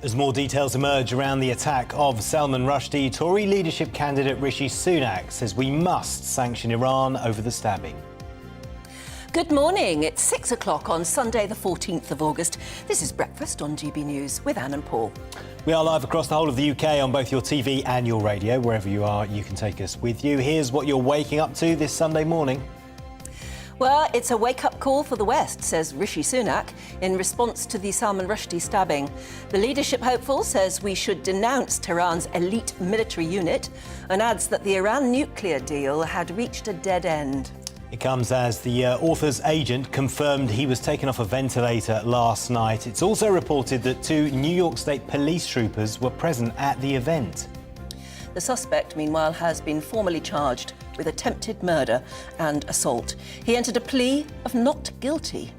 As more details emerge around the attack of Salman Rushdie, Tory leadership candidate Rishi Sunak says we must sanction Iran over the stabbing. Good morning. It's 6 o'clock on Sunday, the 14th of August. This is Breakfast on GB News with Anne and Paul. We are live across the whole of the UK on both your TV and your radio. Wherever you are, you can take us with you. Here's what you're waking up to this Sunday morning. Well, it's a wake-up call for the West, says Rishi Sunak, in response to the Salman Rushdie stabbing. The leadership hopeful says we should denounce Tehran's elite military unit and adds that the Iran nuclear deal had reached a dead end. It comes as the author's agent confirmed he was taken off a ventilator last night. It's also reported that 2 New York State police troopers were present at the event. The suspect, meanwhile, has been formally charged with attempted murder and assault. He entered a plea of not guilty.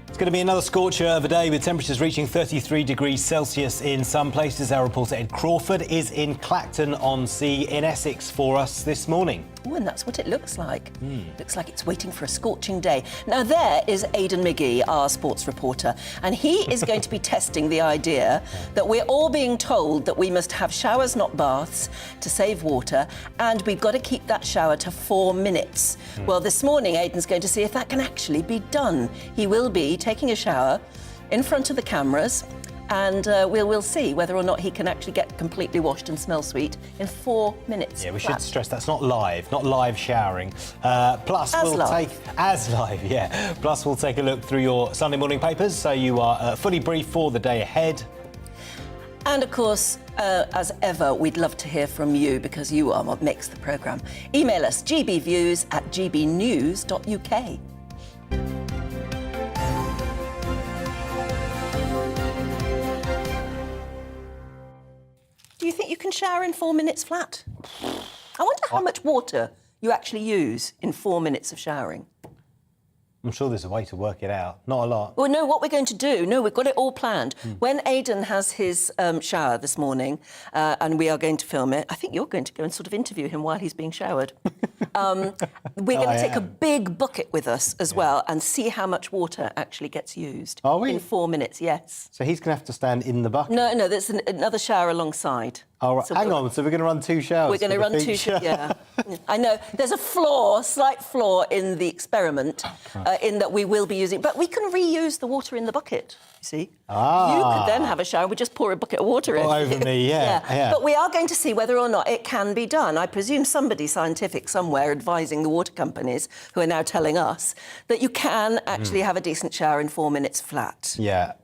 It's going to be another scorcher of a day with temperatures reaching 33 degrees Celsius in some places. Our reporter Ed Crawford is in Clacton-on-Sea in Essex for us this morning. Oh, and that's what it looks like. Looks like it's waiting for a scorching day. Now, there is Aidan McGee, our sports reporter, and he is going to be testing the idea that we're all being told that we must have showers, not baths, to save water, and we've got to keep that shower to 4 minutes. Well, this morning, Aidan's going to see if that can actually be done. He will be taking a shower in front of the cameras, and we'll see whether or not he can actually get completely washed and smell sweet in 4 minutes. Yeah, we should stress that's not live showering. Plus, Plus, we'll take a look through your Sunday morning papers, so you are fully briefed for the day ahead. And of course, as ever, we'd love to hear from you because you are what makes the programme. Email us gbviews@gbnews.uk. Do you think you can shower in 4 minutes flat? I wonder how much water you actually use in 4 minutes of showering. I'm sure there's a way to work it out. Not a lot. Well, no, what we're going to do, we've got it all planned. When Aidan has his shower this morning, and we are going to film it, I think you're going to go and sort of interview him while he's being showered. We're going to take a big bucket with us as well and see how much water actually gets used. Are we? In 4 minutes, yes. So he's going to have to stand in the bucket? No, there's another shower alongside. Oh, right. So hang on, so we're going to run 2 showers? We're going to run 2 showers, yeah. I know. There's a slight flaw in the experiment, in that we will be using... But we can reuse the water in the bucket, you see. You could then have a shower. We just pour a bucket of water in. Over me, yeah. But we are going to see whether or not it can be done. I presume somebody scientific somewhere advising the water companies, who are now telling us, that you can actually have a decent shower in 4 minutes flat. Yeah.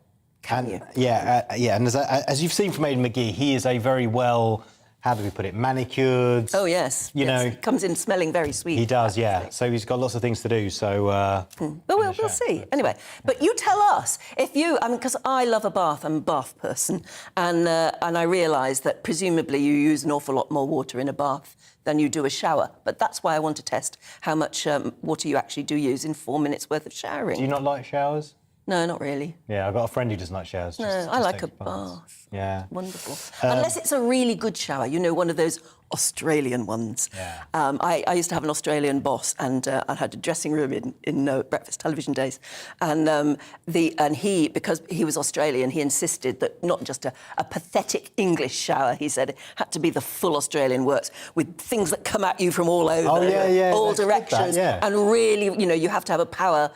Can you? And as you've seen from Aidan McGee, he is a very well, how do we put it, manicured. Oh, yes. You know, he comes in smelling very sweet. He does, yeah. So he's got lots of things to do, so... But we'll see. Anyway, but you tell us, if you... I mean, because I love a bath, I'm a bath person, and I realise that presumably you use an awful lot more water in a bath than you do a shower. But that's why I want to test how much water you actually do use in 4 minutes worth of showering. Do you not like showers? No, not really. Yeah, I've got a friend who doesn't like showers. I like a bath. Yeah. Wonderful. Unless it's a really good shower, one of those Australian ones. Yeah. I used to have an Australian boss, and I had a dressing room in breakfast television days. And he, because he was Australian, he insisted that not just a pathetic English shower, he said, it had to be the full Australian works, with things that come at you from all over, all directions. And really, you have to have a power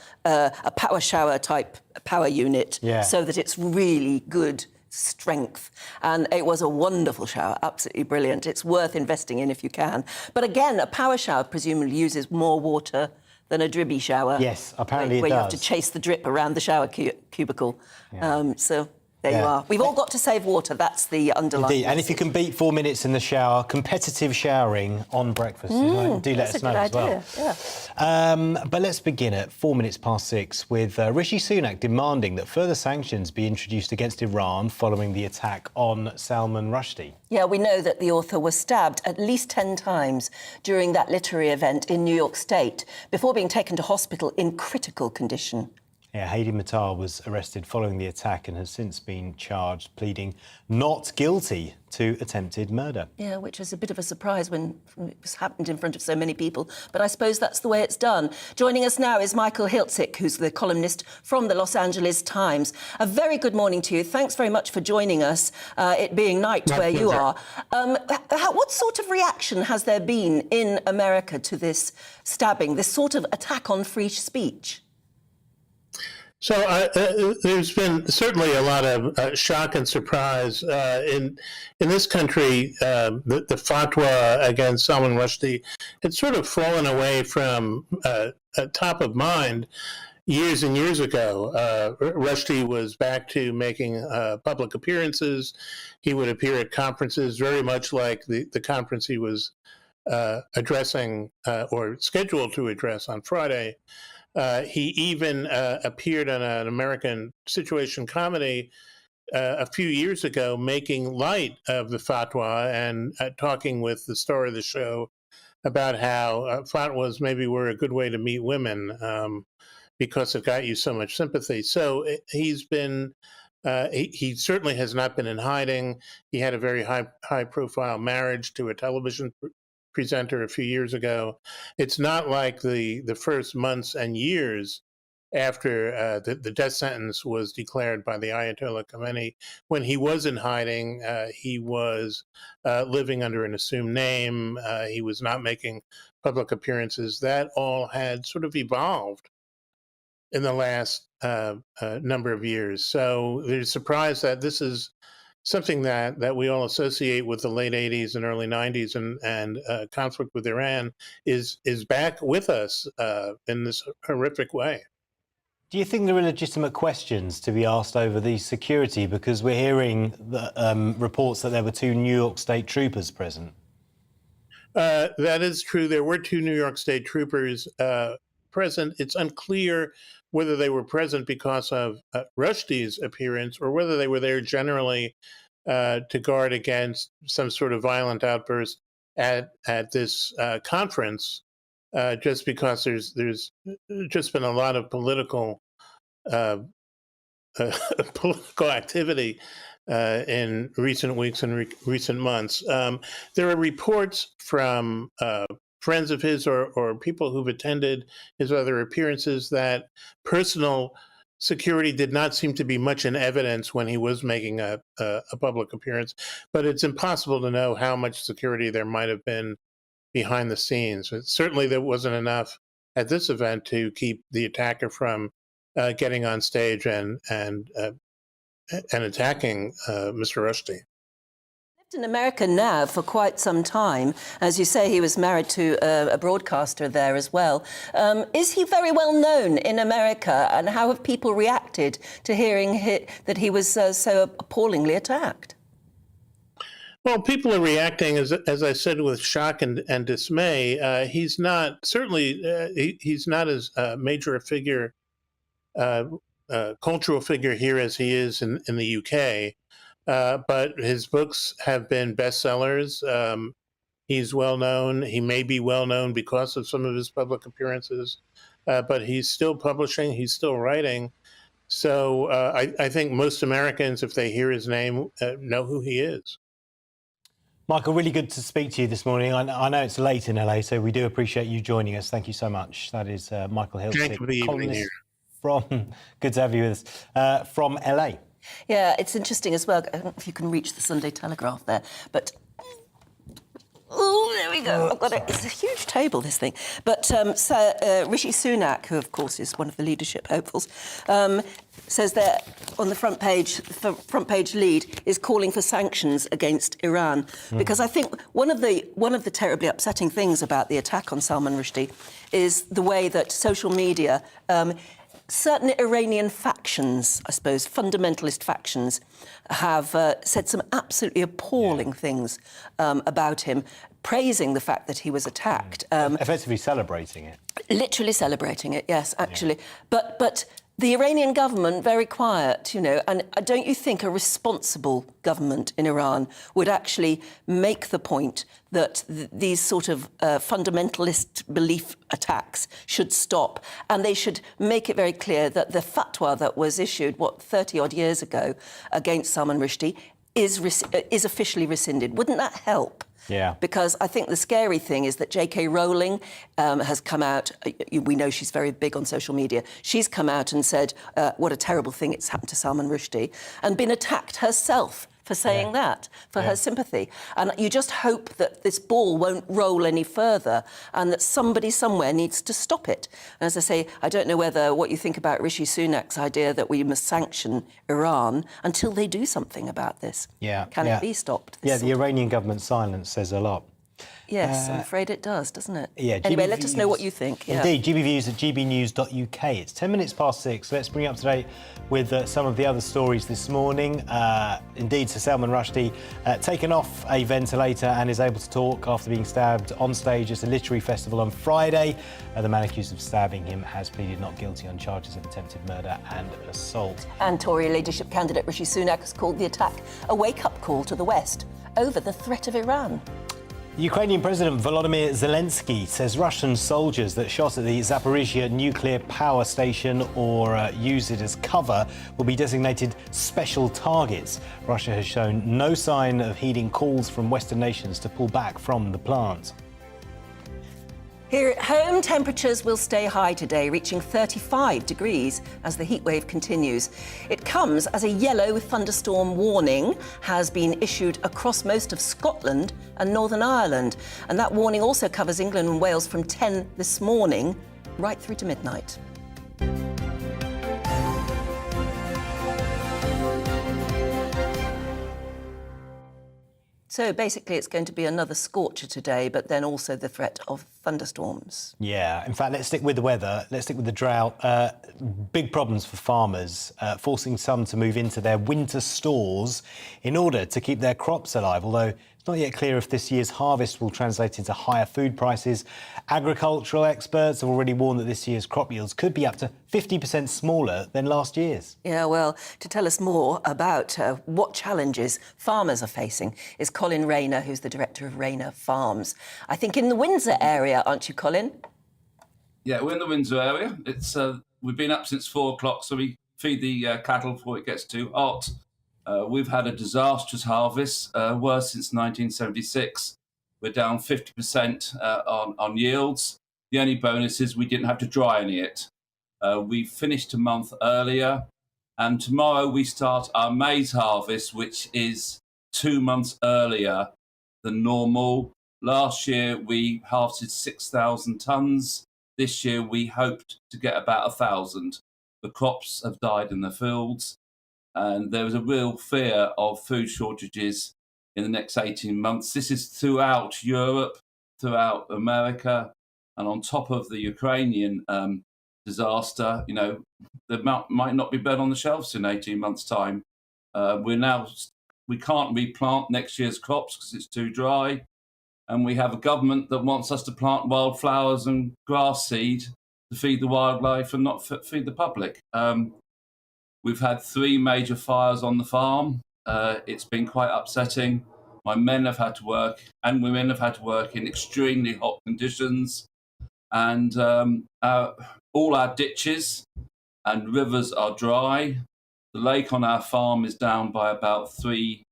shower type power unit, so that it's really good strength. And it was a wonderful shower, absolutely brilliant. It's worth investing in if you can. But again, a power shower presumably uses more water than a dribby shower. Yes, apparently it does. Where you have to chase the drip around the shower cubicle. So there you are. We've all got to save water. That's the underlying Indeed. And if you can beat 4 minutes in the shower, competitive showering on breakfast, do let us know as well. But let's begin at 4 minutes past 6 with Rishi Sunak demanding that further sanctions be introduced against Iran following the attack on Salman Rushdie. Yeah, we know that the author was stabbed at least 10 times during that literary event in New York State before being taken to hospital in critical condition. Yeah, Hadi Matar was arrested following the attack and has since been charged, pleading not guilty to attempted murder. Yeah, which is a bit of a surprise when it's happened in front of so many people. But I suppose that's the way it's done. Joining us now is Michael Hiltzik, who's the columnist from the Los Angeles Times. A very good morning to you. Thanks very much for joining us, it being night where you are. What sort of reaction has there been in America to this stabbing, this sort of attack on free speech? So there's been certainly a lot of shock and surprise in this country. The fatwa against Salman Rushdie had sort of fallen away from top of mind years and years ago. Rushdie was back to making public appearances. He would appear at conferences very much like the conference he was addressing or scheduled to address on Friday. He even appeared on an American situation comedy a few years ago, making light of the fatwa and talking with the star of the show about how fatwas maybe were a good way to meet women because it got you so much sympathy. So he's been, he certainly has not been in hiding. He had a very high profile marriage to a television presenter a few years ago. It's not like the first months and years after the death sentence was declared by the Ayatollah Khomeini. When he was in hiding, he was living under an assumed name. He was not making public appearances. That all had sort of evolved in the last number of years. So there's surprise that this is something that we all associate with the late 80s and early 90s and conflict with Iran is back with us in this horrific way. Do you think there are legitimate questions to be asked over the security? Because we're hearing reports that there were 2 New York State troopers present. That is true. There were 2 New York State troopers present. It's unclear whether they were present because of Rushdie's appearance or whether they were there generally to guard against some sort of violent outburst at this conference, just because there's just been a lot of political activity in recent weeks and recent months. There are reports from friends of his or people who've attended his other appearances that personal security did not seem to be much in evidence when he was making a public appearance, but it's impossible to know how much security there might have been behind the scenes. Certainly there wasn't enough at this event to keep the attacker from getting on stage and attacking Mr. Rushdie. In America now for quite some time. As you say, he was married to a broadcaster there as well. Is he very well known in America, and how have people reacted to hearing that he was so appallingly attacked? Well, people are reacting, as I said, with shock and dismay. He's not, certainly, he's not as major a figure, cultural figure here as he is in the UK. But his books have been bestsellers. He's well known. He may be well known because of some of his public appearances, but he's still publishing. He's still writing. So I think most Americans, if they hear his name, know who he is. Michael, really good to speak to you this morning. I know it's late in LA, so we do appreciate you joining us. Thank you so much. That is Michael Hiltzik, columnist from, good to have you with us, from LA. Yeah, it's interesting as well. I don't know if you can reach the Sunday Telegraph there, but oh, there we go. I've got it. It's a huge table, this thing. But Rishi Sunak, who of course is one of the leadership hopefuls, says that on the front page lead is calling for sanctions against Iran, because I think one of the terribly upsetting things about the attack on Salman Rushdie is the way that social media. Certain Iranian factions, I suppose, fundamentalist factions, have said some absolutely appalling things about him, praising the fact that he was attacked. Effectively celebrating it. Literally celebrating it, yes, actually. Yeah. But The Iranian government, very quiet, you know, and don't you think a responsible government in Iran would actually make the point that these sort of fundamentalist belief attacks should stop, and they should make it very clear that the fatwa that was issued, 30-odd years ago, against Salman Rushdie is officially rescinded? Wouldn't that help? Yeah. Because I think the scary thing is that J.K. Rowling has come out. We know she's very big on social media. She's come out and said what a terrible thing it's happened to Salman Rushdie, and been attacked herself for saying that, for her sympathy. And you just hope that this ball won't roll any further and that somebody somewhere needs to stop it. And as I say, I don't know what you think about Rishi Sunak's idea that we must sanction Iran until they do something about this. Yeah. Can it be stopped? Yeah, the Iranian government's silence says a lot. Yes, I'm afraid it does, doesn't it? Yeah. Anyway, let us know what you think. Yeah. Indeed, GBViews at gbnews.uk. It's 10 minutes past 6. Let's bring you up to date with some of the other stories this morning. Indeed, Sir Salman Rushdie taken off a ventilator and is able to talk after being stabbed on stage at a literary festival on Friday. The man accused of stabbing him has pleaded not guilty on charges of attempted murder and assault. And Tory leadership candidate Rishi Sunak has called the attack a wake-up call to the West over the threat of Iran. Ukrainian President Volodymyr Zelensky says Russian soldiers that shot at the Zaporizhzhia nuclear power station or use it as cover will be designated special targets. Russia has shown no sign of heeding calls from Western nations to pull back from the plant. Here at home, temperatures will stay high today, reaching 35 degrees as the heatwave continues. It comes as a yellow thunderstorm warning has been issued across most of Scotland and Northern Ireland. And that warning also covers England and Wales from 10 this morning right through to midnight. So basically it's going to be another scorcher today, but then also the threat of thunderstorms. Yeah, in fact, let's stick with the weather. Let's stick with the drought. Big problems for farmers, forcing some to move into their winter stores in order to keep their crops alive, although it's not yet clear if this year's harvest will translate into higher food prices. Agricultural experts have already warned that this year's crop yields could be up to 50% smaller than last year's. Yeah, well, to tell us more about what challenges farmers are facing is Colin Rayner, who's the director of Rayner Farms. I think in the Windsor area, aren't you, Colin? Yeah, we're in the Windsor area. It's we've been up since 4 o'clock, so we feed the cattle before it gets too hot. We've had a disastrous harvest, worst since 1976. We're down 50% on yields. The only bonus is we didn't have to dry any it. We finished a month earlier, and tomorrow we start our maize harvest, which is 2 months earlier than normal. Last year we harvested 6,000 tonnes. This year we hoped to get about 1,000. The crops have died in the fields, and there is a real fear of food shortages in the next 18 months. This is throughout Europe, throughout America, and on top of the Ukrainian disaster, you know, there might not be bread on the shelves in 18 months' time. We can't replant next year's crops because it's too dry. And we have a government that wants us to plant wildflowers and grass seed to feed the wildlife and not feed the public. We've had 3 major fires on the farm. It's been quite upsetting. My men have had to work, and women have had to work in extremely hot conditions. And all our ditches and rivers are dry. The lake on our farm is down by about 3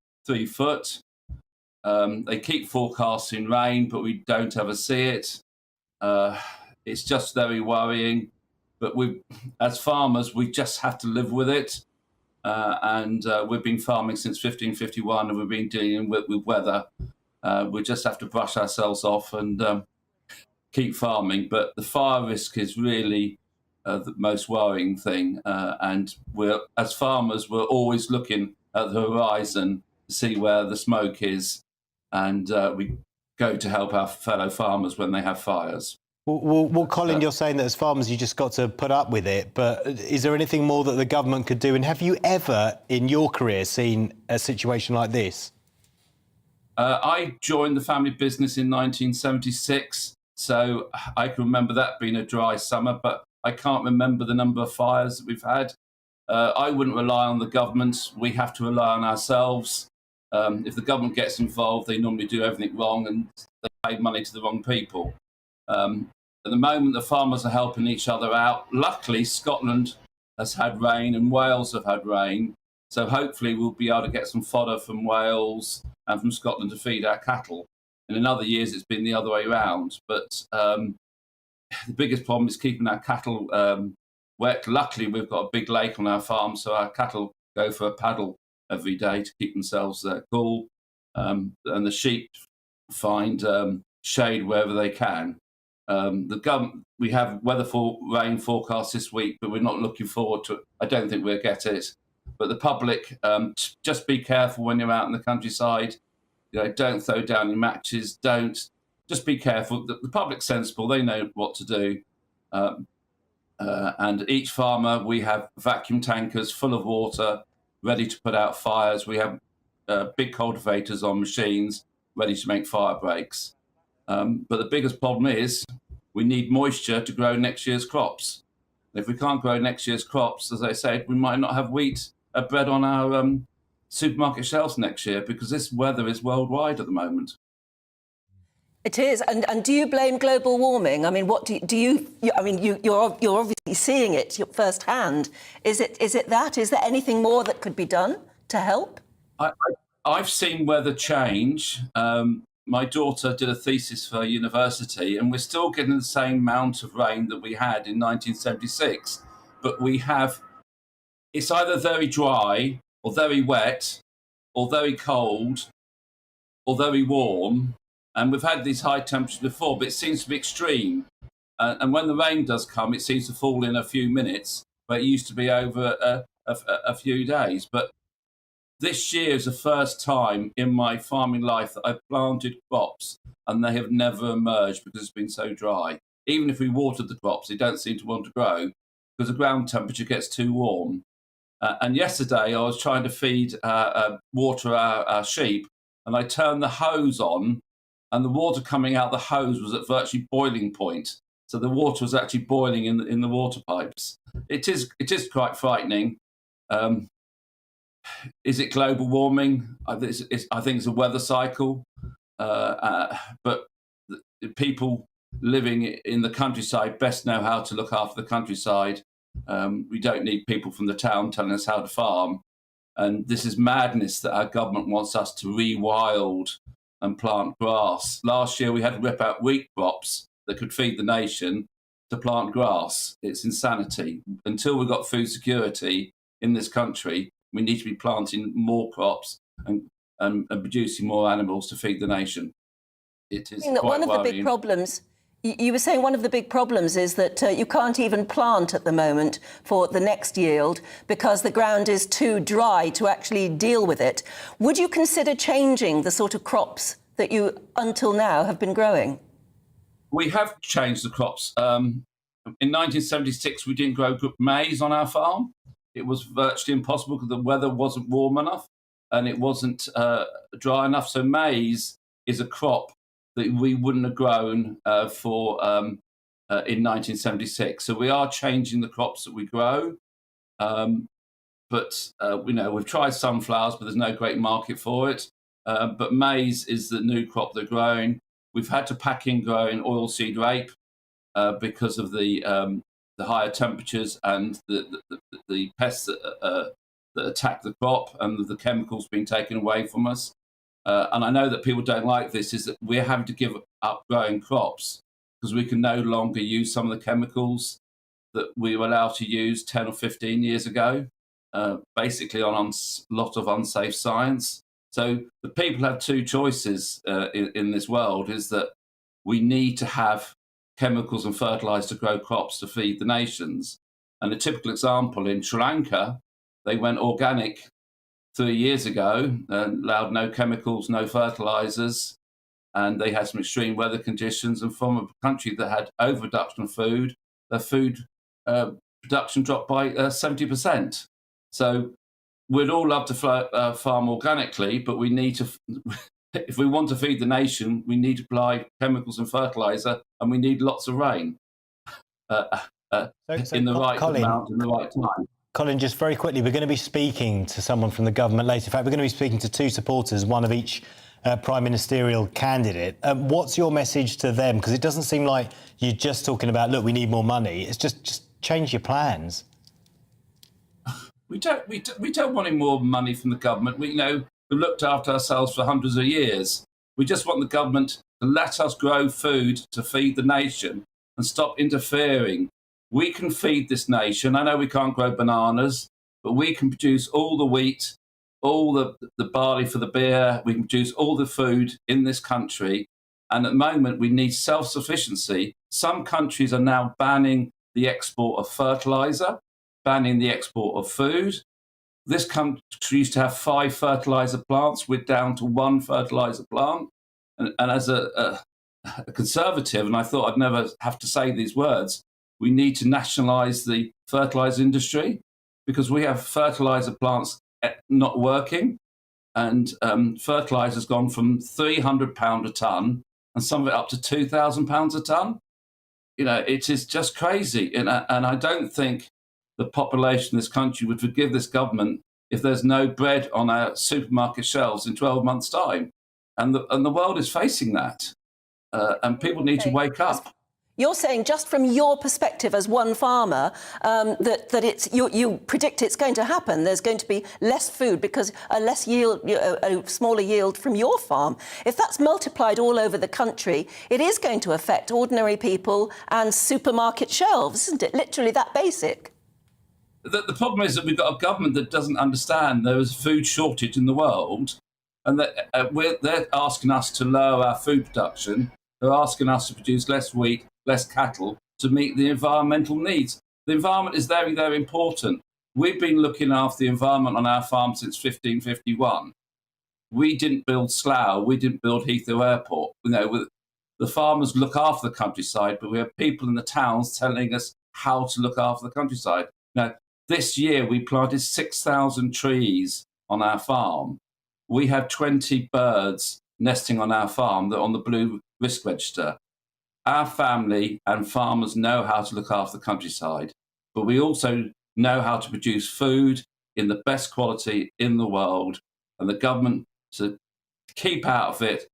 foot. They keep forecasting rain, but we don't ever see it. It's just very worrying. But as farmers, we just have to live with it. We've been farming since 1551, and we've been dealing with weather. We just have to brush ourselves off and keep farming. But the fire risk is really the most worrying thing. And as farmers, we're always looking at the horizon to see where the smoke is. And we go to help our fellow farmers when they have fires. Well, Colin, you're saying that as farmers you just got to put up with it, but is there anything more that the government could do? And have you ever, in your career, seen a situation like this? I joined the family business in 1976, so I can remember that being a dry summer, but I can't remember the number of fires that we've had. I wouldn't rely on the government. We have to rely on ourselves. If the government gets involved, they normally do everything wrong and they pay money to the wrong people. At the moment, the farmers are helping each other out. Luckily, Scotland has had rain and Wales have had rain. So hopefully we'll be able to get some fodder from Wales and from Scotland to feed our cattle. And in other years, it's been the other way around. But the biggest problem is keeping our cattle wet. Luckily, we've got a big lake on our farm, so our cattle go for a paddle every day to keep themselves cool. And the sheep find shade wherever they can. We have rain forecasts this week, but we're not looking forward to it. I don't think we'll get it. But the public, just be careful when you're out in the countryside. Don't throw down your matches. Just be careful. The public's sensible. They know what to do. And each farmer, we have vacuum tankers full of water ready to put out fires. We have big cultivators on machines ready to make fire breaks. But the biggest problem is we need moisture to grow next year's crops. If we can't grow next year's crops, as I said, we might not have bread on our supermarket shelves next year because this weather is worldwide at the moment. It is, and do you blame global warming? I mean, what do you? I mean, you're obviously seeing it firsthand. Is it that? Is there anything more that could be done to help? I've seen weather change. My daughter did a thesis for university, and we're still getting the same amount of rain that we had in 1976. But it's either very dry, or very wet, or very cold, or very warm. And we've had these high temperatures before, but it seems to be extreme. And when the rain does come, it seems to fall in a few minutes, but it used to be over a few days. But this year is the first time in my farming life that I've planted crops and they have never emerged because it's been so dry. Even if we watered the crops, they don't seem to want to grow because the ground temperature gets too warm. And yesterday I was trying to water our sheep, and I turned the hose on, and the water coming out the hose was at virtually boiling point. So the water was actually boiling in the water pipes. It is quite frightening. Is it global warming? I think it's a weather cycle. But the people living in the countryside best know how to look after the countryside. We don't need people from the town telling us how to farm. And this is madness that our government wants us to rewild and plant grass. Last year we had to rip out wheat crops that could feed the nation to plant grass. It's insanity. Until we've got food security in this country, we need to be planting more crops and producing more animals to feed the nation. It is quite one of worrying. the big problems. You were saying one of the big problems is that you can't even plant at the moment for the next yield because the ground is too dry to actually deal with it. Would you consider changing the sort of crops that you, until now, have been growing? We have changed the crops. In 1976, we didn't grow maize on our farm. It was virtually impossible because the weather wasn't warm enough and it wasn't dry enough. So maize is a crop that we wouldn't have grown in 1976. So we are changing the crops that we grow. But we've tried sunflowers, but there's no great market for it. But maize is the new crop they're growing. We've had to pack in growing oilseed rape because of the higher temperatures and the pests that attack the crop and the chemicals being taken away from us. And I know that people don't like this, is that we're having to give up growing crops because we can no longer use some of the chemicals that we were allowed to use 10 or 15 years ago, basically on a lot of unsafe science. So the people have two choices in this world, is that we need to have chemicals and fertilizer to grow crops to feed the nations. And a typical example in Sri Lanka, they went organic 3 years ago and allowed no chemicals, no fertilizers, and they had some extreme weather conditions. And from a country that had overproduction of food, their food production dropped by 70%. So we'd all love to farm organically, but we need to, if we want to feed the nation, we need to apply chemicals and fertilizer, and we need lots of rain. in the right amount in the right time. Colin, just very quickly, we're going to be speaking to someone from the government later. In fact, we're going to be speaking to two supporters, one of each prime ministerial candidate. What's your message to them? Because it doesn't seem like you're just talking about, look, we need more money. It's just change your plans. We don't want any more money from the government. We've looked after ourselves for hundreds of years. We just want the government to let us grow food to feed the nation and stop interfering. We can feed this nation. I know we can't grow bananas, but we can produce all the wheat, all the barley for the beer. We can produce all the food in this country. And at the moment, we need self-sufficiency. Some countries are now banning the export of fertiliser, banning the export of food. This country used to have 5 fertiliser plants. We're down to 1 fertiliser plant. And as a conservative, and I thought I'd never have to say these words, we need to nationalise the fertiliser industry because we have fertiliser plants not working, and fertiliser's gone from £300 a tonne and some of it up to £2,000 a tonne. It is just crazy, and I don't think the population of this country would forgive this government if there's no bread on our supermarket shelves in 12 months' time, and the world is facing that, and people need to wake up. You're saying, just from your perspective as one farmer, that it's you predict it's going to happen. There's going to be less food because a smaller yield from your farm. If that's multiplied all over the country, it is going to affect ordinary people and supermarket shelves, isn't it? Literally that basic. The problem is that we've got a government that doesn't understand there is a food shortage in the world, and that they're asking us to lower our food production. They're asking us to produce less wheat, less cattle to meet the environmental needs. The environment is very, very important. We've been looking after the environment on our farm since 1551. We didn't build Slough. We didn't build Heathrow Airport. The farmers look after the countryside, but we have people in the towns telling us how to look after the countryside. This year we planted 6,000 trees on our farm. We have 20 birds nesting on our farm that are on the blue risk register. Our family and farmers know how to look after the countryside, but we also know how to produce food in the best quality in the world. And the government to keep out of it,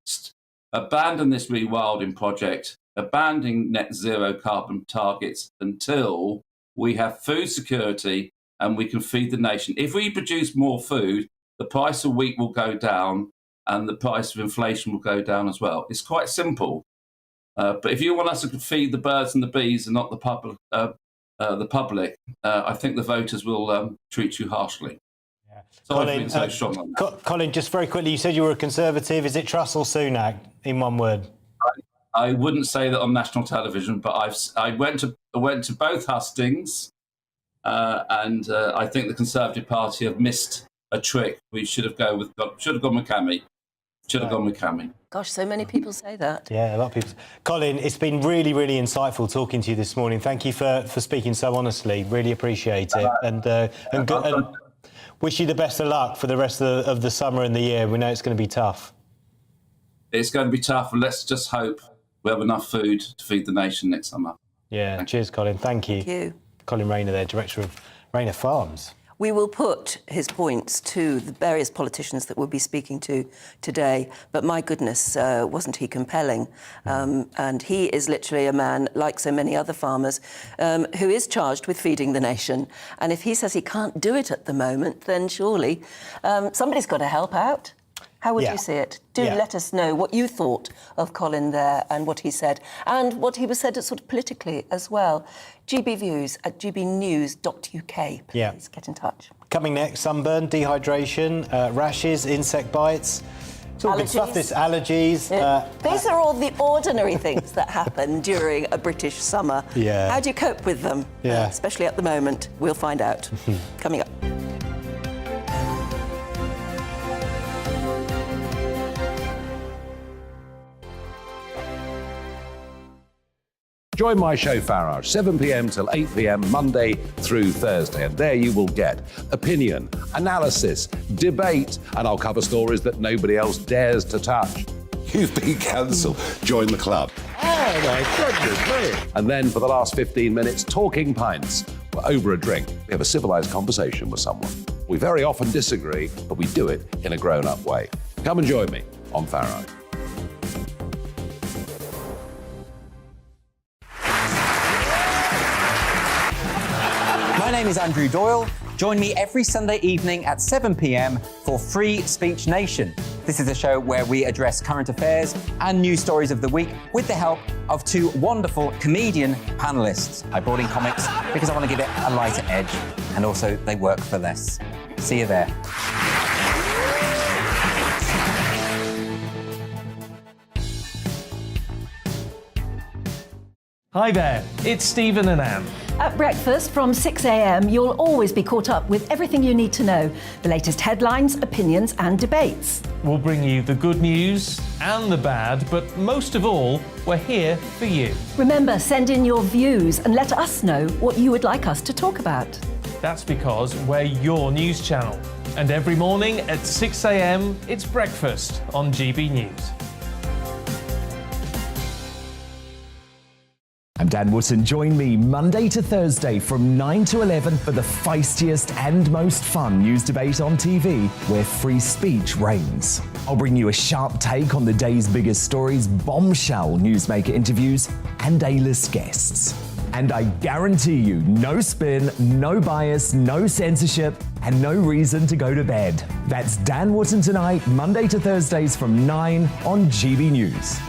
abandon this rewilding project, abandon net zero carbon targets until we have food security and we can feed the nation. If we produce more food, the price of wheat will go down and the price of inflation will go down as well. It's quite simple. But if you want us to feed the birds and the bees and not the public, I think the voters will treat you harshly. Yeah. So Colin, I've been so strong on that. Colin, just very quickly, you said you were a Conservative. Is it Truss or Sunak, in one word? I wouldn't say that on national television, but I went to both hustings, and I think the Conservative Party have missed a trick. We should have gone with Cammy. Gosh, so many people say that. Yeah, a lot of people. Colin, it's been really, really insightful talking to you this morning. Thank you for speaking so honestly. Really appreciate it. And wish you the best of luck for the rest of the summer and the year. We know it's going to be tough. It's going to be tough, and let's just hope we have enough food to feed the nation next summer. Yeah, cheers, Colin. Thank you. Thank you. Colin Rayner there, Director of Rayner Farms. We will put his points to the various politicians that we'll be speaking to today, but my goodness, wasn't he compelling? And he is literally a man, like so many other farmers, who is charged with feeding the nation. And if he says he can't do it at the moment, then surely somebody's got to help out. How would you see it? Do let us know what you thought of Colin there and what he said, and what he was said sort of politically as well. GBViews at gbnews.uk. Please get in touch. Coming next, sunburn, dehydration, rashes, insect bites. It's all good stuff, this allergies. These are all the ordinary things that happen during a British summer. How do you cope with them? Especially at the moment. We'll find out. Coming up. Join my show Farage, 7 p.m. till 8 p.m. Monday through Thursday. And there you will get opinion, analysis, debate, and I'll cover stories that nobody else dares to touch. You've been cancelled. Join the club. Oh, my goodness me. And then for the last 15 minutes, talking pints. We're over a drink. We have a civilised conversation with someone. We very often disagree, but we do it in a grown-up way. Come and join me on Farage. My name is Andrew Doyle. Join me every Sunday evening at 7 p.m. for Free Speech Nation. This is a show where we address current affairs and news stories of the week with the help of two wonderful comedian panellists. I brought in comics because I want to give it a lighter edge, and also they work for less. See you there. Hi there, it's Stephen and Anne. At breakfast from 6 a.m, you'll always be caught up with everything you need to know, the latest headlines, opinions and debates. We'll bring you the good news and the bad, but most of all, we're here for you. Remember, send in your views and let us know what you would like us to talk about. That's because we're your news channel. And every morning at 6 a.m, it's breakfast on GB News. I'm Dan Wootton. Join me Monday to Thursday from 9 to 11 for the feistiest and most fun news debate on TV, where free speech reigns. I'll bring you a sharp take on the day's biggest stories, bombshell newsmaker interviews, and A-list guests. And I guarantee you, no spin, no bias, no censorship, and no reason to go to bed. That's Dan Wootton Tonight, Monday to Thursdays from 9 on GB News.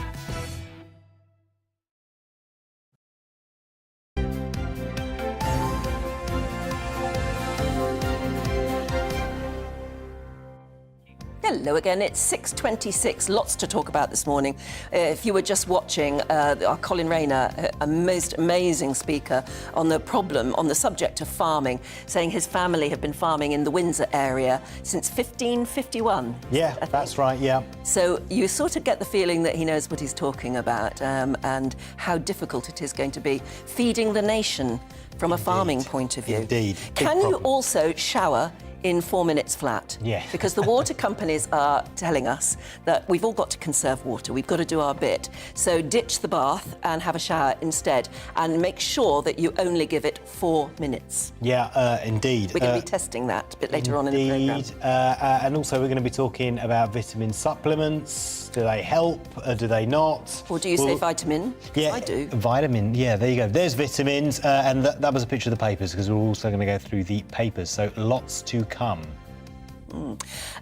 Hello again, it's 6:26, lots to talk about this morning. If you were just watching our Colin Rayner, a most amazing speaker on the subject of farming, saying his family have been farming in the Windsor area since 1551. Yeah, that's right, yeah. So you sort of get the feeling that he knows what he's talking about, and how difficult it is going to be feeding the nation from a farming point of view. Indeed. Can you also shower in 4 minutes flat? Yeah. Because the water companies are telling us that we've all got to conserve water. We've got to do our bit. So ditch the bath and have a shower instead, and make sure that you only give it 4 minutes. Yeah, indeed. We're going to be testing that a bit later on in the programme. And also we're going to be talking about vitamin supplements. Do they help? Do they not? Or do you say vitamin? Yeah, I do. Vitamin, yeah, there you go. There's vitamins, and that was a picture of the papers, because we're also going to go through the papers, so lots to come.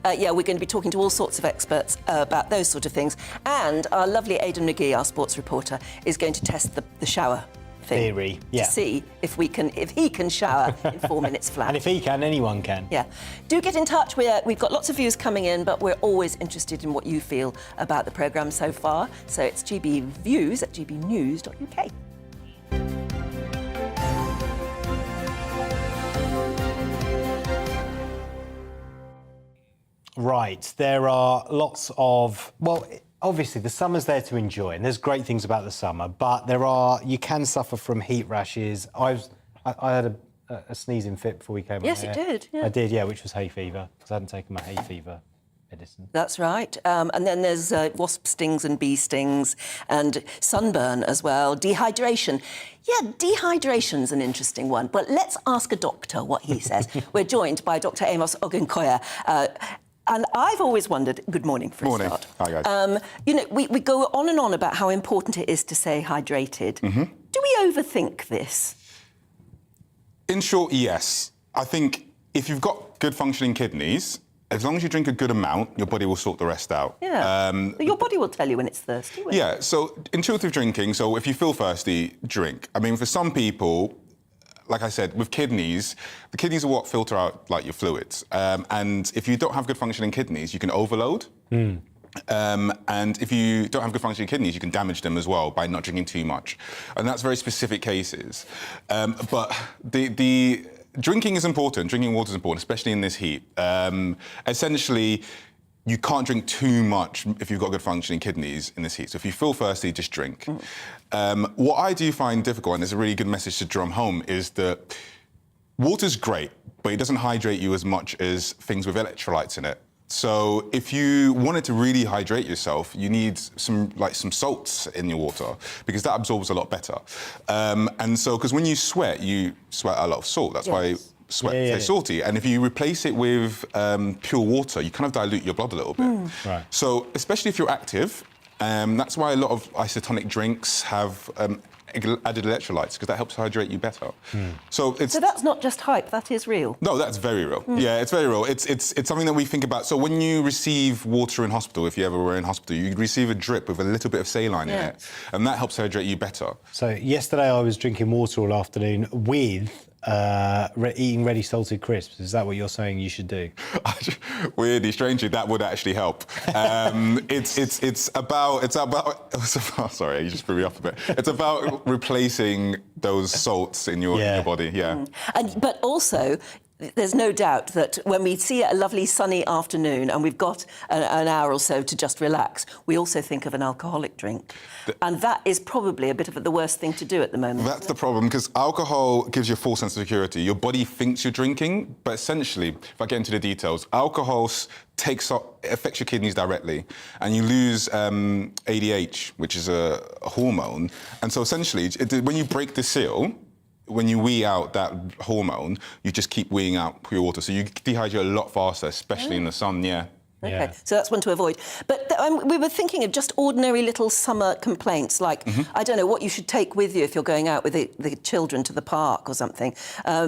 Yeah, we're going to be talking to all sorts of experts about those sort of things. And our lovely Aidan McGee, our sports reporter, is going to test the shower thing. Theory, yeah. To see if he can shower in 4 minutes flat. And if he can, anyone can. Yeah. Do get in touch. We've got lots of views coming in, but we're always interested in what you feel about the programme so far. So it's gbviews@gbnews.uk. Right, there are lots of, well, obviously the summer's there to enjoy, and there's great things about the summer, but you can suffer from heat rashes. I had a sneezing fit before we came Yes, on you here. did, yeah. I did, yeah, which was hay fever, because I hadn't taken my hay fever medicine. That's right. And then there's wasp stings and bee stings and sunburn as well. Dehydration. Yeah, dehydration's an interesting one, but let's ask a doctor what he says. We're joined by Dr. Amos Ogunkoya. And I've always wondered, good morning for a start. Hi, guys. You know, we go on and on about how important it is to stay hydrated. Mm-hmm. Do we overthink this? In short, yes. I think if you've got good functioning kidneys, as long as you drink a good amount, your body will sort the rest out. Yeah. Your body will tell you when it's thirsty, won't it? Yeah, so intuitive drinking, so if you feel thirsty, drink. I mean, for some people, like I said, with kidneys, the kidneys are what filter out, like, your fluids. And if you don't have good functioning kidneys, you can overload. And if you don't have good functioning kidneys, you can damage them as well by not drinking too much. And that's very specific cases. But the drinking is important. Drinking water is important, especially in this heat. Essentially, you can't drink too much if you've got good functioning kidneys in this heat. So if you feel thirsty, just drink. What I do find difficult, and there's a really good message to drum home, is that water's great, but it doesn't hydrate you as much as things with electrolytes in it. So if you wanted to really hydrate yourself, you need some salts in your water because that absorbs a lot better. And so, because when you sweat a lot of salt. That's why sweat tastes salty. And if you replace it with pure water, you kind of dilute your blood a little bit. Right. So especially if you're active, that's why a lot of isotonic drinks have added electrolytes, because that helps hydrate you better. So that's not just hype, that is real. No, that's very real. Yeah, it's very real. It's something that we think about. So when you receive water in hospital, if you ever were in hospital, you receive a drip with a little bit of saline in it, and that helps hydrate you better. So yesterday I was drinking water all afternoon with eating ready salted crisps. Is that what you're saying you should do? Weirdly, strangely, that would actually help. It's about. Sorry, you just threw me off a bit. It's about replacing those salts in your body. Yeah. But also, there's no doubt that when we see a lovely sunny afternoon and we've got an hour or so to just relax, we also think of an alcoholic drink. And that is probably a bit of the worst thing to do at the moment. That's the problem, because alcohol gives you a false sense of security. Your body thinks you're drinking, but essentially, if I get into the details, alcohol affects your kidneys directly, and you lose ADH, which is a hormone. And so essentially, when you break the seal, when you wee out that hormone, you just keep weeing out pure water. So you dehydrate a lot faster, especially in the sun, Okay, so that's one to avoid. But we were thinking of just ordinary little summer complaints, like, I don't know, what you should take with you if you're going out with the children to the park or something.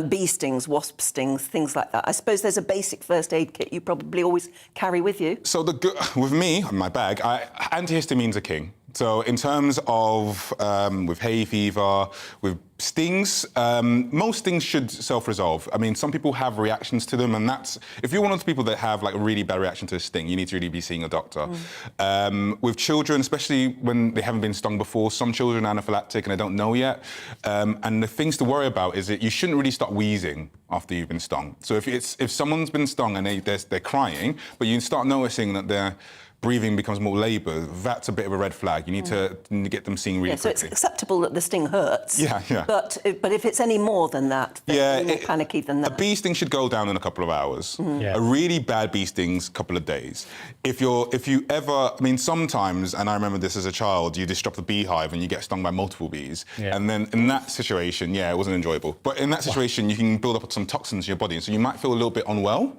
Bee stings, wasp stings, things like that. I suppose there's a basic first aid kit you probably always carry with you. So with me, in my bag, antihistamines are king. So in terms of with hay fever, with stings, most stings should self-resolve. I mean, some people have reactions to them, and if you're one of the people that have like a really bad reaction to a sting, you need to really be seeing a doctor. With children, especially when they haven't been stung before, some children are anaphylactic and they don't know yet. And the things to worry about is that you shouldn't really start wheezing after you've been stung. So if someone's been stung and they're crying, but you start noticing that they're breathing becomes more laboured, that's a bit of a red flag. You need to get them seeing really quickly. So it's acceptable that the sting hurts. Yeah. But if it's any more than that, then you're more panicky than that. A bee sting should go down in a couple of hours. A really bad bee sting's a couple of days. If you ever, I mean, sometimes, and I remember this as a child, you disrupt the beehive and you get stung by multiple bees. And then in that situation, it wasn't enjoyable. But in that situation, you can build up some toxins in your body, so you might feel a little bit unwell.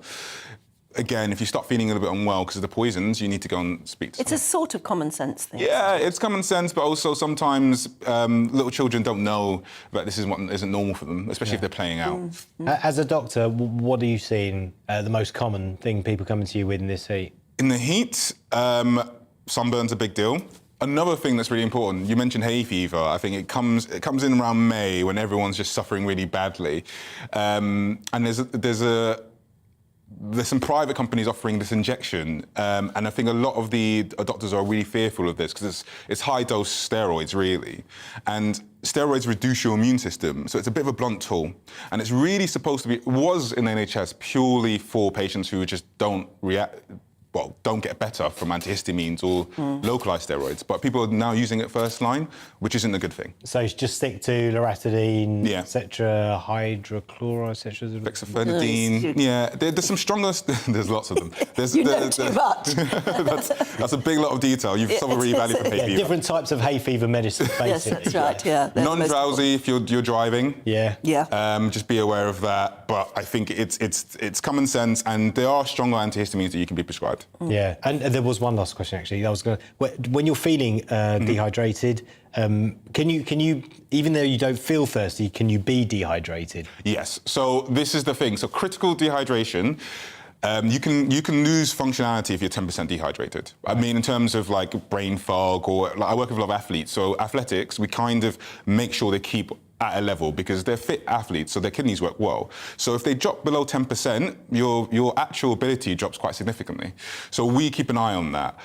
Again, if you start feeling a little bit unwell because of the poisons, you need to go and speak to someone. It's a sort of common sense thing. Yeah, it's common sense, but also sometimes little children don't know that this is what isn't normal for them, especially if they're playing out. As a doctor, what are you seeing the most common thing people coming to you with in this heat? In the heat, sunburn's a big deal. Another thing that's really important, you mentioned hay fever. I think it comes in around May when everyone's just suffering really badly. And there's some private companies offering this injection, and I think a lot of the doctors are really fearful of this because it's high-dose steroids, really. And steroids reduce your immune system, so it's a bit of a blunt tool. And it's really supposed to be, it was in the NHS purely for patients who just don't get better from antihistamines or localized steroids. But people are now using it first line, which isn't a good thing. So just stick to loratadine, etc., hydrochloride, etc. Fexofenadine. There's some stronger. There's lots of them. You know too much. that's a big lot of detail. You've solved a really value for hay fever. Different types of hay fever medicine, basically. Yes, that's right. Yeah. Non-drowsy if you're driving. Yeah. Just be aware of that. But I think it's common sense, and there are stronger antihistamines that you can be prescribed. Yeah, and there was one last question actually. When you're feeling dehydrated, can you, even though you don't feel thirsty, can you be dehydrated? Yes. So this is the thing. So critical dehydration. You can lose functionality if you're 10% dehydrated. I mean, in terms of like brain fog, or I work with a lot of athletes. So athletics, we kind of make sure they keep at a level because they're fit athletes, so their kidneys work well. So if they drop below 10%, your actual ability drops quite significantly. So we keep an eye on that.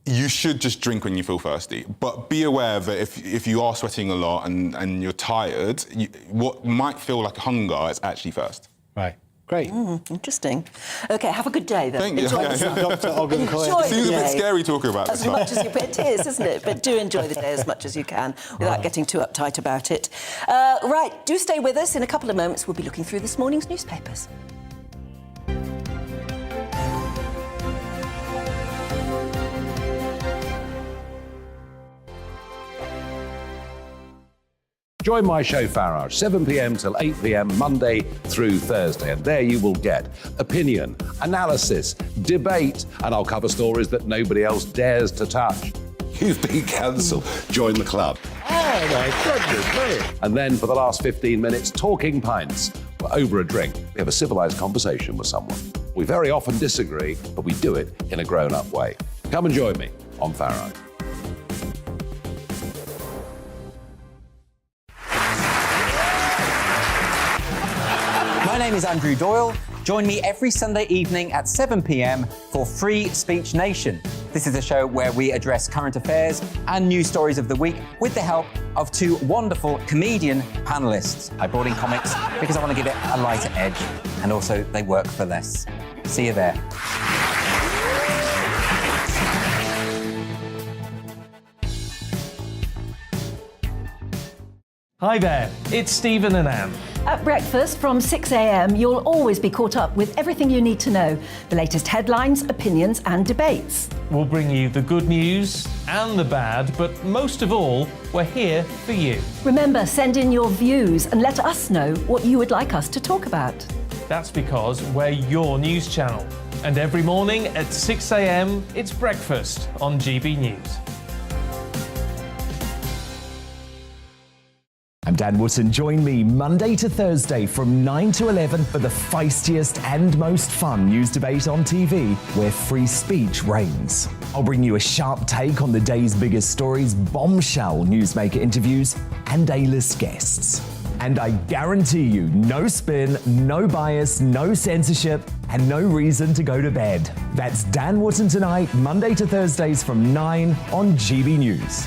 You should just drink when you feel thirsty, but be aware that if you are sweating a lot and you're tired, what might feel like hunger is actually thirst. Right. Great. Interesting. OK, have a good day, then. Thank you. Dr. Ogunkoya. It seems a bit scary talking about this. As much as it is, isn't it? But do enjoy the day as much as you can without getting too uptight about it. Right, do stay with us. In a couple of moments, we'll be looking through this morning's newspapers. Join my show Farage, 7 p.m. till 8 p.m. Monday through Thursday. And there you will get opinion, analysis, debate, and I'll cover stories that nobody else dares to touch. You've been cancelled. Join the club. Oh, my goodness me. And then for the last 15 minutes, talking pints. We're over a drink. We have a civilised conversation with someone. We very often disagree, but we do it in a grown-up way. Come and join me on Farage. My name is Andrew Doyle. Join me every Sunday evening at 7 p.m. for Free Speech Nation. This is a show where we address current affairs and news stories of the week with the help of two wonderful comedian panellists. I brought in comics because I want to give it a lighter edge, and also they work for less. See you there. Hi there, it's Stephen and Anne. At breakfast from 6 a.m, you'll always be caught up with everything you need to know, the latest headlines, opinions and debates. We'll bring you the good news and the bad, but most of all, we're here for you. Remember, send in your views and let us know what you would like us to talk about. That's because we're your news channel. And every morning at 6 a.m, it's breakfast on GB News. I'm Dan Wootton. Join me Monday to Thursday from 9 to 11 for the feistiest and most fun news debate on TV, where free speech reigns. I'll bring you a sharp take on the day's biggest stories, bombshell newsmaker interviews, and A-list guests. And I guarantee you, no spin, no bias, no censorship, and no reason to go to bed. That's Dan Wootton tonight, Monday to Thursdays from 9 on GB News.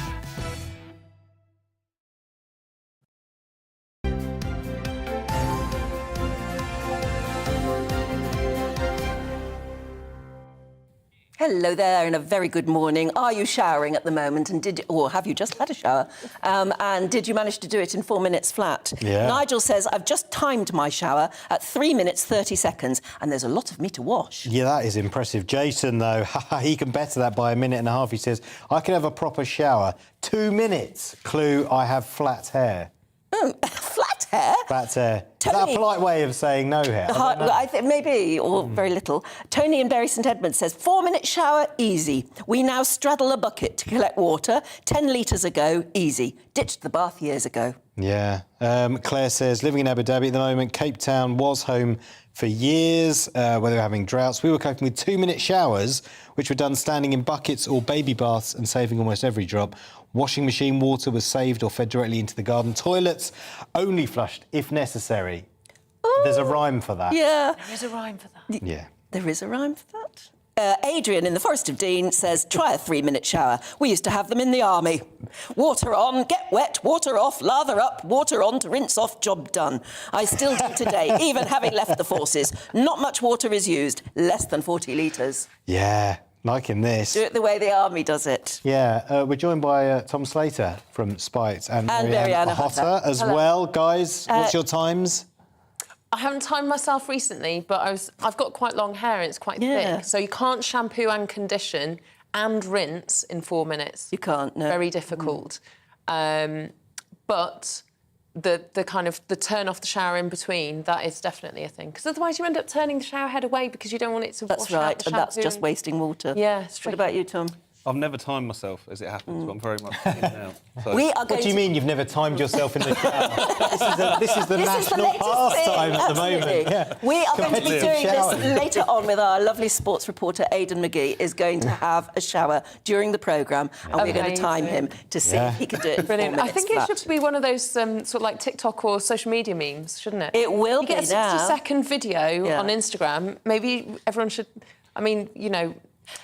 Hello there and a very good morning. Are you showering at the moment or have you just had a shower? And did you manage to do it in 4 minutes flat? Yeah. Nigel says, I've just timed my shower at 3 minutes, 30 seconds, and there's a lot of me to wash. Yeah, that is impressive. Jason, though, he can better that by a minute and a half. He says, I can have a proper shower. 2 minutes. Clue, I have flat hair. Flat hair? Flat hair. Is that a polite way of saying no hair? I think maybe, or very little. Tony in Bury St Edmunds says, 4 minute shower, easy. We now straddle a bucket to collect water. 10 litres ago, easy. Ditched the bath years ago. Yeah. Claire says, living in Abu Dhabi at the moment, Cape Town was home for years, where they were having droughts. We were coping with 2 minute showers, which were done standing in buckets or baby baths and saving almost every drop. Washing machine water was saved or fed directly into the garden. Toilets only flushed if necessary. Ooh. There's a rhyme for that. Yeah. There is a rhyme for that. Yeah. There is a rhyme for that. Adrian in the Forest of Dean says, try a 3 minute shower. We used to have them in the army. Water on, get wet, water off, lather up, water on to rinse off, job done. I still do today, even having left the forces. Not much water is used, less than 40 litres. Yeah. Liking this. Do it the way the army does it. Yeah, we're joined by Tom Slater from Spiked and Marianne Hotter as Hello. well. Guys, what's your times? I haven't timed myself recently, but I've got quite long hair and it's quite thick, so you can't shampoo and condition and rinse in 4 minutes. You can't, no. Very difficult. But the kind of the turn off the shower in between, that is definitely a thing. Because otherwise you end up turning the shower head away because you don't want it to wash out the shampoo. And that's just wasting water. Yeah, What about you, Tom? I've never timed myself, as it happens, but I'm very much in now. So. What do you mean you've never timed yourself in the shower? this is the national pastime at the moment. Yeah. We are going to be doing this later on with our lovely sports reporter, Aidan McGee, is going to have a shower during the programme, and we're going to time him to see if he can do it in 4 minutes. I think it should be one of those sort of like TikTok or social media memes, shouldn't it? It will be now. You get a 60-second video on Instagram. Maybe everyone should, I mean, you know,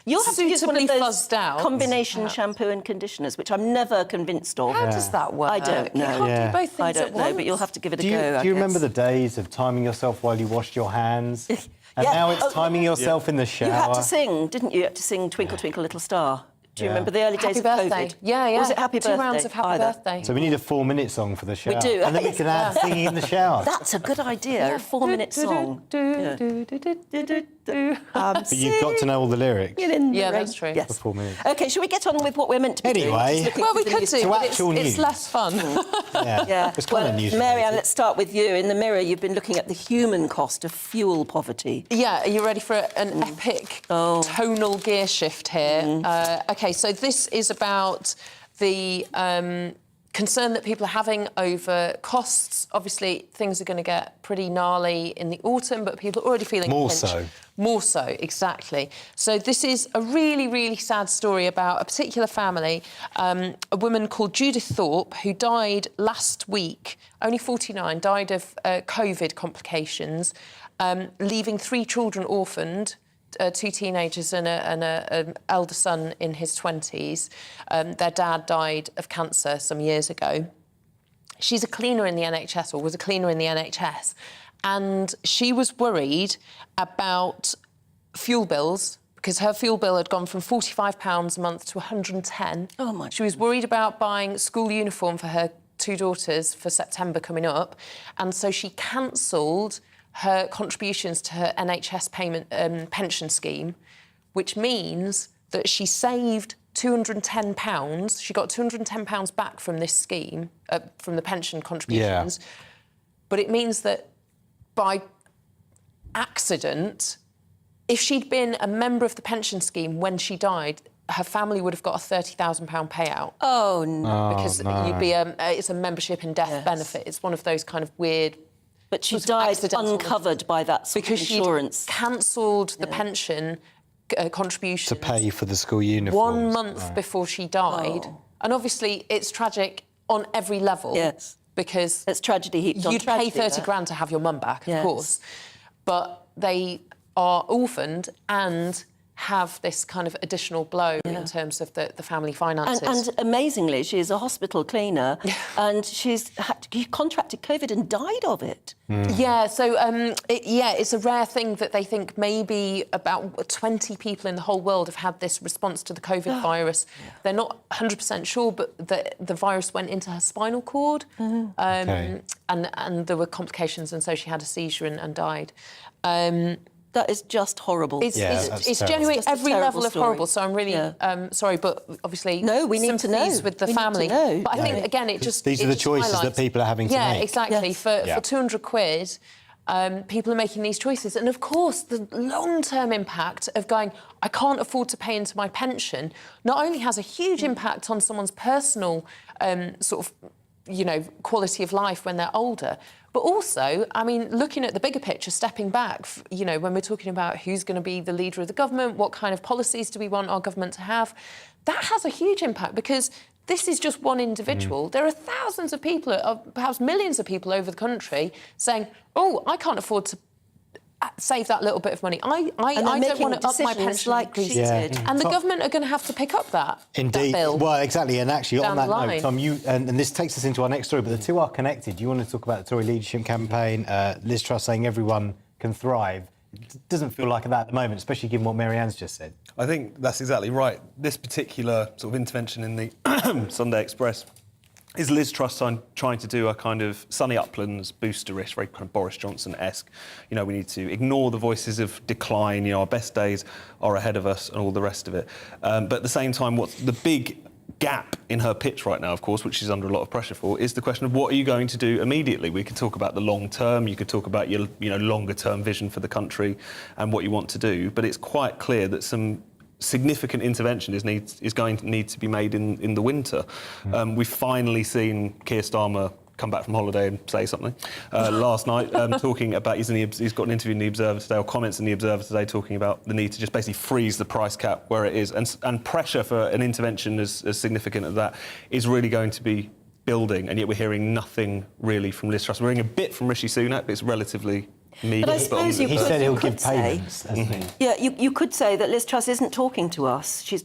you'll have to use one of those fuzzed out, combination shampoo and conditioners, which I'm never convinced of. How does that work? I don't know. You can't do both things I don't at know, once. but you'll have to give it a go. Do you remember the days of timing yourself while you washed your hands? And now it's timing yourself in the shower. You had to sing, didn't you? You had to sing Twinkle, Twinkle, Little Star. Do you remember the early days of COVID? Yeah, yeah. Or was it Happy Birthday? 2 rounds of Happy Birthday. So we need a 4 minute song for the shower. We do. And then we can add singing in the shower. That's a good idea, a 4 minute song. But you've got to know all the lyrics. Yeah, that's true. Yes. For 4 minutes. OK, shall we get on with what we're meant to be doing? Anyway. Just looking Well, for we the could news. do, To but actual it's news. less fun. Yeah. It's kind of news. Marianne, let's start with you. In the Mirror, you've been looking at the human cost of fuel poverty. Yeah, are you ready for an epic tonal gear shift here? OK, so this is about the concern that people are having over costs. Obviously, things are going to get pretty gnarly in the autumn, but people are already feeling More pinch. so. More so, exactly. So this is a really, really sad story about a particular family, a woman called Judith Thorpe, who died last week, only 49, died of COVID complications, leaving 3 children orphaned, 2 teenagers and an elder son in his 20s. Their dad died of cancer some years ago. She's a cleaner in the NHS, or was a cleaner in the NHS, and she was worried about fuel bills because her fuel bill had gone from £45 a month to £110. Oh, my She was worried about buying school uniform for her 2 daughters for September coming up, and so she cancelled her contributions to her NHS pension scheme, which means that she saved £210. She got £210 back from this scheme, from the pension contributions. Yeah. But it means that by accident, if she'd been a member of the pension scheme when she died, her family would have got a £30,000 payout. Oh, no. Because you'd be it's a membership in death benefit. It's one of those kind of weird... But she died uncovered by that sort of insurance. Because she'd cancelled the pension contributions... To pay for the school uniforms. 1 month before she died. Oh. And obviously, it's tragic on every level. Yes. Because... It's tragedy heaped on tragedy. You'd pay 30 grand to have your mum back, of course. But they are orphaned and have this kind of additional blow in terms of the family finances. And amazingly, she is a hospital cleaner and she's contracted COVID and died of it. Yeah, so, it's a rare thing that they think maybe about 20 people in the whole world have had this response to the COVID virus. They're not 100% sure, but the virus went into her spinal cord and there were complications, and so she had a seizure and died. That is just horrible. It's genuinely every level of horrible, so I'm really sorry, but obviously... No, we need to know. ...with the family. But I think, again, These are the choices that people are having to make. Yeah, exactly. For 200 quid, people are making these choices. And, of course, the long-term impact of going, I can't afford to pay into my pension, not only has a huge impact on someone's personal quality of life when they're older, but also, I mean, looking at the bigger picture, stepping back, when we're talking about who's going to be the leader of the government, what kind of policies do we want our government to have, that has a huge impact because this is just one individual. There are thousands of people, perhaps millions of people over the country saying, oh, I can't afford to save that little bit of money. I don't want to up my pension like she did. And the government are going to have to pick up that bill. Well, exactly. And actually, on that note, Tom, and this takes us into our next story, but the two are connected. You want to talk about the Tory leadership campaign, Liz Truss saying everyone can thrive. It doesn't feel like that at the moment, especially given what Marianne's just said. I think that's exactly right. This particular sort of intervention in the Sunday Express is Liz Truss trying to do a kind of sunny uplands booster-ish, very kind of Boris Johnson-esque. We need to ignore the voices of decline, our best days are ahead of us and all the rest of it. But at the same time, what's the big gap in her pitch right now, of course, which she's under a lot of pressure for, is the question of what are you going to do immediately? We could talk about the long term, you could talk about your longer term vision for the country and what you want to do, but it's quite clear that some significant intervention is going to need to be made in the winter. We've finally seen Keir Starmer come back from holiday and say something last night, talking about he's got an interview in the Observer today, or comments in the Observer today, talking about the need to just basically freeze the price cap where it is, and pressure for an intervention as significant as that is really going to be building, and yet we're hearing nothing really from Liz Truss. We're hearing a bit from Rishi Sunak, but it's relatively media. But I suppose he said he'll give payments, hasn't he? Yeah, you could say that Liz Truss isn't talking to us. She's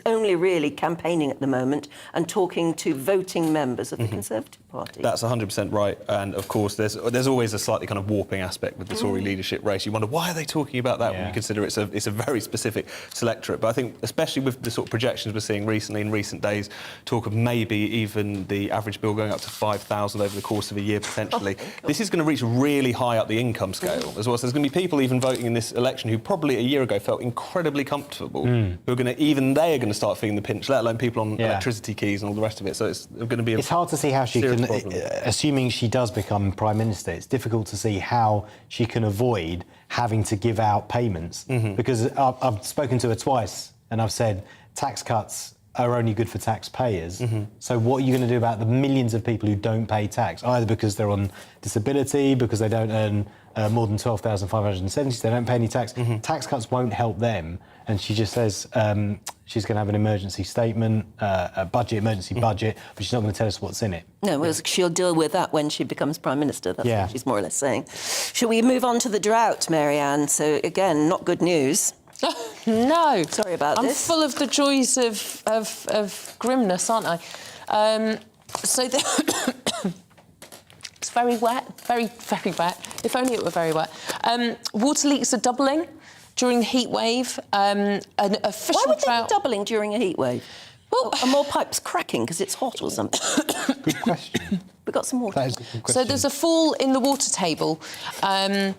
only really campaigning at the moment and talking to voting members of the Conservative Party. That's 100% right. And, of course, there's always a slightly kind of warping aspect with the Tory leadership race. You wonder, why are they talking about that when you consider it's a very specific selectorate? But I think, especially with the sort of projections we're seeing recently, in recent days, talk of maybe even the average bill going up to 5,000 over the course of a year, potentially. This is going to reach really high up the income income scale as well. So there's going to be people even voting in this election who probably a year ago felt incredibly comfortable, who are going to, even they are going to start feeling the pinch, let alone people on electricity keys and all the rest of it. So it's going to be It's hard to see how she can, assuming she does become Prime Minister, it's difficult to see how she can avoid having to give out payments. Because I've spoken to her twice and I've said tax cuts are only good for taxpayers. So what are you going to do about the millions of people who don't pay tax, either because they're on disability, because they don't earn more than 12,570, so they don't pay any tax. Tax cuts won't help them. And she just says she's going to have an emergency statement, emergency budget, but she's not going to tell us what's in it. No, well, she'll deal with that when she becomes Prime Minister. That's what she's more or less saying. Shall we move on to the drought, Marianne? So, again, not good news. No. Sorry about this. I'm full of the joys of grimness, aren't I? It's very wet, very, very wet. If only it were very wet. Water leaks are doubling during the heat wave. An official Why would drought... they be doubling during a heat wave? Well, are more pipes cracking because it's hot or something? Good question. We've got some water. That is a good question. So there's a fall in the water table, and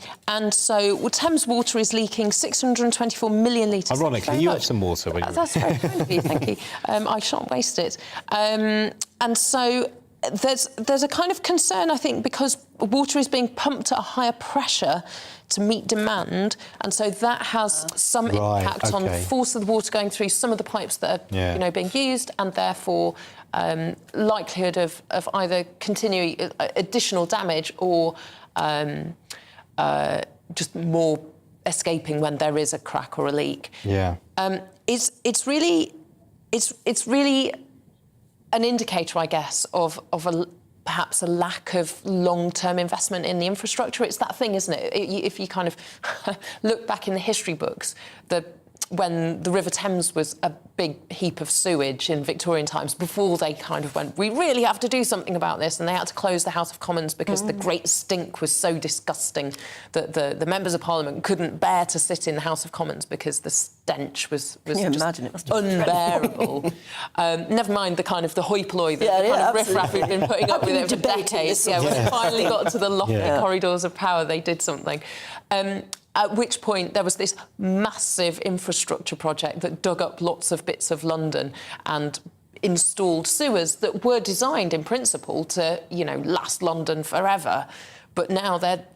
so Thames Water is leaking 624 million litres. Ironically, you have some water. When That's very kind of you, thank you. I shan't waste it. And so there's a kind of concern, I think, because water is being pumped at a higher pressure to meet demand, and so that has some impact on the force of the water going through some of the pipes that are being used, and therefore likelihood of either continuing additional damage or just more escaping when there is a crack or a leak. It's really an indicator, I guess, of perhaps a lack of long-term investment in the infrastructure. It's that thing, isn't it? If you kind of look back in the history books, when the River Thames was a big heap of sewage in Victorian times, before they kind of went, we really have to do something about this, and they had to close the House of Commons because the great stink was so disgusting that the members of Parliament couldn't bear to sit in the House of Commons because the stench was just unbearable. Never mind the kind of the hoi polloi, the kind of riff-raff we've been putting up with it for decades. When it finally got to the lofty corridors of power, they did something. At which point there was this massive infrastructure project that dug up lots of bits of London and installed sewers that were designed in principle to, last London forever. But now they're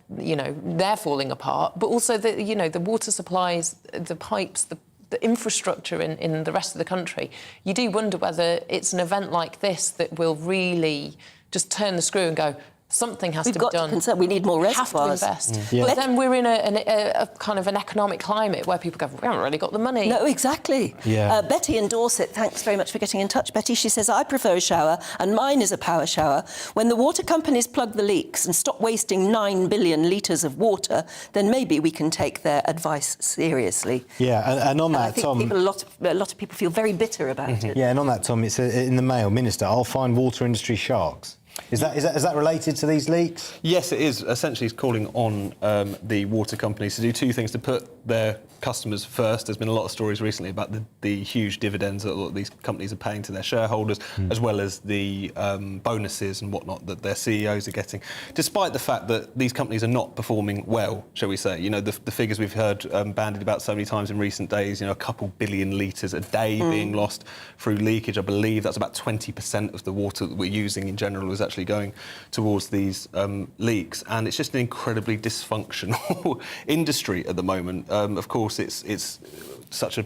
falling apart. But also the water supplies, the pipes, the infrastructure in the rest of the country. You do wonder whether it's an event like this that will really just turn the screw and go, something has to be done. We need more reservoirs. We have to invest. But then we're in a kind of an economic climate where people go, we haven't really got the money. No, exactly. Betty in Dorset, thanks very much for getting in touch, Betty. She says, I prefer a shower, and mine is a power shower. When the water companies plug the leaks and stop wasting 9 billion litres of water, then maybe we can take their advice seriously. And on that, Tom... a lot of people feel very bitter about it. Yeah, and on that, Tom, it's in the Mail, Minister, I'll find water industry sharks. Is that related to these leaks? Yes, it is. Essentially, it's calling on the water companies to do two things: to put their customers first. There's been a lot of stories recently about the huge dividends that a lot of these companies are paying to their shareholders, as well as the bonuses and whatnot that their CEOs are getting, despite the fact that these companies are not performing well, shall we say. The figures we've heard bandied about so many times in recent days, a couple billion litres a day being lost through leakage. I believe that's about 20% of the water that we're using in general is actually going towards these leaks, and it's just an incredibly dysfunctional industry at the moment. Of course, it's such a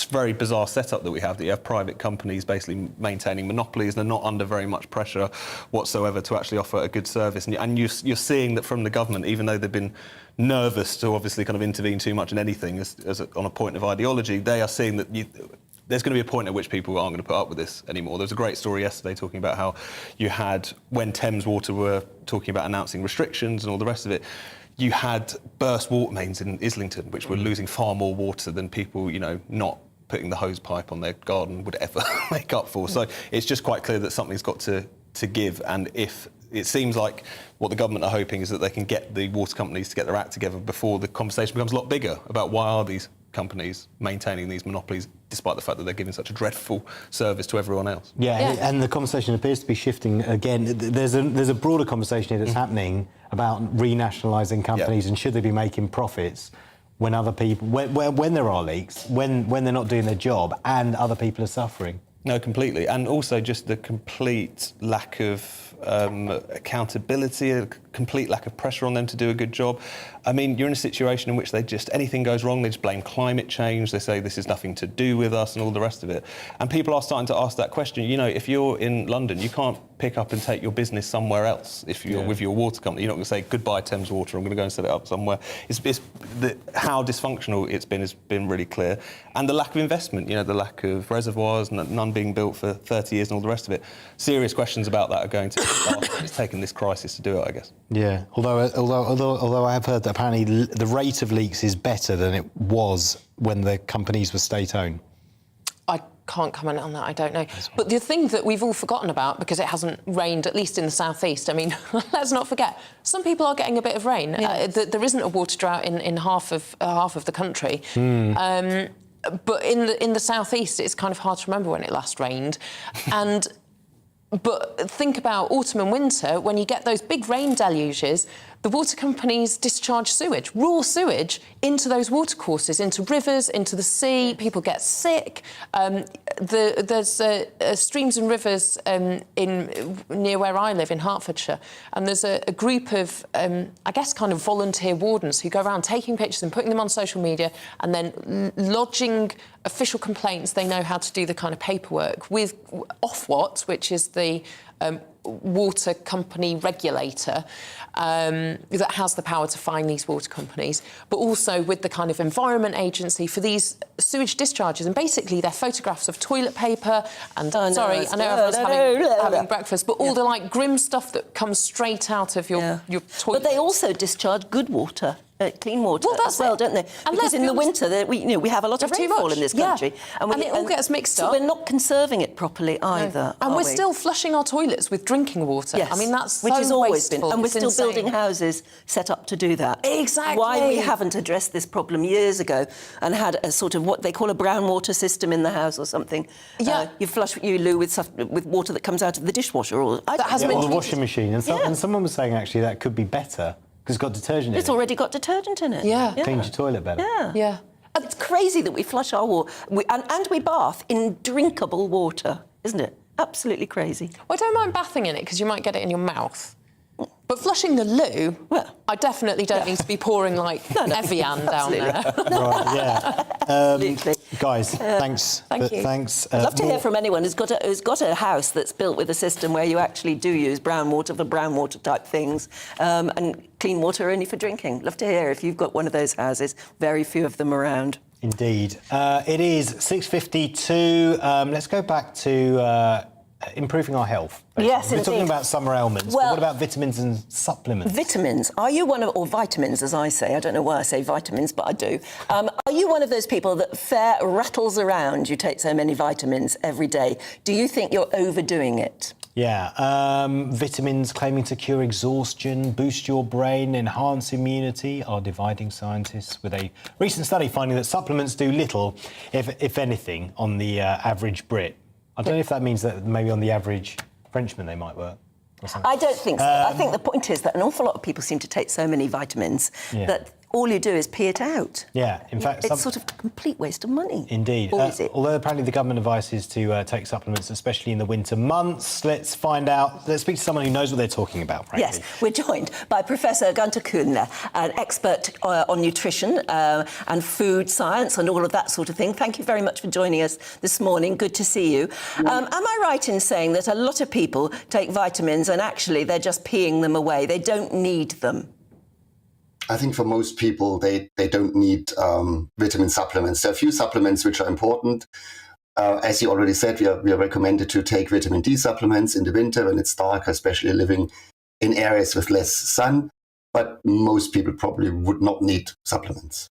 very bizarre setup that we have, that you have private companies basically maintaining monopolies, and they're not under very much pressure whatsoever to actually offer a good service. And you're seeing that from the government, even though they've been nervous to obviously kind of intervene too much in anything on a point of ideology, they are seeing that there's going to be a point at which people aren't going to put up with this anymore. There was a great story yesterday talking about how you had, when Thames Water were talking about announcing restrictions and all the rest of it, you had burst water mains in Islington, which were losing far more water than people, not putting the hose pipe on their garden would ever make up for. So it's just quite clear that something's got to give, and if it seems like what the government are hoping is that they can get the water companies to get their act together before the conversation becomes a lot bigger about why are these companies maintaining these monopolies, despite the fact that they're giving such a dreadful service to everyone else. Yeah, and the conversation appears to be shifting again. There's a broader conversation here that's happening about renationalising companies and should they be making profits when other people, when there are leaks, when they're not doing their job and other people are suffering. No, completely. And also just the complete lack of accountability, a complete lack of pressure on them to do a good job. I mean, you're in a situation in which anything goes wrong, they just blame climate change, they say this is nothing to do with us and all the rest of it. And people are starting to ask that question. You know, if you're in London, you can't pick up and take your business somewhere else if you're with your water company. You're not going to say, goodbye Thames Water, I'm going to go and set it up somewhere. How dysfunctional it's been has been really clear. And the lack of investment, you know, the lack of reservoirs, none being built for 30 years and all the rest of it. Serious questions about that are going to be asked, and it's taken this crisis to do it, I guess. Yeah, although I have heard that apparently the rate of leaks is better than it was when the companies were state-owned. I can't comment on that, I don't know. But the thing that we've all forgotten about, because it hasn't rained, at least in the southeast, I mean, let's not forget, some people are getting a bit of rain. Yes. There isn't a water drought in half of the country. But in the southeast, it's kind of hard to remember when it last rained. But think about autumn and winter, when you get those big rain deluges, the water companies discharge sewage, raw sewage, into those watercourses, into rivers, into the sea. People get sick. There's streams and rivers near where I live in Hertfordshire, and there's a group of, I guess, kind of volunteer wardens who go around taking pictures and putting them on social media and then lodging official complaints. They know how to do the kind of paperwork with Ofwat, which is the water company regulator that has the power to fine these water companies, but also with the kind of Environment Agency for these sewage discharges. And basically they're photographs of toilet paper and, I know everyone's having breakfast, but all the like grim stuff that comes straight out of your toilet. But they also discharge good water. Clean water as well, don't they? And because in the winter, we have a lot of rainfall in this country. And it all gets mixed up. So we're not conserving it properly either, And we're still flushing our toilets with drinking water. Yes. I mean, that's which so has always been. wasteful. And we're still building houses set up to do that. Exactly. Why we haven't addressed this problem years ago and had a sort of what they call a brown water system in the house or something. Yeah. You flush you loo with water that comes out of the dishwasher or the washing machine. And someone was saying actually that could be better. Because it's got detergent in it. It's already got detergent in it. Yeah. Cleans your toilet better. Yeah. It's crazy that we flush our water and we bath in drinkable water, isn't it? Absolutely crazy. Well, I don't mind bathing in it because you might get it in your mouth. But flushing the loo, I definitely don't need to be pouring like Evian down there. Right, guys, thanks. Thank you. Thanks. I'd love to hear from anyone who's got a house that's built with a system where you actually do use brown water for brown water type things and clean water only for drinking. Love to hear if you've got one of those houses. Very few of them around. Indeed. It is 6:52. Let's go back to improving our health. Basically. Yes, We're talking about summer ailments, but what about vitamins and supplements? Vitamins. Are you or vitamins, as I say? I don't know why I say vitamins, but I do. Are you one of those people that rattles around? You take so many vitamins every day. Do you think you're overdoing it? Yeah. Vitamins claiming to cure exhaustion, boost your brain, enhance immunity are dividing scientists with a recent study finding that supplements do little, if anything, on the average Brit. I don't know if that means that maybe on the average Frenchman they might work. I don't think so. I think the point is that an awful lot of people seem to take so many vitamins that all you do is pee it out. Yeah, in fact... It's sort of a complete waste of money. Indeed. Although apparently the government advises to take supplements, especially in the winter months. Let's speak to someone who knows what they're talking about, frankly. Yes, we're joined by Professor Gunter Kuhnle, an expert on nutrition and food science and all of that sort of thing. Thank you very much for joining us this morning. Good to see you. Am I right in saying that a lot of people take vitamins and actually they're just peeing them away? They don't need them? I think for most people, they don't need vitamin supplements. There are a few supplements which are important. As you already said, we are recommended to take vitamin D supplements in the winter when it's dark, especially living in areas with less sun. But most people probably would not need supplements.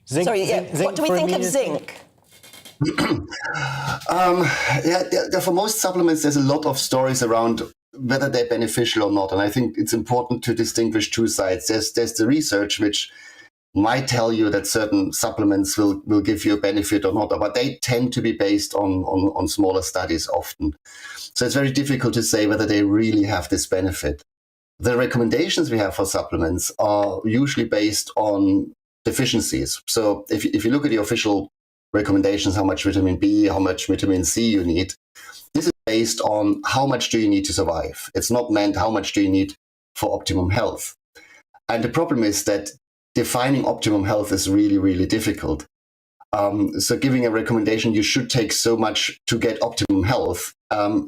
Zinc, what do we think of zinc? For most supplements, there's a lot of stories around whether they're beneficial or not. And I think it's important to distinguish two sides. There's the research which might tell you that certain supplements will give you a benefit or not, but they tend to be based on smaller studies often. So it's very difficult to say whether they really have this benefit. The recommendations we have for supplements are usually based on deficiencies. So if you look at the official recommendations, how much vitamin B, how much vitamin C you need, this is based on how much do you need to survive. It's not meant how much do you need for optimum health. And the problem is that defining optimum health is really, really difficult. So giving a recommendation, you should take so much to get optimum health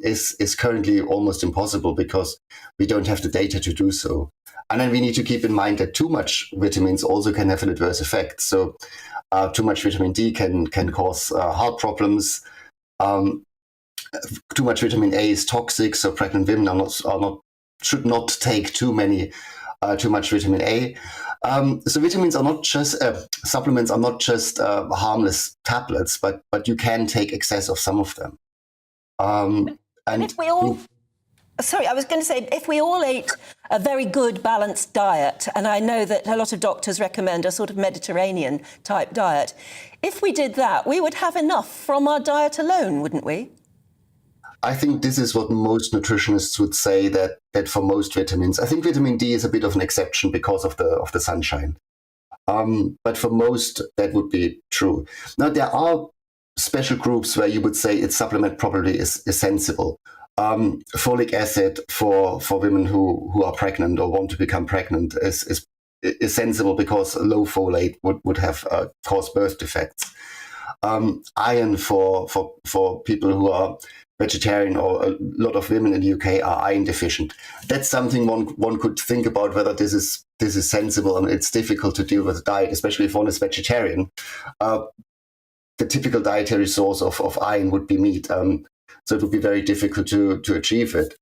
is currently almost impossible because we don't have the data to do so. And then we need to keep in mind that too much vitamins also can have an adverse effect. So too much vitamin D can cause heart problems. Too much vitamin A is toxic, so pregnant women should not take too much vitamin A. So vitamins are not just supplements are not just harmless tablets, but you can take excess of some of them. And if we all, sorry, I was going to say, if we all ate a very good balanced diet, and I know that a lot of doctors recommend a sort of Mediterranean type diet, if we did that, we would have enough from our diet alone, wouldn't we? I think this is what most nutritionists would say, that for most vitamins, I think vitamin D is a bit of an exception because of the sunshine. But for most, that would be true. Now, there are special groups where you would say its supplement probably is sensible. Folic acid for women who are pregnant or want to become pregnant is sensible because low folate would have caused birth defects. Iron for people who are vegetarian, or a lot of women in the UK are iron deficient. That's something one could think about, whether this is sensible. I mean, it's difficult to deal with a diet, especially if one is vegetarian. The typical dietary source of iron would be meat, so it would be very difficult to achieve it.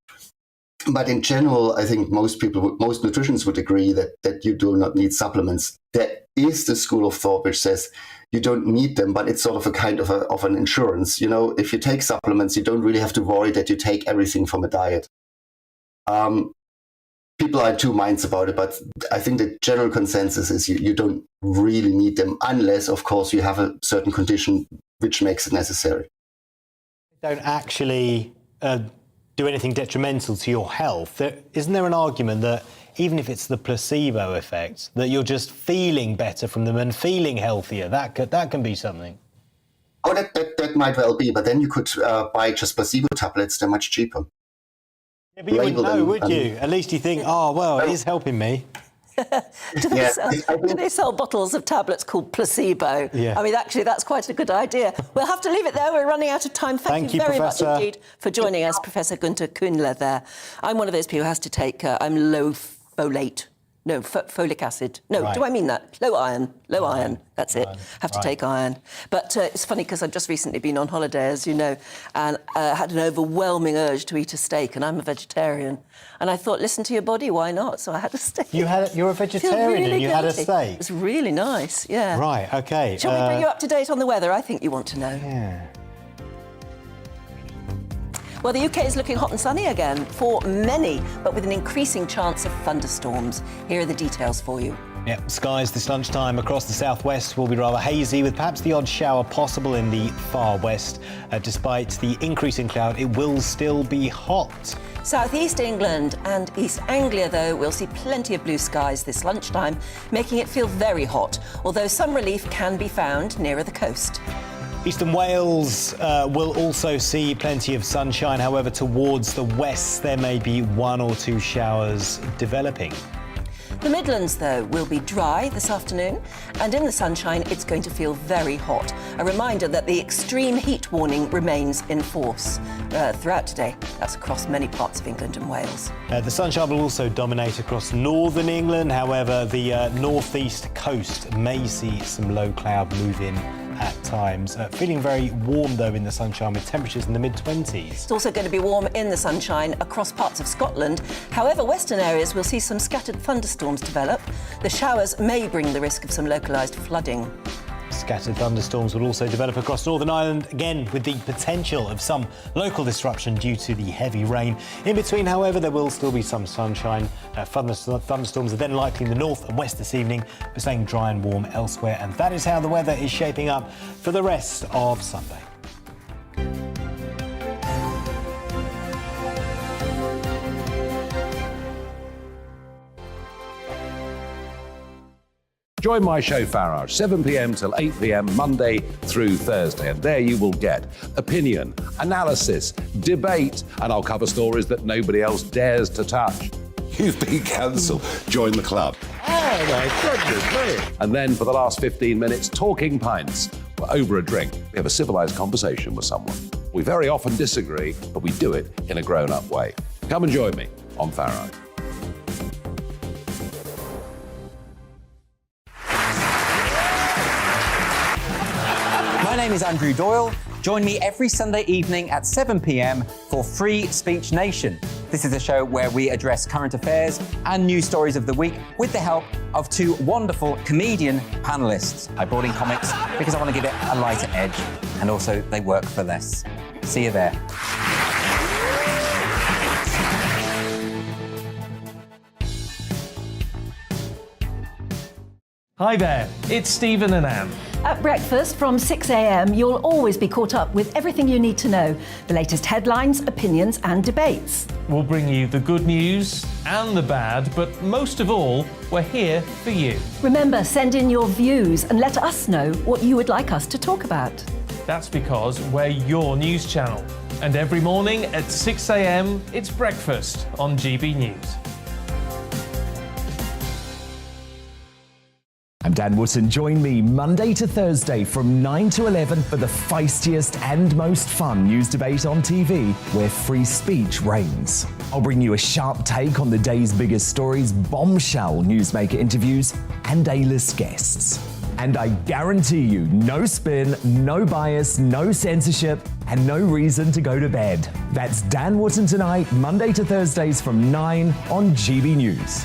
But in general, I think most nutritionists would agree that you do not need supplements. There is the school of thought which says you don't need them, but it's sort of a kind of an insurance. You know, if you take supplements, you don't really have to worry that you take everything from a diet. People are in two minds about it, but I think the general consensus is you don't really need them unless, of course, you have a certain condition which makes it necessary. Don't actually do anything detrimental to your health. Isn't there an argument that even if it's the placebo effect, that you're just feeling better from them and feeling healthier? That can be something. Oh, that might well be, but then you could buy just placebo tablets. They're much cheaper. Yeah, but you wouldn't know, would you? At least you think, oh, well, it is helping me. Do they sell bottles of tablets called placebo? Yeah. I mean, actually, that's quite a good idea. We'll have to leave it there. We're running out of time. Thank you very Professor. much indeed for joining us, Professor Günther Kühnle there. I'm one of those people who has to take, I'm low folate. No, folic acid. No, Right. do I mean that? Low iron. Low iron. That's it. Have to Right. take iron. But it's funny because I've just recently been on holiday, as you know, and had an overwhelming urge to eat a steak, and I'm a vegetarian. And I thought, listen to your body, why not? So I had a steak. You're a vegetarian and you had a steak? It's really nice, yeah. Right, OK. Shall we bring you up to date on the weather? I think you want to know. Yeah. Well, the UK is looking hot and sunny again for many, but with an increasing chance of thunderstorms. Here are the details for you. Yep, skies this lunchtime across the southwest will be rather hazy, with perhaps the odd shower possible in the far west. Despite the increase in cloud, it will still be hot. Southeast England and East Anglia, though, will see plenty of blue skies this lunchtime, making it feel very hot, although some relief can be found nearer the coast. Eastern Wales will also see plenty of sunshine. However, towards the west, there may be one or two showers developing. The Midlands, though, will be dry this afternoon, and in the sunshine, it's going to feel very hot. A reminder that the extreme heat warning remains in force throughout today. That's across many parts of England and Wales. The sunshine will also dominate across northern England. However, the northeast coast may see some low cloud move in at times. Feeling very warm, though, in the sunshine, with temperatures in the mid-20s. It's also going to be warm in the sunshine across parts of Scotland. However, western areas will see some scattered thunderstorms develop. The showers may bring the risk of some localised flooding. Scattered thunderstorms will also develop across Northern Ireland, again with the potential of some local disruption due to the heavy rain. In between, however, there will still be some sunshine. Thunderstorms are then likely in the north and west this evening, but staying dry and warm elsewhere. And that is how the weather is shaping up for the rest of Sunday. Join my show Farage, 7 p.m. till 8 p.m. Monday through Thursday. And there you will get opinion, analysis, debate, and I'll cover stories that nobody else dares to touch. You've been cancelled. Join the club. Oh my goodness me. And then for the last 15 minutes, talking pints. We're over a drink. We have a civilised conversation with someone. We very often disagree, but we do it in a grown-up way. Come and join me on Farage. My name is Andrew Doyle. Join me every Sunday evening at 7 p.m. for Free Speech Nation. This is a show where we address current affairs and news stories of the week with the help of two wonderful comedian panellists. I brought in comics because I want to give it a lighter edge, and also they work for less. See you there. Hi there, it's Stephen and Anne. At breakfast from 6 a.m, you'll always be caught up with everything you need to know, the latest headlines, opinions and debates. We'll bring you the good news and the bad, but most of all, we're here for you. Remember, send in your views and let us know what you would like us to talk about. That's because we're your news channel. And every morning at 6 a.m, it's breakfast on GB News. I'm Dan Wootton. Join me Monday to Thursday from 9 to 11 for the feistiest and most fun news debate on TV, where free speech reigns. I'll bring you a sharp take on the day's biggest stories, bombshell newsmaker interviews, and A-list guests. And I guarantee you, no spin, no bias, no censorship, and no reason to go to bed. That's Dan Wootton Tonight, Monday to Thursdays from 9 on GB News.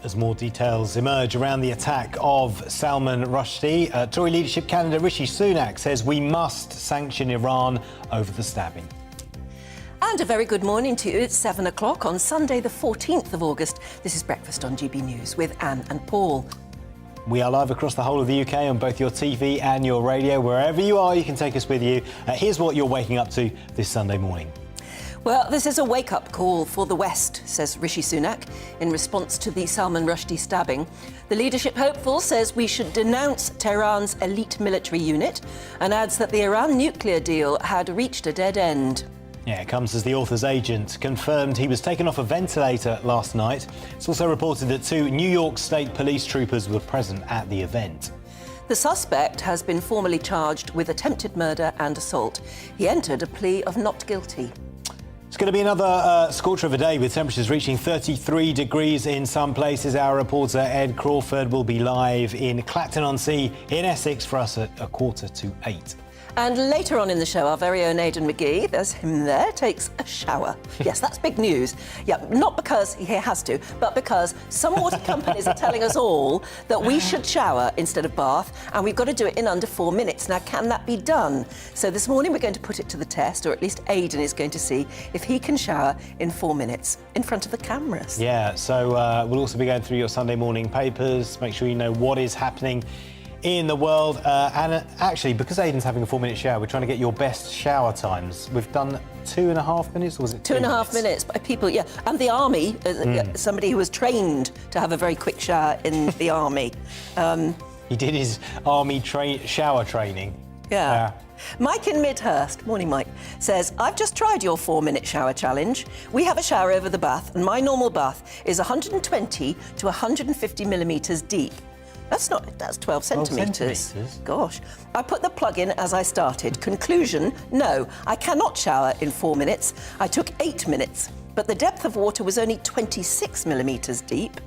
As more details emerge around the attack of Salman Rushdie, Tory leadership candidate Rishi Sunak says we must sanction Iran over the stabbing. And a very good morning to you. It's 7 o'clock on Sunday, the 14th of August. This is Breakfast on GB News with Anne and Paul. We are live across the whole of the UK on both your TV and your radio. Wherever you are, you can take us with you. Here's what you're waking up to this Sunday morning. Well, this is a wake-up call for the West, says Rishi Sunak, in response to the Salman Rushdie stabbing. The leadership hopeful says we should denounce Tehran's elite military unit and adds that the Iran nuclear deal had reached a dead end. Yeah, it comes as the author's agent confirmed he was taken off a ventilator last night. It's also reported that 2 New York State police troopers were present at the event. The suspect has been formally charged with attempted murder and assault. He entered a plea of not guilty. It's going to be another scorcher of a day with temperatures reaching 33 degrees in some places. Our reporter Ed Crawford will be live in Clacton-on-Sea in Essex for us at 7:45. And later on in the show, our very own Aidan McGee, there's him there, takes a shower. Yes, that's big news. Yeah, not because he has to, but because some water companies are telling us all that we should shower instead of bath, and we've got to do it in under 4 minutes. Now, can that be done? So this morning we're going to put it to the test, or at least Aidan is going to see if he can shower in 4 minutes in front of the cameras. Yeah, so we'll also be going through your Sunday morning papers, make sure you know what is happening in the world. And actually, because Aidan's having a 4-minute shower, we're trying to get your best shower times. We've done 2.5 minutes, or was it 2.5 minutes? By people, yeah. And the army, somebody who was trained to have a very quick shower in the army. He did his army shower training. Yeah. Mike in Midhurst, morning Mike, says, I've just tried your 4-minute shower challenge. We have a shower over the bath, and my normal bath is 120 to 150 millimetres deep. That's 12 centimetres. Gosh. I put the plug in as I started. Conclusion, no, I cannot shower in 4 minutes. I took 8 minutes, but the depth of water was only 26 millimetres deep.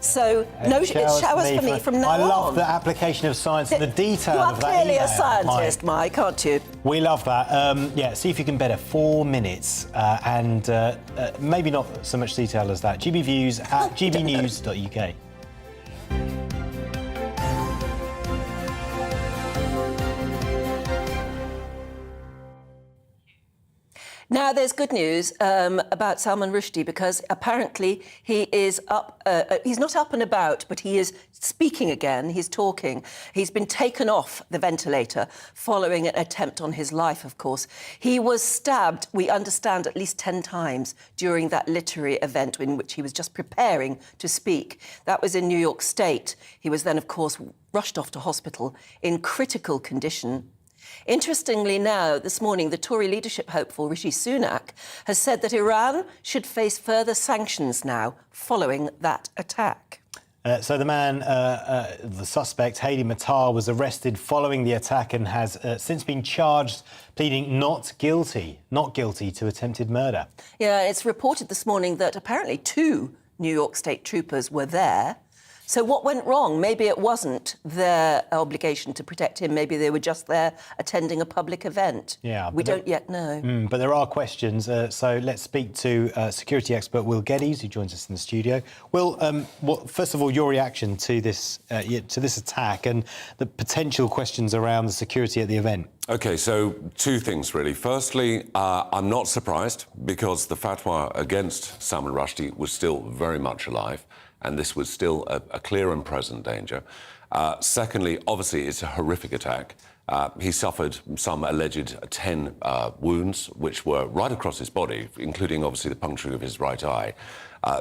So no, it's showers for me from now on. I love the application of science and the detail of that. You are clearly email, a scientist, Mike, aren't you? We love that. Yeah, see if you can better 4 minutes and maybe not so much detail as that. GB Views at gbnews.uk. Now, there's good news about Salman Rushdie, because apparently he is up. He's not up and about, but he is speaking again. He's talking. He's been taken off the ventilator following an attempt on his life, of course. He was stabbed, we understand, at least 10 times during that literary event in which he was just preparing to speak. That was in New York State. He was then, of course, rushed off to hospital in critical condition. Interestingly now, this morning, the Tory leadership hopeful Rishi Sunak has said that Iran should face further sanctions now following that attack. So the man, the suspect, Hadi Matar, was arrested following the attack and has since been charged, pleading not guilty to attempted murder. Yeah, it's reported this morning that apparently 2 New York State troopers were there. So what went wrong? Maybe it wasn't their obligation to protect him. Maybe they were just there attending a public event. Yeah, we don't yet know. But there are questions. So let's speak to security expert Will Geddes, who joins us in the studio. Will, first of all, your reaction to this attack and the potential questions around the security at the event. OK, so 2 things, really. Firstly, I'm not surprised, because the fatwa against Salman Rushdie was still very much alive, and this was still a clear and present danger. Secondly, obviously, it's a horrific attack. He suffered some alleged 10 wounds, which were right across his body, including, obviously, the puncturing of his right eye.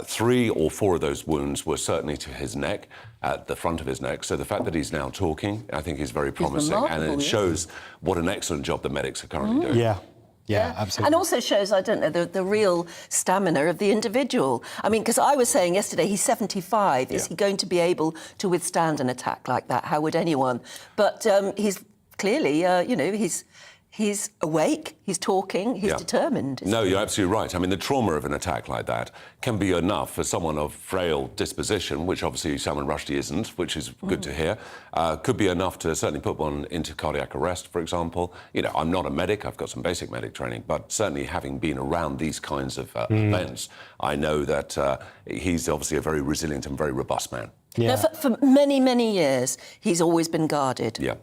3 or 4 of those wounds were certainly to his neck, at the front of his neck. So the fact that he's now talking, I think, is very promising. And it shows what an excellent job the medics are currently doing. Yeah, absolutely. And also shows, I don't know, the real stamina of the individual. I mean, because I was saying yesterday, he's 75. Is he going to be able to withstand an attack like that? How would anyone? But he's clearly, he's awake, he's talking, he's determined. No, you're absolutely right. I mean, the trauma of an attack like that can be enough for someone of frail disposition, which obviously Salman Rushdie isn't, which is good to hear. Could be enough to certainly put one into cardiac arrest, for example. You know, I'm not a medic, I've got some basic medic training, but certainly having been around these kinds of events, I know that he's obviously a very resilient and very robust man. Yeah. Now, for many, many years, he's always been guarded. Yeah.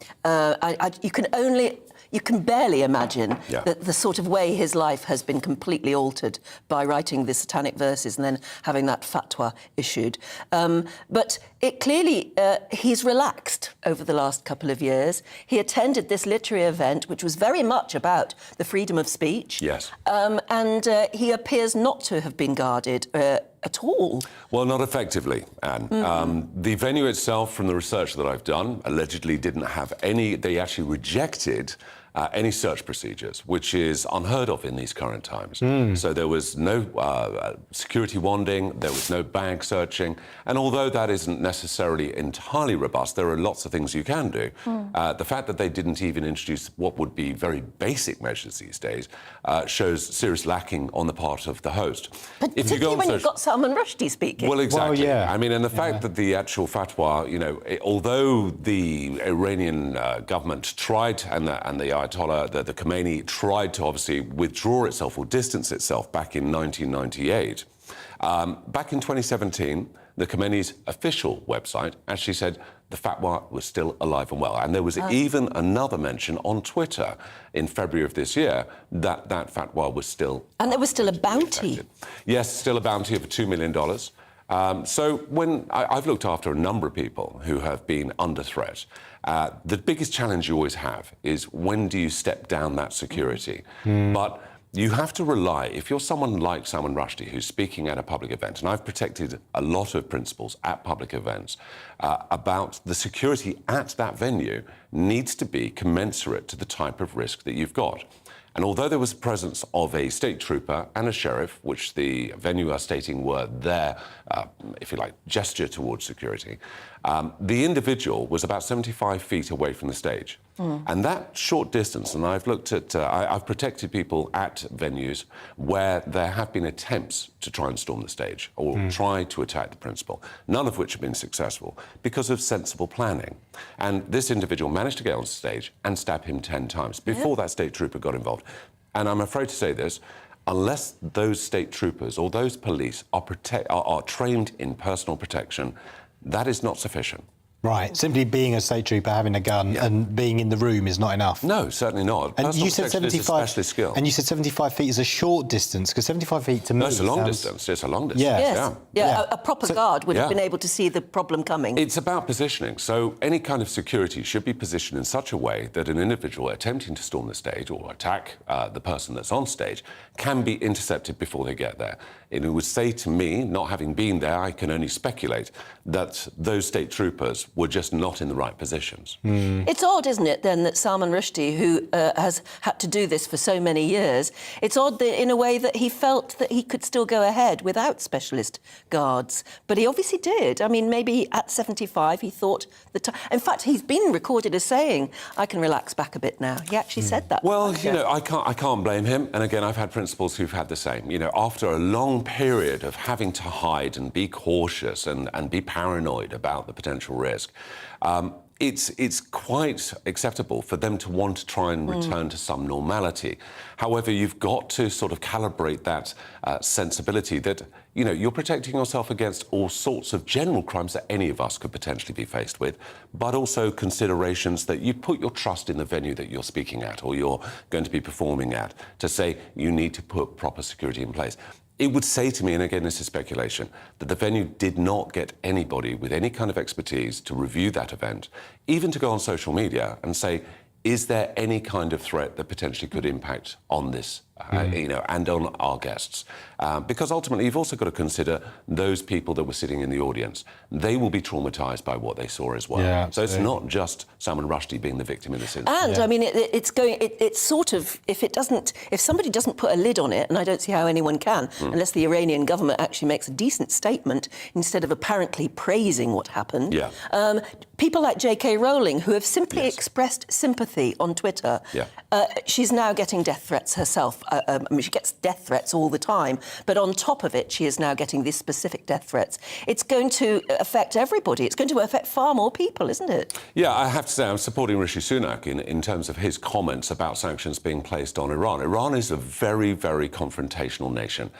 You can barely imagine the sort of way his life has been completely altered by writing the satanic verses and then having that fatwa issued. But it clearly, he's relaxed over the last couple of years. He attended this literary event, which was very much about the freedom of speech. Yes. And he appears not to have been guarded at all. Well, not effectively, Anne. The venue itself, from the research that I've done, allegedly didn't have any. They actually rejected any search procedures, which is unheard of in these current times. So there was no security wanding, there was no bag searching, and although that isn't necessarily entirely robust, there are lots of things you can do. The fact that they didn't even introduce what would be very basic measures these days shows serious lacking on the part of the host. Particularly when you've got Salman Rushdie speaking. Well, exactly. Well, yeah. I mean, and the fact that the actual fatwa, you know, although the Iranian government tried, and the Ayatollah, the Khomeini, tried to obviously withdraw itself or distance itself back in 1998, back in 2017, the Khomeini's official website actually said the fatwa was still alive and well. And there was even another mention on Twitter in February of this year that that fatwa was still... And there was still a bounty. Affected. Yes, still a bounty of $2 million. So when I've looked after a number of people who have been under threat, the biggest challenge you always have is when do you step down that security? But you have to rely, if you're someone like Salman Rushdie who's speaking at a public event, and I've protected a lot of principals at public events, about the security at that venue needs to be commensurate to the type of risk that you've got. And although there was the presence of a state trooper and a sheriff, which the venue are stating were their, if you like, gesture towards security, the individual was about 75 feet away from the stage. And that short distance, and I've looked at, I've protected people at venues where there have been attempts to try and storm the stage or try to attack the principal, none of which have been successful because of sensible planning. And this individual managed to get on stage and stab him 10 times before that state trooper got involved. And I'm afraid to say this, unless those state troopers or those police are trained in personal protection, that is not sufficient. Right, simply being a state trooper, having a gun and being in the room is not enough. No, certainly not. And Personal you said protection is a 75 specialist skill. And you said 75 feet is a short distance, because 75 feet to me No, it's a long sounds... distance. It's a long distance. Yeah. Yes. A proper guard would have been able to see the problem coming. It's about positioning. So any kind of security should be positioned in such a way that an individual attempting to storm the stage or attack the person that's on stage can be intercepted before they get there. And it would say to me, not having been there, I can only speculate that those state troopers were just not in the right positions. It's odd, isn't it, then, that Salman Rushdie, who has had to do this for so many years, it's odd that, in a way, that he felt that he could still go ahead without specialist guards. But he obviously did. I mean, maybe at 75 he thought... In fact, he's been recorded as saying, I can relax back a bit now. He actually said that. Well, you know, I can't blame him. And again, I've had principals who've had the same. You know, after a long period of having to hide and be cautious and be paranoid about the potential risk, it's quite acceptable for them to want to try and return to some normality. However, you've got to sort of calibrate that sensibility that, you know, you're protecting yourself against all sorts of general crimes that any of us could potentially be faced with, but also considerations that you put your trust in the venue that you're speaking at or you're going to be performing at to say you need to put proper security in place. It would say to me, and again this is speculation, that the venue did not get anybody with any kind of expertise to review that event, even to go on social media and say, is there any kind of threat that potentially could impact on this, you know, and on our guests? Because ultimately, you've also got to consider those people that were sitting in the audience. They will be traumatised by what they saw as well. Yeah, so it's not just Salman Rushdie being the victim in this instance. And I mean, it's sort of, if somebody doesn't put a lid on it, and I don't see how anyone can, unless the Iranian government actually makes a decent statement instead of apparently praising what happened. People like J.K. Rowling, who have simply expressed sympathy on Twitter, she's now getting death threats herself. I mean, she gets death threats all the time, but on top of it, she is now getting these specific death threats. It's going to affect everybody. It's going to affect far more people, isn't it? Yeah, I have to say I'm supporting Rishi Sunak in terms of his comments about sanctions being placed on Iran. Iran is a very, very confrontational nation.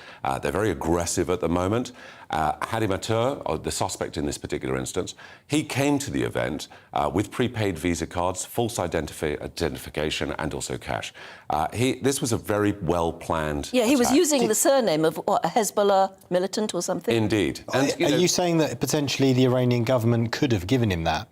They're very aggressive at the moment. Hadi Matur, the suspect in this particular instance, he came to the event with prepaid Visa cards, false identification and also cash. This was a very well-planned Yeah, he was attack. using the surname of, what, a Hezbollah militant or something? Indeed. And, Are you saying that potentially the Iranian government could have given him that?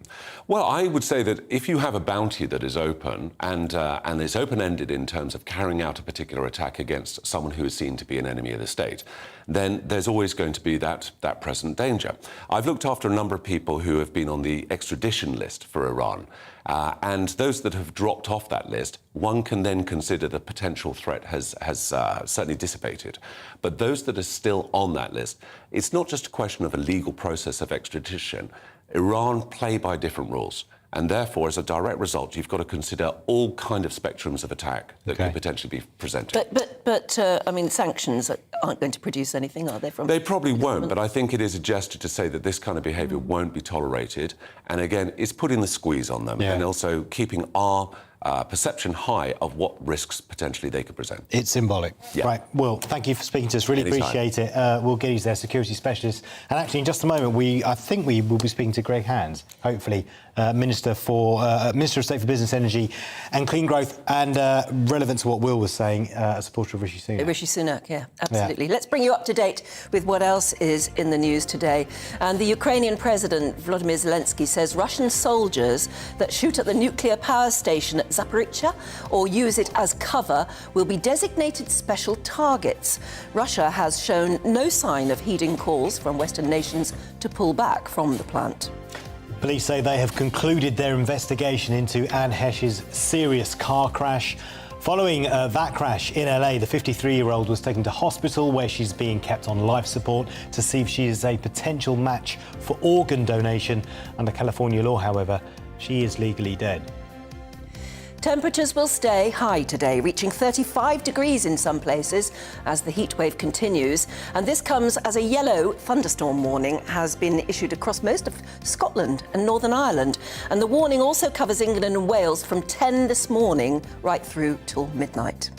Well, I would say that if you have a bounty that is open and is open-ended in terms of carrying out a particular attack against someone who is seen to be an enemy of the state, then there's always going to be that present danger. I've looked after a number of people who have been on the extradition list for Iran, and those that have dropped off that list, one can then consider the potential threat has certainly dissipated. But those that are still on that list, it's not just a question of a legal process of extradition. Iran play by different rules. And therefore, as a direct result, you've got to consider all kind of spectrums of attack that could potentially be presented. But I mean, sanctions aren't going to produce anything, are they? They probably won't, but I think it is a gesture to say that this kind of behaviour won't be tolerated. And again, it's putting the squeeze on them and also keeping our perception high of what risks potentially they could present. It's symbolic. Right. Will, thank you for speaking to us. Really appreciate it. Will Geddes, their security specialist. And actually, in just a moment, I think we will be speaking to Greg Hands, hopefully, Minister of State for Business, Energy and Clean Growth, and relevant to what Will was saying, a supporter of Rishi Sunak. Rishi Sunak, yeah, absolutely. Let's bring you up to date with what else is in the news today. And the Ukrainian President, Volodymyr Zelensky, says Russian soldiers that shoot at the nuclear power station at Zaporizhzhia or use it as cover will be designated special targets. Russia has shown no sign of heeding calls from Western nations to pull back from the plant. Police say they have concluded their investigation into Anne Heche's serious car crash. Following that crash in LA, the 53-year-old was taken to hospital where she's being kept on life support to see if she is a potential match for organ donation. Under California law, however, she is legally dead. Temperatures will stay high today, reaching 35 degrees in some places as the heat wave continues. And this comes as a yellow thunderstorm warning has been issued across most of Scotland and Northern Ireland. And the warning also covers England and Wales from 10 this morning right through till midnight.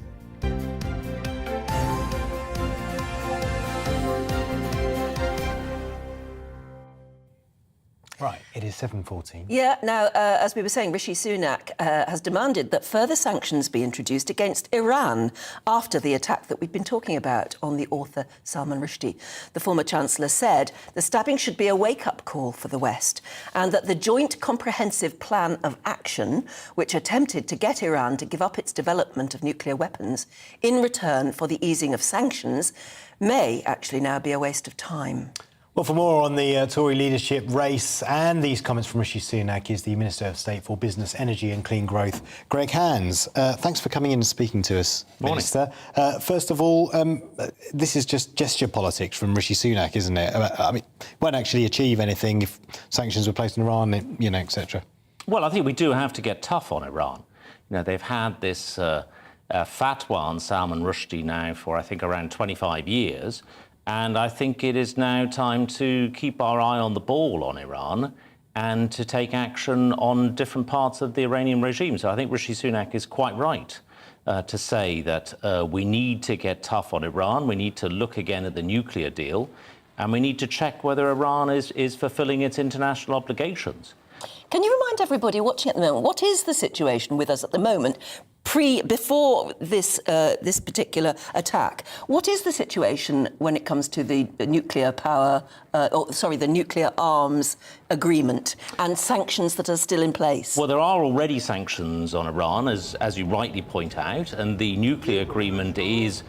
Right, it is 7:14. Yeah, now, as we were saying, Rishi Sunak has demanded that further sanctions be introduced against Iran after the attack that we've been talking about on the author Salman Rushdie. The former Chancellor said the stabbing should be a wake-up call for the West and that the Joint Comprehensive Plan of Action, which attempted to get Iran to give up its development of nuclear weapons in return for the easing of sanctions, may actually now be a waste of time. Well, for more on the Tory leadership race and these comments from Rishi Sunak is the Minister of State for Business, Energy and Clean Growth, Greg Hands. Thanks for coming in and speaking to us, Minister. First of all, this is just gesture politics from Rishi Sunak, isn't it? I mean, won't actually achieve anything if sanctions were placed on Iran, you know, etc. Well, I think we do have to get tough on Iran. You know, they've had this fatwa on Salman Rushdie now for, I think, around 25 years. And I think it is now time to keep our eye on the ball on Iran and to take action on different parts of the Iranian regime. So I think Rishi Sunak is quite right to say that we need to get tough on Iran. We need to look again at the nuclear deal, and we need to check whether Iran is fulfilling its international obligations. Can you remind everybody watching at the moment, what is the situation with us at the moment, before this particular attack? What is the situation when it comes to the nuclear power, the nuclear arms agreement and sanctions that are still in place? Well, there are already sanctions on Iran, as you rightly point out, and the nuclear agreement is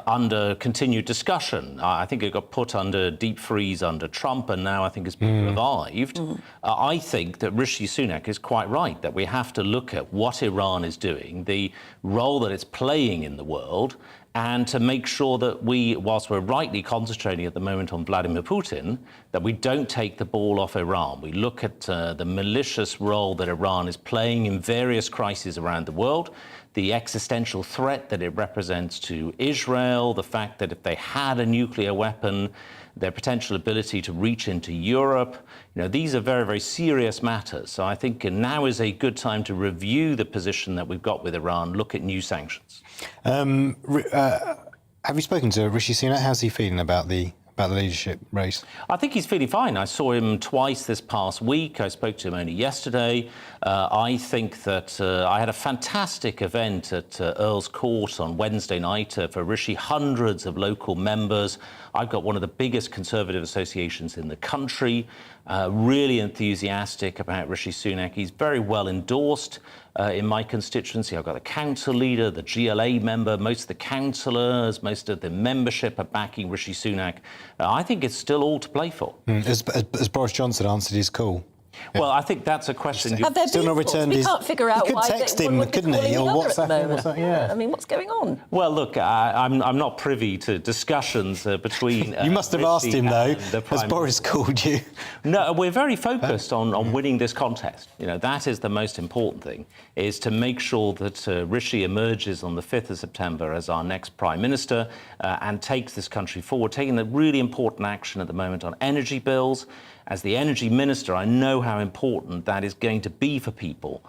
under continued discussion. I think it got put under deep freeze under Trump, and now I think it's been revived. I think that Rishi Sunak is quite right, that we have to look at what Iran is doing, the role that it's playing in the world, and to make sure that we, whilst we're rightly concentrating at the moment on Vladimir Putin, that we don't take the ball off Iran. We look at the malicious role that Iran is playing in various crises around the world, the existential threat that it represents to Israel, the fact that if they had a nuclear weapon, their potential ability to reach into Europe. You know, these are very, very serious matters. So I think now is a good time to review the position that we've got with Iran, look at new sanctions. Have you spoken to Rishi Sunak? How's he feeling about the leadership race? I think he's feeling fine. I saw him twice this past week. I spoke to him only yesterday. I think that I had a fantastic event at Earl's Court on Wednesday night for Rishi, hundreds of local members. I've got one of the biggest Conservative associations in the country, really enthusiastic about Rishi Sunak. He's very well endorsed in my constituency. I've got a council leader, the GLA member, most of the councillors, most of the membership are backing Rishi Sunak. I think it's still all to play for. Has Boris Johnson answered his call? Well, I think that's a question. Have there still not returned we can't figure out why they text him, couldn't he? Or WhatsApp him? Yeah. I mean, what's going on? Well, look, I'm not privy to discussions between. You must have asked him though. Has Boris called you? No, we're very focused on winning this contest. You know, that is the most important thing: is to make sure that Rishi emerges on the 5th of September as our next Prime Minister and takes this country forward, taking the really important action at the moment on energy bills. As the Energy Minister, I know how important that is going to be for people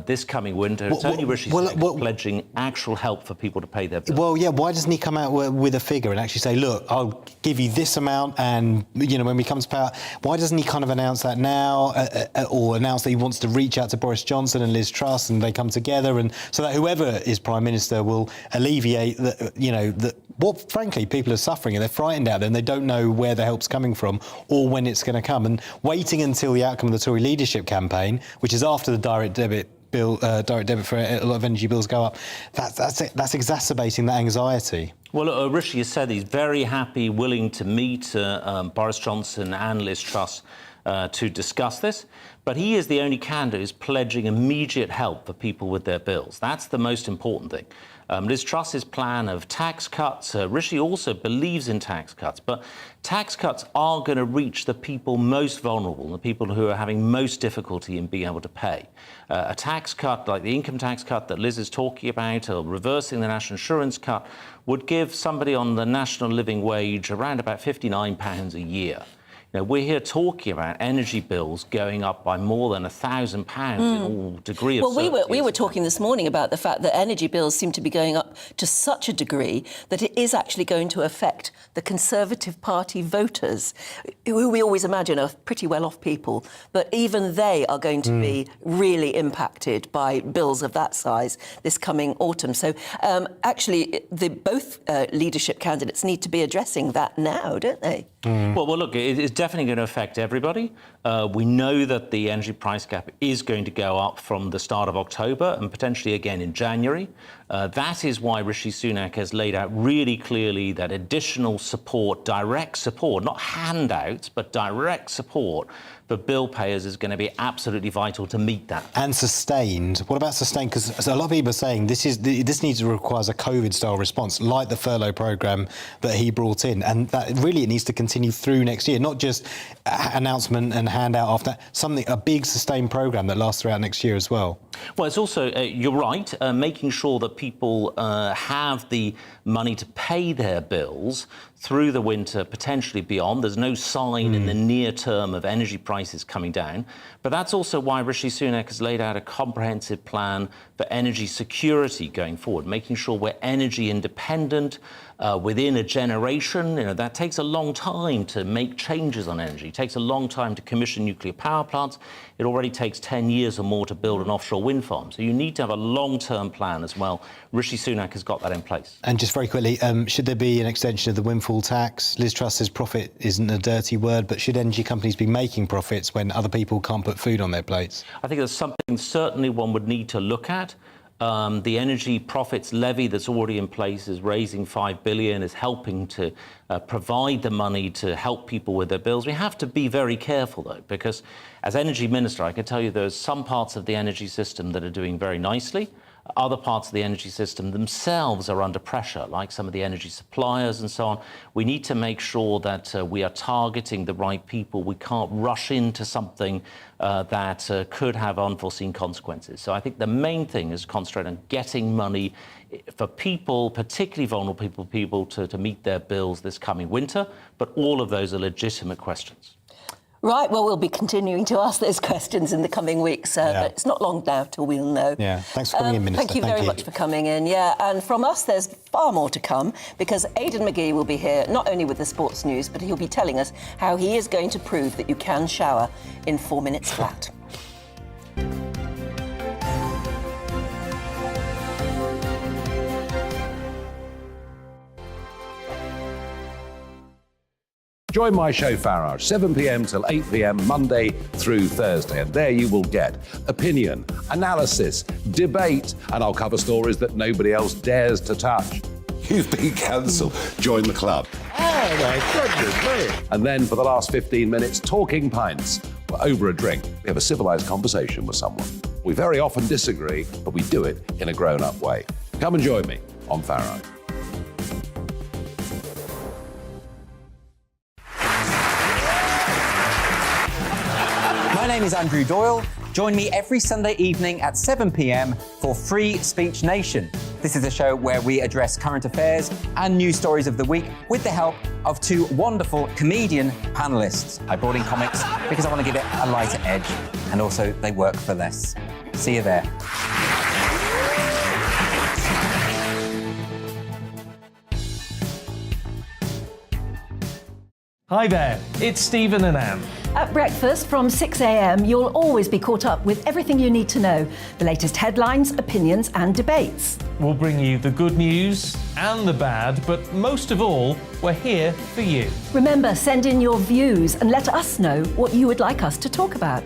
this coming winter. It's only Rishi Sunak pledging actual help for people to pay their bills. Well, yeah, why doesn't he come out with a figure and actually say, look, I'll give you this amount and, you know, when we come to power, why doesn't he kind of announce that now or announce that he wants to reach out to Boris Johnson and Liz Truss and they come together and so that whoever is Prime Minister will alleviate, what, frankly, people are suffering and they're frightened out there and they don't know where the help's coming from or when it's going to come. And waiting until the outcome of the Tory leadership campaign, which is after the direct debit for a lot of energy bills go up, that's exacerbating that anxiety. Well, Rishi has said he's very happy, willing to meet Boris Johnson and Liz Truss to discuss this. But he is the only candidate who's pledging immediate help for people with their bills. That's the most important thing. Liz Truss's plan of tax cuts, Rishi also believes in tax cuts, but tax cuts are going to reach the people most vulnerable, the people who are having most difficulty in being able to pay. A tax cut like the income tax cut that Liz is talking about, or reversing the national insurance cut, would give somebody on the national living wage around about £59 a year. Now, we're here talking about energy bills going up by more than £1,000 in all degree of certainty. Well, we were talking this morning about the fact that energy bills seem to be going up to such a degree that it is actually going to affect the Conservative Party voters, who we always imagine are pretty well-off people. But even they are going to be really impacted by bills of that size this coming autumn. So, actually, both leadership candidates need to be addressing that now, don't they? Well, look, it's definitely going to affect everybody. We know that the energy price cap is going to go up from the start of October and potentially again in January. That is why Rishi Sunak has laid out really clearly that additional support, direct support, not handouts, but direct support for bill payers is going to be absolutely vital to meet that. And sustained. What about sustained? Because a lot of people are saying this needs to require a COVID-style response, like the furlough programme that he brought in, and that really it needs to continue through next year, not just announcement and handout after a big sustained programme that lasts throughout next year as well. Well, it's also, you're right, making sure that people have the money to pay their bills through the winter, potentially beyond. There's no sign in the near term of energy prices coming down. But that's also why Rishi Sunak has laid out a comprehensive plan for energy security going forward, making sure we're energy independent within a generation. You know, that takes a long time to make changes on energy. It takes a long time to commission nuclear power plants. It already takes 10 years or more to build an offshore wind farm. So you need to have a long-term plan as well. Rishi Sunak has got that in place. And just very quickly, should there be an extension of the windfall tax? Liz Truss says profit isn't a dirty word, but should energy companies be making profits when other people can't put food on their plates? I think there's something certainly one would need to look at. The energy profits levy that's already in place is raising $5 billion, is helping to provide the money to help people with their bills. We have to be very careful, though, because as energy minister, I can tell you there's some parts of the energy system that are doing very nicely. Other parts of the energy system themselves are under pressure, like some of the energy suppliers and so on. We need to make sure that we are targeting the right people. We can't rush into something that could have unforeseen consequences. So I think the main thing is concentrate on getting money for people, particularly vulnerable people, to meet their bills this coming winter. But all of those are legitimate questions. Right, well, we'll be continuing to ask those questions in the coming weeks, but it's not long now till we'll know. Yeah, thanks for coming in, Minister. Thank you very much for coming in, and from us there's far more to come, because Aidan McGee will be here not only with the sports news, but he'll be telling us how he is going to prove that you can shower in 4 minutes flat. Join my show Farage, 7 p.m. till 8 p.m. Monday through Thursday. And there you will get opinion, analysis, debate, and I'll cover stories that nobody else dares to touch. You've been cancelled. Join the club. Oh, my goodness me. And then for the last 15 minutes, talking pints. We're over a drink. We have a civilised conversation with someone. We very often disagree, but we do it in a grown-up way. Come and join me on Farage. My name is Andrew Doyle. Join me every Sunday evening at 7 p.m. for Free Speech Nation. This is a show where we address current affairs and news stories of the week with the help of two wonderful comedian panellists. I brought in comics because I want to give it a lighter edge, and also they work for less. See you there. Hi there, it's Stephen and Anne. At breakfast from 6 a.m, you'll always be caught up with everything you need to know, the latest headlines, opinions and debates. We'll bring you the good news and the bad, but most of all, we're here for you. Remember, send in your views and let us know what you would like us to talk about.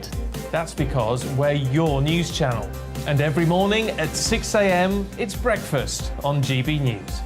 That's because we're your news channel. And every morning at 6 a.m, it's breakfast on GB News.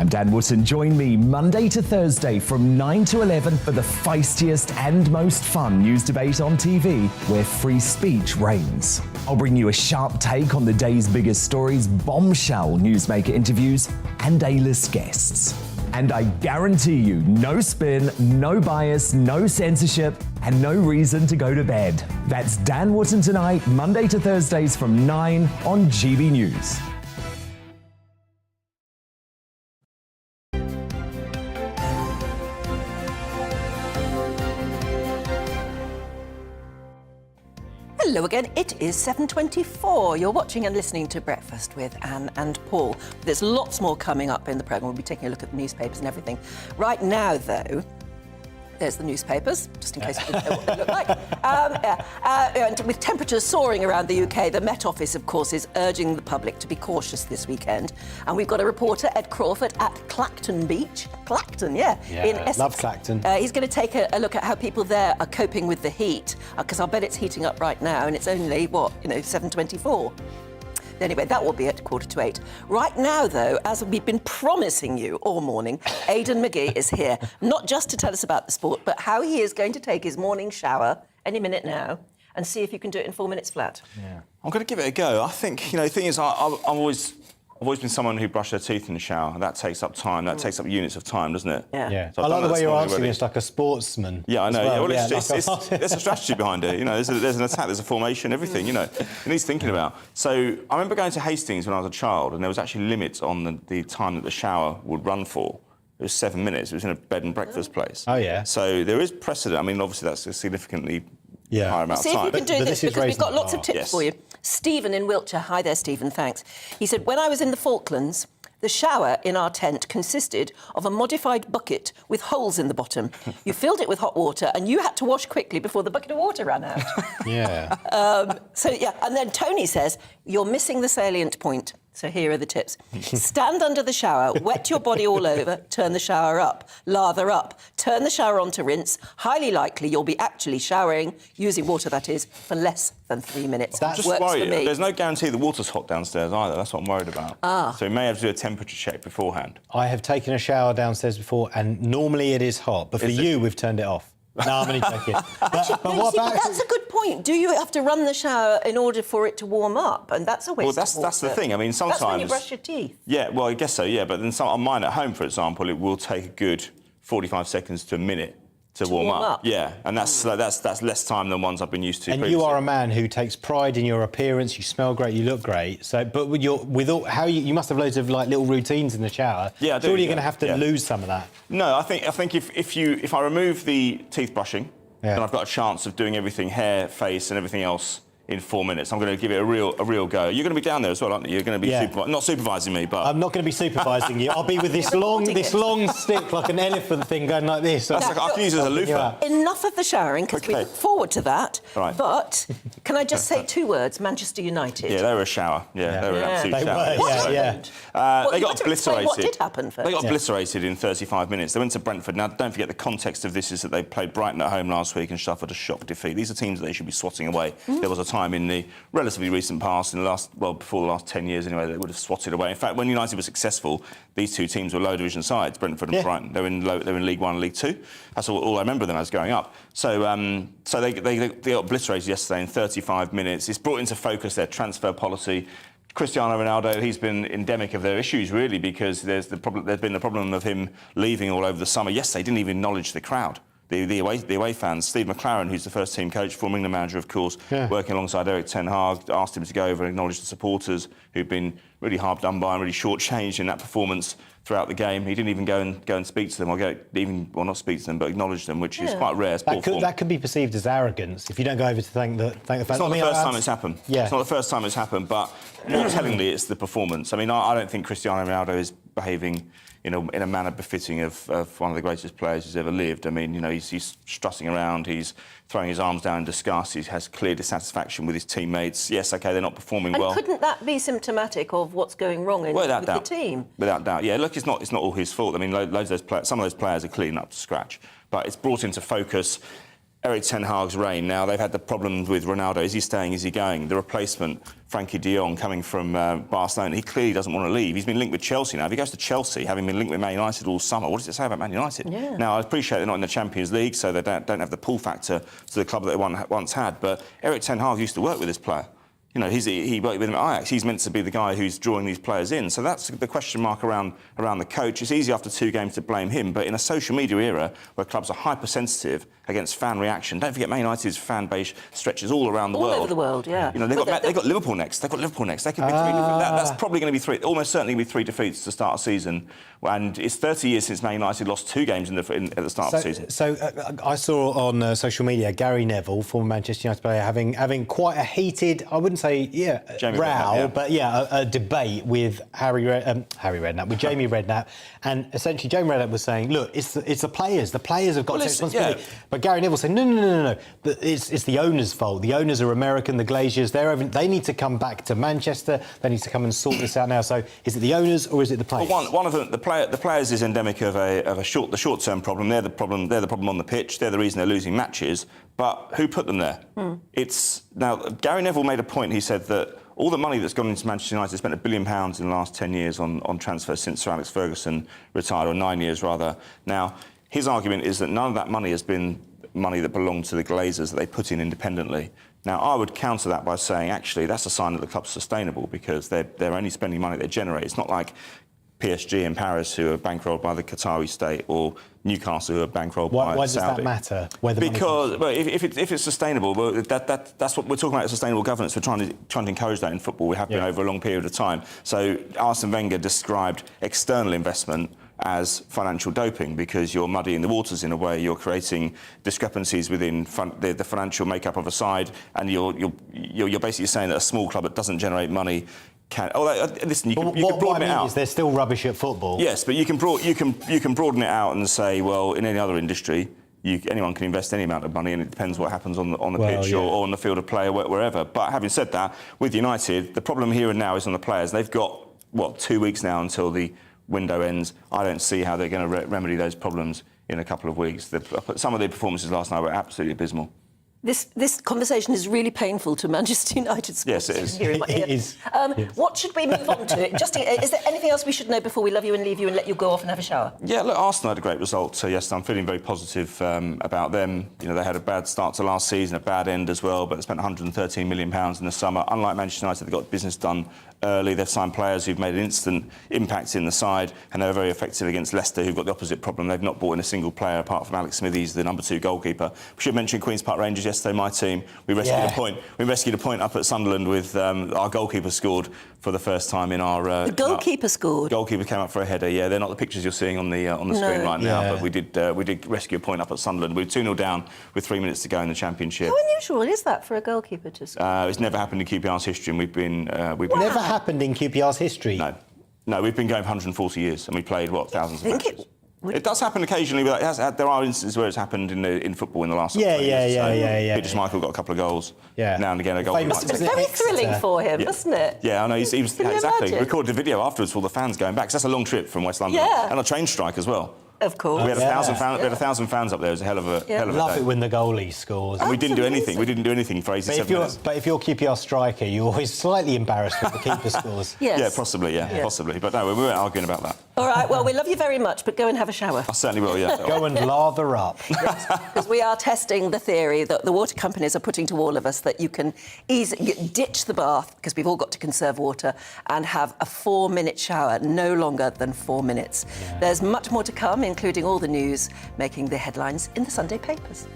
I'm Dan Wootton. Join me Monday to Thursday from 9 to 11 for the feistiest and most fun news debate on TV, where free speech reigns. I'll bring you a sharp take on the day's biggest stories, bombshell newsmaker interviews, and A-list guests. And I guarantee you, no spin, no bias, no censorship, and no reason to go to bed. That's Dan Wootton Tonight, Monday to Thursdays from 9 on GB News. Hello again, it is 7:24. You're watching and listening to Breakfast with Anne and Paul. There's lots more coming up in the programme. We'll be taking a look at the newspapers and everything. Right now, though, there's the newspapers, just in case you didn't know what they look like. And with temperatures soaring around the UK, the Met Office, of course, is urging the public to be cautious this weekend. And we've got a reporter, Ed Crawford, at Clacton Beach. Clacton, in Essex. Love Clacton. He's going to take a look at how people there are coping with the heat, because I'll bet it's heating up right now, and it's only, 7:24. Anyway, that will be at 7:45. Right now, though, as we've been promising you all morning, Aidan McGee is here, not just to tell us about the sport, but how he is going to take his morning shower any minute now and see if you can do it in 4 minutes flat. Yeah. I'm going to give it a go. I think, the thing is, I've always been someone who brushed their teeth in the shower. That takes up time. That takes up units of time, doesn't it? Yeah. So I like the way you're answering this like a sportsman. Yeah, I know. Well. There's a strategy behind it. There's an attack, there's a formation, everything. It needs thinking about. So I remember going to Hastings when I was a child, and there was actually limits on the time that the shower would run for. It was 7 minutes. It was in a bed and breakfast place. Oh yeah. So there is precedent. I mean, obviously that's a significantly higher amount of See time. if you can do this, because we've got lots of tips for you. Stephen in Wiltshire. Hi there, Stephen, thanks. He said, when I was in the Falklands, the shower in our tent consisted of a modified bucket with holes in the bottom. You filled it with hot water and you had to wash quickly before the bucket of water ran out. Yeah. And then Tony says, you're missing the salient point. So here are the tips. Stand under the shower, wet your body all over, turn the shower up, lather up, turn the shower on to rinse. Highly likely you'll be actually showering, using water that is, for less than 3 minutes. That's just worried. There's no guarantee the water's hot downstairs either. That's what I'm worried about. So you may have to do a temperature check beforehand. I have taken a shower downstairs before, and normally it is hot, but for you, we've turned it off. No, I'm only joking. But what about... That's a good point. Do you have to run the shower in order for it to warm up? And that's a waste of water. That's the thing. I mean, sometimes... That's when you brush your teeth. Yeah, well, I guess so, yeah. But then on mine at home, for example, it will take a good 45 seconds to a minute to warm up. Yeah, and that's less time than ones I've been used to And previously. you are a man who takes pride in your appearance. You smell great. You look great. So, but you must have loads of little routines in the shower. Yeah, I do. Surely you're going to have to lose some of that. No, I think if I remove the teeth brushing, then I've got a chance of doing everything, hair, face, and everything else in 4 minutes. I'm going to give it a real go. You're going to be down there as well, aren't you? You're going to be not supervising me, but I'm not going to be supervising you. I'll be with this long stick, like an elephant thing, going like this. I can use it as a loofah. Enough of the showering, because we look forward to that. Right. But can I just say 2 words? Manchester United. Yeah, they were a shower. Yeah, they were an absolute shower. They got obliterated. What did happen first? They got obliterated in 35 minutes. They went to Brentford. Now, don't forget the context of this is that they played Brighton at home last week and suffered a shock defeat. These are teams that they should be swatting away. There was a time in the relatively recent past, before the last 10 years anyway, they would have swatted away. In fact, when United was successful, these two teams were low division sides, Brentford and Brighton. They were in League One and League Two. That's all I remember them as going up. So they got obliterated yesterday in 35 minutes. It's brought into focus their transfer policy. Cristiano Ronaldo, he's been endemic of their issues, really, because there's been the problem of him leaving all over the summer. Yesterday, he didn't even acknowledge the crowd. The away fans. Steve McLaren, who's the first team coach, former England manager, of course, working alongside Eric Ten Hag, asked him to go over and acknowledge the supporters who've been really hard done by and really shortchanged in that performance throughout the game. He didn't even go and speak to them, or not speak to them, but acknowledge them, which is quite rare. That could be perceived as arrogance if you don't go over to thank the fans. It's not the first time it's happened. Yeah. It's not the first time it's happened, but more tellingly, it's the performance. I mean, I don't think Cristiano Ronaldo is behaving in a manner befitting of one of the greatest players who's ever lived. I mean, he's strutting around, he's throwing his arms down in disgust, he has clear dissatisfaction with his teammates. Yes, OK, they're not performing well. And couldn't that be symptomatic of what's going wrong with the team? Without doubt, yeah. Look, it's not all his fault. I mean, some of those players are cleaning up to scratch. But it's brought into focus Eric Ten Hag's reign. Now, they've had the problem with Ronaldo. Is he staying? Is he going? The replacement, Frankie de Jong, coming from Barcelona, he clearly doesn't want to leave. He's been linked with Chelsea now. If he goes to Chelsea, having been linked with Man United all summer, what does it say about Man United? Yeah. Now, I appreciate they're not in the Champions League, so they don't have the pull factor to the club that they once had, but Eric Ten Hag used to work with this player. You know, he worked with him at Ajax. He's meant to be the guy who's drawing these players in. So that's the question mark around the coach. It's easy after 2 games to blame him, but in a social media era where clubs are hypersensitive against fan reaction, don't forget Man United's fan base stretches all around the world. All over the world, yeah. You know, they've got Liverpool next. They've got Liverpool next. They could be that's probably going to be almost certainly going to be 3 defeats to start a season. And it's 30 years since Man United lost 2 games at the start of the season. So I saw on social media Gary Neville, former Manchester United player, having quite a heated, I wouldn't say, row, but a debate with Jamie Redknapp, and essentially Jamie Redknapp was saying, look, it's the players. The players have got to take responsibility. Yeah. But Gary Neville said, no. It's the owners' fault. The owners are American. The Glaziers, they need to come back to Manchester. They need to come and sort this out now. So is it the owners or is it the players? Well, one of them, the players is endemic of the short-term problem. They're the problem on the pitch. They're the reason they're losing matches. But who put them there? Now, Gary Neville made a point. He said that all the money that's gone into Manchester United, spent £1 billion in the last 10 years on transfers since Sir Alex Ferguson retired, or 9 years rather. Now, his argument is that none of that money has been money that belonged to the Glazers that they put in independently. Now, I would counter that by saying, actually, that's a sign that the club's sustainable because they're only spending money they generate. It's not like PSG in Paris, who are bankrolled by the Qatari state, or Newcastle, who are bankrolled by Saudi. Why does that matter? Because if it's sustainable, that's what we're talking about. Sustainable governance. We're trying to encourage that in football. We have been over a long period of time. So Arsene Wenger described external investment as financial doping because you're muddying the waters in a way. You're creating discrepancies within the financial makeup of a side, and you're basically saying that a small club that doesn't generate money. Listen, you can broaden it out. Is they're still rubbish at football? Yes, but you can broaden it out and say, well, in any other industry, anyone can invest any amount of money, and it depends what happens on the pitch or on the field of play or wherever. But having said that, with United, the problem here and now is on the players. They've got 2 weeks now until the window ends. I don't see how they're going to remedy those problems in a couple of weeks. Some of their performances last night were absolutely abysmal. This conversation is really painful to Manchester United supporters. Yes, it is. It is. What should we move on to? Is there anything else we should know before we love you and leave you and let you go off and have a shower? Yeah, look, Arsenal had a great result. So, yes, I'm feeling very positive about them. You know, they had a bad start to last season, a bad end as well, but they spent £113 million in the summer. Unlike Manchester United, they got business done early. They've signed players who've made an instant impact in the side, and they're very effective against Leicester, who've got the opposite problem. They've not brought in a single player apart from Alex Smithies, the number 2 goalkeeper. We should mention Queen's Park Rangers yesterday, my team. We rescued a point. We rescued a point up at Sunderland with our goalkeeper scored for the first time in our. The goalkeeper scored. Goalkeeper came up for a header. Yeah, they're not the pictures you're seeing on the screen right now, but we did rescue a point up at Sunderland. We were 2-0 down with 3 minutes to go in the Championship. How unusual is that for a goalkeeper to score? It's never happened in QPR's history, and we've been. Never happened in QPR's history. No, we've been going for 140 years, and we played thousands of matches. It does happen occasionally, but there are instances where it's happened in football in the last 20 years. Peter Schmeichel got a couple of goals. Now and again, a goal. It must have been very thrilling for him, wasn't it? Yeah, I know. He was exactly. He recorded a video afterwards for all the fans going back. 'Cause that's a long trip from West London, and a train strike as well. Of course. We had 1,000 fans up there. It was a hell of a day. Love it when the goalie scores. And we didn't do anything. We didn't do anything for 87 minutes. But if you're QPR striker, you're always slightly embarrassed when the keeper scores. Yes. Yeah, possibly. But no, we weren't arguing about that. All right, well, we love you very much, but go and have a shower. I certainly will, yeah. Go and lather up. Yes, because we are testing the theory that the water companies are putting to all of us that you can ditch the bath, because we've all got to conserve water, and have a 4-minute shower, no longer than 4 minutes. Yeah. There's much more to come, including all the news making the headlines in the Sunday papers.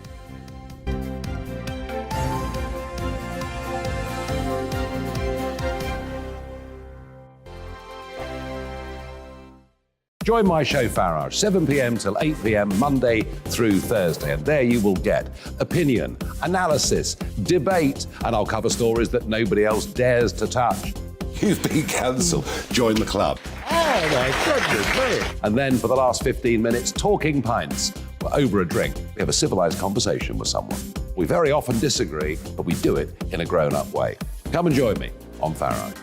Join my show Farage, 7 p.m. till 8 p.m. Monday through Thursday, and there you will get opinion, analysis, debate, and I'll cover stories that nobody else dares to touch. You've been cancelled. Join the club. Oh, my goodness me. And then for the last 15 minutes, talking pints. We're over a drink. We have a civilised conversation with someone. We very often disagree, but we do it in a grown-up way. Come and join me on Farage.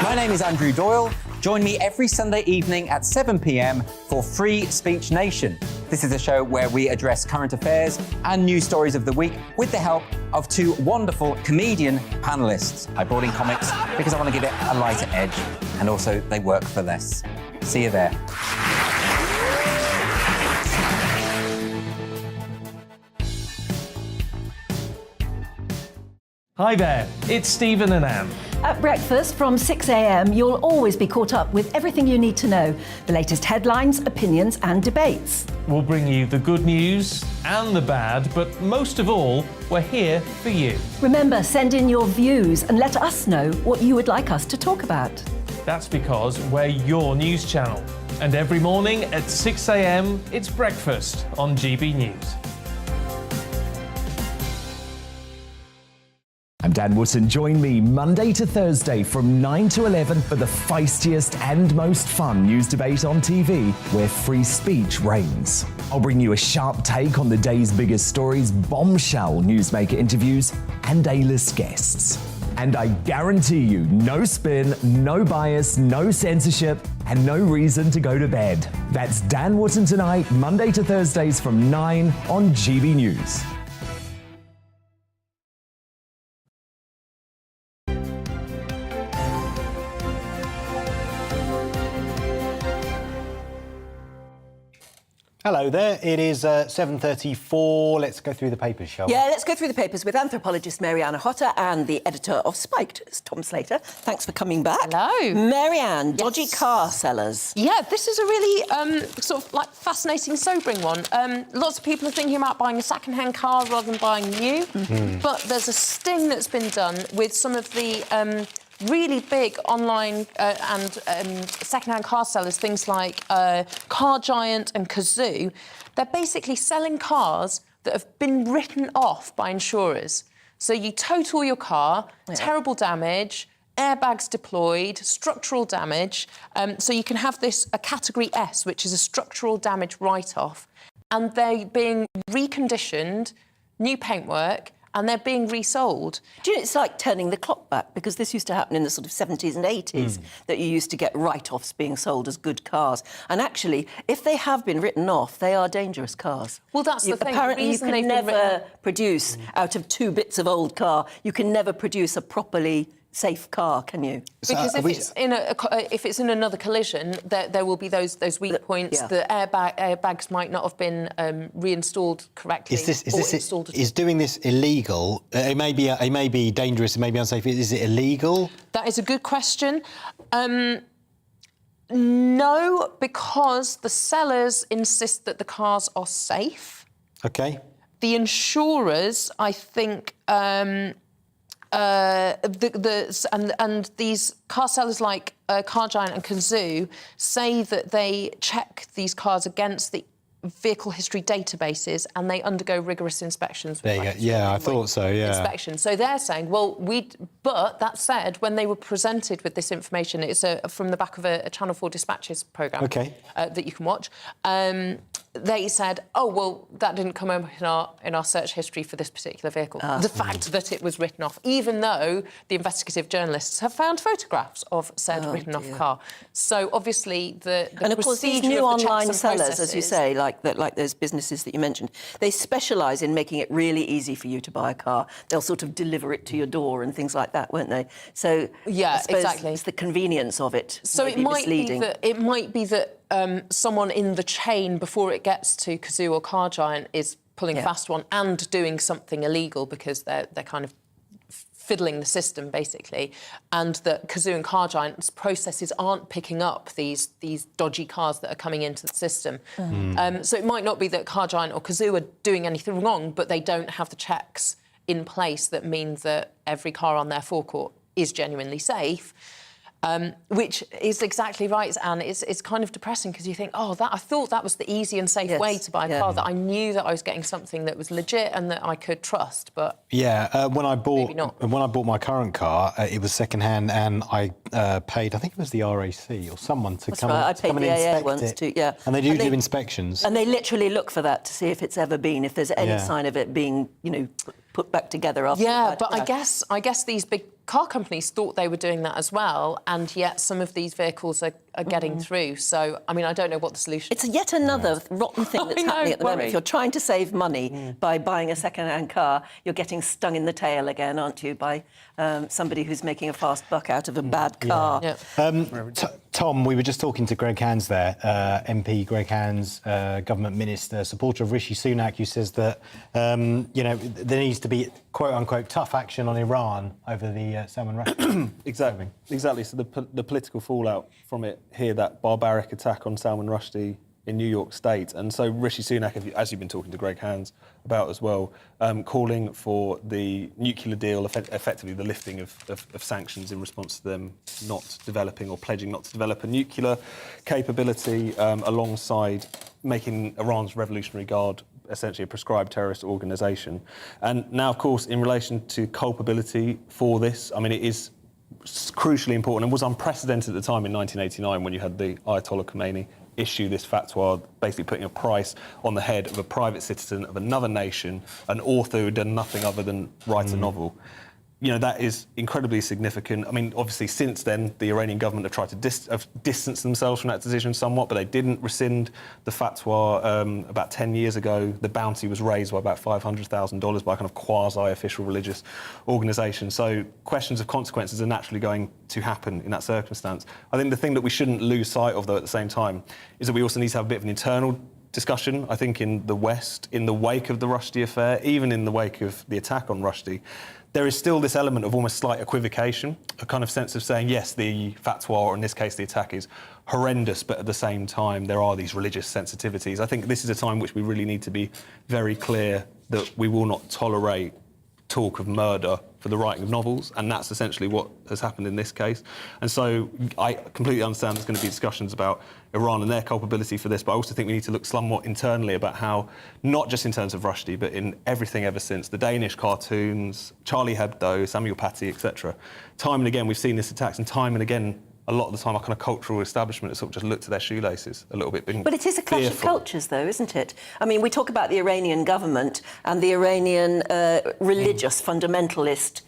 My name is Andrew Doyle. Join me every Sunday evening at 7 p.m. for Free Speech Nation. This is a show where we address current affairs and news stories of the week with the help of two wonderful comedian panellists. I brought in comics because I want to give it a lighter edge, and also they work for less. See you there. Hi there, it's Stephen and Anne. At breakfast from 6 a.m, you'll always be caught up with everything you need to know, the latest headlines, opinions and debates. We'll bring you the good news and the bad, but most of all, we're here for you. Remember, send in your views and let us know what you would like us to talk about. That's because we're your news channel. And every morning at 6 a.m, it's breakfast on GB News. I'm Dan Wootton. Join me Monday to Thursday from 9 to 11 for the feistiest and most fun news debate on TV, where free speech reigns. I'll bring you a sharp take on the day's biggest stories, bombshell newsmaker interviews, and A-list guests. And I guarantee you, no spin, no bias, no censorship, and no reason to go to bed. That's Dan Wootton Tonight, Monday to Thursdays from 9 on GB News. Hello there, it is 7:34. Let's go through the papers, shall we? Yeah, let's go through the papers with anthropologist Marianne Hotter and the editor of Spiked, Tom Slater. Thanks for coming back. Hello. Marianne, dodgy car sellers. Yeah, this is a really sort of like fascinating, sobering one. Lots of people are thinking about buying a second-hand car rather than buying new, but there's a sting that's been done with some of the really big online and second-hand car sellers, things like Car Giant and Kazoo. They're basically selling cars that have been written off by insurers. So you total your car, terrible damage, airbags deployed, structural damage. So you can have a Category S, which is a structural damage write-off, and they're being reconditioned, new paintwork, and they're being resold. Do you know, it's like turning the clock back, because this used to happen in the sort of 70s and 80s, that you used to get write-offs being sold as good cars. And actually, if they have been written off, they are dangerous cars. Well, that's the thing. Apparently, you can never produce, out of 2 bits of old car, you can never produce a properly safe car, can you? Because if it's in another collision, there will be those weak points. The airbags might not have been reinstalled correctly. Is doing this illegal? It may be dangerous. It may be unsafe. Is it illegal? That is a good question. No, because the sellers insist that the cars are safe. Okay. The insurers, I think. And these car sellers like Car Giant and Kazoo say that they check these cars against the vehicle history databases and they undergo rigorous inspections. There you go. Yeah, I thought so, yeah. Inspection. So they're saying, but that said, when they were presented with this information, it's from the back of a Channel 4 Dispatches programme that you can watch. They said, that didn't come up in our search history for this particular vehicle. The fact that it was written off, even though the investigative journalists have found photographs of said written-off car. So obviously the and of course these new online sellers, as you say, like those businesses that you mentioned, they specialise in making it really easy for you to buy a car. They'll sort of deliver it to your door and things like that, won't they? So yeah, exactly. It's the convenience of it. So it might be that someone in the chain before it gets to Kazoo or Car Giant is pulling a fast one and doing something illegal because they're kind of fiddling the system, basically, and that Kazoo and Car Giant's processes aren't picking up these dodgy cars that are coming into the system. So it might not be that Car Giant or Kazoo are doing anything wrong, but they don't have the checks in place that mean that every car on their forecourt is genuinely safe. Which is exactly right, Anne. It's kind of depressing because you think, I thought that was the easy and safe way to buy a car, that I knew that I was getting something that was legit and that I could trust, but when I bought my current car, it was second-hand, and I paid, I think it was the RAC or someone to come and inspect once too, and they do inspections. And they literally look for that to see if it's ever been, if there's any sign of it being, put back together after. Yeah, but I guess these big car companies thought they were doing that as well, and yet some of these vehicles are getting through. So, I mean, I don't know what the solution is. It's yet another rotten thing that's happening at the moment. If you're trying to save money by buying a second-hand car, you're getting stung in the tail again, aren't you, by somebody who's making a fast buck out of a bad car. Tom, we were just talking to Greg Hands there, MP Greg Hands, government minister, supporter of Rishi Sunak, who says that, there needs to be, quote-unquote, tough action on Iran over the Salman Rushdie. Exactly. So the political fallout from it here, that barbaric attack on Salman Rushdie in New York State. And so Rishi Sunak, as you've been talking to Greg Hands about as well, calling for the nuclear deal, effectively the lifting of sanctions in response to them not developing or pledging not to develop a nuclear capability, alongside making Iran's Revolutionary Guard essentially a prescribed terrorist organisation. And now, of course, in relation to culpability for this, I mean, it is crucially important and was unprecedented at the time in 1989 when you had the Ayatollah Khomeini issue this fatwa, basically putting a price on the head of a private citizen of another nation, an author who had done nothing other than write a novel. You know, that is incredibly significant. I mean, obviously, since then, the Iranian government have tried to distance themselves from that decision somewhat, but they didn't rescind the fatwa about 10 years ago. The bounty was raised by about $500,000 by a kind of quasi-official religious organisation. So questions of consequences are naturally going to happen in that circumstance. I think the thing that we shouldn't lose sight of, though, at the same time, is that we also need to have a bit of an internal discussion, I think, in the West, in the wake of the Rushdie affair, even in the wake of the attack on Rushdie. There is still this element of almost slight equivocation, a kind of sense of saying, yes, the fatwa, or in this case the attack, is horrendous, but at the same time there are these religious sensitivities. I think this is a time which we really need to be very clear that we will not tolerate talk of murder for the writing of novels, and that's essentially what has happened in this case. And so I completely understand there's going to be discussions about Iran and their culpability for this, but I also think we need to look somewhat internally about how, not just in terms of Rushdie, but in everything ever since, the Danish cartoons, Charlie Hebdo, Samuel Paty, etc. Time and again we've seen this attacks, and time and again a lot of the time our kind of cultural establishment has sort of just looked to their shoelaces a little bit. But it is a clash of cultures, though, isn't it? I mean, we talk about the Iranian government and the Iranian religious fundamentalist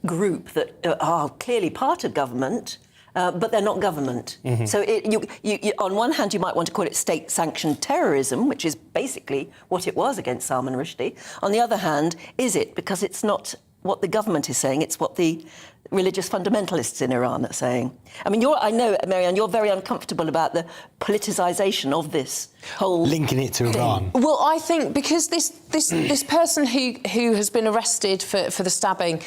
group that are clearly part of government, but they're not government. So you, on one hand, you might want to call it state-sanctioned terrorism, which is basically what it was against Salman Rushdie. On the other hand, is it? Because it's not what the government is saying, it's what the religious fundamentalists in Iran are saying. I mean, I know, Marianne, you're very uncomfortable about the politicization of this whole linking it to Iran. Well, I think because this person who has been arrested for the stabbing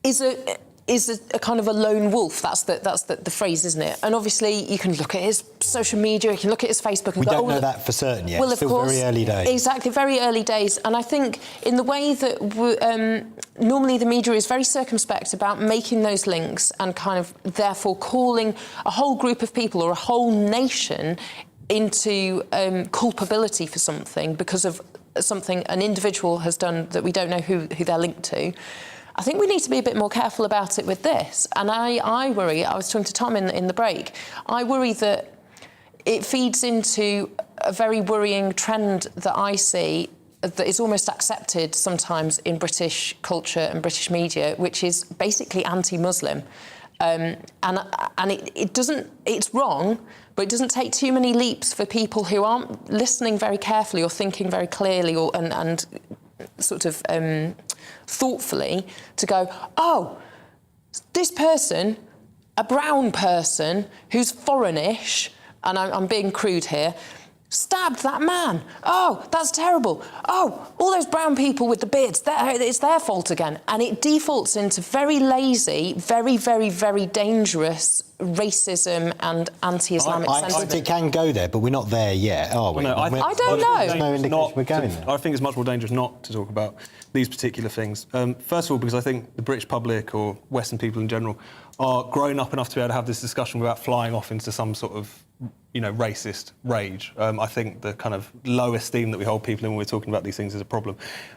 is a kind of a lone wolf. That's the phrase, isn't it? And obviously, you can look at his social media, you can look at his Facebook, and we don't know that for certain yet. Well, of still course, very early days. Exactly, very early days. And I think in the way that normally the media is very circumspect about making those links and kind of therefore calling a whole group of people or a whole nation into culpability for something because of something an individual has done that we don't know who they're linked to. I think we need to be a bit more careful about it with this. And I worry, I was talking to Tom in the break, I worry that it feeds into a very worrying trend that I see that is almost accepted sometimes in British culture and British media, which is basically anti-Muslim. And it doesn't, it's wrong, but it doesn't take too many leaps for people who aren't listening very carefully or thinking very clearly and sort of thoughtfully to go, oh, this person, a brown person who's foreignish, and I'm being crude here, stabbed that man. Oh, that's terrible. Oh, all those brown people with the beards, it's their fault again. And it defaults into very lazy, very, very, very dangerous racism and anti-Islamic sentiment. It can go there, but we're not there yet, are we? No, I don't know. There's no indication we're going there. I think it's much more dangerous not to talk about these particular things. First of all, because I think the British public or Western people in general are grown up enough to be able to have this discussion without flying off into some sort of racist rage. I think the kind of low esteem that we hold people in when we're talking about these things is a problem.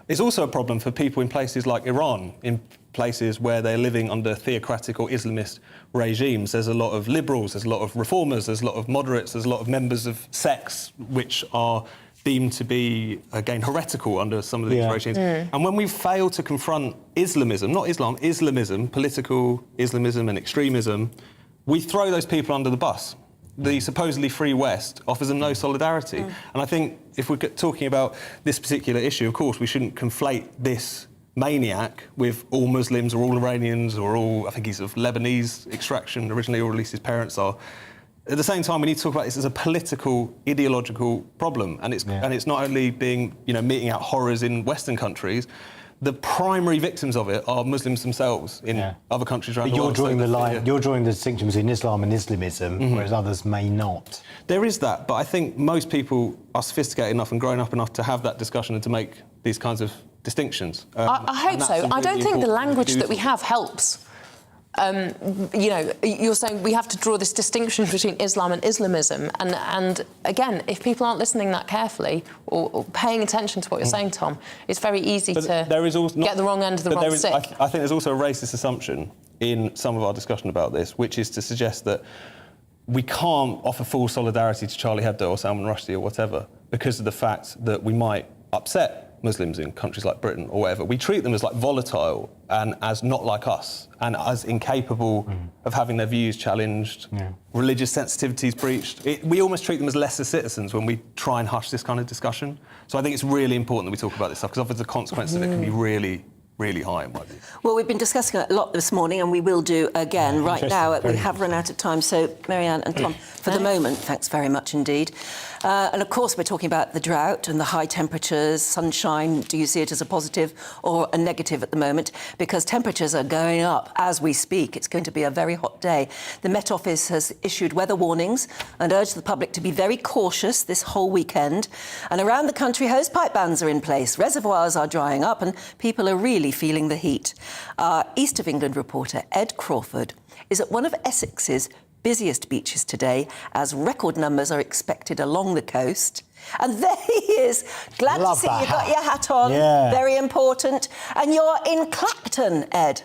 It's also a problem for people in places like Iran, in places where they're living under theocratic or Islamist regimes. There's a lot of liberals, there's a lot of reformers, there's a lot of moderates, there's a lot of members of sects which are deemed to be, again, heretical under some of these regimes. And when we fail to confront Islamism, not Islam, Islamism, political Islamism and extremism, we throw those people under the bus. The supposedly free West offers them no solidarity. And I think if we're talking about this particular issue, of course, we shouldn't conflate this maniac with all Muslims or all Iranians or all, I think he's of Lebanese extraction originally, or at least his parents are. At the same time, we need to talk about this as a political, ideological problem, and it's not only being, meting out horrors in Western countries. The primary victims of it are Muslims themselves in other countries around the world. You're drawing the distinction between Islam and Islamism, whereas others may not. There is that, but I think most people are sophisticated enough and grown up enough to have that discussion and to make these kinds of distinctions. I hope so. I don't think the language that we have helps. You're saying we have to draw this distinction between Islam and Islamism, and again, if people aren't listening that carefully or paying attention to what you're saying, Tom, it's very easy to get the wrong end of the wrong stick. I think there's also a racist assumption in some of our discussion about this, which is to suggest that we can't offer full solidarity to Charlie Hebdo or Salman Rushdie or whatever because of the fact that we might upset Muslims in countries like Britain or whatever. We treat them as like volatile and as not like us and as incapable of having their views challenged, religious sensitivities breached. We almost treat them as lesser citizens when we try and hush this kind of discussion. So I think it's really important that we talk about this stuff because often the consequences of it can be really high in my view. Well, we've been discussing it a lot this morning and we will do again. Right now, we have run out of time. So, Marianne and Tom, for the moment, thanks very much indeed. And of course, we're talking about the drought and the high temperatures, sunshine. Do you see it as a positive or a negative at the moment? Because temperatures are going up as we speak. It's going to be a very hot day. The Met Office has issued weather warnings and urged the public to be very cautious this whole weekend. And around the country, hosepipe bans are in place. Reservoirs are drying up and people are really feeling the heat. Our East of England reporter, Ed Crawford, is at one of Essex's busiest beaches today as record numbers are expected along the coast. And there he is. Glad to see you got your hat on. Very important. And you're in Clacton, Ed.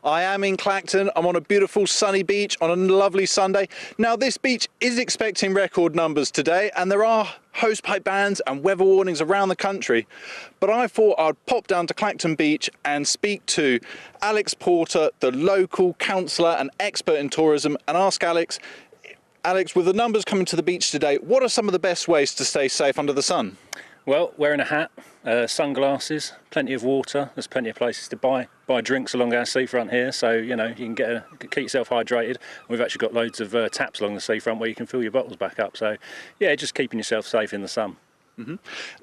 I am in Clacton. I'm on a beautiful sunny beach on a lovely Sunday. Now, this beach is expecting record numbers today, and there are hosepipe bans and weather warnings around the country. But I thought I'd pop down to Clacton Beach and speak to Alex Porter, the local councillor and expert in tourism, and ask Alex, with the numbers coming to the beach today, what are some of the best ways to stay safe under the sun? Well, wearing a hat, sunglasses, plenty of water. There's plenty of places to buy drinks along our seafront here, so you can keep yourself hydrated. We've actually got loads of taps along the seafront where you can fill your bottles back up. So, yeah, just keeping yourself safe in the sun.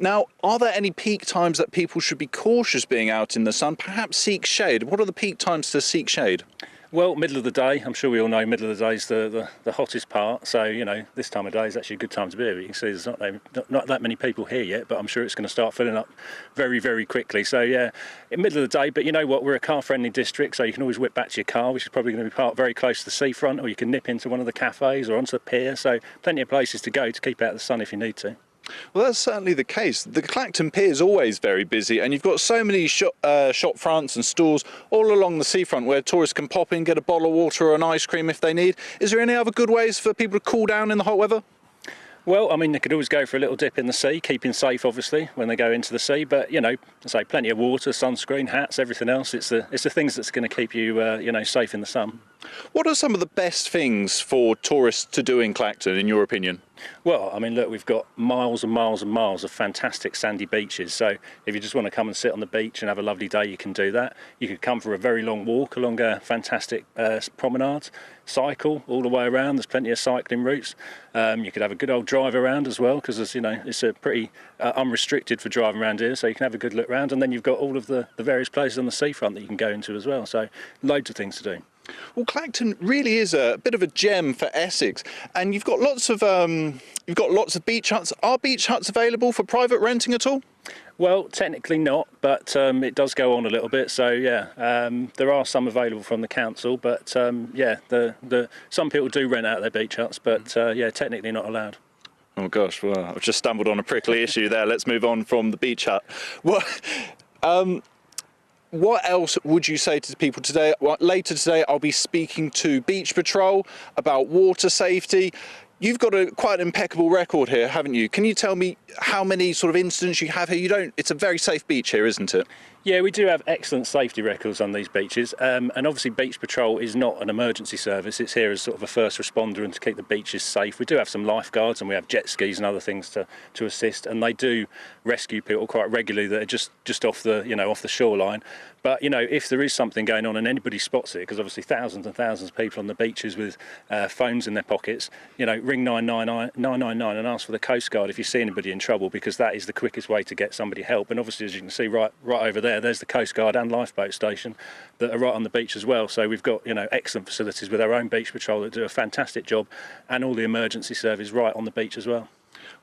Now, are there any peak times that people should be cautious being out in the sun? Perhaps seek shade. What are the peak times to seek shade? Well, middle of the day. I'm sure we all know middle of the day is the hottest part. So, this time of day is actually a good time to be here. You can see there's not that many people here yet, but I'm sure it's going to start filling up very, very quickly. So, yeah, in middle of the day. But you know what? We're a car-friendly district, so you can always whip back to your car, which is probably going to be parked very close to the seafront, or you can nip into one of the cafes or onto the pier. So, plenty of places to go to keep out of the sun if you need to. Well, that's certainly the case. The Clacton Pier is always very busy, and you've got so many shop fronts and stores all along the seafront where tourists can pop in, get a bottle of water or an ice cream if they need. Is there any other good ways for people to cool down in the hot weather? Well, I mean, they could always go for a little dip in the sea, keeping safe, obviously, when they go into the sea. But, say plenty of water, sunscreen, hats, everything else. It's the things that's going to keep you, safe in the sun. What are some of the best things for tourists to do in Clacton, in your opinion? Well, I mean, look, we've got miles and miles and miles of fantastic sandy beaches. So if you just want to come and sit on the beach and have a lovely day, you can do that. You could come for a very long walk along a fantastic promenade, cycle all the way around. There's plenty of cycling routes. You could have a good old drive around as well, because it's a pretty unrestricted for driving around here. So you can have a good look around, and then you've got all of the various places on the seafront that you can go into as well. So loads of things to do. Well, Clacton really is a bit of a gem for Essex, and you've got lots of beach huts. Are beach huts available for private renting at all? Well, technically not, but it does go on a little bit. So yeah, there are some available from the council, but some people do rent out their beach huts, but technically not allowed. Oh gosh, well, I've just stumbled on a prickly issue there. Let's move on from the beach hut. What else would you say to people today? Later today, I'll be speaking to Beach Patrol about water safety. You've got quite an impeccable record here, haven't you? Can you tell me how many sort of incidents you have here? It's a very safe beach here, isn't it? Yeah, we do have excellent safety records on these beaches, and obviously Beach Patrol is not an emergency service. It's here as sort of a first responder and to keep the beaches safe. We do have some lifeguards and we have jet skis and other things to assist, and they do rescue people quite regularly that are just off the shoreline. But if there is something going on and anybody spots it, because obviously thousands and thousands of people on the beaches with phones in their pockets, ring 999 and ask for the Coast Guard if you see anybody in trouble, because that is the quickest way to get somebody help. And obviously, as you can see right over there's the Coast Guard and lifeboat station that are right on the beach as well. So we've got excellent facilities with our own Beach Patrol that do a fantastic job, and all the emergency service right on the beach as well.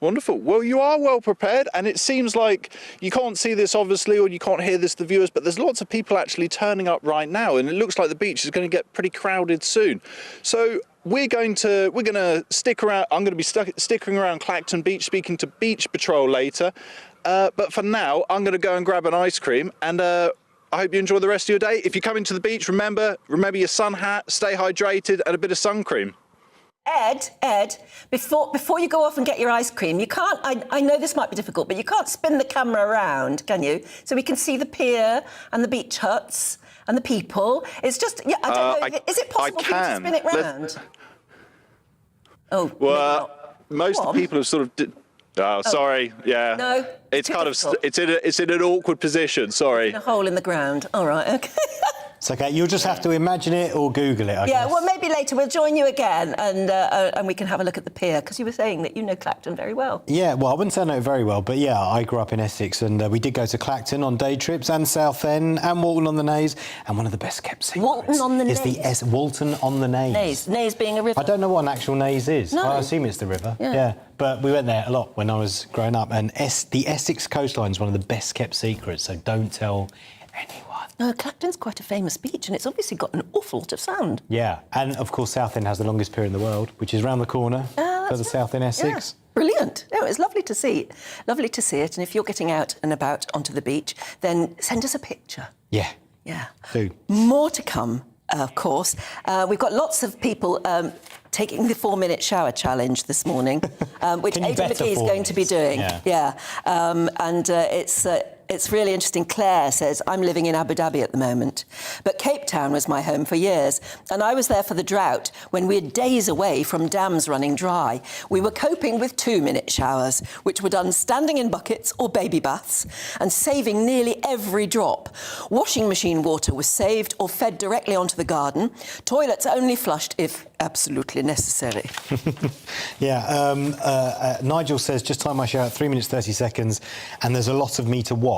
Wonderful. Well, you are well prepared, and it seems like you can't see this obviously, or you can't hear this, the viewers, but there's lots of people actually turning up right now, and it looks like the beach is going to get pretty crowded soon. So we're going to stick around. I'm going to be sticking around Clacton Beach, speaking to Beach Patrol later. But for now, I'm going to go and grab an ice cream, and I hope you enjoy the rest of your day. If you're coming to the beach, remember your sun hat, stay hydrated, and a bit of sun cream. Ed, before you go off and get your ice cream, you can't, I know this might be difficult, but you can't spin the camera around, can you? So we can see the pier and the beach huts and the people. It's just, yeah, I don't know, is it possible for you to spin it round? Oh, well, most of the people have sort of... sorry, yeah. No, it's kind difficult. It's in an awkward position, sorry. A hole in the ground, all right, OK. It's OK, you'll just have to imagine it or Google it, I guess. Well, maybe later we'll join you again and we can have a look at the pier, because you were saying that you know Clacton very well. Yeah, well, I wouldn't say I know it very well, but yeah, I grew up in Essex, and we did go to Clacton on day trips, and Southend, and Walton on the Naze, and one of the best kept secrets Walton on the Naze? Walton on the Naze. Naze being a river? I don't know what an actual Naze is. No. I assume it's the river. Yeah. But we went there a lot when I was growing up, and the Essex coastline is one of the best kept secrets, so don't tell anyone. No, Clacton's quite a famous beach, and it's obviously got an awful lot of sand. Yeah, and of course Southend has the longest pier in the world, which is round the corner further south in Essex. Yeah. Brilliant. No, it was lovely to see. Lovely to see it. And if you're getting out and about onto the beach, then send us a picture. Yeah. Yeah. Do. More to come, of course. We've got lots of people taking the 4-minute shower challenge this morning, which Adrian McGee is going to be doing. Yeah. It's really interesting. Claire says, I'm living in Abu Dhabi at the moment, but Cape Town was my home for years, and I was there for the drought when we were days away from dams running dry. We were coping with 2-minute showers, which were done standing in buckets or baby baths, and saving nearly every drop. Washing machine water was saved or fed directly onto the garden. Toilets only flushed if absolutely necessary. Nigel says, just time my shower at 3 minutes 30 seconds, and there's a lot of me to wash.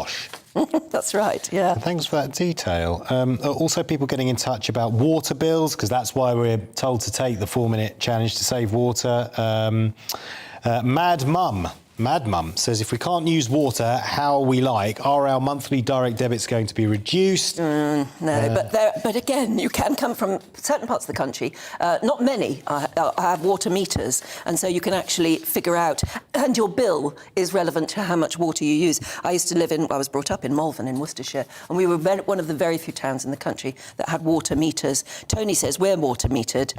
That's right, yeah. Thanks for that detail. Also, people getting in touch about water bills, because that's why we're told to take the 4-minute challenge to save water. Mad Mum says, if we can't use water how we like, are our monthly direct debits going to be reduced? But again, you can come from certain parts of the country. Not many have water meters, and so you can actually figure out, and your bill is relevant to how much water you use. I was brought up in Malvern in Worcestershire, and we were one of the very few towns in the country that had water meters. Tony says we're water metered.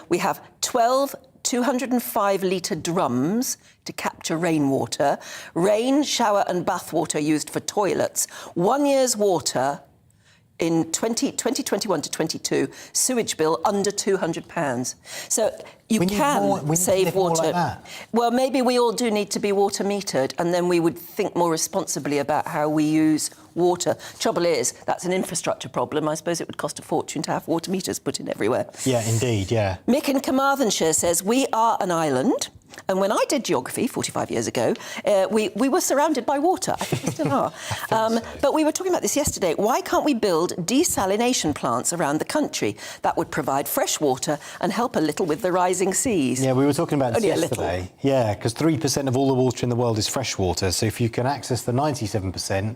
We have 12 205-litre drums to capture rainwater, rain, shower and bath water used for toilets, 1 year's water in 2021 to 22, sewage bill under £200. So you can save water. Like that. Well, maybe we all do need to be water metered, and then we would think more responsibly about how we use water. Trouble is, that's an infrastructure problem. I suppose it would cost a fortune to have water meters put in everywhere. Yeah, indeed, yeah. Mick in Carmarthenshire says, we are an island. And when I did geography 45 years ago, we were surrounded by water. I think we still are. But we were talking about this yesterday. Why can't we build desalination plants around the country? That would provide fresh water and help a little with the rising seas. Yeah, we were talking about this Only yesterday. Yeah, because 3% of all the water in the world is fresh water. So if you can access the 97%,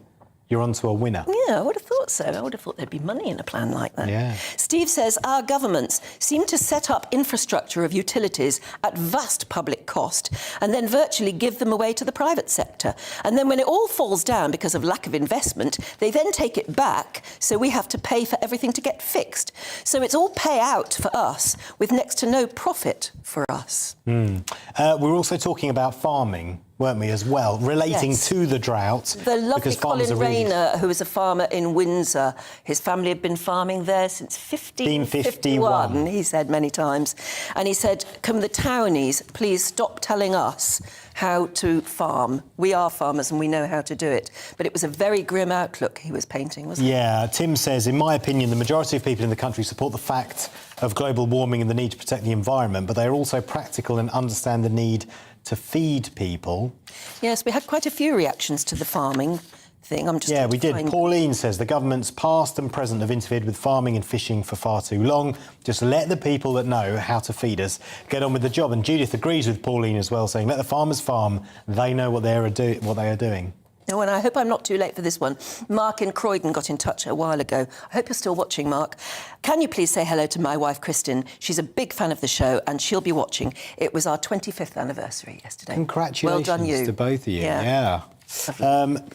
you're onto a winner. Yeah, I would have thought thought so. I would have thought there'd be money in a plan like that. Yeah. Steve says our governments seem to set up infrastructure of utilities at vast public cost and then virtually give them away to the private sector. And then when it all falls down because of lack of investment, they then take it back, so we have to pay for everything to get fixed. So it's all pay out for us with next to no profit for us. We're also talking about farming, weren't we, as well, relating to the drought. The lovely because farmers Colin are really... Rayner, who is a farmer in Windsor, his family had been farming there since 1551, he said many times. And he said, can the townies please stop telling us how to farm? We are farmers and we know how to do it. But it was a very grim outlook he was painting, wasn't it? Yeah, Tim says, in my opinion, the majority of people in the country support the fact of global warming and the need to protect the environment, but they are also practical and understand the need to feed people. Yes, we had quite a few reactions to the farming thing. I'm just we did. Pauline says the governments past and present have interfered with farming and fishing for far too long. Just let the people that know how to feed us get on with the job. And Judith agrees with Pauline as well, saying let the farmers farm. They know what they are doing. Oh, and I hope I'm not too late for this one. Mark in Croydon got in touch a while ago. I hope you're still watching, Mark. Can you please say hello to my wife, Kristin? She's a big fan of the show and she'll be watching. It was our 25th anniversary yesterday. Congratulations well done, you. to both of you. Yeah.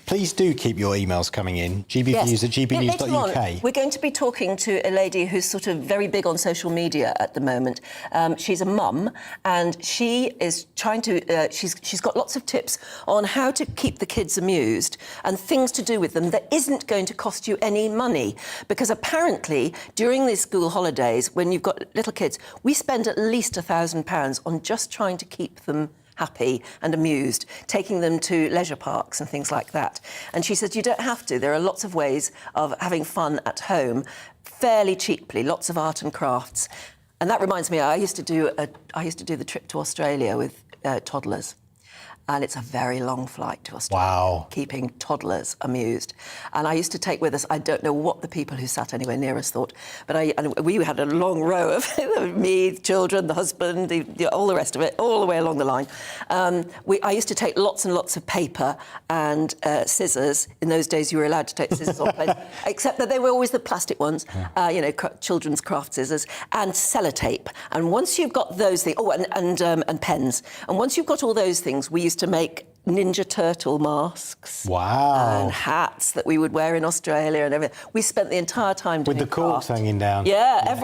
Please do keep your emails coming in. GBNews at gbnews.uk. On, we're going to be talking to a lady who's sort of very big on social media at the moment. She's a mum and she is trying to... she's got lots of tips on how to keep the kids amused and things to do with them that isn't going to cost you any money. Because apparently, during these school holidays, when you've got little kids, we spend at least £1,000 on just trying to keep them happy and amused, taking them to leisure parks and things like that. And she says you don't have to. There are lots of ways of having fun at home, fairly cheaply, lots of art and crafts. And that reminds me, I used to do the trip to Australia with toddlers. And it's a very long flight to Australia. Wow. Keeping toddlers amused. And I used to take with us, I don't know what the people who sat anywhere near us thought, but we had a long row of me, the children, the husband, all the rest of it, all the way along the line. I used to take lots and lots of paper and scissors. In those days, you were allowed to take scissors on planes, except that they were always the plastic ones, children's craft scissors, and sellotape. And once you've got those things, and pens. And once you've got all those things, we used to make Ninja Turtle masks. Wow. And hats that we would wear in Australia and everything. We spent the entire time doing with the corks hanging down. Yeah,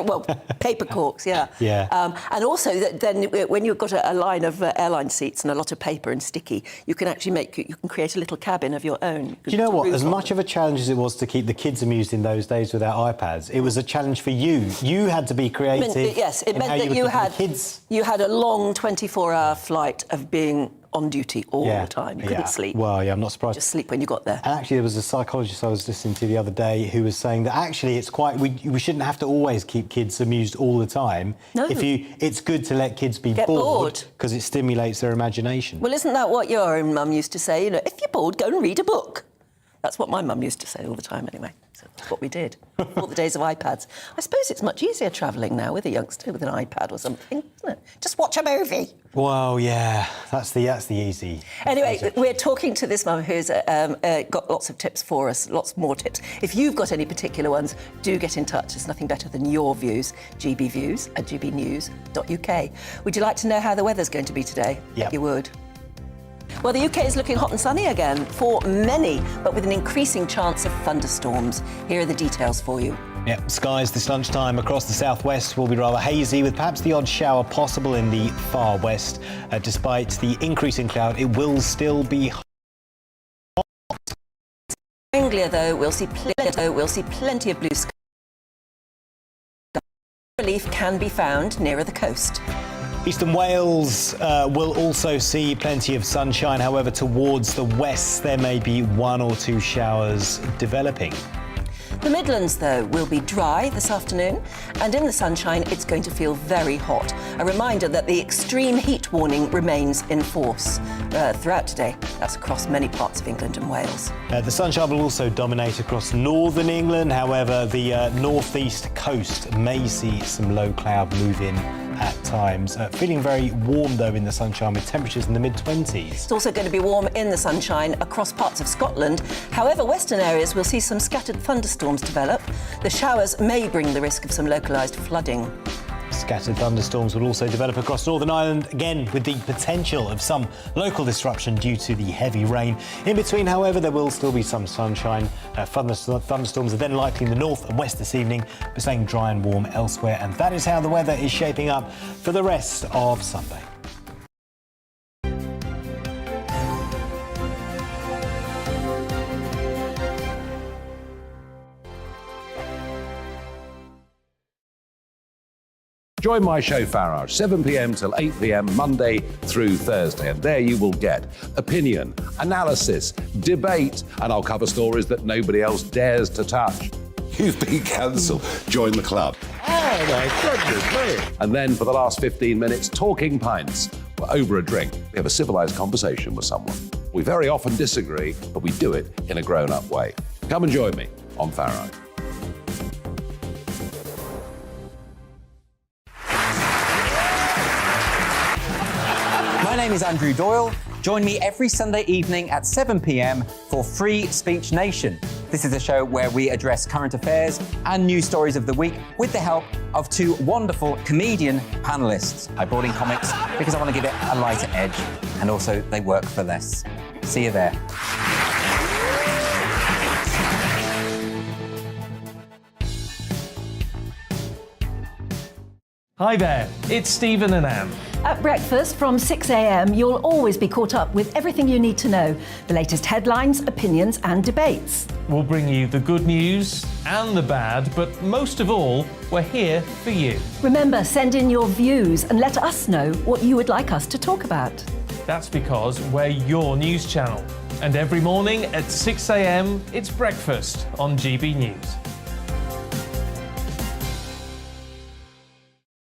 paper corks, yeah. Yeah. And also, then when you've got a line of airline seats and a lot of paper and sticky, you can actually create a little cabin of your own. Do you know what? As much of a challenge as it was to keep the kids amused in those days without iPads, it was a challenge for you. You had to be creative. It meant that you had a long 24-hour flight of being on duty all the time. You couldn't sleep. Well, yeah, I'm not surprised. Just sleep when you got there. And actually, there was a psychologist I was listening to the other day who was saying that actually it's we shouldn't have to always keep kids amused all the time. No. It's good to let kids be bored because it stimulates their imagination. Well, isn't that what your own mum used to say? If you're bored, go and read a book. That's what my mum used to say all the time anyway. So that's what we did. All the days of iPads. I suppose it's much easier travelling now with a youngster with an iPad or something, isn't it? Just watch a movie. Well, yeah, that's the easy. Anyway, we're talking to this mum who's got lots of tips for us, lots more tips. If you've got any particular ones, do get in touch. There's nothing better than your views. GBviews at gbnews.uk. Would you like to know how the weather's going to be today? Yeah. You would. Well, the UK is looking hot and sunny again for many, but with an increasing chance of thunderstorms. Here are the details for you. Yeah, skies this lunchtime across the southwest will be rather hazy, with perhaps the odd shower possible in the far west. Despite the increase in cloud, it will still be hot. Anglia, though, we'll see plenty of blue skies. Relief can be found nearer the coast. Eastern Wales will also see plenty of sunshine. However, towards the west, there may be one or two showers developing. The Midlands, though, will be dry this afternoon, and in the sunshine, it's going to feel very hot. A reminder that the extreme heat warning remains in force throughout today. That's across many parts of England and Wales. The sunshine will also dominate across northern England. However, the northeast coast may see some low cloud move in at times. Feeling very warm, though, in the sunshine with temperatures in the mid-20s. It's also going to be warm in the sunshine across parts of Scotland. However, western areas will see some scattered thunderstorms develop. The showers may bring the risk of some localised flooding. Scattered thunderstorms will also develop across Northern Ireland, again with the potential of some local disruption due to the heavy rain. In between, however, there will still be some sunshine. Thunderstorms are then likely in the north and west this evening, but staying dry and warm elsewhere. And that is how the weather is shaping up for the rest of Sunday. Join my show Farage, 7 p.m. till 8 p.m. Monday through Thursday. And there you will get opinion, analysis, debate, and I'll cover stories that nobody else dares to touch. You've been cancelled. Join the club. Oh, my goodness me. And then for the last 15 minutes, talking pints. We're over a drink. We have a civilised conversation with someone. We very often disagree, but we do it in a grown-up way. Come and join me on Farage. My name is Andrew Doyle. Join me every Sunday evening at 7 p.m. for Free Speech Nation. This is a show where we address current affairs and news stories of the week with the help of two wonderful comedian panellists. I brought in comics because I want to give it a lighter edge, and also they work for less. See you there. Hi there, it's Stephen and Anne. At breakfast from 6 a.m, you'll always be caught up with everything you need to know, the latest headlines, opinions and debates. We'll bring you the good news and the bad, but most of all, we're here for you. Remember, send in your views and let us know what you would like us to talk about. That's because we're your news channel. And every morning at 6 a.m, it's breakfast on GB News.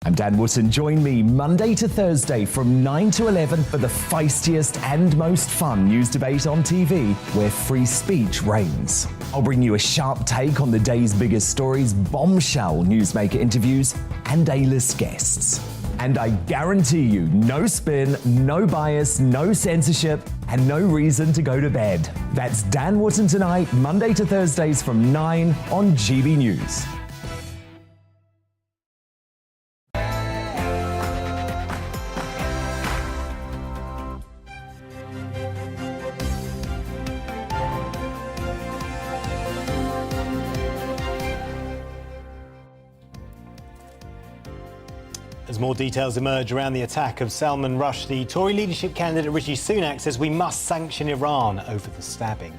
I'm Dan Wootton. Join me Monday to Thursday from 9 to 11 for the feistiest and most fun news debate on TV, where free speech reigns. I'll bring you a sharp take on the day's biggest stories, bombshell newsmaker interviews, and A-list guests. And I guarantee you, no spin, no bias, no censorship, and no reason to go to bed. That's Dan Wootton Tonight, Monday to Thursdays from 9 on GB News. As more details emerge around the attack of Salman Rushdie, Tory leadership candidate Rishi Sunak says we must sanction Iran over the stabbing.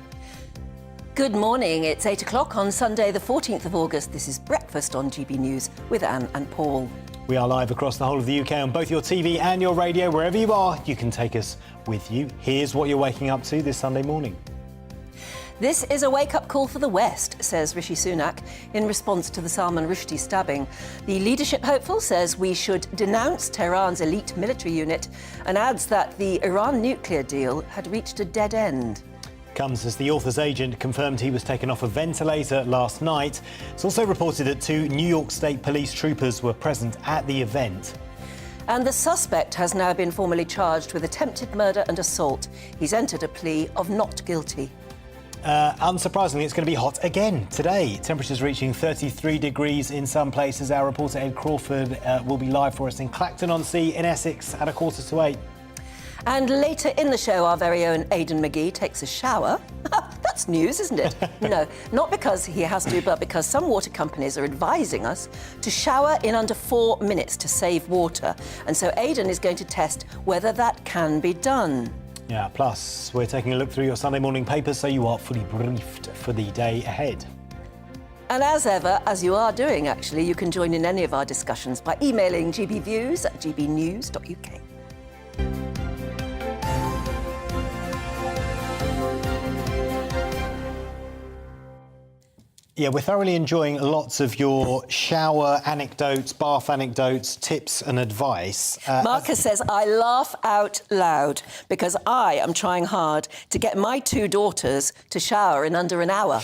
Good morning. It's 8 o'clock on Sunday, the 14th of August. This is Breakfast on GB News with Anne and Paul. We are live across the whole of the UK on both your TV and your radio. Wherever you are, you can take us with you. Here's what you're waking up to this Sunday morning. This is a wake-up call for the West, says Rishi Sunak, in response to the Salman Rushdie stabbing. The leadership hopeful says we should denounce Tehran's elite military unit and adds that the Iran nuclear deal had reached a dead end. Comes as the author's agent confirmed he was taken off a ventilator last night. It's also reported that 2 New York State police troopers were present at the event. And the suspect has now been formally charged with attempted murder and assault. He's entered a plea of not guilty. Unsurprisingly, it's going to be hot again today. Temperatures reaching 33 degrees in some places. Our reporter Ed Crawford will be live for us in Clacton-on-Sea in Essex at 7:45. And later in the show, our very own Aidan McGee takes a shower. That's news, isn't it? No, not because he has to, but because some water companies are advising us to shower in under 4 minutes to save water. And so Aidan is going to test whether that can be done. Yeah, plus we're taking a look through your Sunday morning papers so you are fully briefed for the day ahead. And as ever, as you are doing actually, you can join in any of our discussions by emailing gbviews@gbnews.uk. Yeah, we're thoroughly enjoying lots of your shower anecdotes, bath anecdotes, tips and advice. Marcus says, I laugh out loud because I am trying hard to get my 2 daughters to shower in under an hour.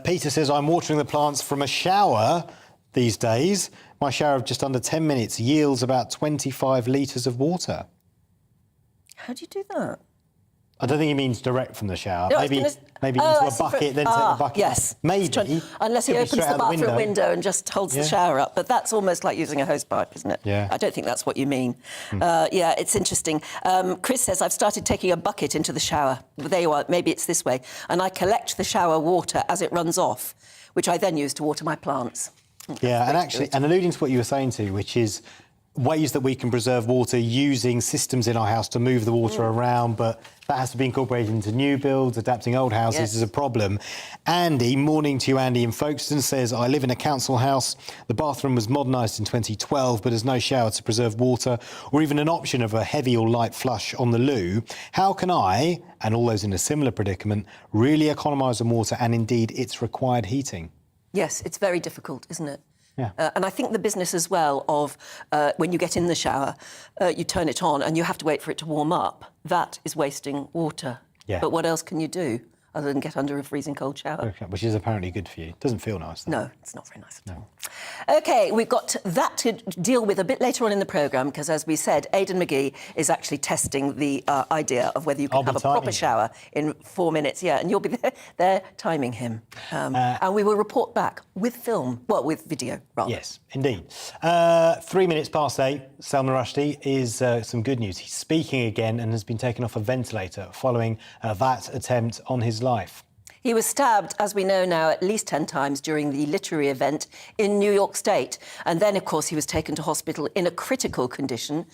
Peter says, I'm watering the plants from a shower these days. My shower of just under 10 minutes yields about 25 litres of water. How do you do that? I don't think he means direct from the shower. No, maybe into a bucket, then take the bucket. Yes. Maybe. Unless he opens the bathroom window and just holds the shower up. But that's almost like using a hose pipe, isn't it? Yeah. I don't think that's what you mean. Yeah, it's interesting. Chris says, I've started taking a bucket into the shower. There you are. Maybe it's this way. And I collect the shower water as it runs off, which I then use to water my plants. Yeah, and actually, and alluding to what you were saying to, which is ways that we can preserve water using systems in our house to move the water around, but that has to be incorporated into new builds. Adapting old houses is a problem. Andy, morning to you, Andy in Folkestone, says, I live in a council house. The bathroom was modernised in 2012, but there's no shower to preserve water or even an option of a heavy or light flush on the loo. How can I, and all those in a similar predicament, really economise on water and indeed its required heating? Yes, it's very difficult, isn't it? Yeah. And I think the business as well of when you get in the shower, you turn it on and you have to wait for it to warm up. That is wasting water. Yeah. But what else can you do other than get under a freezing cold shower? Okay, which is apparently good for you. Doesn't feel nice, though. No, it's not very nice at all. OK, we've got that to deal with a bit later on in the programme, because, as we said, Aidan McGee is actually testing the idea of whether you can have a proper shower in 4 minutes. Yeah, and you'll be there timing him. And we will report back with film, well, with video, rather. Yes, indeed. 3 minutes past 8, Salman Rushdie is some good news. He's speaking again and has been taken off a ventilator following that attempt on his life. He was stabbed, as we know now, at least 10 times during the literary event in New York State. And then, of course, he was taken to hospital in a critical condition.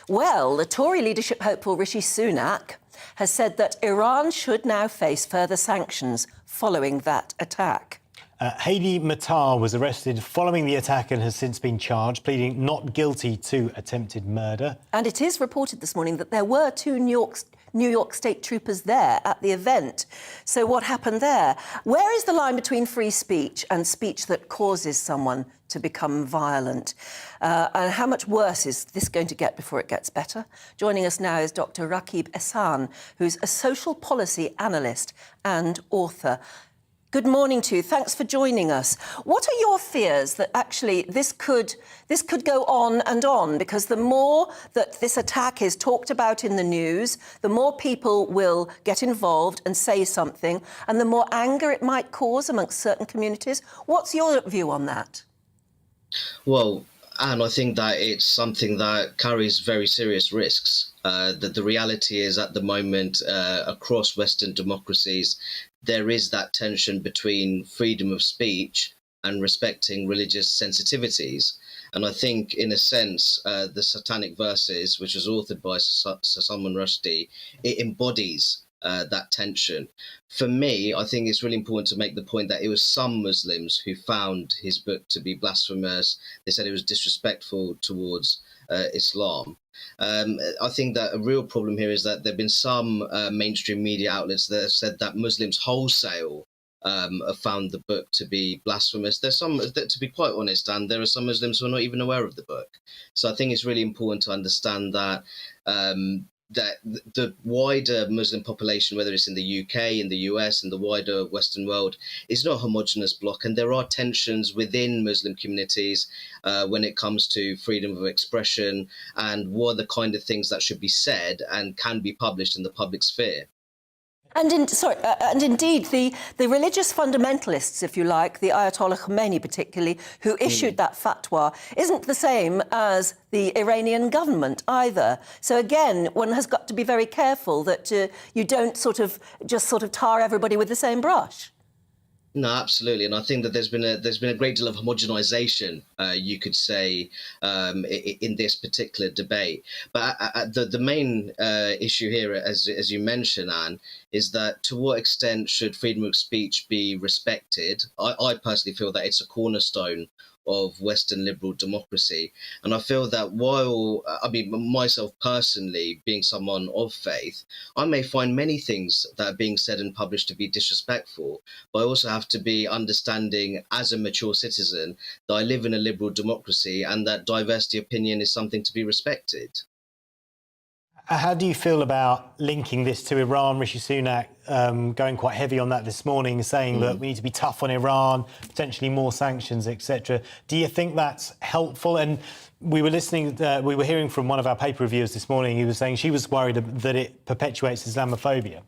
Well, the Tory leadership hopeful Rishi Sunak has said that Iran should now face further sanctions following that attack. Hadi Matar was arrested following the attack and has since been charged, pleading not guilty to attempted murder. And it is reported this morning that there were 2 New York State troopers there at the event. So what happened there? Where is the line between free speech and speech that causes someone to become violent? And how much worse is this going to get before it gets better? Joining us now is Dr. Rakib Ehsan, who's a social policy analyst and author. Good morning to you. Thanks for joining us. What are your fears that actually this could go on and on? Because the more that this attack is talked about in the news, the more people will get involved and say something, and the more anger it might cause amongst certain communities. What's your view on that? Well, Anne, I think that it's something that carries very serious risks. That the reality is at the moment across Western democracies, there is that tension between freedom of speech and respecting religious sensitivities. And I think, in a sense, the Satanic Verses, which was authored by Sir Salman Rushdie, it embodies that tension. For me, I think it's really important to make the point that it was some Muslims who found his book to be blasphemous. They said it was disrespectful towards Islam. I think that a real problem here is that there have been some mainstream media outlets that have said that Muslims wholesale have found the book to be blasphemous. There's some, to be quite honest, and there are some Muslims who are not even aware of the book. So I think it's really important to understand that that the wider Muslim population, whether it's in the UK, in the US, and the wider Western world, is not a homogenous bloc, and there are tensions within Muslim communities when it comes to freedom of expression and what are the kind of things that should be said and can be published in the public sphere. And indeed, the religious fundamentalists, if you like, the Ayatollah Khomeini particularly, who issued that fatwa, isn't the same as the Iranian government either. So again, one has got to be very careful that you don't just tar everybody with the same brush. No, absolutely, and I think that there's been a great deal of homogenization, you could say, in this particular debate. But the main issue here, as you mentioned, Anne, is that to what extent should freedom of speech be respected? I personally feel that it's a cornerstone of Western liberal democracy. And I feel that while, myself personally, being someone of faith, I may find many things that are being said and published to be disrespectful, but I also have to be understanding as a mature citizen that I live in a liberal democracy and that diversity of opinion is something to be respected. How do you feel about linking this to Iran? Rishi Sunak going quite heavy on that this morning, saying that we need to be tough on Iran, potentially more sanctions, etc. Do you think that's helpful? And we were hearing from one of our paper reviewers this morning. He was saying she was worried that it perpetuates Islamophobia.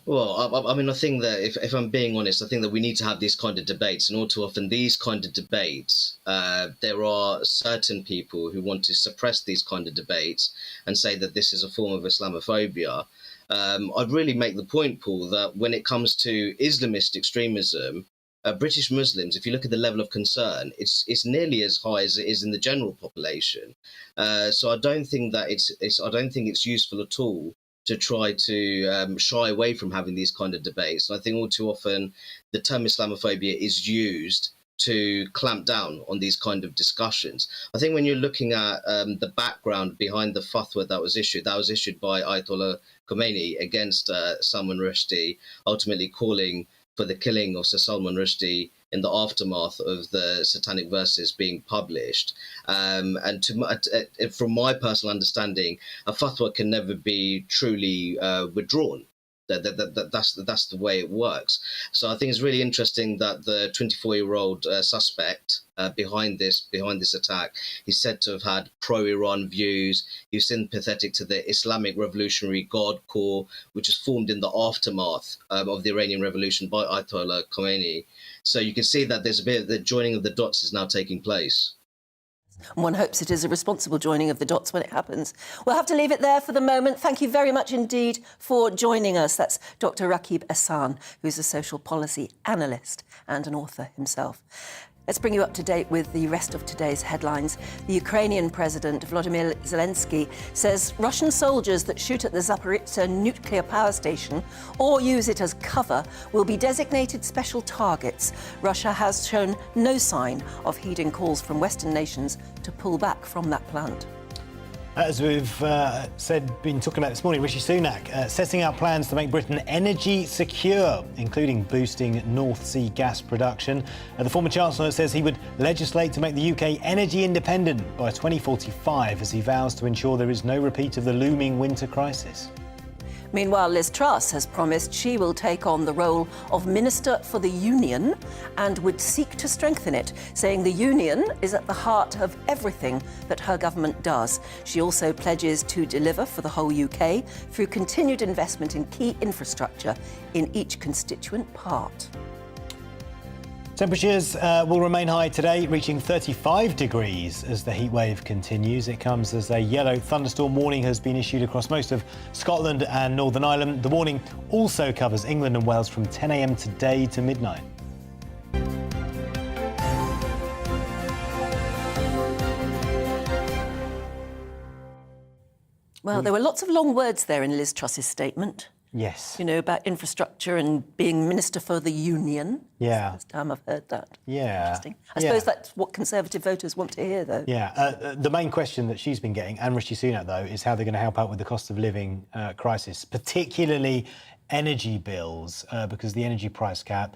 Well, I mean, I think that if I'm being honest, I think that we need to have these kind of debates. And all too often, these kind of debates, there are certain people who want to suppress these kind of debates and say that this is a form of Islamophobia. I'd really make the point, Paul, that when it comes to Islamist extremism, British Muslims, if you look at the level of concern, it's nearly as high as it is in the general population. So I don't think that it's useful at all to try to shy away from having these kind of debates. And I think all too often the term Islamophobia is used to clamp down on these kind of discussions. I think when you're looking at the background behind the fatwa that was issued by Ayatollah Khomeini against Salman Rushdie, ultimately calling for the killing of Sir Salman Rushdie in the aftermath of the satanic verses being published. And from my personal understanding, a fatwa can never be truly withdrawn. That's the way it works. So I think it's really interesting that the 24-year-old suspect behind this attack, he's said to have had pro-Iran views. He's sympathetic to the Islamic Revolutionary Guard Corps, which was formed in the aftermath of the Iranian Revolution by Ayatollah Khomeini. So you can see that there's a bit of the joining of the dots is now taking place. And one hopes it is a responsible joining of the dots when it happens. We'll have to leave it there for the moment. Thank you very much indeed for joining us. That's Dr. Rakib Ehsan, who's a social policy analyst and an author himself. Let's bring you up to date with the rest of today's headlines. The Ukrainian President, Volodymyr Zelensky, says Russian soldiers that shoot at the Zaporizhzhia nuclear power station or use it as cover will be designated special targets. Russia has shown no sign of heeding calls from Western nations to pull back from that plant. As we've been talking about this morning, Rishi Sunak setting out plans to make Britain energy secure, including boosting North Sea gas production. The former Chancellor says he would legislate to make the UK energy independent by 2045 as he vows to ensure there is no repeat of the looming winter crisis. Meanwhile, Liz Truss has promised she will take on the role of Minister for the Union and would seek to strengthen it, saying the Union is at the heart of everything that her government does. She also pledges to deliver for the whole UK through continued investment in key infrastructure in each constituent part. Temperatures will remain high today, reaching 35 degrees as the heat wave continues. It comes as a yellow thunderstorm warning has been issued across most of Scotland and Northern Ireland. The warning also covers England and Wales from 10 a.m. today to midnight. Well, there were lots of long words there in Liz Truss's statement. Yes. You know, about infrastructure and being Minister for the Union. Yeah. It's the first time I've heard that. Yeah. Interesting. I suppose that's what Conservative voters want to hear, though. Yeah. The main question that she's been getting, and Rishi Sunak, though, is how they're going to help out with the cost of living crisis, particularly energy bills, because the energy price cap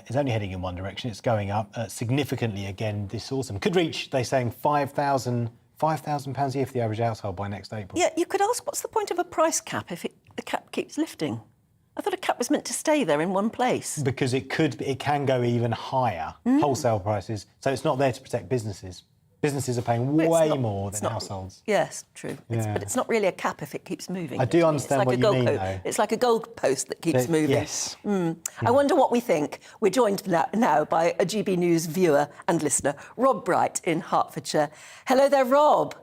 is only heading in one direction. It's going up significantly again this autumn. Could reach, they're saying, £5,000 a year for the average household by next April. Yeah, you could ask, what's the point of a price cap if the cap keeps lifting? I thought a cap was meant to stay there in one place. Because it can go even higher, wholesale prices. So it's not there to protect businesses. Businesses are paying way more than households. Yes, true. Yeah. But it's not really a cap if it keeps moving. I do understand what you mean, though. It's like a goalpost that keeps moving. Yes. I wonder what we think. We're joined now by a GB News viewer and listener, Rob Bright in Hertfordshire. Hello there, Rob.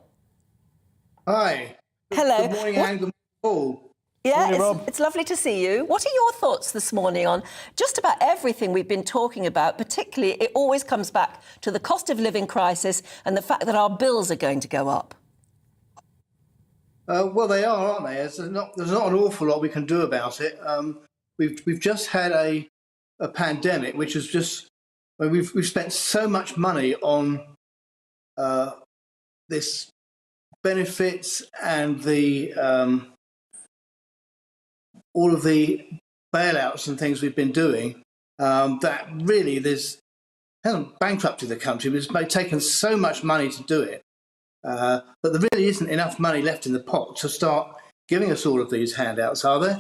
Hi. Hello. Good morning, and good morning, Paul. Yeah, it's lovely to see you. What are your thoughts this morning on just about everything we've been talking about? Particularly, it always comes back to the cost of living crisis and the fact that our bills are going to go up. Well, they are, aren't they? There's not an awful lot we can do about it. We've just had a pandemic, which is just we've spent so much money on this benefits and the all of the bailouts and things we've been doing, that really hasn't bankrupted the country, but it's taken so much money to do it. but there really isn't enough money left in the pot to start giving us all of these handouts, are there?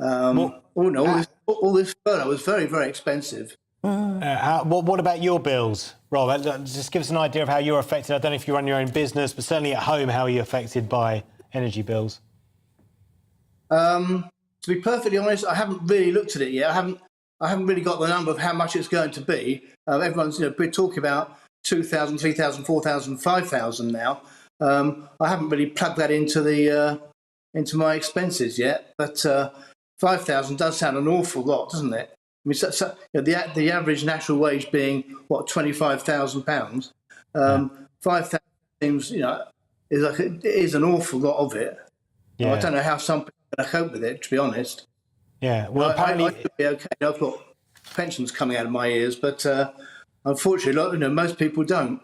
All this furlough was very, very expensive. What about your bills, Rob? Just give us an idea of how you're affected. I don't know if you run your own business, but certainly at home, how are you affected by energy bills? To be perfectly honest, I haven't really looked at it yet. I haven't really got the number of how much it's going to be. Everyone's, we're talking about 2,000, 3,000, 4,000, 5,000 now. I haven't really plugged that into my expenses yet, but 5,000 does sound an awful lot, doesn't it? I mean, the average national wage being what, £25,000. 5,000 seems, is an awful lot of it. Yeah. I don't know how some people are going to cope with it, to be honest. Yeah, well, apparently I should be okay. I've got pensions coming out of my ears, but unfortunately, most people don't.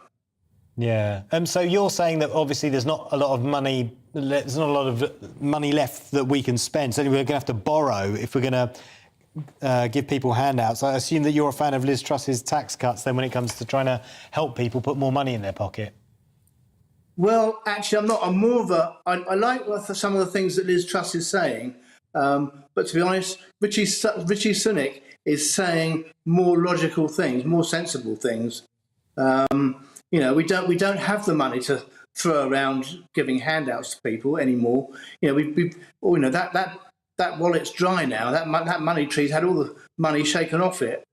Yeah. So you're saying that obviously there's not a lot of money. There's not a lot of money left that we can spend. So we're going to have to borrow if we're going to give people handouts. I assume that you're a fan of Liz Truss's tax cuts then when it comes to trying to help people put more money in their pocket. Well, actually, I'm not. I'm more of a... I like some of the things that Liz Truss is saying, but to be honest, Richie Sunak is saying more logical things, more sensible things. We don't have the money to throw around giving handouts to people anymore. That wallet's dry now. That money tree's had all the money shaken off it,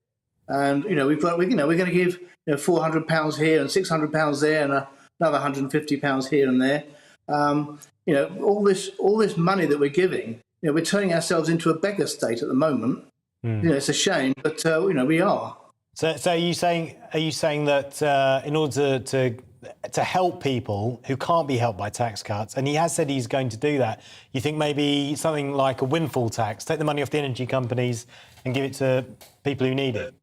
and we're going to give £400 here and £600 there and another £150 here and there. All this money that we're giving, we're turning ourselves into a beggar state at the moment. It's a shame, but we are. So are you saying that in order to help people who can't be helped by tax cuts, and he has said he's going to do that, you think maybe something like a windfall tax, take the money off the energy companies and give it to people who need it?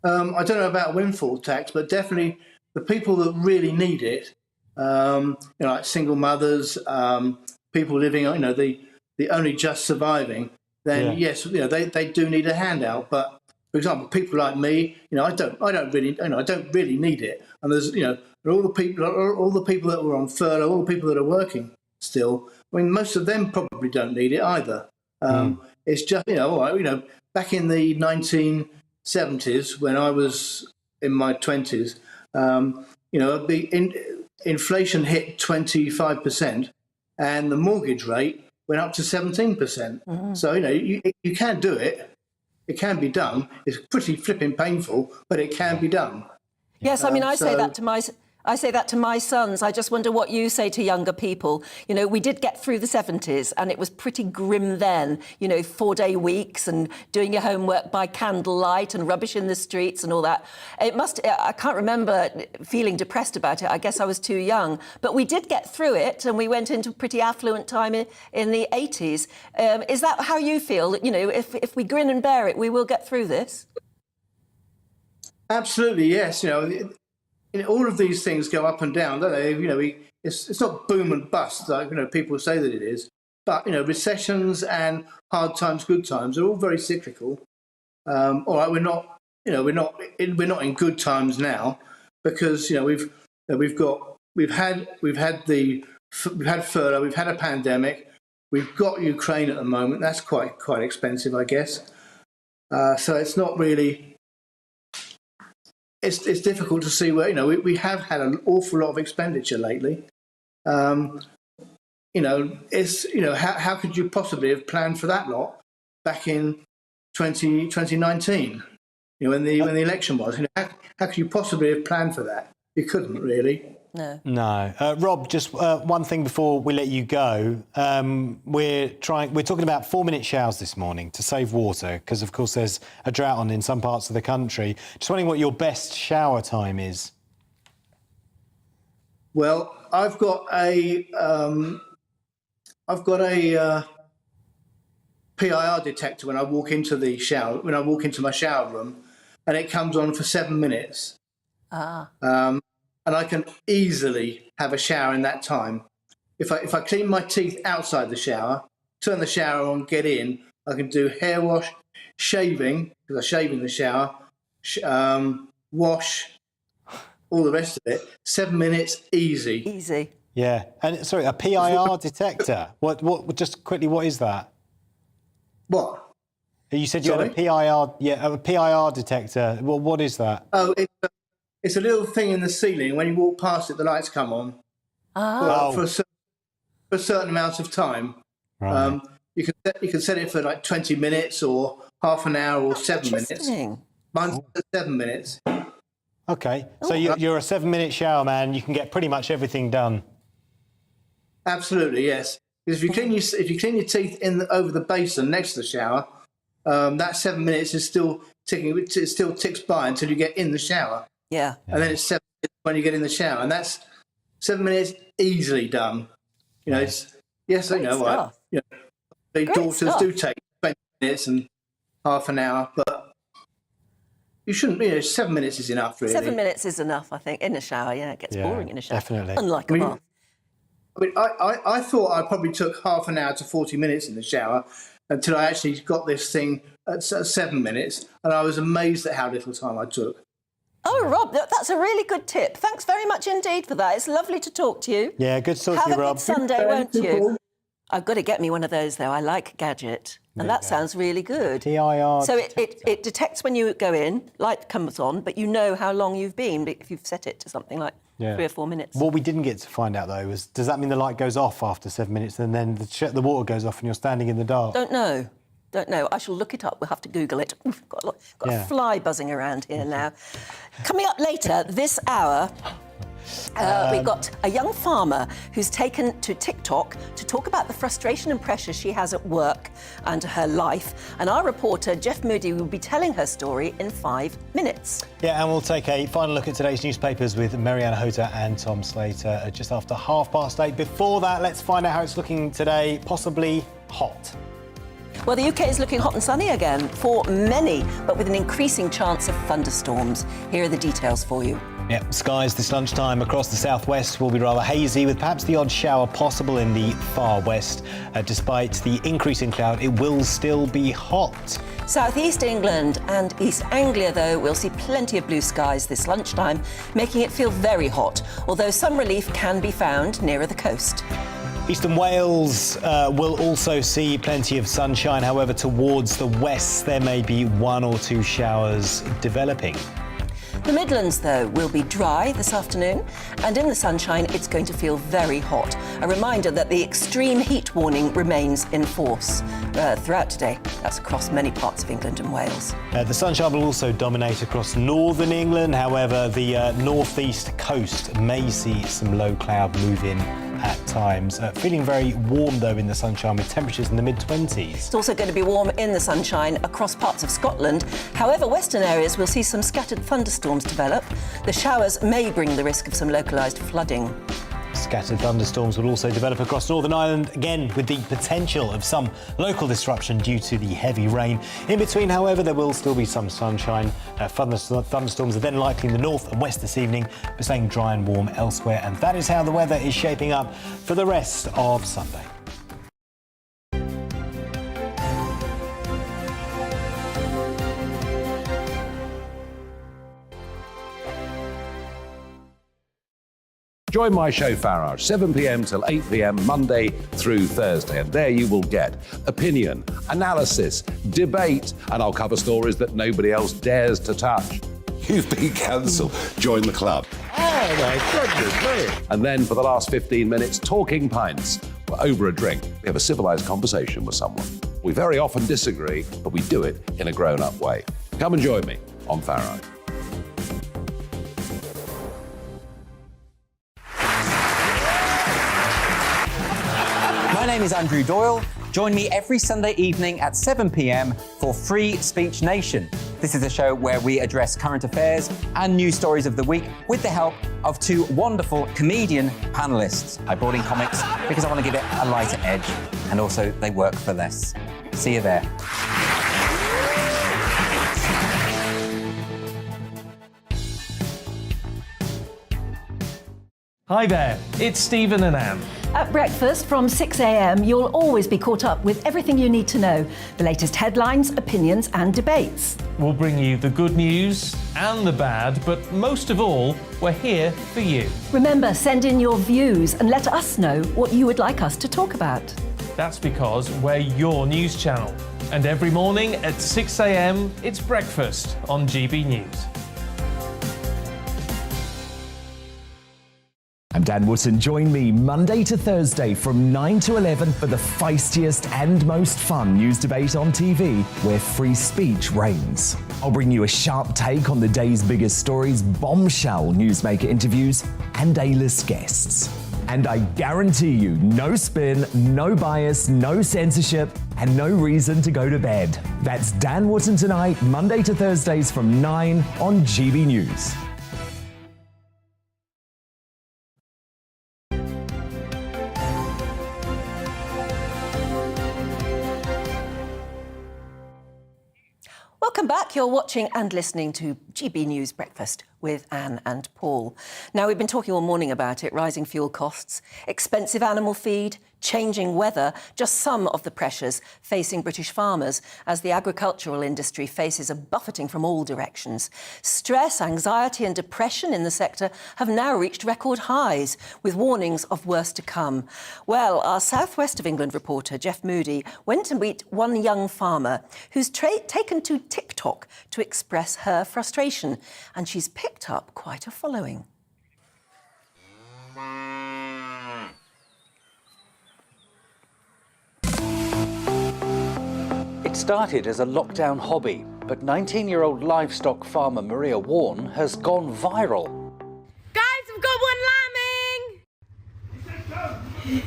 I don't know about windfall tax, but definitely the people that really need it, like single mothers, people living, the only just surviving, then yes, they do need a handout. But for example, people like me, I don't really need it. And there's, all the people that were on furlough, all the people that are working still. I mean, most of them probably don't need it either. It's just, back in the 1970s when I was in my 20s, inflation hit 25%, and the mortgage rate went up to 17%. So you can do it. It can be done. It's pretty flipping painful, but it can be done. Yes, I mean, I say that to my sons. I just wonder what you say to younger people. We did get through the 70s and it was pretty grim then, 4-day weeks and doing your homework by candlelight and rubbish in the streets and all that. I can't remember feeling depressed about it. I guess I was too young. But we did get through it and we went into a pretty affluent time in the 80s. Is that how you feel? If we grin and bear it, we will get through this? Absolutely, yes. All of these things go up and down, don't they? It's not boom and bust like people say that it is. But recessions and hard times, good times are all very cyclical. All right, we're not in good times now because we've had furlough, we've had a pandemic, we've got Ukraine at the moment. That's quite expensive, I guess. So it's not really. It's difficult to see where we have had an awful lot of expenditure lately. How could you possibly have planned for that lot back in 2019? When the election was. How could you possibly have planned for that? You couldn't really. No. Rob, just one thing before we let you go. We're talking about 4-minute showers this morning to save water because, of course, there's a drought on in some parts of the country. Just wondering what your best shower time is. Well, I've got a PIR detector when I walk into my shower room, and it comes on for 7 minutes. And I can easily have a shower in that time. If I clean my teeth outside the shower, turn the shower on, get in, I can do hair wash, shaving, because I shave in the shower, wash, all the rest of it. 7 minutes, easy. Easy. Yeah. And sorry, a PIR detector. What? Just quickly, what is that? What? You said you had a PIR. Yeah, a PIR detector. Well, what is that? Oh, it's a little thing in the ceiling. When you walk past it, the lights come on for a certain amount of time. Right. You can set it for like 20 minutes or half an hour or 7 minutes. Mine's 7 minutes. Okay, so you're a 7-minute shower man. You can get pretty much everything done. Absolutely, yes. Because if you clean your teeth over the basin next to the shower, that 7 minutes is still ticking. It still ticks by until you get in the shower. Yeah. And then it's 7 minutes when you get in the shower, and that's 7 minutes easily done. You know, it's the daughters do take 20 minutes and half an hour, but you shouldn't. 7 minutes is enough, really. 7 minutes is enough, I think, in the shower. Yeah, it gets boring in a shower. Definitely. Unlike a bath. I mean, I thought I probably took half an hour to 40 minutes in the shower until I actually got this thing at 7 minutes, and I was amazed at how little time I took. Oh, Rob, that's a really good tip. Thanks very much indeed for that. It's lovely to talk to you. Yeah, good to talk to you, Have a Rob. good Sunday, won't you? I've got to get me one of those, though. I like Gadget, and that sounds really good. PIR. So it detects when you go in, light comes on, but you know how long you've been if you've set it to something like 3 or 4 minutes. What we didn't get to find out, though, was does that mean the light goes off after 7 minutes and then the water goes off and you're standing in the dark? Don't know. I shall look it up. We'll have to Google it. We've got a fly buzzing around here now. Coming up later this hour, we've got a young farmer who's taken to TikTok to talk about the frustration and pressure she has at work and her life. And our reporter, Jeff Moody, will be telling her story in 5 minutes. Yeah, and we'll take a final look at today's newspapers with Marianne Hota and Tom Slater just after 8:30. Before that, let's find out how it's looking today, possibly hot. Well, the UK is looking hot and sunny again for many, but with an increasing chance of thunderstorms. Here are the details for you. Yep, skies this lunchtime across the southwest will be rather hazy, with perhaps the odd shower possible in the far west. Despite the increase in cloud, it will still be hot. Southeast England and East Anglia, though, will see plenty of blue skies this lunchtime, making it feel very hot, although some relief can be found nearer the coast. Eastern Wales will also see plenty of sunshine. However, towards the west, there may be 1 or 2 showers developing. The Midlands, though, will be dry this afternoon, and in the sunshine, it's going to feel very hot. A reminder that the extreme heat warning remains in force throughout today. That's across many parts of England and Wales. The sunshine will also dominate across northern England. However, the northeast coast may see some low cloud move in at times. Feeling very warm, though, in the sunshine, with temperatures in the mid-20s. It's also going to be warm in the sunshine across parts of Scotland. However, western areas will see some scattered thunderstorms develop. The showers may bring the risk of some localised flooding. Scattered thunderstorms will also develop across Northern Ireland, again with the potential of some local disruption due to the heavy rain. In between, however, there will still be some sunshine. Thunderstorms are then likely in the north and west this evening, but staying dry and warm elsewhere. And that is how the weather is shaping up for the rest of Sunday. Join my show Farage, 7 p.m. till 8 p.m. Monday through Thursday. And there you will get opinion, analysis, debate, and I'll cover stories that nobody else dares to touch. You've been cancelled. Join the club. Oh, my goodness me. And then for the last 15 minutes, talking pints. We're over a drink. We have a civilised conversation with someone. We very often disagree, but we do it in a grown-up way. Come and join me on Farage. My name is Andrew Doyle. Join me every Sunday evening at 7 p.m. for Free Speech Nation. This is a show where we address current affairs and news stories of the week with the help of 2 wonderful comedian panellists. I brought in comics because I want to give it a lighter edge, and also they work for less. See you there. Hi there, it's Stephen and Anne. At breakfast from 6 a.m, you'll always be caught up with everything you need to know, the latest headlines, opinions and debates. We'll bring you the good news and the bad, but most of all, we're here for you. Remember, send in your views and let us know what you would like us to talk about. That's because we're your news channel. And every morning at 6 a.m, it's breakfast on GB News. I'm Dan Wootton. Join me Monday to Thursday from 9 to 11 for the feistiest and most fun news debate on TV, where free speech reigns. I'll bring you a sharp take on the day's biggest stories, bombshell newsmaker interviews, and A-list guests. And I guarantee you, no spin, no bias, no censorship, and no reason to go to bed. That's Dan Wootton Tonight, Monday to Thursdays from 9 on GB News. Welcome back. You're watching and listening to GB News Breakfast with Anne and Paul. Now, we've been talking all morning about it, rising fuel costs, expensive animal feed, changing weather, just some of the pressures facing British farmers as the agricultural industry faces a buffeting from all directions. Stress, anxiety and depression in the sector have now reached record highs, with warnings of worse to come. Well, our South West of England reporter, Jeff Moody, went to meet one young farmer who's taken to TikTok to express her frustration, and she's picked up quite a following. It started as a lockdown hobby, but 19-year-old livestock farmer Maria Warren has gone viral. Guys, I've got one lambing!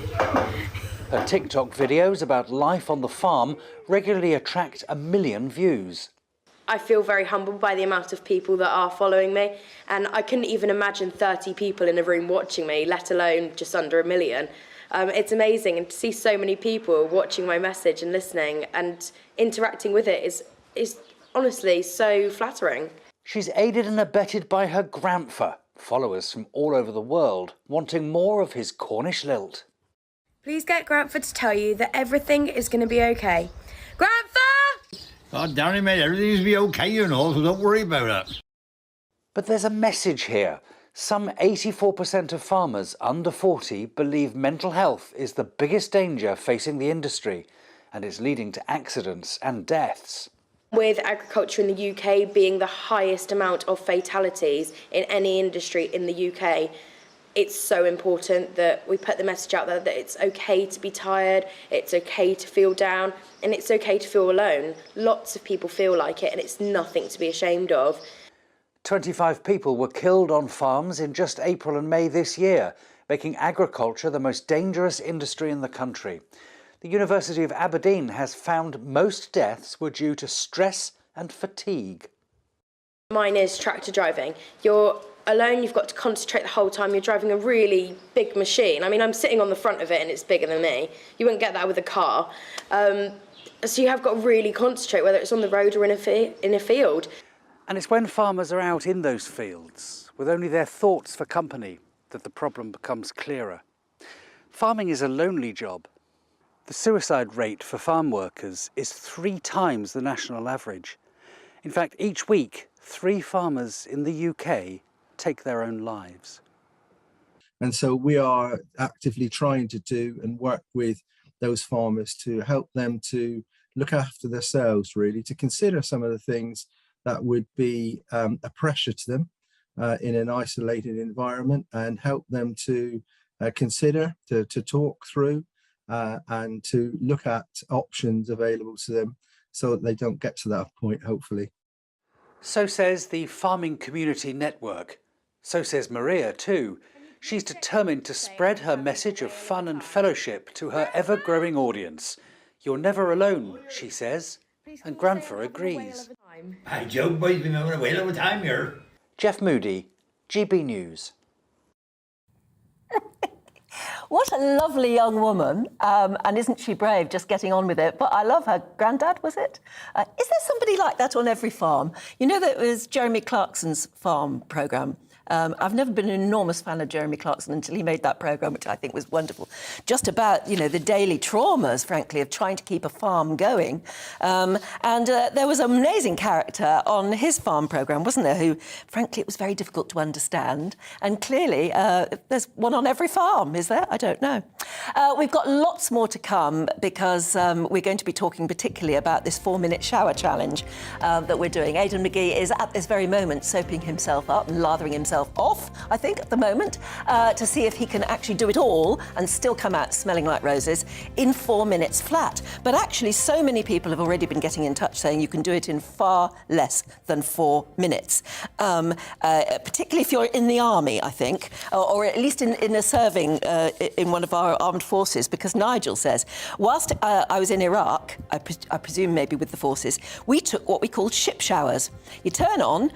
Her TikTok videos about life on the farm regularly attract 1 million views. I feel very humbled by the amount of people that are following me, and I couldn't even imagine 30 people in a room watching me, let alone just under 1 million. It's amazing, and to see so many people watching my message and listening and interacting with it is honestly so flattering. She's aided and abetted by her grandpa, followers from all over the world wanting more of his Cornish lilt. Please get Grandpa to tell you that everything is going to be okay. Grandpa! Oh, Danny, mate, everything's going to be okay, you know, so don't worry about it. But there's a message here. Some 84% of farmers under 40 believe mental health is the biggest danger facing the industry, and it's leading to accidents and deaths. With agriculture in the UK being the highest amount of fatalities in any industry in the UK, it's so important that we put the message out there that it's okay to be tired, it's okay to feel down, and it's okay to feel alone. Lots of people feel like it, and it's nothing to be ashamed of. 25 people were killed on farms in just April and May this year, making agriculture the most dangerous industry in the country. The University of Aberdeen has found most deaths were due to stress and fatigue. Mine is tractor driving. You're alone, you've got to concentrate the whole time. You're driving a really big machine. I mean, I'm sitting on the front of it and it's bigger than me. You wouldn't get that with a car. So you have got to really concentrate, whether it's on the road or in a field. And it's when farmers are out in those fields, with only their thoughts for company, that the problem becomes clearer. Farming is a lonely job. The suicide rate for farm workers is 3 times the national average. In fact, each week, 3 farmers in the UK take their own lives. And so we are actively trying to do and work with those farmers to help them to look after themselves, really, to consider some of the things that would be a pressure to them in an isolated environment, and help them to consider, to talk through and to look at options available to them so that they don't get to that point, hopefully. So says the Farming Community Network. So says Maria too. She's determined to spread her message of fun and fellowship to her ever-growing audience. You're never alone, she says, and Grandpa agrees. Hi, Joe, boys, been having a whale of a time here. Jeff Moody, GB News. What a lovely young woman, and isn't she brave, just getting on with it? But I love her granddad, was it? Is there somebody like that on every farm? You know, that was Jeremy Clarkson's farm programme, I've never been an enormous fan of Jeremy Clarkson until he made that programme, which I think was wonderful, just about, you know, the daily traumas, frankly, of trying to keep a farm going. There was an amazing character on his farm programme, wasn't there, who, frankly, it was very difficult to understand. And clearly, there's one on every farm, is there? I don't know. We've got lots more to come because we're going to be talking particularly about this 4-minute shower challenge that we're doing. Aidan McGee is at this very moment soaping himself up and lathering himself off, I think, at the moment, to see if he can actually do it all and still come out smelling like roses in 4 minutes flat. But actually, so many people have already been getting in touch saying you can do it in far less than 4 minutes, particularly if you're in the army, I think, or at least in a serving in one of our armed forces, because Nigel says, whilst I was in Iraq, I presume maybe with the forces, we took what we called ship showers. You turn on,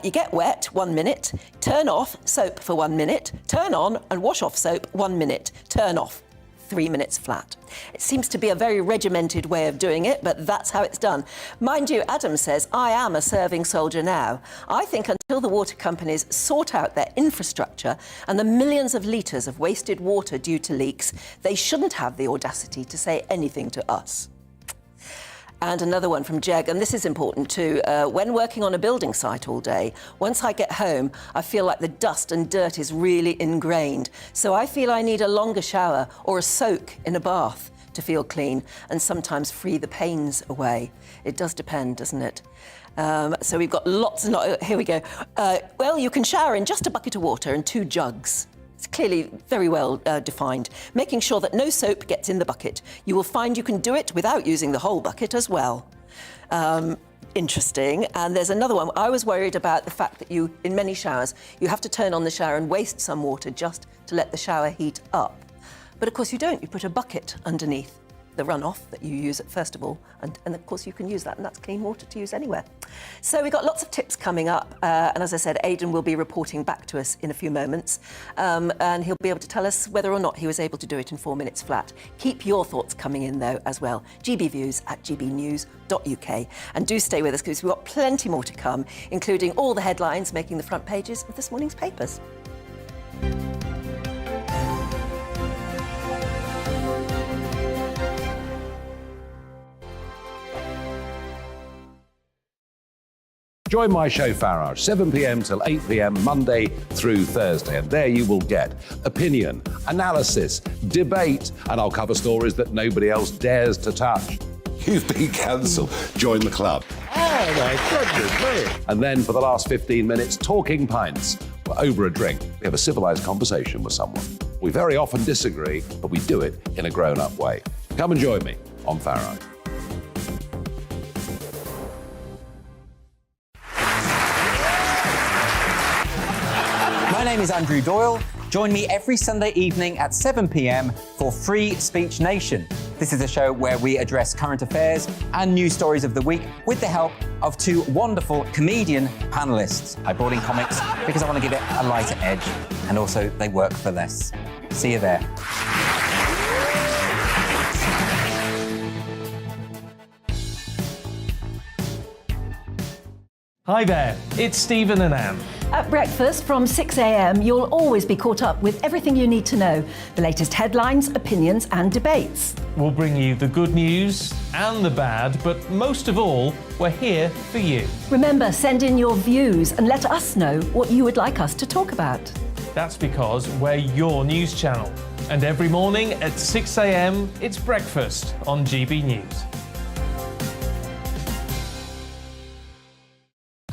you get wet, 1 minute, turn off, soap for 1 minute, turn on and wash off soap, 1 minute, turn off. 3 minutes flat. It seems to be a very regimented way of doing it, but that's how it's done. Mind you, Adam says, I am a serving soldier now. I think until the water companies sort out their infrastructure and the millions of litres of wasted water due to leaks, they shouldn't have the audacity to say anything to us. And another one from Jeg, and this is important too. When working on a building site all day, once I get home, I feel like the dust and dirt is really ingrained. So I feel I need a longer shower or a soak in a bath to feel clean and sometimes free the pains away. It does depend, doesn't it? So we've got lots and lots. Here we go. Well, you can shower in just a bucket of water and 2 jugs. It's clearly very well defined, making sure that no soap gets in the bucket. You will find you can do it without using the whole bucket as well. Interesting. And there's another one. I was worried about the fact that in many showers, you have to turn on the shower and waste some water just to let the shower heat up. But of course you don't. You put a bucket underneath the runoff that you use first of all, and of course you can use that, and that's clean water to use anywhere. So we've got lots of tips coming up, and as I said, Aidan will be reporting back to us in a few moments, and he'll be able to tell us whether or not he was able to do it in 4 minutes flat. Keep your thoughts coming in though as well. gbviews@gbnews.uk, and do stay with us because we've got plenty more to come, including all the headlines making the front pages of this morning's papers. Join my show Farage, 7 p.m. till 8 p.m. Monday through Thursday. And there you will get opinion, analysis, debate, and I'll cover stories that nobody else dares to touch. You've been cancelled. Join the club. Oh, my goodness me. And then for the last 15 minutes, talking pints. We're over a drink. We have a civilised conversation with someone. We very often disagree, but we do it in a grown-up way. Come and join me on Farage. My name is Andrew Doyle. Join me every Sunday evening at 7 p.m. for Free Speech Nation. This is a show where we address current affairs and news stories of the week with the help of 2 wonderful comedian panellists. I brought in comics because I want to give it a lighter edge, and also they work for less. See you there. Hi there, it's Stephen and Anne. At breakfast from 6 a.m, you'll always be caught up with everything you need to know, the latest headlines, opinions and debates. We'll bring you the good news and the bad, but most of all, we're here for you. Remember, send in your views and let us know what you would like us to talk about. That's because we're your news channel. And every morning at 6 a.m, it's breakfast on GB News.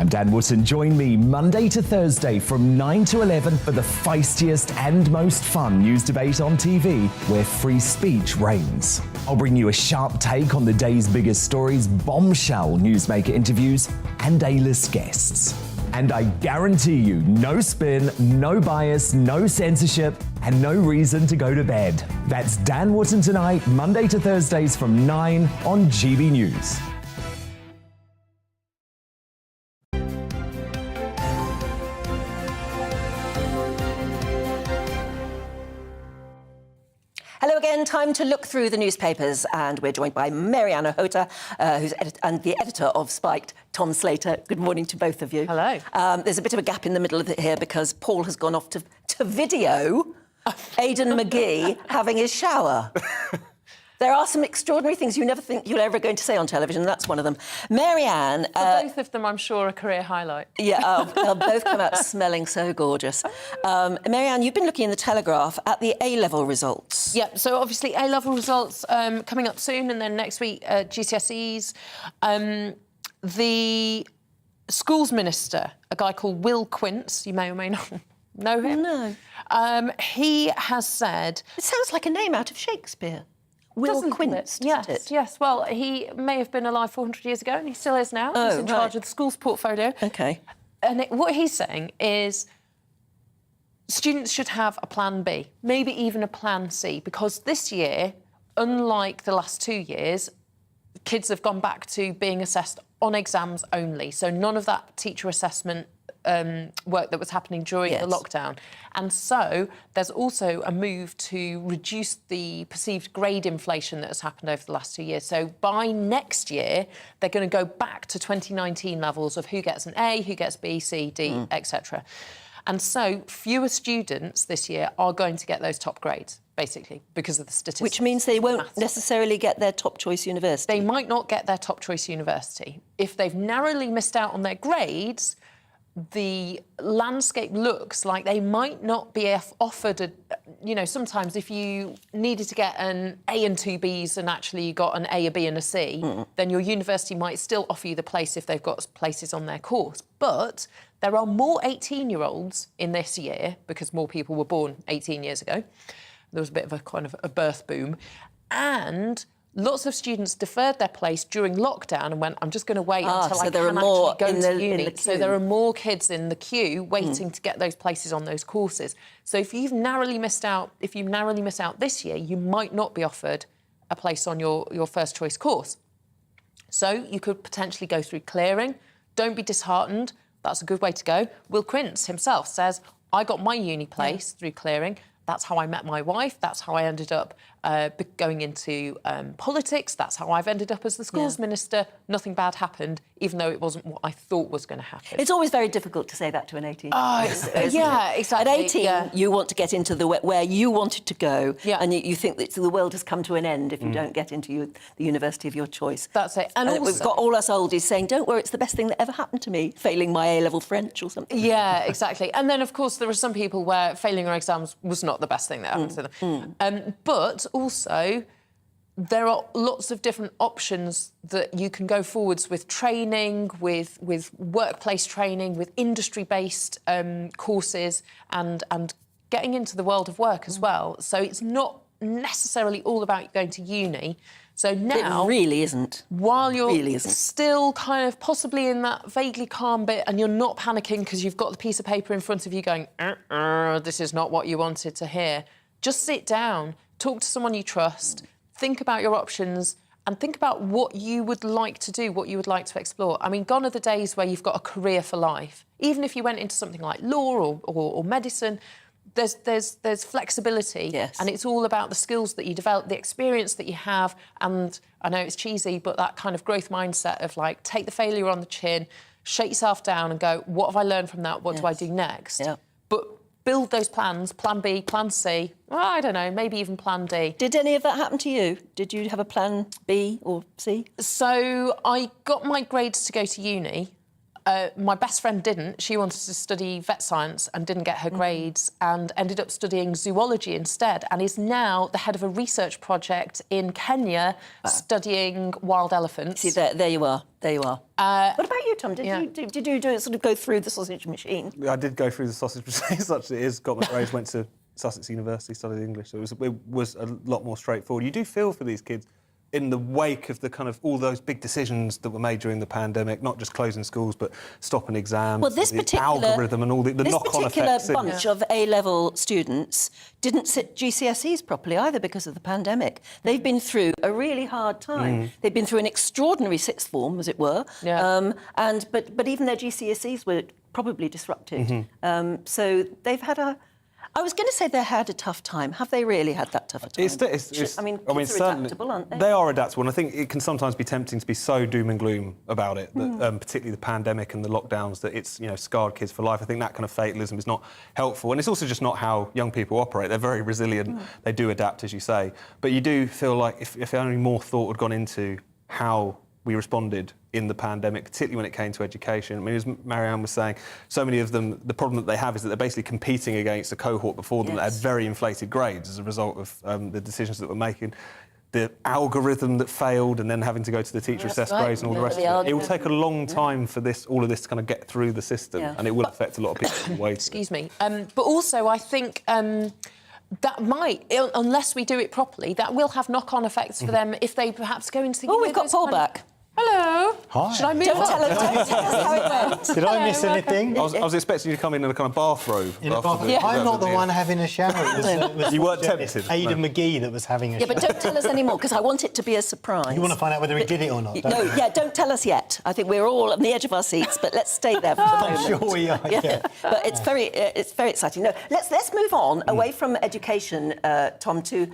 I'm Dan Wootton. Join me Monday to Thursday from 9 to 11 for the feistiest and most fun news debate on TV, where free speech reigns. I'll bring you a sharp take on the day's biggest stories, bombshell newsmaker interviews, and A-list guests. And I guarantee you, no spin, no bias, no censorship, and no reason to go to bed. That's Dan Wootton Tonight, Monday to Thursdays from 9 on GB News. Hello again. Time to look through the newspapers, and we're joined by Marianne O'Hota, who's the editor of Spiked, Tom Slater. Good morning to both of you. Hello. There's a bit of a gap in the middle of it here because Paul has gone off to video Aidan McGee having his shower. There are some extraordinary things you never think you're ever going to say on television, and that's one of them. Marianne... For both of them, I'm sure, a career highlight. Yeah, they'll both come out smelling so gorgeous. Marianne, you've been looking in the Telegraph at the A-level results. Yep, so obviously A-level results coming up soon, and then next week, GCSEs. The schools minister, a guy called Will Quince, you may or may not know him. No. He has said... It sounds like a name out of Shakespeare. Will Quince, yes, it? yes. Well, he may have been alive 400 years ago, and he still is now. He's in charge of the school's portfolio. OK. And what he's saying is students should have a plan B, maybe even a plan C, because this year, unlike the last 2 years, kids have gone back to being assessed on exams only. So none of that teacher assessment work that was happening during the lockdown. And so there's also a move to reduce the perceived grade inflation that has happened over the last 2 years. So by next year, they're going to go back to 2019 levels of who gets an A, who gets B, C, D, etc. And so fewer students this year are going to get those top grades, basically, because of the statistics. Which means they won't necessarily get their top choice university. They might not get their top choice university. If they've narrowly missed out on their grades, the landscape looks like they might not be offered you know, sometimes if you needed to get an A and 2 Bs and actually you got an A, a B and a C, then your university might still offer you the place if they've got places on their course. But there are more 18-year-olds in this year, because more people were born 18 years ago. There was a bit of a kind of a birth boom. And lots of students deferred their place during lockdown and went, I'm just going to wait until I can actually go to uni. So there are more kids in the queue waiting to get those places on those courses. So if you've narrowly missed out, this year, you might not be offered a place on your first choice course. So you could potentially go through clearing. Don't be disheartened. That's a good way to go. Will Quince himself says, I got my uni place through clearing. That's how I met my wife. That's how I ended up going into politics. That's how I've ended up as the schools minister. Nothing bad happened, even though it wasn't what I thought was going to happen. It's always very difficult to say that to an 18-year-old. Oh, yeah, exactly. At 18, you want to get into where you wanted to go, and you think that the world has come to an end if you don't get into the university of your choice. That's it. And also, we've got all us oldies saying, don't worry, it's the best thing that ever happened to me, failing my A-level French or something. Yeah, exactly. And then, of course, there are some people where failing your exams was not the best thing that happened to them. But also, there are lots of different options that you can go forwards with training, with workplace training, with industry-based courses and getting into the world of work as well. So it's not necessarily all about going to uni. So now... It really isn't. While you're still kind of possibly in that vaguely calm bit and you're not panicking because you've got the piece of paper in front of you going, this is not what you wanted to hear, just sit down, talk to someone you trust, think about your options and think about what you would like to do, what you would like to explore. I mean, gone are the days where you've got a career for life. Even if you went into something like law or medicine, there's flexibility, and it's all about the skills that you develop, the experience that you have, and I know it's cheesy, but that kind of growth mindset of, like, take the failure on the chin, shake yourself down and go, what have I learned from that? What do I do next? But build those plans, plan B, plan C, well, I don't know, maybe even plan D. Did any of that happen to you? Did you have a plan B or C? So I got my grades to go to uni. My best friend didn't. She wanted to study vet science and didn't get her grades and ended up studying zoology instead and is now the head of a research project in Kenya studying wild elephants. See, there you are. There you are. What about you, Tom? Did you sort of go through the sausage machine? I did go through the sausage machine, such as it is. Got my grades, went to Sussex University, studied English, so it was a lot more straightforward. You do feel for these kids in the wake of the kind of all those big decisions that were made during the pandemic, not just closing schools, but stopping exams, well, this the particular algorithm and all the knock-on effects. This particular bunch of A-level students didn't sit GCSEs properly either because of the pandemic. They've been through a really hard time. They've been through an extraordinary sixth form, as it were, but even their GCSEs were probably disrupted. So they've had I was going to say they had a tough time. Have they really had that tough a time? I mean, kids are adaptable, aren't they? They are adaptable, and I think it can sometimes be tempting to be so doom and gloom about it, that, particularly the pandemic and the lockdowns, that it's, scarred kids for life. I think that kind of fatalism is not helpful, and it's also just not how young people operate. They're very resilient. They do adapt, as you say. But you do feel like if only more thought had gone into how we responded in the pandemic, particularly when it came to education. I mean, as Marianne was saying, so many of them, the problem that they have is that they're basically competing against a cohort before them that had very inflated grades as a result of the decisions that were making. The algorithm that failed, and then having to go to the teacher-assessed grades and all the rest of it. It will take a long time for all of this to kind of get through the system, and it will affect a lot of people in ways. Excuse me. But also, I think that might, unless we do it properly, that will have knock-on effects for them if they perhaps go into the... Oh, we've got Paul back. Hello. Hi. Should I move Don't on? tell us how it went. Did I miss anything? I was expecting you to come in a kind of bathrobe. I'm not the one having a shower. It was you weren't tempted. Ada McGee that was having a shower. Yeah, but don't tell us anymore, because I want it to be a surprise. You want to find out whether he did it or not? Don't tell us yet. I think we're all on the edge of our seats, but let's stay there for the moment. I'm sure we are. Yeah. But it's very exciting. No, let's move on away from education, Tom, to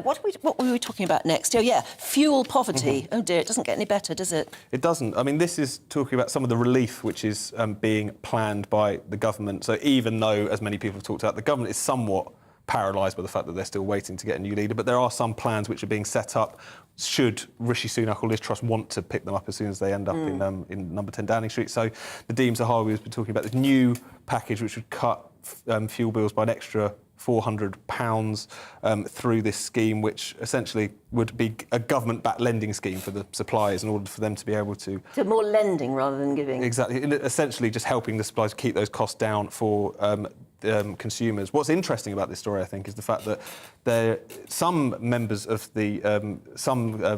what were we talking about next? Oh yeah, fuel poverty. Oh dear, it doesn't get any better, does it? It doesn't. I mean, this is talking about some of the relief which is being planned by the government. So even though, as many people have talked about, the government is somewhat paralysed by the fact that they're still waiting to get a new leader, but there are some plans which are being set up should Rishi Sunak or Liz Truss want to pick them up as soon as they end up in number 10 Downing Street. So Nadeem Zahawi has been talking about this new package which would cut fuel bills by an extra £400 through this scheme, which essentially would be a government-backed lending scheme for the suppliers in order for them to be able to... So more lending rather than giving. Exactly. Essentially just helping the suppliers keep those costs down for consumers. What's interesting about this story, I think, is the fact that some members of the...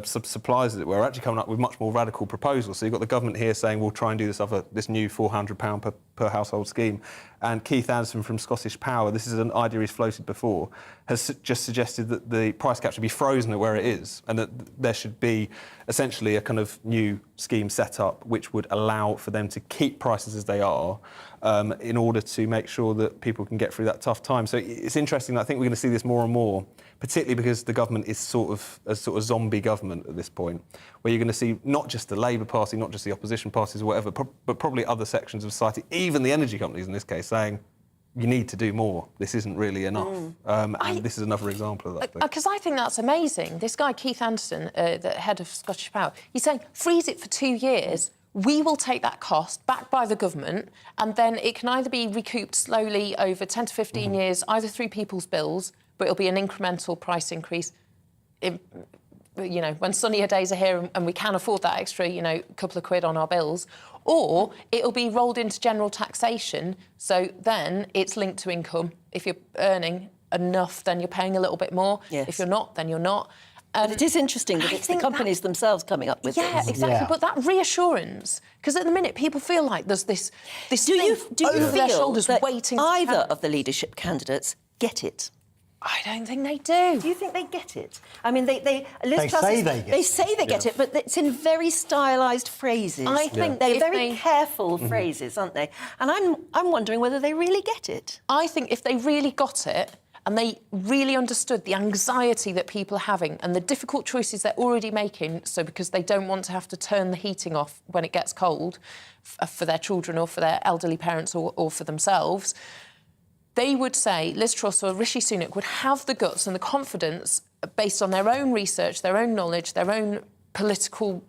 suppliers, as it were, are actually coming up with much more radical proposals. So you've got the government here saying, we'll try and do this new £400 per household scheme. And Keith Anderson from Scottish Power, this is an idea he's floated before, has just suggested that the price cap should be frozen at where it is, and that there should be essentially a kind of new scheme set up which would allow for them to keep prices as they are in order to make sure that people can get through that tough time. So it's interesting. I think we're going to see this more and more, particularly because the government is sort of a zombie government at this point, where you're going to see not just the Labour Party, not just the opposition parties or whatever, but probably other sections of society, even the energy companies in this case, saying, you need to do more. This isn't really enough. And this is another example of that. Because I think that's amazing. This guy, Keith Anderson, the head of Scottish Power, he's saying, freeze it for 2 years. We will take that cost back by the government, and then it can either be recouped slowly over 10 to 15 years, either through people's bills, but it'll be an incremental price increase. When sunnier days are here and we can afford that extra, couple of quid on our bills, or it'll be rolled into general taxation, so then it's linked to income. If you're earning enough, then you're paying a little bit more. Yes. If you're not, then you're not. But it is interesting that it's the companies themselves coming up with it. Yeah, this. exactly. Yeah. But that reassurance, because at the minute people feel like there's this do you over their feel shoulders that waiting. Either of the leadership candidates get it? I don't think they do. Do you think they get it? I mean, Liz Truss say they get it. They say they get it, but it's in very stylised phrases. I think they're very careful phrases, aren't they? And I'm wondering whether they really get it. I think if they really got it, and they really understood the anxiety that people are having and the difficult choices they're already making, so because they don't want to have to turn the heating off when it gets cold for their children or for their elderly parents or for themselves, they would say, Liz Truss or Rishi Sunak would have the guts and the confidence, based on their own research, their own knowledge, their own political,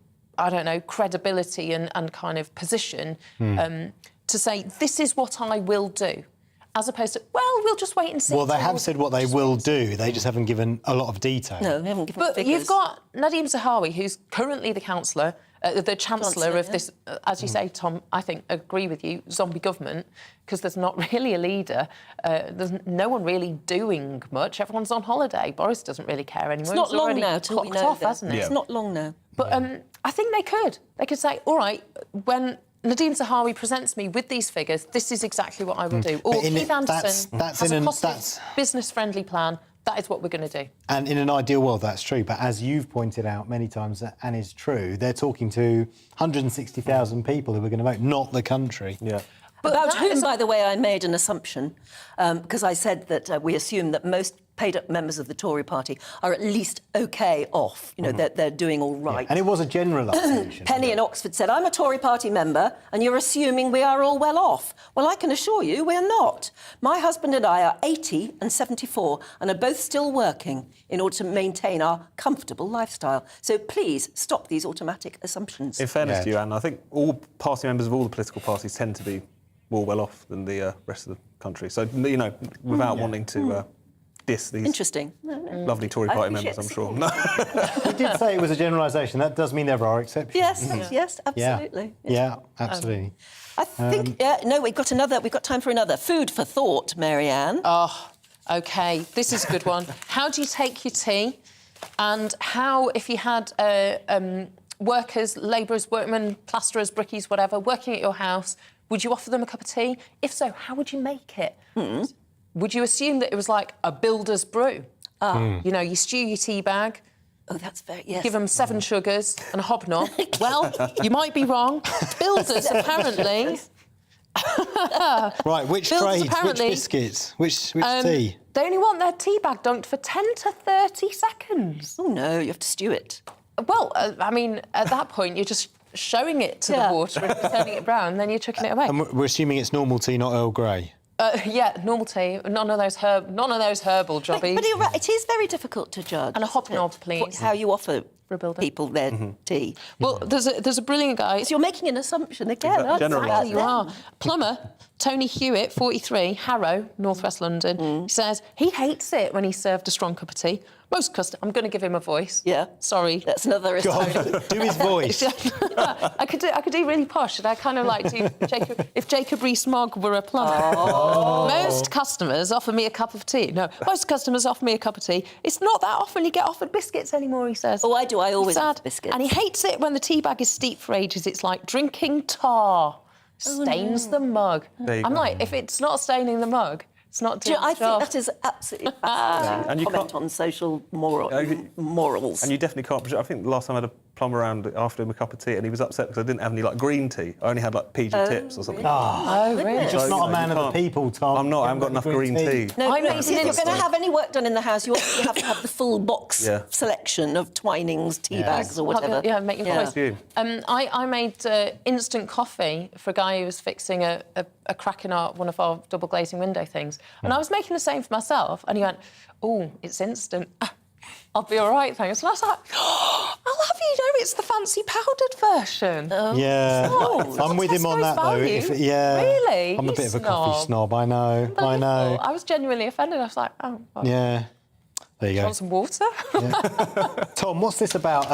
credibility and kind of position, to say, this is what I will do. As opposed to, we'll just wait and see. Well, they have said what they will do. They just haven't given a lot of detail. No, they haven't given But figures. You've got Nadeem Zahawi, who's currently the Chancellor of this, as you say, Tom, I think, agree with you, zombie government, because there's not really a leader. There's no one really doing much. Everyone's on holiday. Boris doesn't really care anymore. It's not long now till we know off, hasn't it? It's not long now. But I think they could. They could say, all right, when Nadeem Zahawi presents me with these figures, this is exactly what I will do. Or Keith Anderson has a cost business-friendly plan. That is what we're going to do. And in an ideal world, that's true. But as you've pointed out many times, and is true, they're talking to 160,000 people who are going to vote, not the country. Yeah. About whom, by the way, I made an assumption, because I said that we assume that most paid-up members of the Tory party are at least OK off. You know, they're doing all right. And it was a generalisation. Penny in Oxford said, I'm a Tory party member and you're assuming we are all well off. Well, I can assure you we're not. My husband and I are 80 and 74 and are both still working in order to maintain our comfortable lifestyle. So please stop these automatic assumptions. In fairness to you, Anne, I think all party members of all the political parties tend to be more well off than the rest of the country. So, you know, without wanting to... diss these lovely Tory party members, I'm sure. You did say it was a generalisation. That does mean there are exceptions. Yes, absolutely. Yeah, absolutely. I think, we've got time for another. Food for thought, Marianne. Oh, OK, this is a good one. How do you take your tea? And how, if you had workers, labourers, workmen, plasterers, brickies, whatever, working at your house, would you offer them a cup of tea? If so, how would you make it? Would you assume that it was like a builder's brew? You know, you stew your tea bag. Oh, that's very, yes. Give them 7 sugars and a hobnob. Well, you might be wrong. Builders, apparently... Right, which trades, which biscuits, which tea? They only want their tea bag dunked for 10 to 30 seconds. Oh, no, you have to stew it. Well, I mean, at that point, you're just showing it to the water and turning it brown, then you're chucking it away. And we're assuming it's normal tea, not Earl Grey. Yeah, normal tea. None of those herbal jobbies. But you're right, it is very difficult to judge. And a hobnob, please. How you offer people their tea. Well, there's a brilliant guy. So you're making an assumption again, aren't you? Exactly, you are. Plumber Tony Hewitt, 43, Harrow, North West London, says he hates it when he's served a strong cup of tea. Most customers... I'm going to give him a voice. Yeah. Sorry. That's another... Do his voice. I could do really posh, and I kind of like do if Jacob Rees-Mogg were a plumber. Oh. Most customers offer me a cup of tea. No, most customers offer me a cup of tea. It's not that often you get offered biscuits anymore, he says. Oh, I do. I always have biscuits. And he hates it when the tea bag is steeped for ages. It's like drinking tar. Stains the mug. I'm like, if it's not staining the mug... It's not doing I think that is absolutely fascinating. And you comment on social morals. And you definitely can't... I think the last time I had a plumber around after him a cup of tea and he was upset because I didn't have any, like, green tea. I only had, like, PG Tips or something. Oh, really? You're just not a man of the people, Tom. I'm not. I haven't got enough green tea. No, if you're going to have any work done in the house, you obviously have to have the full box selection of Twinings, tea bags or whatever. Make your voice. I made instant coffee for a guy who was fixing a crack in one of our double glazing window things. And I was making the same for myself, and he went, oh, it's instant. I'll be all right, thanks. And I was like, oh, I'll have you know it's the fancy powdered version. Yeah, I'm with him on that, though. Really? I'm a bit of a coffee snob, I know. I was genuinely offended. I was like, oh. Yeah. There you go. Want some water? Tom, what's this about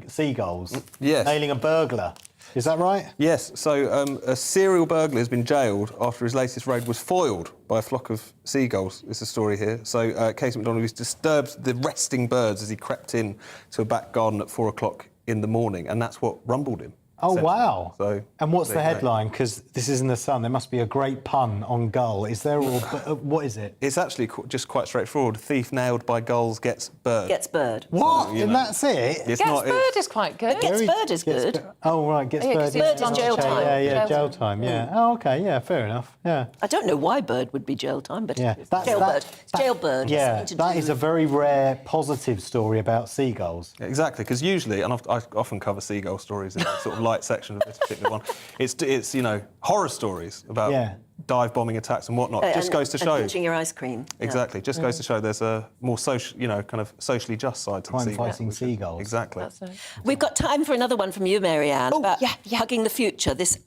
seagulls nailing a burglar? Is that right? Yes. So a serial burglar has been jailed after his latest raid was foiled by a flock of seagulls. It's a story here. So Casey McDonald has disturbed the resting birds as he crept in to a back garden at 4 o'clock in the morning, and that's what rumbled him. Oh, wow. So, and what's the headline? Because this is in The Sun. There must be a great pun on gull. Is there all... what is it? It's actually just quite straightforward. Thief nailed by gulls gets bird. Gets bird. What? So, and that's it? Gets bird is quite good. Gets bird is good. Oh, right, gets bird. Bird is jail time. Yeah, jail time, yeah. Oh, OK, yeah, fair enough, yeah. I don't know why bird would be jail time, but jailbird. Jailbird. Yeah, that is a very rare positive story about seagulls. Yeah, exactly, because usually, and I often cover seagull stories in the sort of light section of this particular one, it's you know, horror stories about dive bombing attacks and whatnot. Just goes to show... pinching your ice cream. Exactly, just goes to show there's a more social, you know, kind of socially just side to the seagulls. Crime-fighting seagulls. Exactly. We've got time for another one from you, Marianne, about hugging the future, this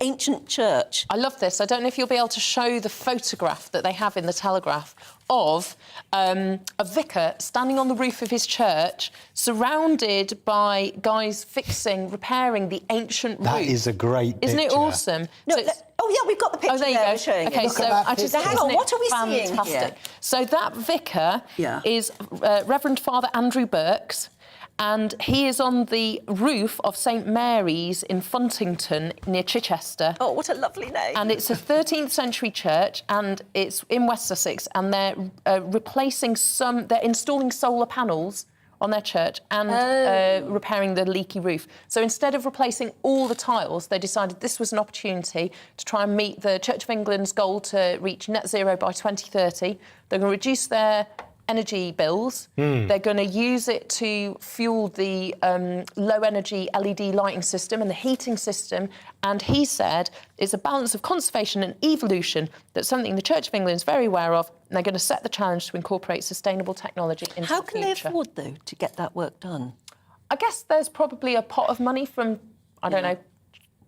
ancient church. I love this. I don't know if you'll be able to show the photograph that they have in the Telegraph of a vicar standing on the roof of his church, surrounded by guys repairing the ancient roof. That is a great picture. Isn't it awesome? No, we've got the picture. Oh, there you go. Showing okay, so hang on, what are we seeing here? So that vicar is Reverend Father Andrew Burks, and he is on the roof of St Mary's in Funtington, near Chichester. Oh, what a lovely name. And it's a 13th century church, and it's in West Sussex, and they're they're installing solar panels on their church and repairing the leaky roof. So instead of replacing all the tiles, they decided this was an opportunity to try and meet the Church of England's goal to reach net zero by 2030. They're going to reduce their energy bills. They're going to use it to fuel the low-energy LED lighting system and the heating system. And he said it's a balance of conservation and evolution. That's something the Church of England is very aware of, and they're going to set the challenge to incorporate sustainable technology into the future. How can they afford, though, to get that work done? I guess there's probably a pot of money from, I don't know,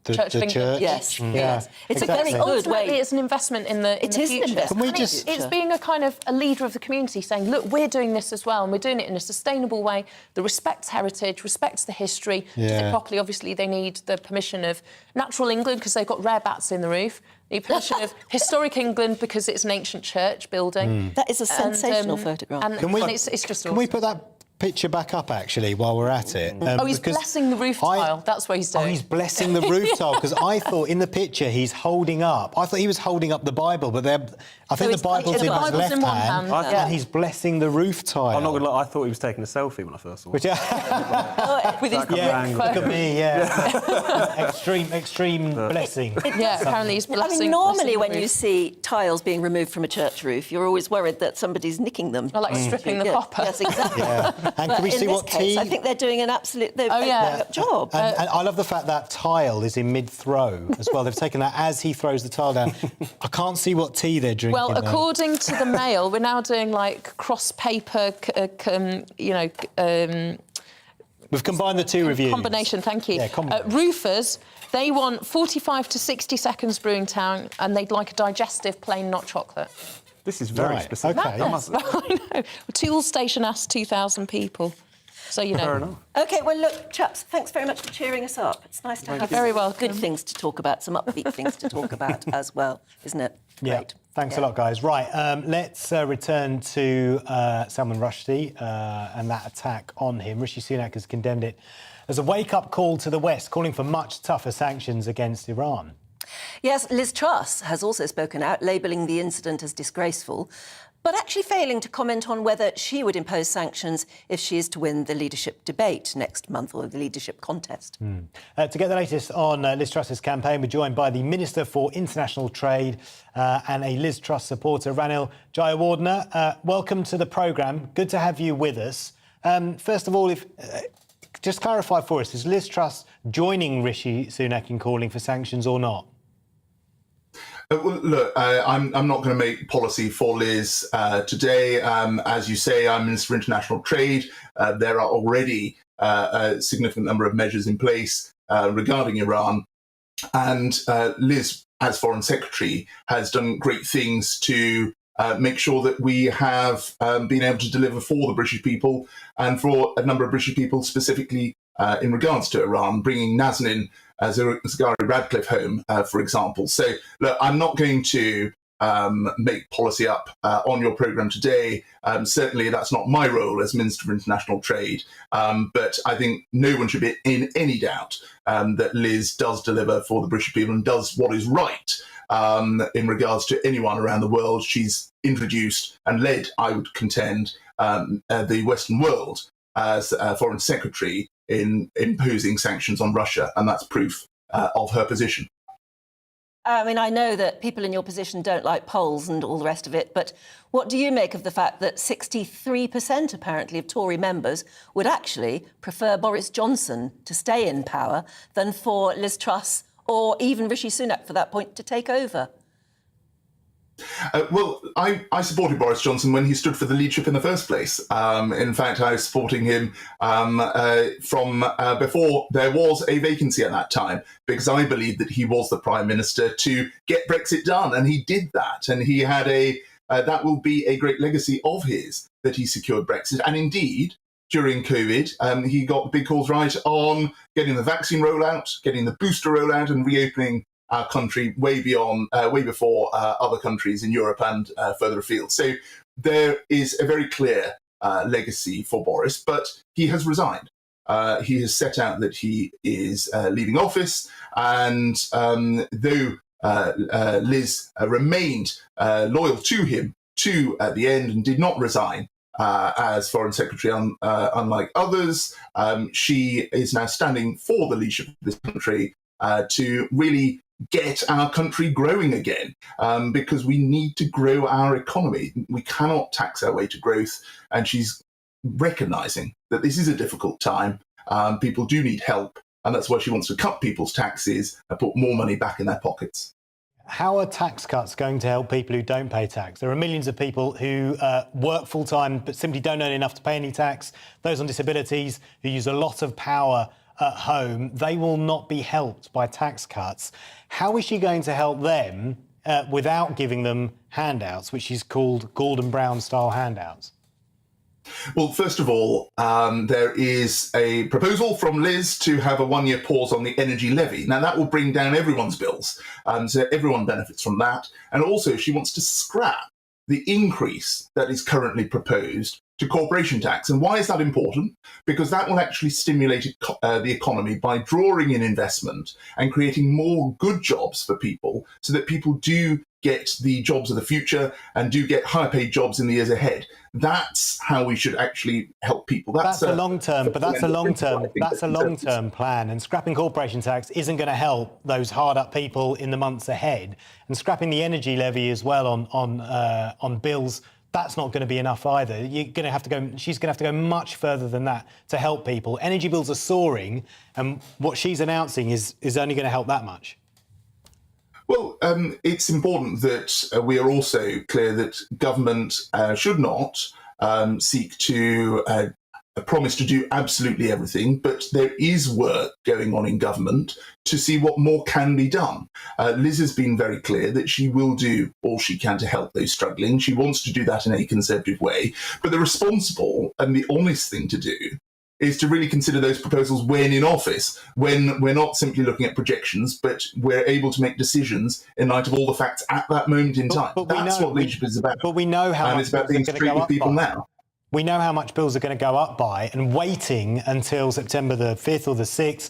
Church of England. Yes, yes. It's exactly. a very good way. It's an investment in the It is an future. investment. It's being a kind of a leader of the community, saying, look, we're doing this as well, and we're doing it in a sustainable way that respects heritage, respects the history. To do it properly, obviously, they need the permission of Natural England because they've got rare bats in the roof. They need permission of Historic England because it's an ancient church building. That is a sensational photograph. And it's just awesome. Can we put that picture back up, actually, while we're at it? He's blessing the roof tile. That's what he's doing. Oh, he's blessing the roof tile, because I thought in the picture he's holding up... I thought he was holding up the Bible, but I think the Bible's in his left hand, and he's blessing the roof tile. I'm not going to lie, I thought he was taking a selfie when I first saw it. With his look at me, extreme blessing. Apparently he's blessing. I mean, normally when you see tiles being removed from a church roof, you're always worried that somebody's nicking them. Or like stripping the copper. Yes, exactly. And can we see what case, I think they're doing an absolute job. And I love the fact that tile is in mid-throw as well. They've taken that as he throws the tile down. I can't see what tea they're drinking. Well, according to the Mail, we're now doing like cross paper, we've combined the two reviews. Combination, thank you. Roofers, they want 45 to 60 seconds brewing time, and they'd like a digestive plain, not chocolate. This is very specific. Okay. I know. Tool Station asked 2,000 people. So, you know. Fair enough. OK, well, look, chaps, thanks very much for cheering us up. It's nice to have very good things to talk about, some upbeat things to talk about as well, isn't it? Yeah. Great. Thanks a lot, guys. Right, let's return to Salman Rushdie and that attack on him. Rishi Sunak has condemned it as a wake-up call to the West, calling for much tougher sanctions against Iran. Yes, Liz Truss has also spoken out, labelling the incident as disgraceful, but actually failing to comment on whether she would impose sanctions if she is to win the leadership debate next month, or the leadership contest. To get the latest on Liz Truss's campaign, we're joined by the Minister for International Trade and a Liz Truss supporter, Ranil Jayawardena. Welcome to the programme. Good to have you with us. First of all, just clarify for us, is Liz Truss joining Rishi Sunak in calling for sanctions or not? Well, look, I'm not going to make policy for Liz today. As you say, I'm Minister for International Trade. There are already a significant number of measures in place regarding Iran. And Liz, as Foreign Secretary, has done great things to make sure that we have been able to deliver for the British people and for a number of British people specifically in regards to Iran, bringing Nazanin Zaghari Radcliffe home, for example. So, look, I'm not going to make policy up on your programme today. Certainly, that's not my role as Minister for International Trade. But I think no one should be in any doubt that Liz does deliver for the British people and does what is right in regards to anyone around the world. She's introduced and led, I would contend, the Western world as Foreign Secretary in imposing sanctions on Russia, and that's proof of her position. I mean, I know that people in your position don't like polls and all the rest of it, but what do you make of the fact that 63% apparently of Tory members would actually prefer Boris Johnson to stay in power than for Liz Truss or even Rishi Sunak, for that point, to take over? Well, I supported Boris Johnson when he stood for the leadership in the first place. In fact, I was supporting him from before there was a vacancy at that time, because I believed that he was the Prime Minister to get Brexit done, and he did that. And he had that will be a great legacy of his, that he secured Brexit. And indeed, during COVID, he got the big calls right on getting the vaccine rollout, getting the booster rollout, and reopening our country way before other countries in Europe and further afield. So there is a very clear legacy for Boris, but he has resigned. He has set out that he is leaving office, and though Liz remained loyal to him to the end and did not resign, as Foreign Secretary, unlike others. She is now standing for the leadership of this country to really get our country growing again, because we need to grow our economy. We cannot tax our way to growth, and she's recognising that this is a difficult time. People do need help, and that's why she wants to cut people's taxes and put more money back in their pockets. How are tax cuts going to help people who don't pay tax? There are millions of people who work full-time but simply don't earn enough to pay any tax. Those on disabilities who use a lot of power at home, they will not be helped by tax cuts. How is she going to help them without giving them handouts, which she's called Gordon Brown-style handouts? Well, first of all, there is a proposal from Liz to have a one-year pause on the energy levy. Now, that will bring down everyone's bills, so everyone benefits from that. And also, she wants to scrap the increase that is currently proposed to corporation tax. And why is that important? Because that will actually stimulate the economy by drawing in investment and creating more good jobs for people, so that people do get the jobs of the future and do get higher paid jobs in the years ahead. That's how we should actually help people. That's a long term, but that's a long term plan. And scrapping corporation tax isn't going to help those hard up people in the months ahead. And scrapping the energy levy as well on bills, that's not going to be enough either. You're going to have to go. She's going to have to go much further than that to help people. Energy bills are soaring, and what she's announcing is only going to help that much. Well, it's important that we are also clear that government should not seek to promise to do absolutely everything, but there is work going on in government to see what more can be done. Liz has been very clear that she will do all she can to help those struggling. She wants to do that in a Conservative way, but the responsible and the honest thing to do is to really consider those proposals when in office, when we're not simply looking at projections, but we're able to make decisions in light of all the facts at that moment in time. That's what leadership is about. But we know how much it's about being straight with people now. We know how much bills are going to go up by, and waiting until September the 5th or the 6th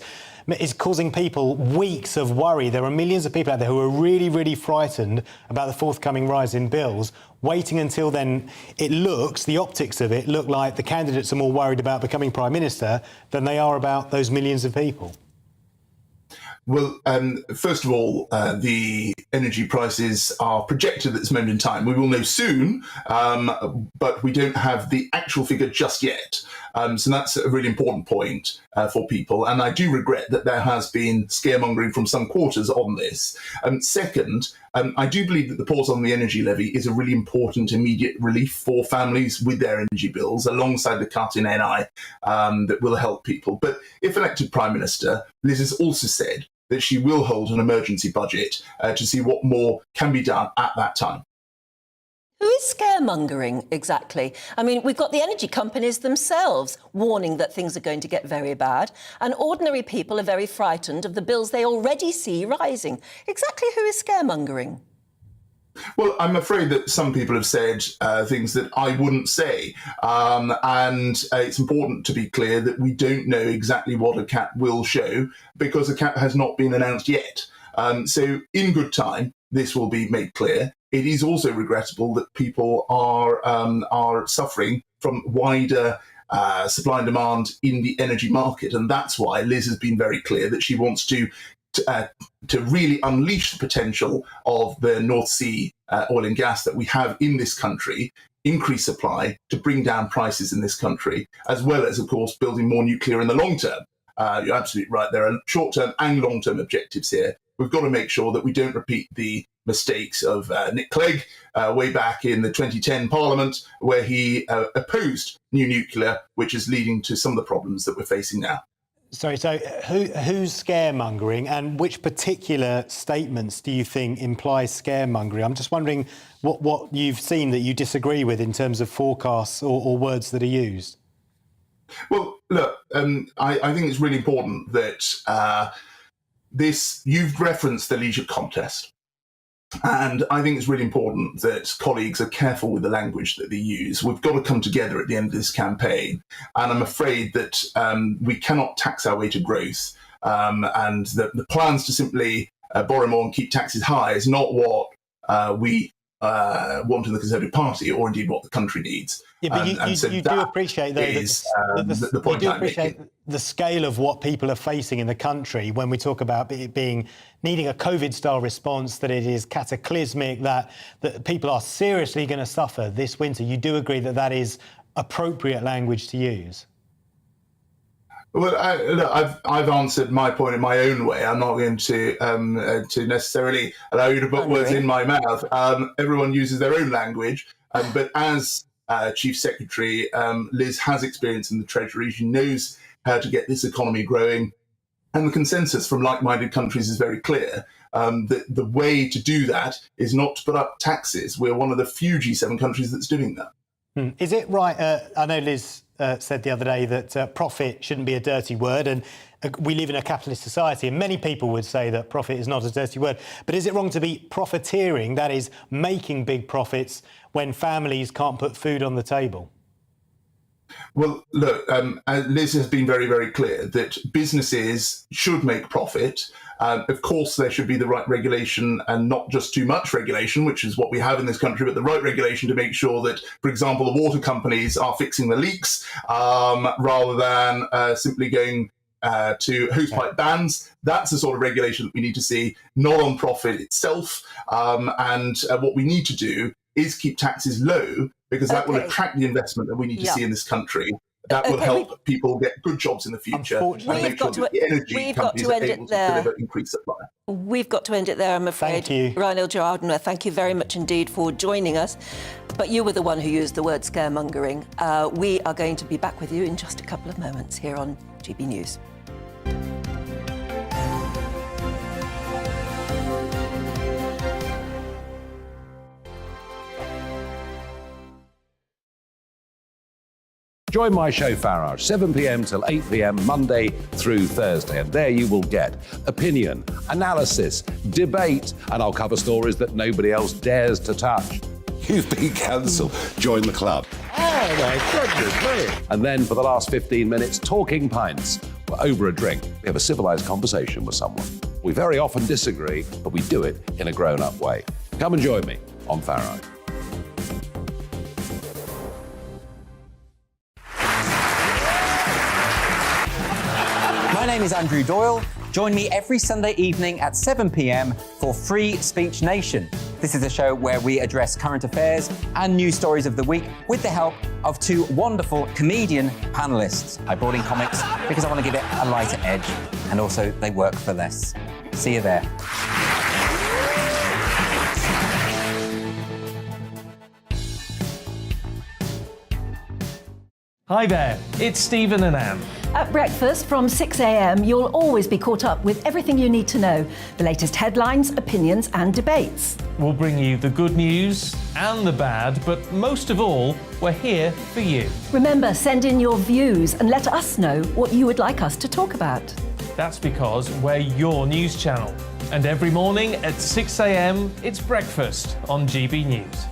is causing people weeks of worry. There are millions of people out there who are really, really frightened about the forthcoming rise in bills. Waiting until then, the optics of it look like the candidates are more worried about becoming Prime Minister than they are about those millions of people. Well, first of all, the energy prices are projected at this moment in time. We will know soon, but we don't have the actual figure just yet. So that's a really important point for people. And I do regret that there has been scaremongering from some quarters on this. Second, I do believe that the pause on the energy levy is a really important immediate relief for families with their energy bills, alongside the cut in NI that will help people. But if elected Prime Minister, Liz has also said that she will hold an emergency budget to see what more can be done at that time. Who is scaremongering exactly? I mean, we've got the energy companies themselves warning that things are going to get very bad, and ordinary people are very frightened of the bills they already see rising. Exactly who is scaremongering? Well, I'm afraid that some people have said things that I wouldn't say. And it's important to be clear that we don't know exactly what a cap will show, because a cap has not been announced yet. So in good time, this will be made clear. It is also regrettable that people are suffering from wider supply and demand in the energy market. And that's why Liz has been very clear that she wants to really unleash the potential of the North Sea oil and gas that we have in this country, increase supply to bring down prices in this country, as well as, of course, building more nuclear in the long term. You're absolutely right. There are short-term and long-term objectives here. We've got to make sure that we don't repeat the mistakes of Nick Clegg way back in the 2010 Parliament, where he opposed new nuclear, which is leading to some of the problems that we're facing now. Sorry, so who's scaremongering, and which particular statements do you think imply scaremongering? I'm just wondering what you've seen that you disagree with in terms of forecasts or words that are used. Well, look, I think it's really important that you've referenced the leadership contest. And I think it's really important that colleagues are careful with the language that they use. We've got to come together at the end of this campaign. And I'm afraid that we cannot tax our way to growth. And the plans to simply borrow more and keep taxes high is not what we wanting the Conservative Party, or indeed what the country needs. Yeah, but you do appreciate, though, the point you do I'm appreciate making. the scale of what people are facing in the country when we talk about it needing a COVID-style response, that it is cataclysmic, that people are seriously going to suffer this winter. You do agree that that is appropriate language to use? Well, I've answered my point in my own way. I'm not going to necessarily allow you to put words in my mouth. Everyone uses their own language, but as Chief Secretary, Liz has experience in the Treasury. She knows how to get this economy growing, and the consensus from like-minded countries is very clear. That the way to do that is not to put up taxes. We're one of the few G7 countries that's doing that. Is it right? I know Liz said the other day that profit shouldn't be a dirty word, and we live in a capitalist society, and many people would say that profit is not a dirty word. But is it wrong to be profiteering, that is, making big profits, when families can't put food on the table? Well, look, Liz has been very, very clear that businesses should make profit. Of course, there should be the right regulation and not just too much regulation, which is what we have in this country, but the right regulation to make sure that, for example, the water companies are fixing the leaks rather than simply going to hosepipe bans. That's the sort of regulation that we need to see, not on profit itself. And what we need to do is keep taxes low, because that will attract the investment that we need to see in this country. That will help people get good jobs in the future and make sure that the energy companies are able to deliver increased supply. We've got to end it there, I'm afraid. Thank you. Reinil Jardner, thank you very much indeed for joining us. But you were the one who used the word scaremongering. We are going to be back with you in just a couple of moments here on GB News. Join my show Farage, 7 p.m. till 8 p.m. Monday through Thursday. And there you will get opinion, analysis, debate, and I'll cover stories that nobody else dares to touch. You've been cancelled. Join the club. Oh, my goodness me. And then for the last 15 minutes, talking pints. We're over a drink. We have a civilised conversation with someone. We very often disagree, but we do it in a grown-up way. Come and join me on Farage. My name is Andrew Doyle. Join me every Sunday evening at 7 p.m. for Free Speech Nation. This is a show where we address current affairs and news stories of the week with the help of two wonderful comedian panellists. I brought in comics because I want to give it a lighter edge, and also they work for less. See you there. Hi there, it's Stephen and Anne. At breakfast from 6 a.m, you'll always be caught up with everything you need to know, the latest headlines, opinions and debates. We'll bring you the good news and the bad, but most of all, we're here for you. Remember, send in your views and let us know what you would like us to talk about. That's because we're your news channel. And every morning at 6 a.m, it's breakfast on GB News.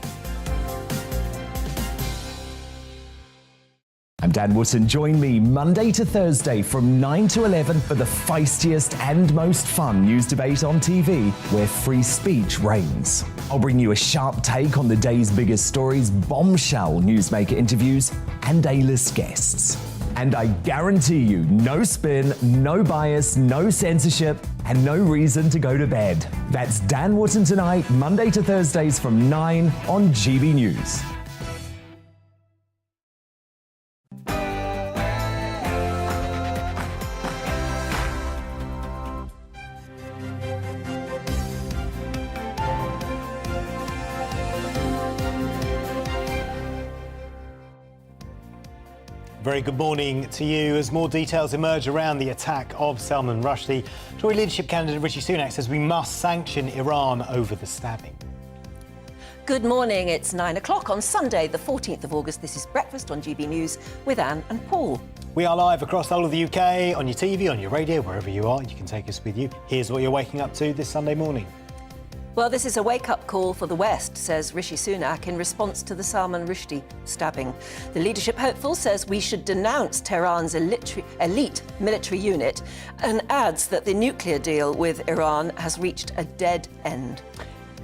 I'm Dan Wootton. Join me Monday to Thursday from 9 to 11 for the feistiest and most fun news debate on TV, where free speech reigns. I'll bring you a sharp take on the day's biggest stories, bombshell newsmaker interviews, and A-list guests. And I guarantee you, no spin, no bias, no censorship, and no reason to go to bed. That's Dan Wootton Tonight, Monday to Thursdays from 9 on GB News. Very good morning to you. As more details emerge around the attack of Salman Rushdie, Tory leadership candidate Rishi Sunak says we must sanction Iran over the stabbing. Good morning, it's 9 o'clock on Sunday, the 14th of August. This is Breakfast on GB News with Anne and Paul. We are live across the whole of the UK, on your TV, on your radio, wherever you are. You can take us with you. Here's what you're waking up to this Sunday morning. Well, this is a wake-up call for the West, says Rishi Sunak in response to the Salman Rushdie stabbing. The leadership hopeful says we should denounce Tehran's elite military unit and adds that the nuclear deal with Iran has reached a dead end.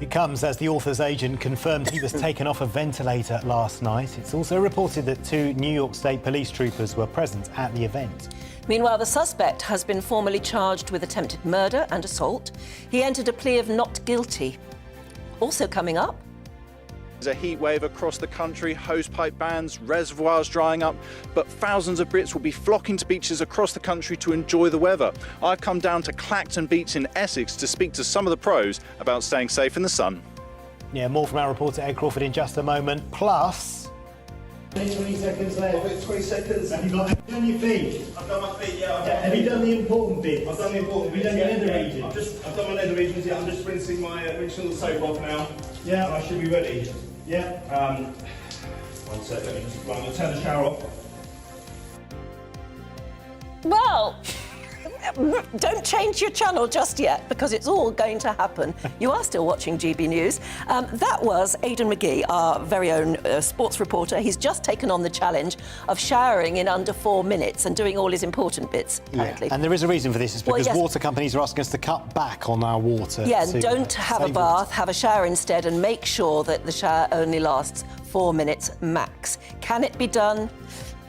It comes as the author's agent confirmed he was taken off a ventilator last night. It's also reported that 2 New York State police troopers were present at the event. Meanwhile, the suspect has been formally charged with attempted murder and assault. He entered a plea of not guilty. Also coming up, There's a heat wave across the country, hosepipe bans, reservoirs drying up, but thousands of Brits will be flocking to beaches across the country to enjoy the weather. I've come down to Clacton Beach in Essex to speak to some of the pros about staying safe in the sun. Yeah, more from our reporter Ed Crawford in just a moment. Plus, 20 seconds left. I've got 20 seconds. Have you done your feet? I've done my feet, yeah. Have you done the important bits? I've done the important bits. Have you done your nether regions? I've done my nether regions, yeah. I'm just rinsing the soap off now. Yeah. And I should be ready. Yeah. 1 second. I'm going to turn the shower off. well, don't change your channel just yet because it's all going to happen. You are still watching GB News. That was Aidan McGee, our very own sports reporter. He's just taken on the challenge of showering in under 4 minutes and doing all his important bits, apparently. Yeah. And there is a reason for this. It's because yes. water companies are asking us to cut back on our water. Yeah, to, don't have a save bath, water. have a shower instead, and make sure that the shower only lasts 4 minutes max. Can it be done?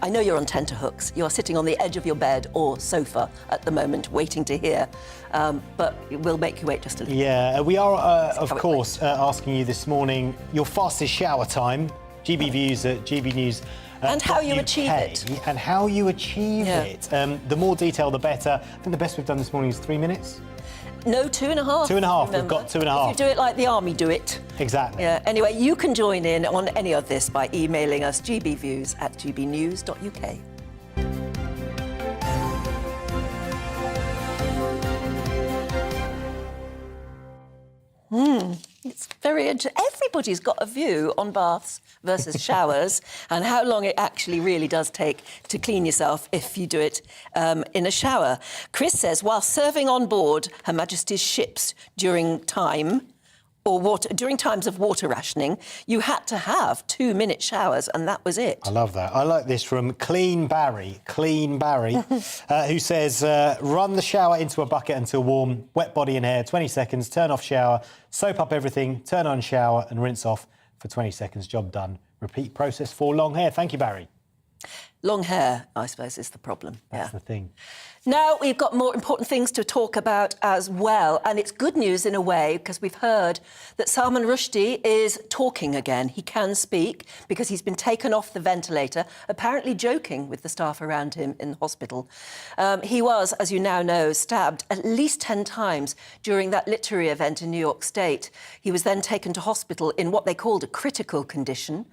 I know you're on tenterhooks. You're sitting on the edge of your bed or sofa at the moment, waiting to hear. But we'll make you wait just a little. Yeah, we are, of course, asking you this morning your fastest shower time. GB Views at GB News. And how you achieve it. And how you achieve it. The more detail, the better. I think the best we've done this morning is 3 minutes. No, 2.5. 2.5. Remember. We've got 2.5. If you do it like the army do it. Exactly. Yeah. Anyway, you can join in on any of this by emailing us gbviews@gbnews.uk. It's very interesting. Everybody's got a view on baths versus showers and how long it actually really does take to clean yourself if you do it in a shower. Chris says, while serving on board Her Majesty's ships during times of water rationing, you had to have 2-minute showers, and that was it. I love that. I like this from Clean Barry, who says, run the shower into a bucket until warm, wet body and hair, 20 seconds, turn off shower, soap up everything, turn on shower and rinse off for 20 seconds. Job done. Repeat process for long hair. Thank you, Barry. Long hair, I suppose, is the problem. That's the thing. Now we've got more important things to talk about as well. And it's good news in a way, because we've heard that Salman Rushdie is talking again. He can speak because he's been taken off the ventilator, apparently joking with the staff around him in the hospital. He was, as you now know, stabbed at least 10 times during that literary event in New York State. He was then taken to hospital in what they called a critical condition.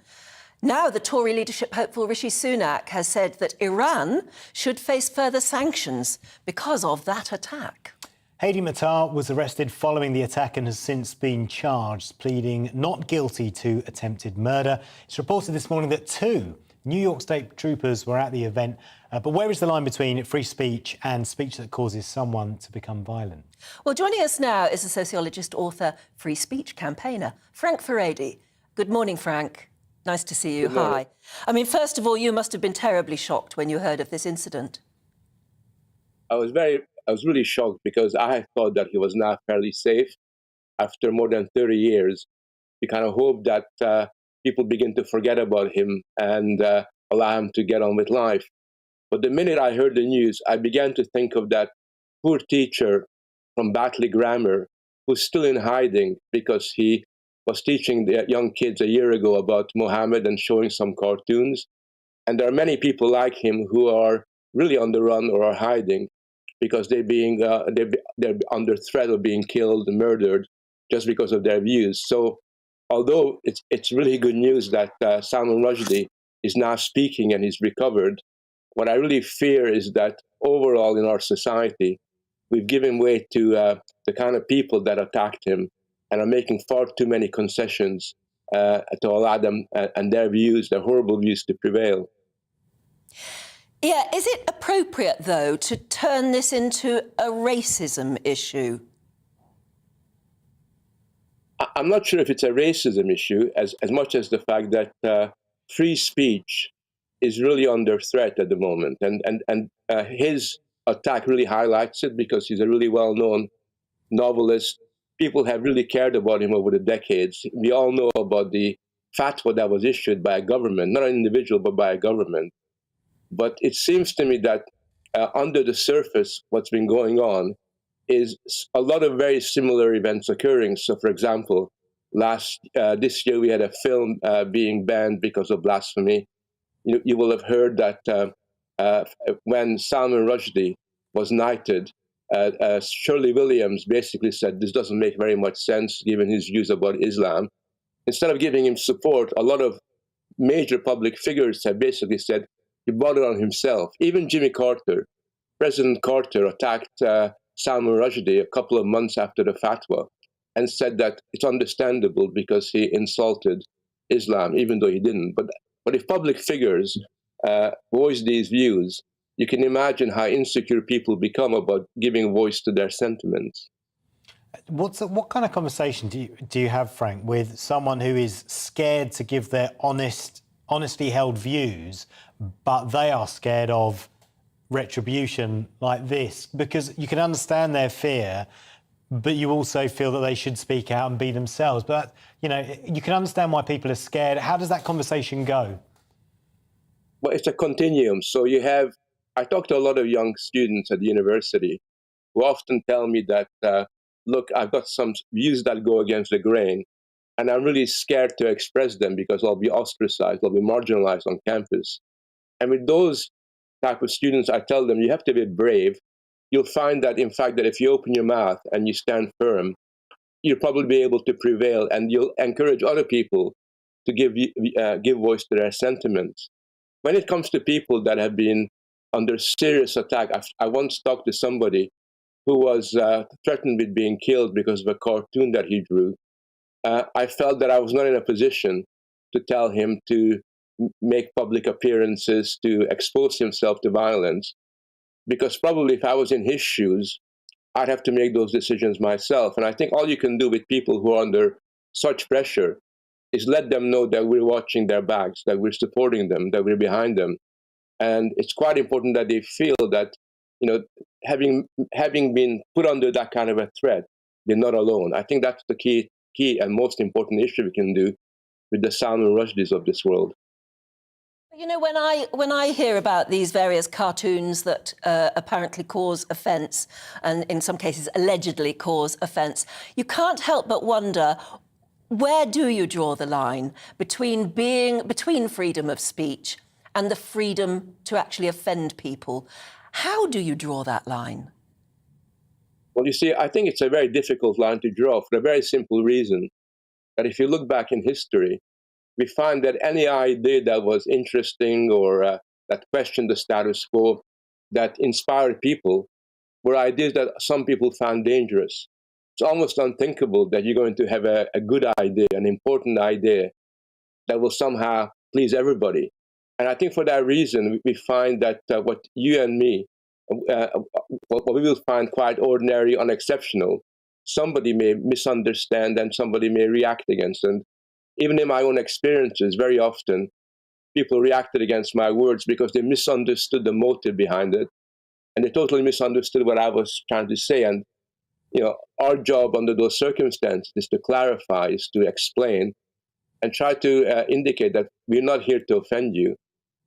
Now, the Tory leadership hopeful Rishi Sunak has said that Iran should face further sanctions because of that attack. Hadi Matar was arrested following the attack and has since been charged, pleading not guilty to attempted murder. It's reported this morning that 2 New York State troopers were at the event. But where is the line between free speech and speech that causes someone to become violent? Well, joining us now is a sociologist, author, free speech campaigner, Frank Furedi. Good morning, Frank. Nice to see you. Hi. I mean, first of all, you must have been terribly shocked when you heard of this incident. I was really shocked because I thought that he was now fairly safe after more than 30 years. You kind of hope that people begin to forget about him and allow him to get on with life. But the minute I heard the news, I began to think of that poor teacher from Batley Grammar who's still in hiding because he was teaching the young kids a year ago about Mohammed and showing some cartoons. And there are many people like him who are really on the run or are hiding because they're under threat of being killed and murdered just because of their views. So although it's really good news that Salman Rushdie is now speaking and he's recovered, what I really fear is that overall in our society, we've given way to the kind of people that attacked him and are making far too many concessions to allow them and their views, their horrible views, to prevail. Yeah, is it appropriate, though, to turn this into a racism issue? I'm not sure if it's a racism issue as much as the fact that free speech is really under threat at the moment. And his attack really highlights it because he's a really well-known novelist. people have really cared about him over the decades. We all know about the fatwa that was issued by a government, not an individual, but by a government. But it seems to me that under the surface, what's been going on is a lot of very similar events occurring. So, for example, this year we had a film being banned because of blasphemy. You will have heard that when Salman Rushdie was knighted, Shirley Williams basically said this doesn't make very much sense given his views about Islam. Instead of giving him support, a lot of major public figures have basically said he brought it on himself. Even Jimmy Carter, President Carter attacked Salman Rushdie a couple of months after the fatwa and said that it's understandable because he insulted Islam, even though he didn't. But if public figures voice these views, you can imagine how insecure people become about giving voice to their sentiments. What kind of conversation do you have, Frank, with someone who is scared to give their honestly held views, but they are scared of retribution like this? Because you can understand their fear, but you also feel that they should speak out and be themselves. But, you know, you can understand why people are scared. How does that conversation go? Well, it's a continuum. So I talk to a lot of young students at the university who often tell me that, look, I've got some views that go against the grain, and I'm really scared to express them because I'll be ostracized, I'll be marginalized on campus. And with those type of students, I tell them, you have to be brave. You'll find that, in fact, that if you open your mouth and you stand firm, you'll probably be able to prevail, and you'll encourage other people to give voice to their sentiments. When it comes to people that have been under serious attack, I once talked to somebody who was threatened with being killed because of a cartoon that he drew. I felt that I was not in a position to tell him to make public appearances, to expose himself to violence, because probably if I was in his shoes, I'd have to make those decisions myself. And I think all you can do with people who are under such pressure is let them know that we're watching their backs, that we're supporting them, that we're behind them. And it's quite important that they feel that, you know, having been put under that kind of a threat, they're not alone. I think that's the key and most important issue we can do with the Salman Rushdies of this world. You know, when I hear about these various cartoons that apparently cause offence, and in some cases allegedly cause offence, you can't help but wonder, where do you draw the line between freedom of speech and the freedom to actually offend people? How do you draw that line? Well, you see, I think it's a very difficult line to draw for a very simple reason, that if you look back in history, we find that any idea that was interesting or that questioned the status quo, that inspired people, were ideas that some people found dangerous. It's almost unthinkable that you're going to have a good idea, an important idea, that will somehow please everybody. And I think for that reason, we find that what you and me, what we will find quite ordinary, unexceptional, somebody may misunderstand and somebody may react against. And even in my own experiences, very often, people reacted against my words because they misunderstood the motive behind it. And they totally misunderstood what I was trying to say. And, you know, our job under those circumstances is to clarify, is to explain, and try to indicate that we're not here to offend you,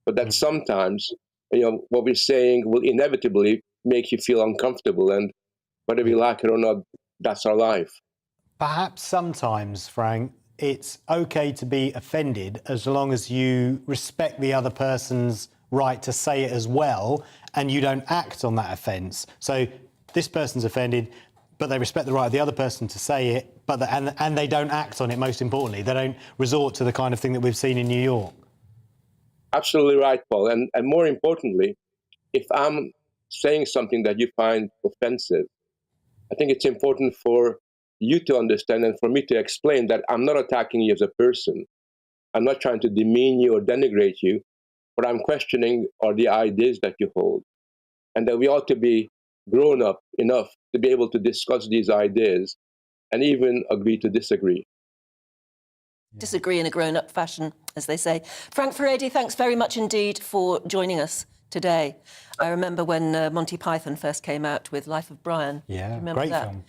but that sometimes, you know, what we're saying will inevitably make you feel uncomfortable. And whether we like it or not, that's our life. Perhaps sometimes, Frank, it's okay to be offended as long as you respect the other person's right to say it as well, and you don't act on that offence. So this person's offended, but they respect the right of the other person to say it, but and they don't act on it, most importantly. They don't resort to the kind of thing that we've seen in New York. Absolutely right, Paul. And more importantly, if I'm saying something that you find offensive, I think it's important for you to understand and for me to explain that I'm not attacking you as a person. I'm not trying to demean you or denigrate you. What I'm questioning are the ideas that you hold, and that we ought to be grown up enough to be able to discuss these ideas and even agree to disagree. Disagree in a grown-up fashion, as they say. Frank Furedi, thanks very much indeed for joining us today. I remember when Monty Python first came out with Life of Brian. Yeah, remember great that? film.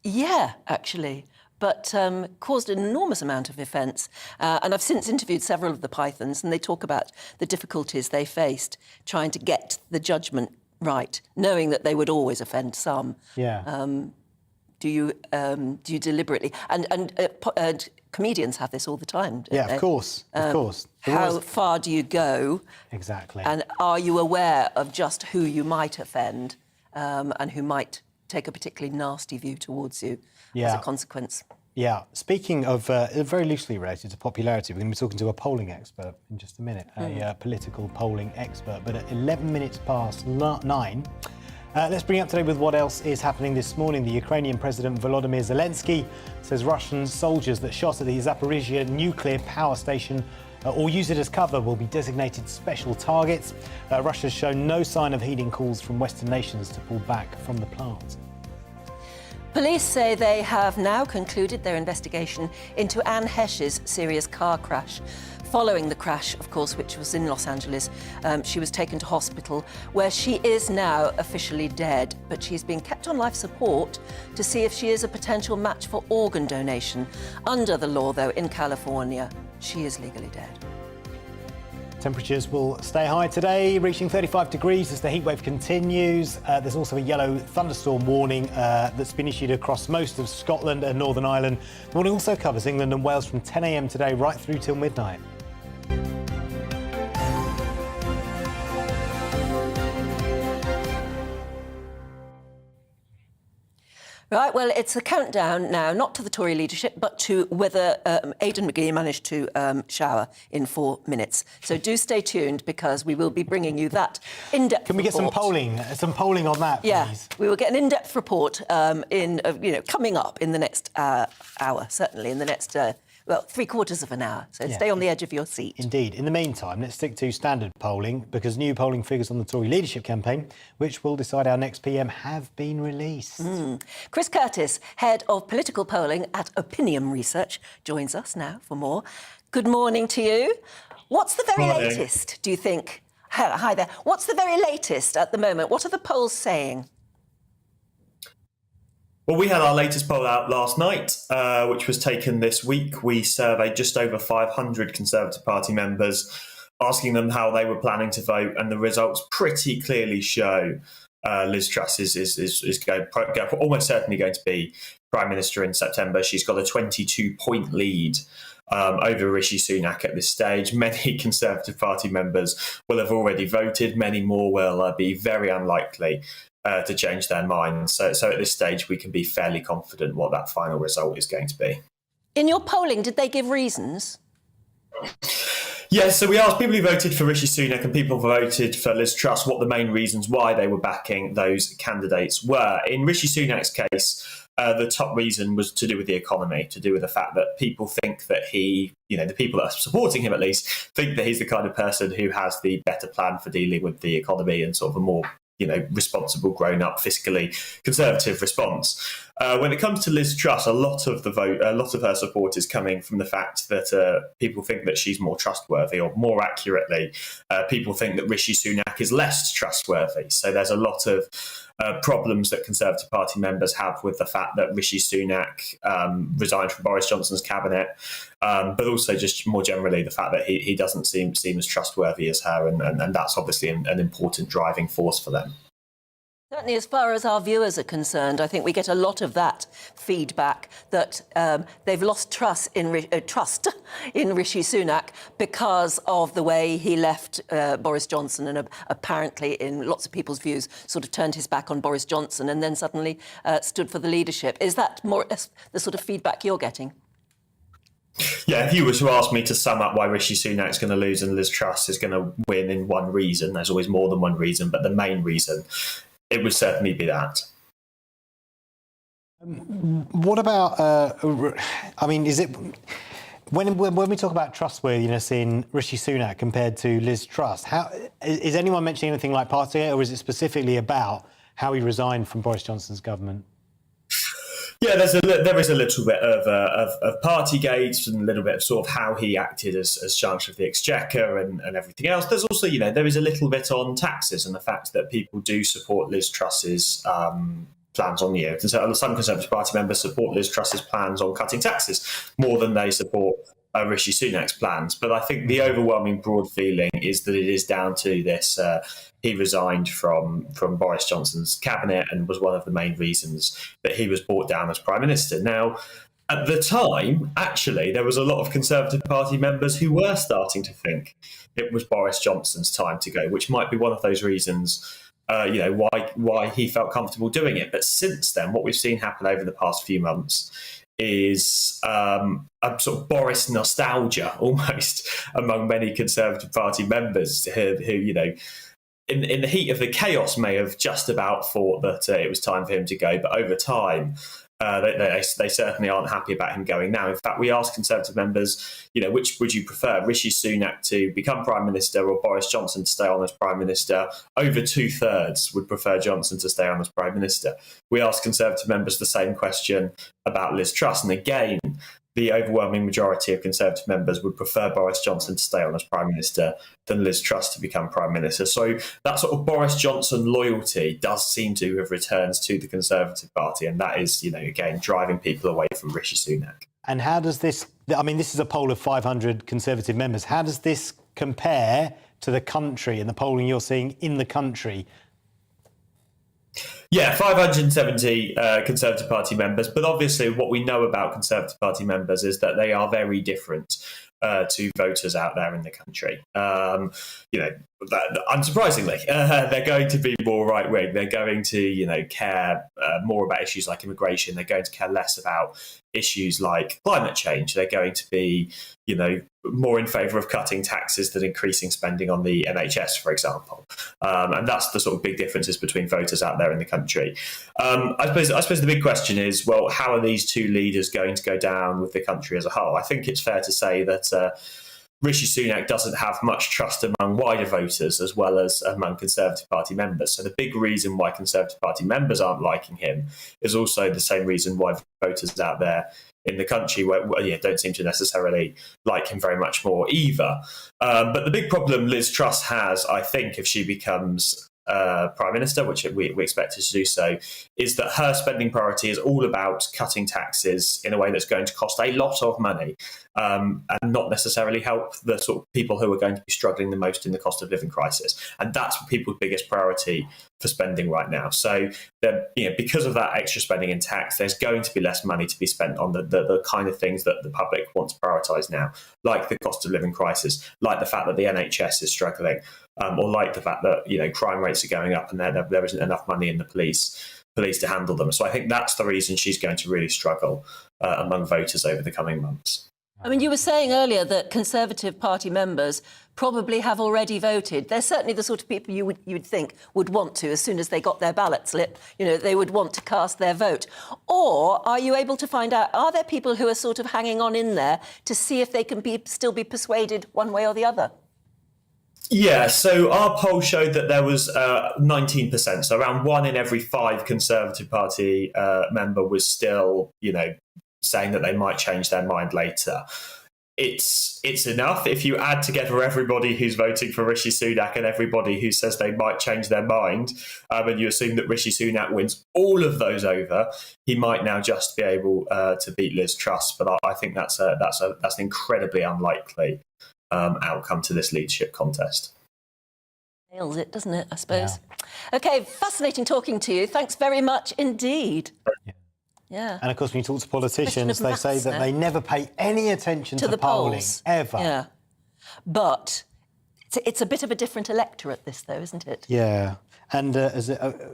Yeah, actually. But caused an enormous amount of offence. And I've since interviewed several of the Pythons, and they talk about the difficulties they faced trying to get the judgment right, knowing that they would always offend some. Yeah. Do you deliberately... And comedians have this all the time, don't they? Of course, of course. How far do you go? Exactly. And are you aware of just who you might offend and who might take a particularly nasty view towards you as a consequence? Yeah. Speaking of very loosely related to popularity, we're going to be talking to a polling expert in just a minute, a political polling expert. But at 11 minutes past 9, let's bring you up to date with what else is happening this morning. The Ukrainian President Volodymyr Zelensky says Russian soldiers that shot at the Zaporizhia nuclear power station or use it as cover will be designated special targets. Russia's shown no sign of heeding calls from Western nations to pull back from the plant. Police say they have now concluded their investigation into Anne Heche's serious car crash. Following the crash, of course, which was in Los Angeles, she was taken to hospital, where she is now officially dead. But she's being kept on life support to see if she is a potential match for organ donation. Under the law, though, in California, she is legally dead. Temperatures will stay high today, reaching 35 degrees as the heatwave continues. There's also a yellow thunderstorm warning that's been issued across most of Scotland and Northern Ireland. The warning also covers England and Wales from 10 a.m. today right through till midnight. Right, well, it's a countdown now, not to the Tory leadership, but to whether Aidan McGee managed to shower in 4 minutes. So do stay tuned, because we will be bringing you that in-depth Can we get report. some polling on that, please? Yeah, we will get an in-depth report coming up in the next hour, certainly in the next... 3/4 of an hour, so stay on the edge of your seat. Indeed. In the meantime, let's stick to standard polling, because new polling figures on the Tory leadership campaign, which will decide our next PM, have been released. Chris Curtis, head of political polling at Opinion Research, joins us now for more. Good morning to you. What's the very latest, do you think? Hi there. What's the very latest at the moment? What are the polls saying? Well, we had our latest poll out last night, which was taken this week. We surveyed just over 500 Conservative Party members, asking them how they were planning to vote, and the results pretty clearly show Liz Truss is almost certainly going to be Prime Minister in September. She's got a 22-point lead over Rishi Sunak at this stage. Many Conservative Party members will have already voted. Many more will be very unlikely to change their minds. So at this stage, we can be fairly confident what that final result is going to be. In your polling, did they give reasons? Yes, so we asked people who voted for Rishi Sunak and people who voted for Liz Truss what the main reasons why they were backing those candidates were. In Rishi Sunak's case, the top reason was to do with the economy, to do with the fact that people think that the people that are supporting him at least, think that he's the kind of person who has the better plan for dealing with the economy and sort of a more responsible, grown-up, fiscally conservative response. When it comes to Liz Truss, a lot of her support is coming from the fact that people think that she's more trustworthy, or more accurately, people think that Rishi Sunak is less trustworthy. So there's a lot of problems that Conservative Party members have with the fact that Rishi Sunak resigned from Boris Johnson's cabinet, but also just more generally the fact that he doesn't seem as trustworthy as her, and that's obviously an important driving force for them. Certainly, as far as our viewers are concerned, I think we get a lot of that feedback that they've lost trust in Rishi Sunak because of the way he left Boris Johnson, and apparently, in lots of people's views, sort of turned his back on Boris Johnson and then suddenly stood for the leadership. Is that more the sort of feedback you're getting? Yeah, if you were to ask me to sum up why Rishi Sunak's going to lose and Liz Truss is going to win in one reason, there's always more than one reason, but the main reason, it would certainly be that. What about, is it... When we talk about trustworthiness in Rishi Sunak compared to Liz Truss, is anyone mentioning anything like Partygate, or is it specifically about how he resigned from Boris Johnson's government? Yeah, there is a little bit of Partygate and a little bit of sort of how he acted as Chancellor of the Exchequer and everything else. There's also, there is a little bit on taxes and the fact that people do support Liz Truss's plans on, some Conservative Party members support Liz Truss's plans on cutting taxes more than they support Rishi Sunak's plans. But I think the overwhelming broad feeling is that it is down to this. He resigned from Boris Johnson's cabinet and was one of the main reasons that he was brought down as Prime Minister. Now, at the time, actually, there was a lot of Conservative Party members who were starting to think it was Boris Johnson's time to go, which might be one of those reasons why he felt comfortable doing it. But since then, what we've seen happen over the past few months is a sort of Boris nostalgia almost among many Conservative Party members who in the heat of the chaos may have just about thought that it was time for him to go. But over time, they certainly aren't happy about him going now. In fact, we asked Conservative members, which would you prefer, Rishi Sunak to become Prime Minister or Boris Johnson to stay on as Prime Minister? Over 2/3 would prefer Johnson to stay on as Prime Minister. We asked Conservative members the same question about Liz Truss, and again, the overwhelming majority of Conservative members would prefer Boris Johnson to stay on as Prime Minister than Liz Truss to become Prime Minister. So that sort of Boris Johnson loyalty does seem to have returned to the Conservative Party, and that is, again, driving people away from Rishi Sunak. And how does this, this is a poll of 500 Conservative members, how does this compare to the country and the polling you're seeing in the country? Yeah, 570 Conservative Party members. But obviously what we know about Conservative Party members is that they are very different to voters out there in the country. Unsurprisingly, they're going to be more right-wing. They're going to, care more about issues like immigration. They're going to care less about issues like climate change. They're going to be, more in favour of cutting taxes than increasing spending on the NHS, for example. And that's the sort of big differences between voters out there in the country. I suppose the big question is, well, how are these two leaders going to go down with the country as a whole? I think it's fair to say that Rishi Sunak doesn't have much trust among wider voters as well as among Conservative Party members. So the big reason why Conservative Party members aren't liking him is also the same reason why voters out there in the country don't seem to necessarily like him very much more either. But the big problem Liz Truss has, I think, if she becomes Prime Minister, which we expect her to do so, is that her spending priority is all about cutting taxes in a way that's going to cost a lot of money and not necessarily help the sort of people who are going to be struggling the most in the cost of living crisis. And that's people's biggest priority for spending right now. So because of that extra spending in tax, there's going to be less money to be spent on the kind of things that the public want to prioritise now, like the cost of living crisis, like the fact that the NHS is struggling, or like the fact that crime rates are going up and there isn't enough money in the police to handle them. So I think that's the reason she's going to really struggle among voters over the coming months. I mean, you were saying earlier that Conservative Party members probably have already voted. They're certainly the sort of people you would think would want to, as soon as they got their ballot slip, they would want to cast their vote. Or are you able to find out, are there people who are sort of hanging on in there to see if they can still be persuaded one way or the other? Yeah, so our poll showed that there was 19%, so around 1 in every 5 Conservative Party member was still, saying that they might change their mind later. It's enough. If you add together everybody who's voting for Rishi Sunak and everybody who says they might change their mind, and you assume that Rishi Sunak wins all of those over, he might now just be able to beat Liz Truss. But I think that's an incredibly unlikely outcome to this leadership contest. Nails it, doesn't it, I suppose? Yeah. OK, fascinating talking to you. Thanks very much indeed. Yeah. And of course, when you talk to politicians, they say that they never pay any attention to the polling, polls. ever. Yeah. But it's a bit of a different electorate, this, though, isn't it? Yeah. And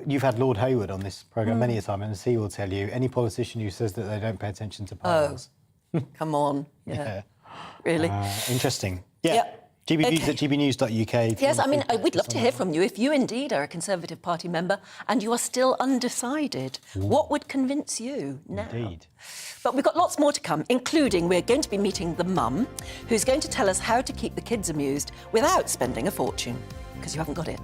you've had Lord Hayward on this programme many a time, and he will tell you, any politician who says that they don't pay attention to polls. Oh, come on. Yeah. Really? Interesting. Yeah. GBNews at gbnews.uk. Yes, I mean, we'd love to hear from you. If you indeed are a Conservative Party member and you are still undecided, what would convince you now? Indeed. But we've got lots more to come, including we're going to be meeting the mum who's going to tell us how to keep the kids amused without spending a fortune, because you haven't got it.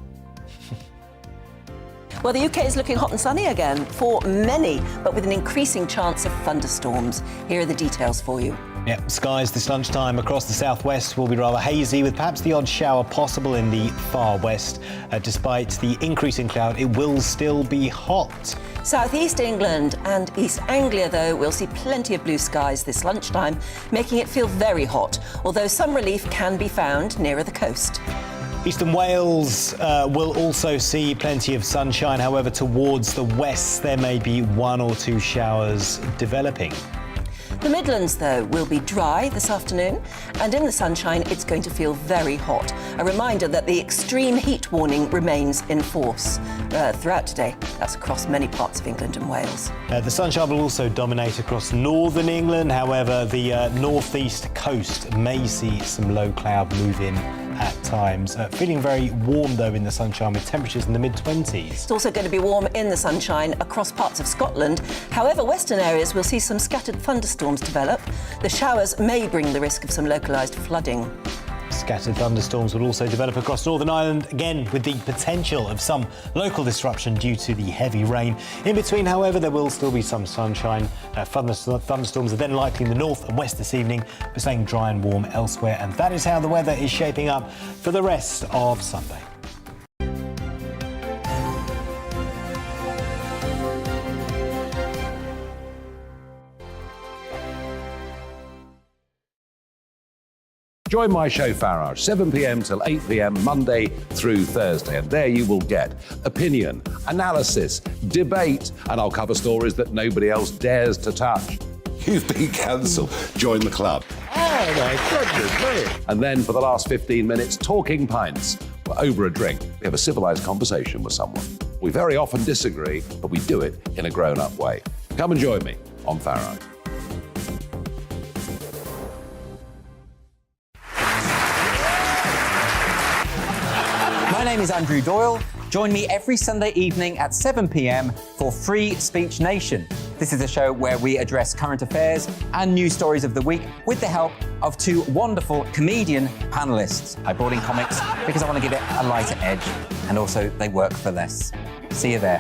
Well, the UK is looking hot and sunny again for many, but with an increasing chance of thunderstorms. Here are the details for you. Yep, skies this lunchtime across the southwest will be rather hazy, with perhaps the odd shower possible in the far west. Despite the increase in cloud, it will still be hot. Southeast England and East Anglia, though, will see plenty of blue skies this lunchtime, making it feel very hot, although some relief can be found nearer the coast. Eastern Wales will also see plenty of sunshine. However, towards the west, there may be 1 or 2 showers developing. The Midlands, though, will be dry this afternoon, and in the sunshine, it's going to feel very hot. A reminder that the extreme heat warning remains in force throughout today. That's across many parts of England and Wales. The sunshine will also dominate across northern England. However, the northeast coast may see some low cloud move in at times. Feeling very warm, though, in the sunshine, with temperatures in the mid-20s. It's also going to be warm in the sunshine across parts of Scotland. However, western areas will see some scattered thunderstorms develop. The showers may bring the risk of some localised flooding. Scattered thunderstorms will also develop across Northern Ireland, again with the potential of some local disruption due to the heavy rain. In between, however, there will still be some sunshine. Thunderstorms are then likely in the north and west this evening, but staying dry and warm elsewhere. And that is how the weather is shaping up for the rest of Sunday. Join my show Farage, 7 p.m. till 8 p.m. Monday through Thursday, and there you will get opinion, analysis, debate, and I'll cover stories that nobody else dares to touch. You've been cancelled. Join the club. Oh my goodness me. And then for the last 15 minutes, talking pints. We're over a drink. We have a civilised conversation with someone. We very often disagree, but we do it in a grown-up way. Come and join me on Farage. My name is Andrew Doyle. Join me every Sunday evening at 7 p.m. for Free Speech Nation. This is a show where we address current affairs and news stories of the week with the help of 2 wonderful comedian panellists. I brought in comics because I want to give it a lighter edge, and also they work for less. See you there.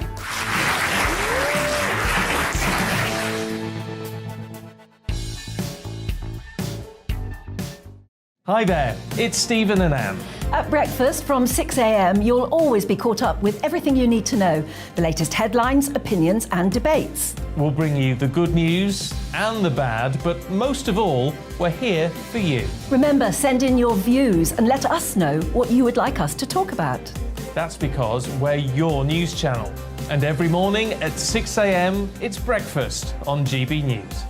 Hi there, it's Stephen and Anne. At breakfast from 6 a.m, you'll always be caught up with everything you need to know, the latest headlines, opinions and debates. We'll bring you the good news and the bad, but most of all, we're here for you. Remember, send in your views and let us know what you would like us to talk about. That's because we're your news channel. And every morning at 6 a.m, it's breakfast on GB News.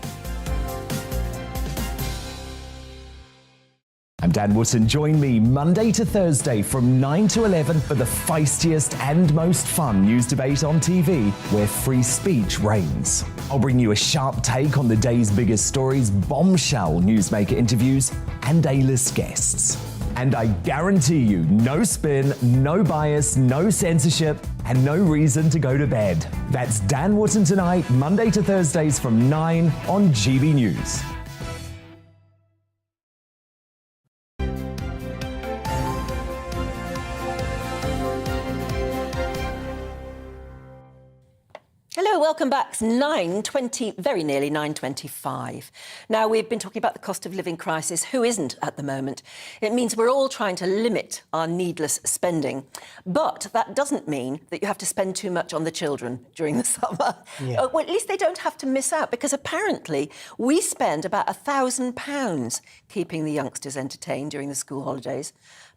I'm Dan Wootton. Join me Monday to Thursday from 9 to 11 for the feistiest and most fun news debate on TV, where free speech reigns. I'll bring you a sharp take on the day's biggest stories, bombshell newsmaker interviews, and A-list guests. And I guarantee you, no spin, no bias, no censorship, and no reason to go to bed. That's Dan Wootton Tonight, Monday to Thursdays from 9 on GB News. Hello, welcome back. It's 9:20, very nearly 9:25. Now, we've been talking about the cost of living crisis. Who isn't at the moment? It means we're all trying to limit our needless spending. But that doesn't mean that you have to spend too much on the children during the summer. Yeah. Well, at least they don't have to miss out, because apparently we spend about £1,000 keeping the youngsters entertained during the school holidays.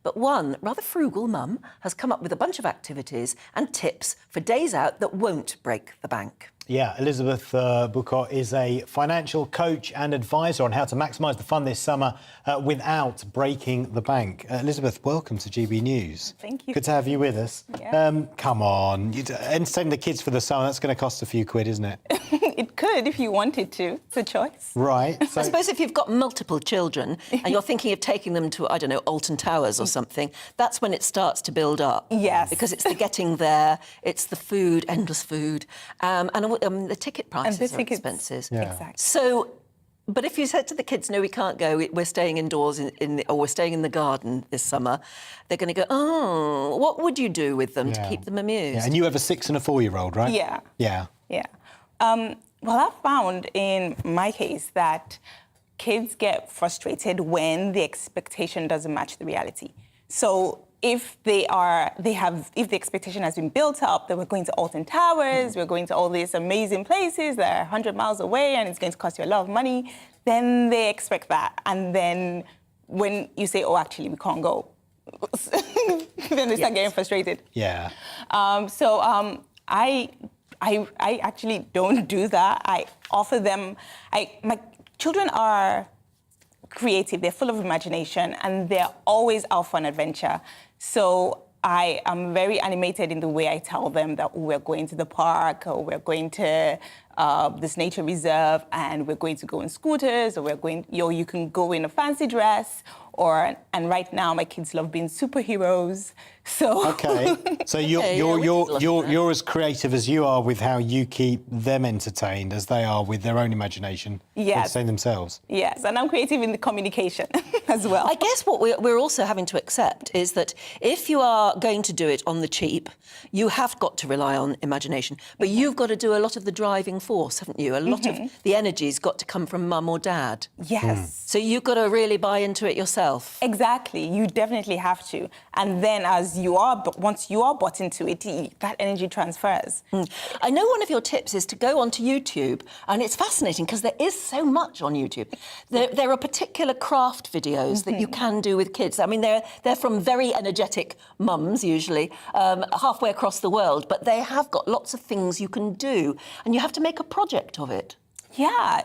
But one rather frugal mum has come up with a bunch of activities and tips for days out that won't break the bank. Yeah, Elizabeth Boucot is a financial coach and advisor on how to maximise the fun this summer without breaking the bank. Elizabeth, welcome to GB News. Thank you. Good to have you with us. Yeah. Come on, entertaining the kids for the summer, that's going to cost a few quid, isn't it? It could if you wanted to. It's a choice. Right. I suppose if you've got multiple children and you're thinking of taking them to, I don't know, Alton Towers or something, that's when it starts to build up. Yes. Because it's the getting there, it's the food, endless food, and the ticket prices are expensive. Yeah. Exactly. So, but if you said to the kids, no, we can't go, we're staying indoors or we're staying in the garden this summer, they're going to go, oh, what would you do with them to keep them amused? Yeah. And you have a 6 and a 4-year-old, right? Yeah. Well, I've found in my case that kids get frustrated when the expectation doesn't match the reality. So if the expectation has been built up that we're going to Alton Towers, we're going to all these amazing places that are 100 miles away and it's going to cost you a lot of money, then they expect that. And then when you say, oh, actually, we can't go, then they start getting frustrated. Yeah. I actually don't do that. I offer them, my children are creative, they're full of imagination, and they're always out for an adventure. So I am very animated in the way I tell them that we're going to the park, or we're going to this nature reserve, and we're going to go on scooters, or you can go in a fancy dress, and right now my kids love being superheroes. So okay, so you're as creative as you are with how you keep them entertained as they are with their own imagination. Yes, entertain themselves. Yes, and I'm creative in the communication as well. I guess what we're also having to accept is that if you are going to do it on the cheap, you have got to rely on imagination, but you've got to do a lot of the driving force, haven't you? A lot of the energy's got to come from mum or dad. Yes. So you've got to really buy into it yourself. Exactly, you definitely have to. And then once you are bought into it, that energy transfers. I know one of your tips is to go onto YouTube, and it's fascinating because there is so much on YouTube. There are particular craft videos that you can do with kids. I mean, they're from very energetic mums, usually, halfway across the world, but they have got lots of things you can do, and you have to make a project of it. Yeah,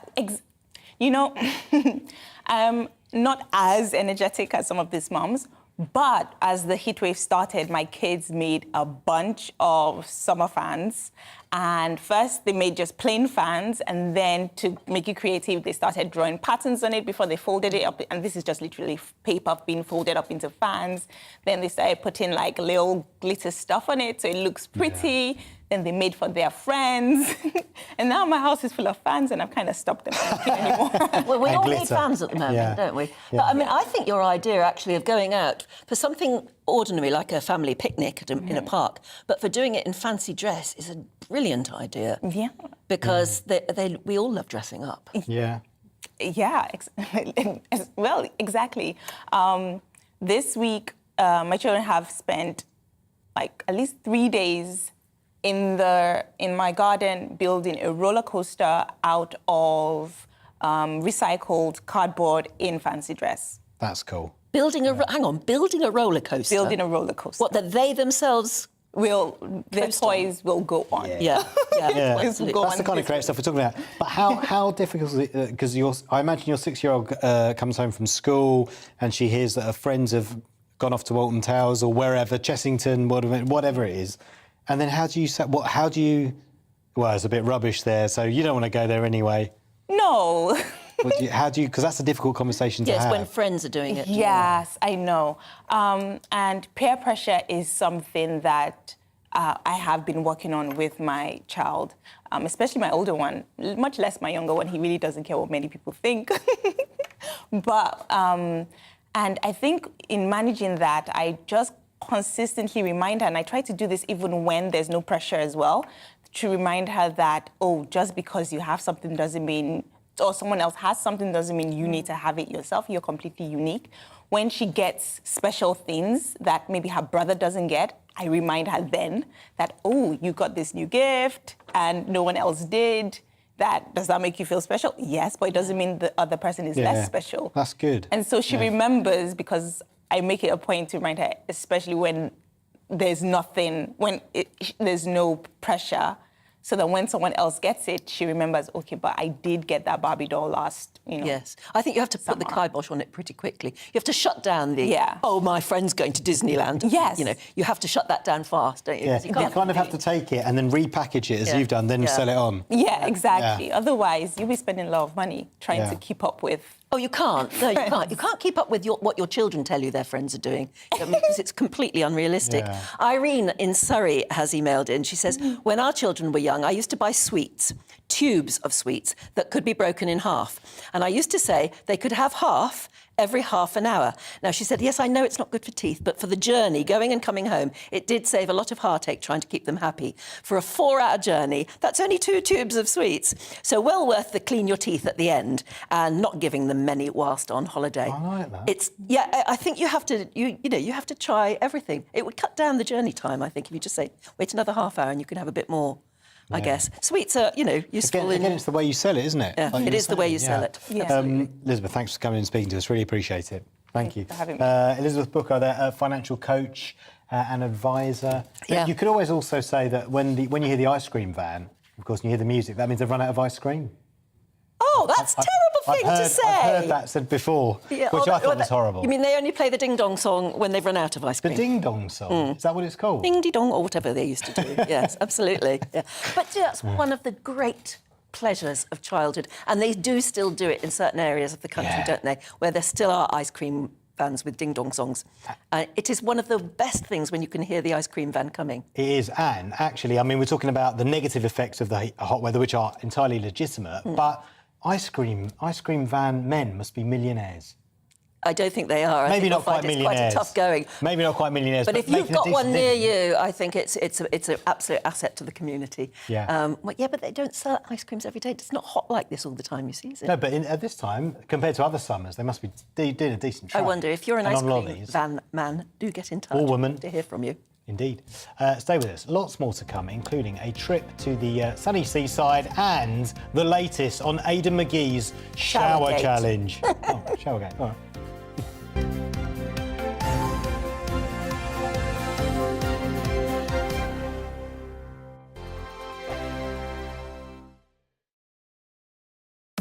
not as energetic as some of these mums, but as the heatwave started, my kids made a bunch of summer fans. And first they made just plain fans, and then to make it creative, they started drawing patterns on it before they folded it up. And this is just literally paper being folded up into fans. Then they started putting like little glitter stuff on it so it looks pretty. Yeah. Then they made for their friends. And now my house is full of fans, and I've kind of stopped them from making anymore. Well, we all need fans at the moment, don't we? Yeah. But I mean, I think your idea actually of going out for something ordinary like a family picnic in a park, but for doing it in fancy dress is a brilliant idea. Yeah. Because we all love dressing up. Yeah. Yeah, well, exactly. This week, my children have spent like at least 3 days in my garden building a roller coaster out of recycled cardboard in fancy dress. That's cool. Building a roller coaster. Building a roller coaster. What, that they themselves their toys will go on. Yeah. Toys will go That's on the kind of creative stuff we're talking about. But how difficult is it? Because I imagine your 6-year-old comes home from school and she hears that her friends have gone off to Alton Towers or wherever, Chessington, whatever it is. And then how do you... Well, it's a bit rubbish there, so you don't want to go there anyway. No. Because that's a difficult conversation to have. Yes, when friends are doing it. Yes, I know. And peer pressure is something that I have been working on with my child, especially my older one, much less my younger one. He really doesn't care what many people think. But, and I think in managing that, I just consistently remind her, and I try to do this even when there's no pressure as well, to remind her that, just because you have something doesn't mean, or someone else has something doesn't mean you need to have it yourself. You're completely unique. When she gets special things that maybe her brother doesn't get, I remind her then that, you got this new gift and no one else did. Does that make you feel special? Yes, but it doesn't mean the other person is less special. That's good. And so she remembers, because I make it a point to remind her, especially when there's nothing, there's no pressure, so that when someone else gets it, she remembers, okay, but I did get that Barbie doll last, Yes. I think you have to put the kibosh on it pretty quickly. You have to shut down my friend's going to Disneyland. Yes. You have to shut that down fast, don't you? Yeah, you kind of have to take it and then repackage it as you've done, then sell it on. Yeah, exactly. Yeah. Otherwise, you'll be spending a lot of money trying to keep up with... Oh, you can't. No, you can't. You can't keep up with what your children tell you their friends are doing, because it's completely unrealistic. Yeah. Irene in Surrey has emailed in. She says, when our children were young, I used to buy sweets, tubes of sweets that could be broken in half. And I used to say they could have half every half an hour. Now, she said, yes, I know it's not good for teeth, but for the journey, going and coming home, it did save a lot of heartache trying to keep them happy. For a 4-hour journey, that's only 2 tubes of sweets. So well worth the clean your teeth at the end and not giving them many whilst on holiday. I like that. I think you have to, you have to try everything. It would cut down the journey time, I think, if you just say, wait another half hour and you can have a bit more. I guess. Sweets are, useful. Again, it's the way you sell it, isn't it? Yeah, Like it is the way you sell it. Yeah. Elizabeth, thanks for coming and speaking to us. Really appreciate it. Thank you. For having me. Elizabeth Booker, a financial coach and advisor. Yeah. You could always also say that when you hear the ice cream van, of course, and you hear the music, that means they've run out of ice cream. Oh, that's a terrible thing to say. I've heard that said before, which I thought was horrible. You mean they only play the ding-dong song when they've run out of ice cream? The ding-dong song? Is that what it's called? Ding-dee-dong, or whatever they used to do. Yes, absolutely. Yeah. But that's one of the great pleasures of childhood. And they do still do it in certain areas of the country, don't they? Where there still are ice cream vans with ding-dong songs. It is one of the best things when you can hear the ice cream van coming. It is, and actually, I mean, we're talking about the negative effects of the hot weather, which are entirely legitimate, but ice cream van men must be millionaires. I don't think they are. Maybe not quite millionaires. It's quite a tough going. Maybe not quite millionaires, but if you've got one near you, I think it's an absolute asset to the community. Yeah. But they don't sell ice creams every day. It's not hot like this all the time, you see, is it? No, but at this time, compared to other summers, they must be doing a decent try. I wonder, if you're an ice cream van man, do get in touch. Or woman. To hear from you. Indeed. Stay with us. Lots more to come, including a trip to the sunny seaside and the latest on Aidan McGee's shower challenge. Showergate. All right.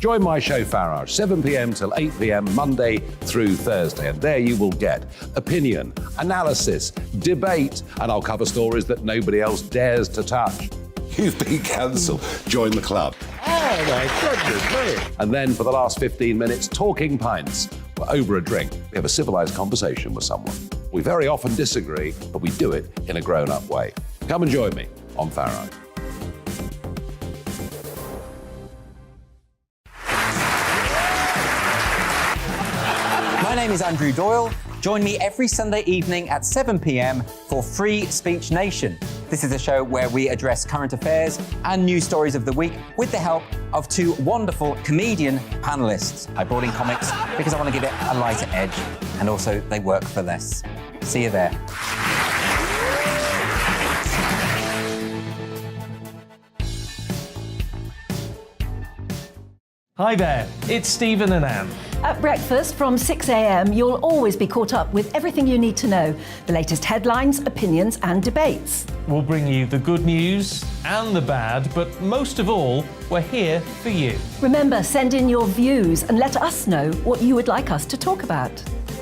Join my show Farage, 7 p.m. till 8 p.m. Monday through Thursday. And there you will get opinion, analysis, debate, and I'll cover stories that nobody else dares to touch. You've been cancelled. Join the club. Oh, my goodness me. And then for the last 15 minutes, talking pints. We're over a drink. We have a civilised conversation with someone. We very often disagree, but we do it in a grown-up way. Come and join me on Farage. My name is Andrew Doyle. Join me every Sunday evening at 7 p.m. for Free Speech Nation. This is a show where we address current affairs and news stories of the week with the help of 2 wonderful comedian panellists. I brought in comics because I want to give it a lighter edge, and also they work for less. See you there. Hi there, it's Stephen and Anne. At breakfast from 6 a.m, you'll always be caught up with everything you need to know, the latest headlines, opinions and debates. We'll bring you the good news and the bad, but most of all, we're here for you. Remember, send in your views and let us know what you would like us to talk about.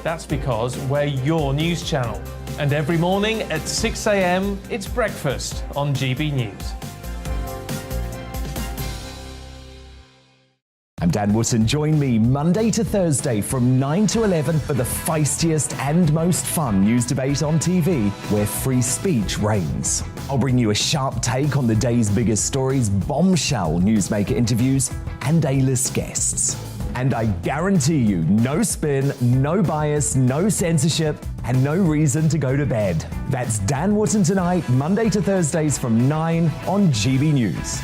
That's because we're your news channel. And every morning at 6 a.m, it's breakfast on GB News. I'm Dan Wootton. Join me Monday to Thursday from 9 to 11 for the feistiest and most fun news debate on TV, where free speech reigns. I'll bring you a sharp take on the day's biggest stories, bombshell newsmaker interviews, and A-list guests. And I guarantee you, no spin, no bias, no censorship, and no reason to go to bed. That's Dan Wootton Tonight, Monday to Thursdays from 9 on GB News.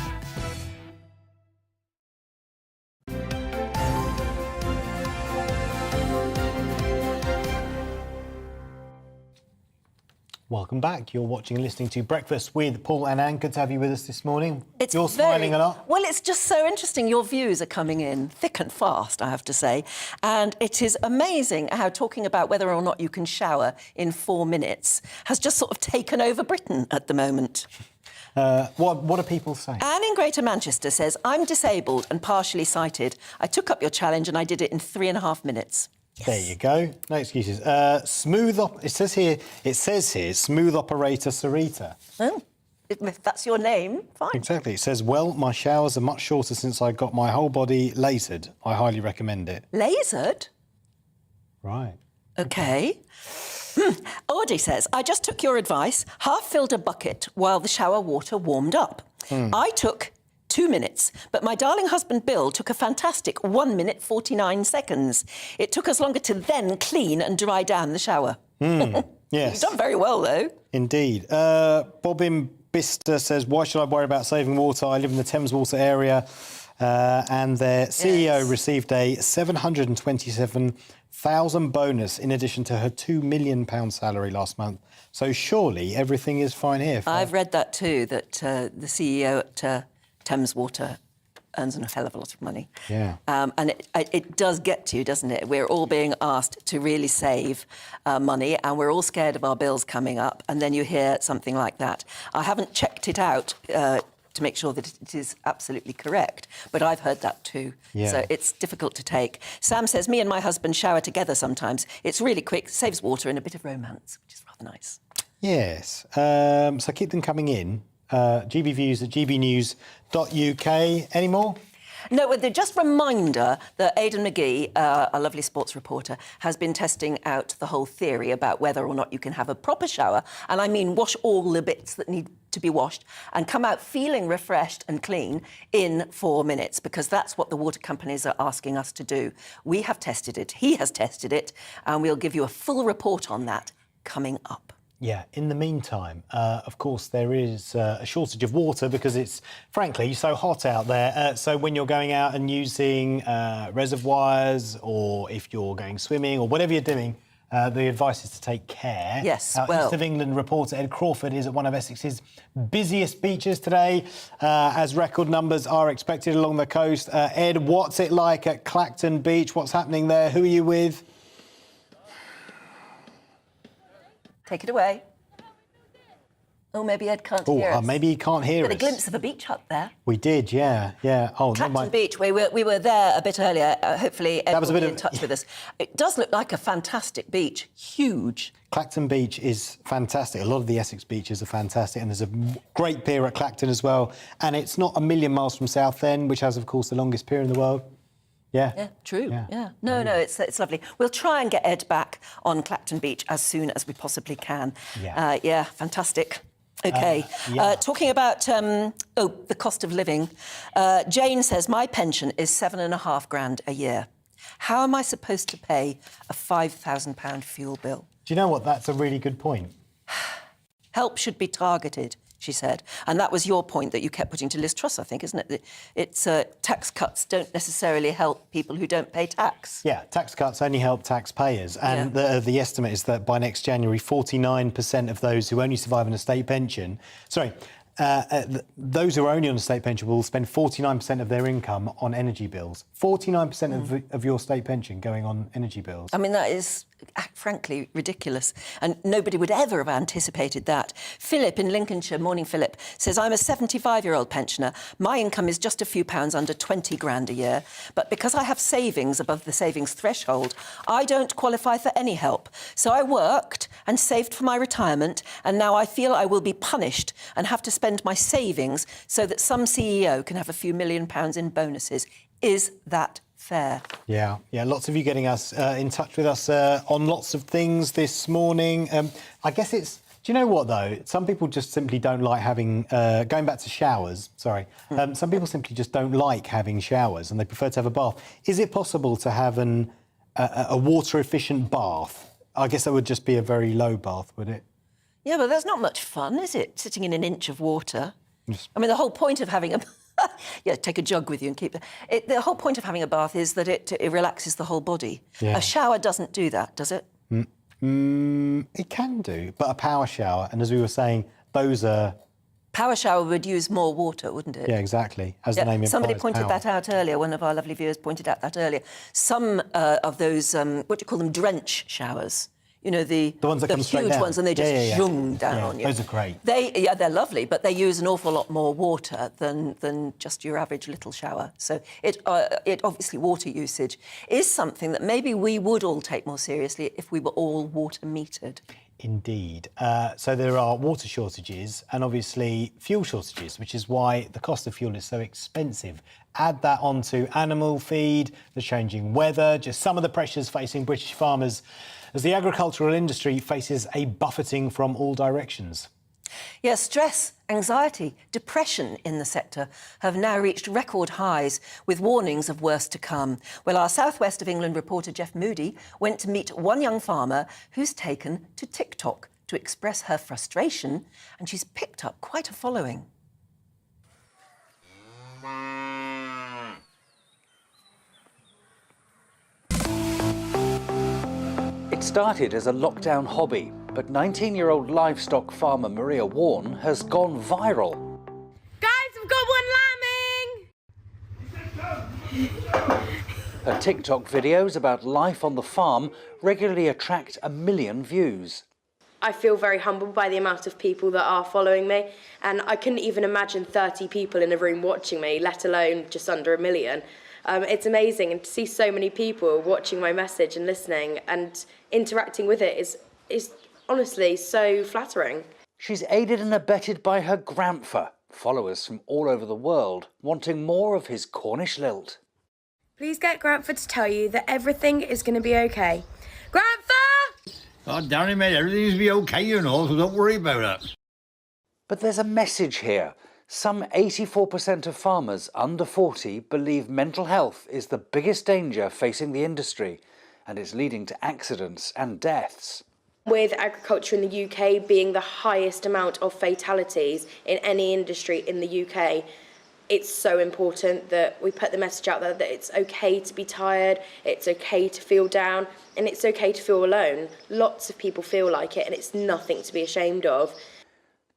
Welcome back. You're watching and listening to Breakfast with Paul and Anne. Good to have you with us this morning. You're smiling a lot. Well, it's just so interesting. Your views are coming in thick and fast, I have to say. And it is amazing how talking about whether or not you can shower in 4 minutes has just sort of taken over Britain at the moment. What are people saying? Anne in Greater Manchester says, I'm disabled and partially sighted. I took up your challenge and I did it in 3.5 minutes. Yes. There you go. No excuses. It says here, smooth operator Sarita. Oh, if that's your name, fine. Exactly. It says, well, my showers are much shorter since I got my whole body lasered. I highly recommend it. Lasered? Right. OK. Audie says, I just took your advice, half filled a bucket while the shower water warmed up. I took 2 minutes, but my darling husband Bill took a fantastic 1 minute 49 seconds. It took us longer to then clean and dry down the shower. Yes. You've done very well, though. Indeed. Bobbin Bister says, why should I worry about saving water? I live in the Thames Water area. And their CEO received a £727,000 bonus in addition to her £2 million salary last month. So surely everything is fine here. I've read that too, that the CEO at Thames Water earns a hell of a lot of money. Yeah. And it does get to you, doesn't it? We're all being asked to really save money, and we're all scared of our bills coming up. And then you hear something like that. I haven't checked it out to make sure that it is absolutely correct, but I've heard that too. Yeah. So it's difficult to take. Sam says, me and my husband shower together sometimes. It's really quick, saves water and a bit of romance, which is rather nice. Yes. So keep them coming in. GBviews at gbnews.uk. Any more? No, well, just a reminder that Aidan McGee, a lovely sports reporter, has been testing out the whole theory about whether or not you can have a proper shower, and I mean wash all the bits that need to be washed and come out feeling refreshed and clean in 4 minutes, because that's what the water companies are asking us to do. We have tested it, he has tested it, and we'll give you a full report on that coming up. Yeah, in the meantime, of course, there is a shortage of water because it's, frankly, so hot out there. So when you're going out and using reservoirs, or if you're going swimming or whatever you're doing, the advice is to take care. Yes, East of England reporter Ed Crawford is at one of Essex's busiest beaches today, as record numbers are expected along the coast. Ed, what's it like at Clacton Beach? What's happening there? Who are you with? Take it away. Oh, maybe Ed can't hear us. Maybe he can't hear us. Got a glimpse of a beach hut there. We did, yeah. Oh, Clacton Beach, we were there a bit earlier. Hopefully Ed will be in touch with us. It does look like a fantastic beach, huge. Clacton Beach is fantastic. A lot of the Essex beaches are fantastic, and there's a great pier at Clacton as well. And it's not a million miles from Southend, which has, of course, the longest pier in the world. Yeah. Yeah, true. Yeah. No, it's lovely. We'll try and get Ed back on Clacton Beach as soon as we possibly can. Yeah. Fantastic. OK. Talking about, the cost of living, Jane says, my pension is £7,500 a year. How am I supposed to pay a £5,000 fuel bill? Do you know what? That's a really good point. Help should be targeted, she said. And that was your point that you kept putting to Liz Truss, I think, isn't it? It's tax cuts don't necessarily help people who don't pay tax. Yeah, tax cuts only help taxpayers. And the estimate is that by next January, 49% of those who only survive on a state pension... those who are only on a state pension will spend 49% of their income on energy bills. 49% of your state pension going on energy bills. I mean, that is, frankly, ridiculous. And nobody would ever have anticipated that. Philip in Lincolnshire, morning Philip, says, I'm a 75-year-old pensioner. My income is just a few pounds under 20 grand a year. But because I have savings above the savings threshold, I don't qualify for any help. So I worked and saved for my retirement, and now I feel I will be punished and have to spend my savings so that some CEO can have a few £1 million in bonuses. Is that fair? Yeah, lots of you getting us in touch with us on lots of things this morning. I guess it's... Do you know what, though? Some people just simply don't like having... going back to showers, sorry. Some people simply just don't like having showers and they prefer to have a bath. Is it possible to have a water-efficient bath? I guess that would just be a very low bath, would it? Yeah, but that's not much fun, is it? Sitting in an inch of water. I mean, the whole point of having a... take a jug with you and keep it. The whole point of having a bath is that it relaxes the whole body. Yeah. A shower doesn't do that, does it? It can do, but a power shower, and as we were saying, those are... Power shower would use more water, wouldn't it? Yeah, exactly, as the name implies. Somebody pointed power. that out earlier, one of our lovely viewers pointed out that earlier. Some of those, what do you call them, drench showers? You know, the ones that come straight huge down. ones, and they just zhung down on you. Those are great. They're lovely, but they use an awful lot more water than just your average little shower. So it obviously, water usage is something that maybe we would all take more seriously if we were all water metered. Indeed. So there are water shortages and obviously fuel shortages, which is why the cost of fuel is so expensive. Add that onto animal feed, the changing weather, just some of the pressures facing British farmers as the agricultural industry faces a buffeting from all directions. Yes, stress, anxiety, depression in the sector have now reached record highs, with warnings of worse to come. Well, our southwest of England reporter Jeff Moody went to meet one young farmer who's taken to TikTok to express her frustration, and she's picked up quite a following. It started as a lockdown hobby, but 19-year-old livestock farmer Maria Warren has gone viral. Guys, we've got one lambing! Her TikTok videos about life on the farm regularly attract 1 million views. I feel very humbled by the amount of people that are following me, and I couldn't even imagine 30 people in a room watching me, let alone just under 1 million. It's amazing, and to see so many people watching my message and listening and interacting with it is honestly so flattering. She's aided and abetted by her grandpa, followers from all over the world wanting more of his Cornish lilt. Please get Grandpa to tell you that everything is going to be okay. Grandpa! Oh, Danny, mate, everything's be okay, you know, so don't worry about it. But there's a message here. Some 84% of farmers under 40 believe mental health is the biggest danger facing the industry, and it's leading to accidents and deaths. With agriculture in the UK being the highest amount of fatalities in any industry in the UK, it's so important that we put the message out there that it's okay to be tired, it's okay to feel down, and it's okay to feel alone. Lots of people feel like it, and it's nothing to be ashamed of.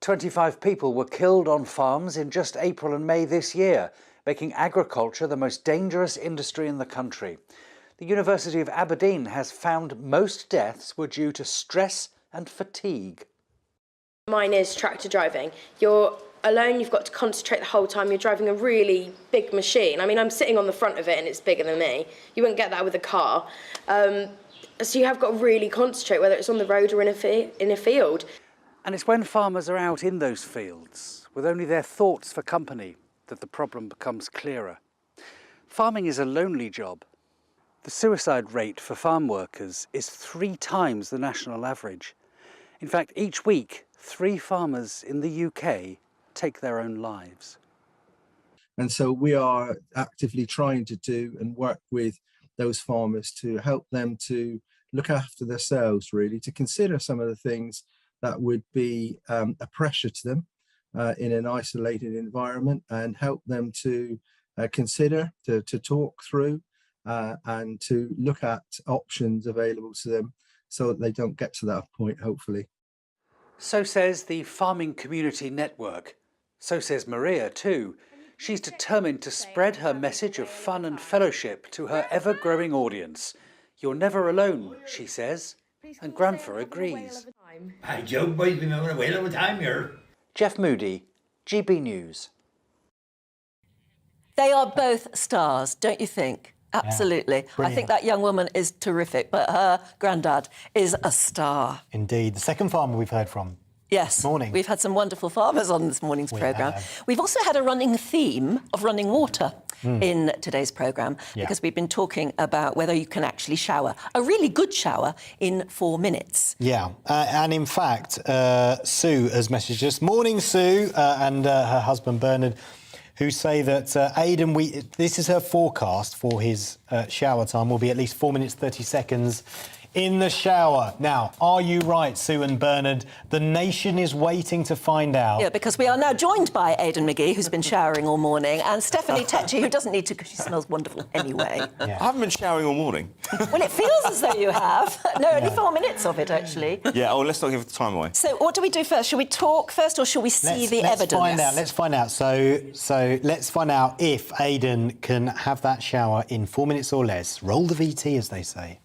25 people were killed on farms in just April and May this year, making agriculture the most dangerous industry in the country. The University of Aberdeen has found most deaths were due to stress and fatigue. Mine is tractor driving. You're alone, you've got to concentrate the whole time. You're driving a really big machine. I mean, I'm sitting on the front of it and it's bigger than me. You wouldn't get that with a car. So you have got to really concentrate, whether it's on the road or in a field. And it's when farmers are out in those fields, with only their thoughts for company, that the problem becomes clearer. Farming is a lonely job. The suicide rate for farm workers is 3 times the national average. In fact, each week, 3 farmers in the UK take their own lives. And so we are actively trying to do and work with those farmers to help them to look after themselves, really, to consider some of the things that would be a pressure to them in an isolated environment, and help them to consider, to talk through and to look at options available to them so that they don't get to that point, hopefully. So says the Farming Community Network. So says Maria too. She's determined to spread her message of fun and fellowship to her ever-growing audience. You're never alone, she says, and Grandpa agrees. Hi, Joe, boys, been having a whale of a time here. Jeff Moody, GB News. They are both stars, don't you think? Absolutely. Yeah, I think that young woman is terrific, but her granddad is a star. Indeed. The second farmer we've heard from. Yes. Morning. We've had some wonderful farmers on this morning's programme. We've also had a running theme of running water in today's programme, because we've been talking about whether you can actually shower, a really good shower, in 4 minutes. Yeah, and in fact, Sue has messaged us. Morning, Sue, and her husband Bernard, who say that Aidan, this is her forecast for his shower time, will be at least 4 minutes 30 seconds in the shower. Now, are you right, Sue and Bernard? The nation is waiting to find out. Yeah, because we are now joined by Aidan McGee, who's been showering all morning, and Stephanie Tetchy, who doesn't need to because she smells wonderful anyway. I haven't been showering all morning. Well, it feels as though you have. No, only 4 minutes of it, actually. Yeah, let's not give the time away. So what do we do first? Shall we talk first, or shall we see the evidence? Let's find out. So let's find out if Aidan can have that shower in 4 minutes or less. Roll the VT, as they say.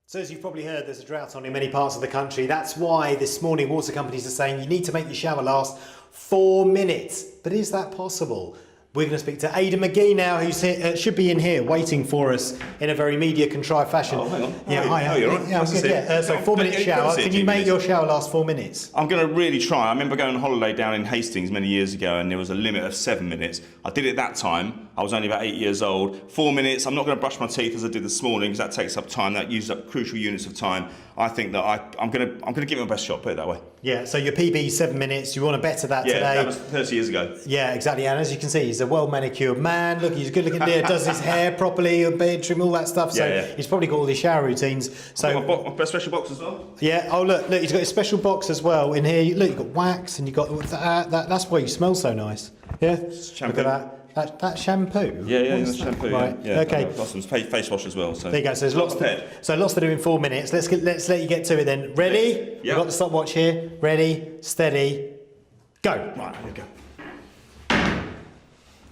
So as you've probably heard, there's a drought on in many parts of the country. That's why this morning water companies are saying you need to make your shower last 4 minutes. But is that possible? We're going to speak to Aidan McGee now, who's here, should be in here waiting for us in a very media-contrived fashion. Oh, hang on. Yeah, hi. You're right. Yeah, I'm good. Yeah. So 4 minute shower. Can you make your shower last 4 minutes? I'm going to really try. I remember going on holiday down in Hastings many years ago, and there was a limit of 7 minutes. I did it that time. I was only about 8 years old. 4 minutes. I'm not going to brush my teeth as I did this morning because that takes up time. That uses up crucial units of time. I think that I'm going to give it my best shot. Put it that way. Yeah. So your PB 7 minutes. You want to better that today? Yeah, that was 30 years ago. Yeah, exactly. And as you can see, he's a well manicured man. Look, he's good looking there. Does his hair properly, beard trim, all that stuff. So he's probably got all his shower routines. So my special box as well. Yeah. Oh look, he's got his special box as well in here. Look, you've got wax and you've got that. That's why you smell so nice. Yeah. Shampoo. Look at that. That shampoo. Yeah, that's shampoo. Right. Yeah. Okay. Got some face wash as well. So there you go. So there's lots to do in 4 minutes. Let's let you get to it then. Ready? Yeah. We've got the stopwatch here. Ready, steady, go. Right. Here we go.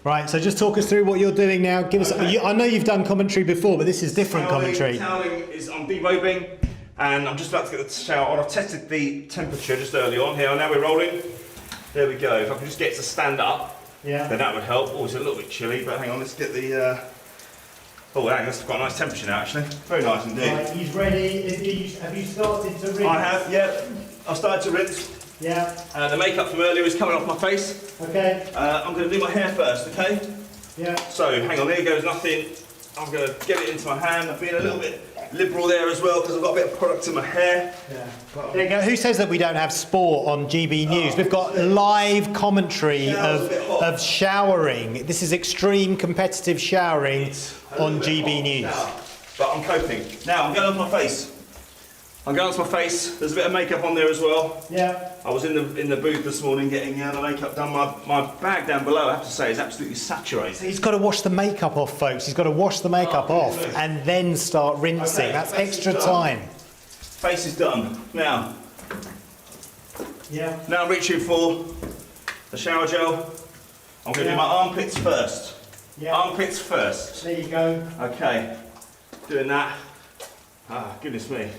Right, so just talk us through what you're doing now. Give us. I know you've done commentary before, but this is different commentary. Toweling is I'm derobing, and I'm just about to get the shower on. I've tested the temperature just early on. Here, now we're rolling. There we go. If I can just get it to stand up, then that would help. Oh, it's a little bit chilly, but hang on, let's get the. Oh, hang on, that's quite a nice temperature now, actually. Very nice indeed. Right, he's ready. Have you started to rinse? I have. Yeah, I've started to rinse. Yeah. The makeup from earlier is coming off my face. Okay. I'm going to do my hair first, okay? Yeah. So, hang on, there goes nothing. I'm going to get it into my hand. I've been a little bit liberal there as well because I've got a bit of product in my hair. Yeah. There you go. Who says that we don't have sport on GB News? We've got live commentary of showering. This is extreme competitive showering on GB News. Now, but I'm coping. Now, I'm going on my face. There's a bit of makeup on there as well. Yeah. I was in the booth this morning getting the makeup done. My bag down below, I have to say, is absolutely saturated. He's got to wash the makeup off, folks. He's got to wash the makeup off and then start rinsing. Okay, that's extra time. Face is done. Now. Yeah. Now I'm reaching for the shower gel. I'm going to do my armpits first. Yeah. Armpits first. There you go. Okay. Doing that. Ah, goodness me.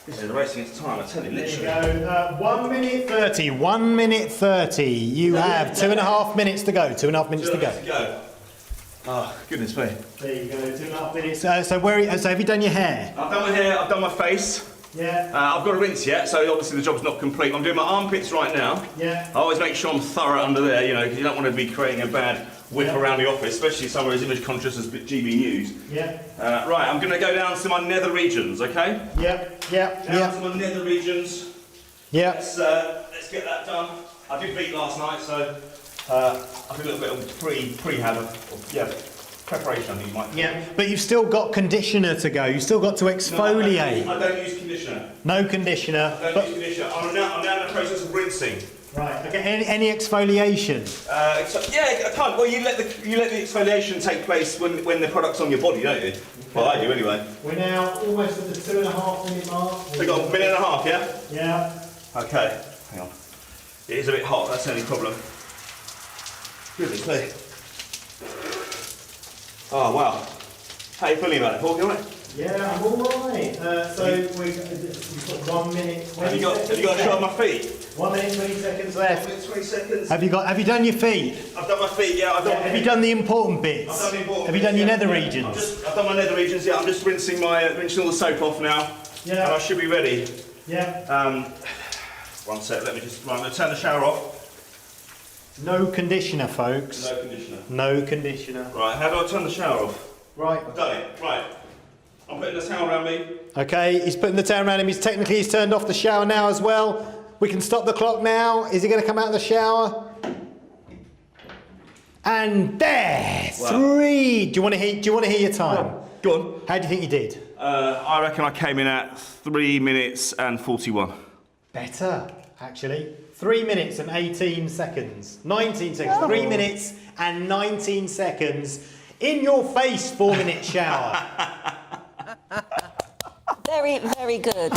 This is racing its time, I tell you, literally. There you go. 1 minute 30. 1 minute 30. You have 2.5 minutes to go. 2.5 minutes to go. Oh, goodness me. There you go. 2.5 minutes. So have you done your hair? I've done my hair, I've done my face. Yeah. I've got to rinse yet, so obviously the job's not complete. I'm doing my armpits right now. Yeah. I always make sure I'm thorough under there, you know, because you don't want to be creating a bad whip around the office, especially somewhere as image conscious as GB News. Yeah. Right, I'm going to go down to my nether regions, okay? Yep. Down to my nether regions. Yep. Let's get that done. I did beat last night, so I did a little bit of preparation, I think you might. Yeah, but you've still got conditioner to go. You've still got to exfoliate. I don't use conditioner. No conditioner. I don't use conditioner. I'm now in the process of rinsing. Right. Okay. Any exfoliation? I can't. Well, you let the exfoliation take place when the product's on your body, don't you? Well, I do anyway. We're now almost at the 2.5 minute mark. So we got a minute and a half, yeah? Yeah. Okay. Hang on. It is a bit hot. That's the only problem. Goodness me. Oh wow. How are you feeling about it, Paul? You all right? Yeah, I'm all right. So we've got 1 minute. Have you got a shot of my feet? 1 minute 20 seconds left. 1 minute 20 seconds. Have you done your feet? I've done my feet. Yeah, Have you done the important bits? I've done the important Have you done bits, your nether regions? I've done my nether regions. Yeah, I'm just rinsing all the soap off now. Yeah. And I should be ready. Yeah. One sec. Let me just. Right, I'm going to turn the shower off. No conditioner, folks. No conditioner. No conditioner. Right. How do I turn the shower off? Right. I've done it. Right. I'm putting the towel around me. Okay, he's putting the towel around him. He's turned off the shower now as well. We can stop the clock now. Is he going to come out of the shower? And there, Wow. 3. Do you want to hear your time? Go on. How do you think you did? I reckon I came in at 3 minutes and 41. Better, actually. 3 minutes and 18 seconds. 19 seconds. 3 minutes and 19 seconds. In your face, 4 minute shower. Very, very good.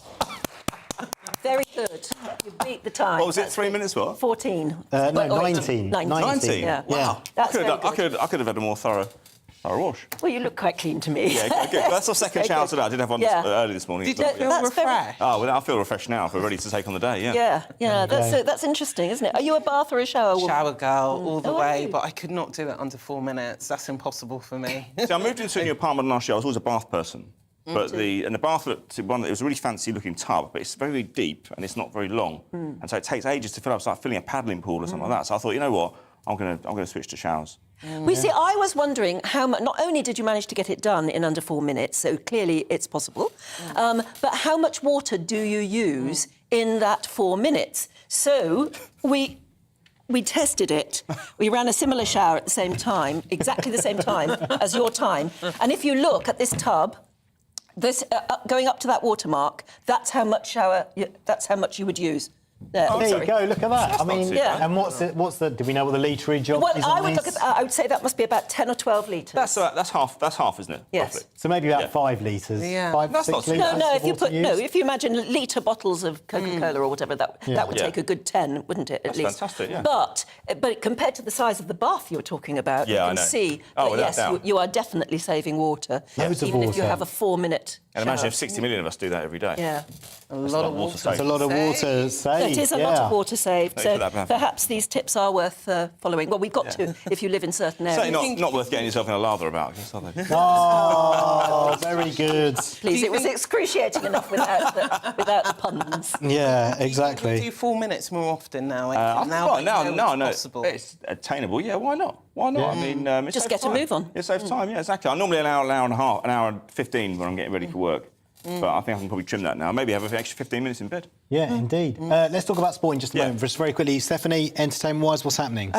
Very good. You beat the time. What was it? 3 minutes what? 14. No, 19. 19. Yeah. Wow. That's very I could have had a more thorough wash. Well, you look quite clean to me. Yeah, good. That's our second shower today. I did have one early this morning. Did you feel refreshed? Oh, well, I feel refreshed now. We're ready to take on the day, yeah. Yeah. That's interesting, isn't it? Are you a bath or a shower woman? Shower girl all the way, you? but I could not do it under 4 minutes. That's impossible for me. See, I moved into a new apartment last year. I was always a bath person. But the bath looked it was a really fancy looking tub, but it's very deep and it's not very long, and so it takes ages to fill up. It's like filling a paddling pool or something like that. So I thought, you know what, I'm gonna switch to showers. We see, I was wondering how much, not only did you manage to get it done in under 4 minutes, so clearly it's possible, but how much water do you use in that 4 minutes? So we tested it. We ran a similar shower at the same time, exactly the same time as your time. And if you look at this tub, this going up to that watermark, that's how much you would use. There, there you go. Look at that. I mean, yeah. And what's the? Do we know what the litrage of? Well, is I on would this? look at. I would say that must be about 10 or 12 litres. That's half. That's half, isn't it? Yes. Roughly? So maybe about 5 litres. Yeah. 5, That's 6 not too litres. No, of water used? if you imagine litre bottles of Coca-Cola or whatever, that would take a good 10, wouldn't it? At That's least. fantastic, yeah. But compared to the size of the bath you were talking about, you Yeah, I can know. see Oh, that without yes, doubt. you are definitely saving water, Loads of even if you water. have a 4-minute. And imagine if 60 million of us do that every day. Yeah. A lot of water saved. That's a lot of water saved. It is a lot of water saved. Thanks for So that, Beth. perhaps these tips are worth following. Well, we've got to if you live in certain areas. Certainly not worth getting yourself in a lather about, I guess, are they? Oh, very good. Please, it was excruciating enough without the puns. Yeah, exactly. Do 4 minutes more often now. No, it's attainable. Yeah, why not? Why not? I mean, it Just saves get a time. move on. It saves time. Yeah, exactly. I'm normally an hour and a half, an hour and 15 when I'm getting ready for work. But I think I can probably trim that now. Maybe have an extra 15 minutes in bed. Yeah, indeed. Let's talk about sport in just a moment. Just very quickly, Stephanie, entertainment-wise, what's happening?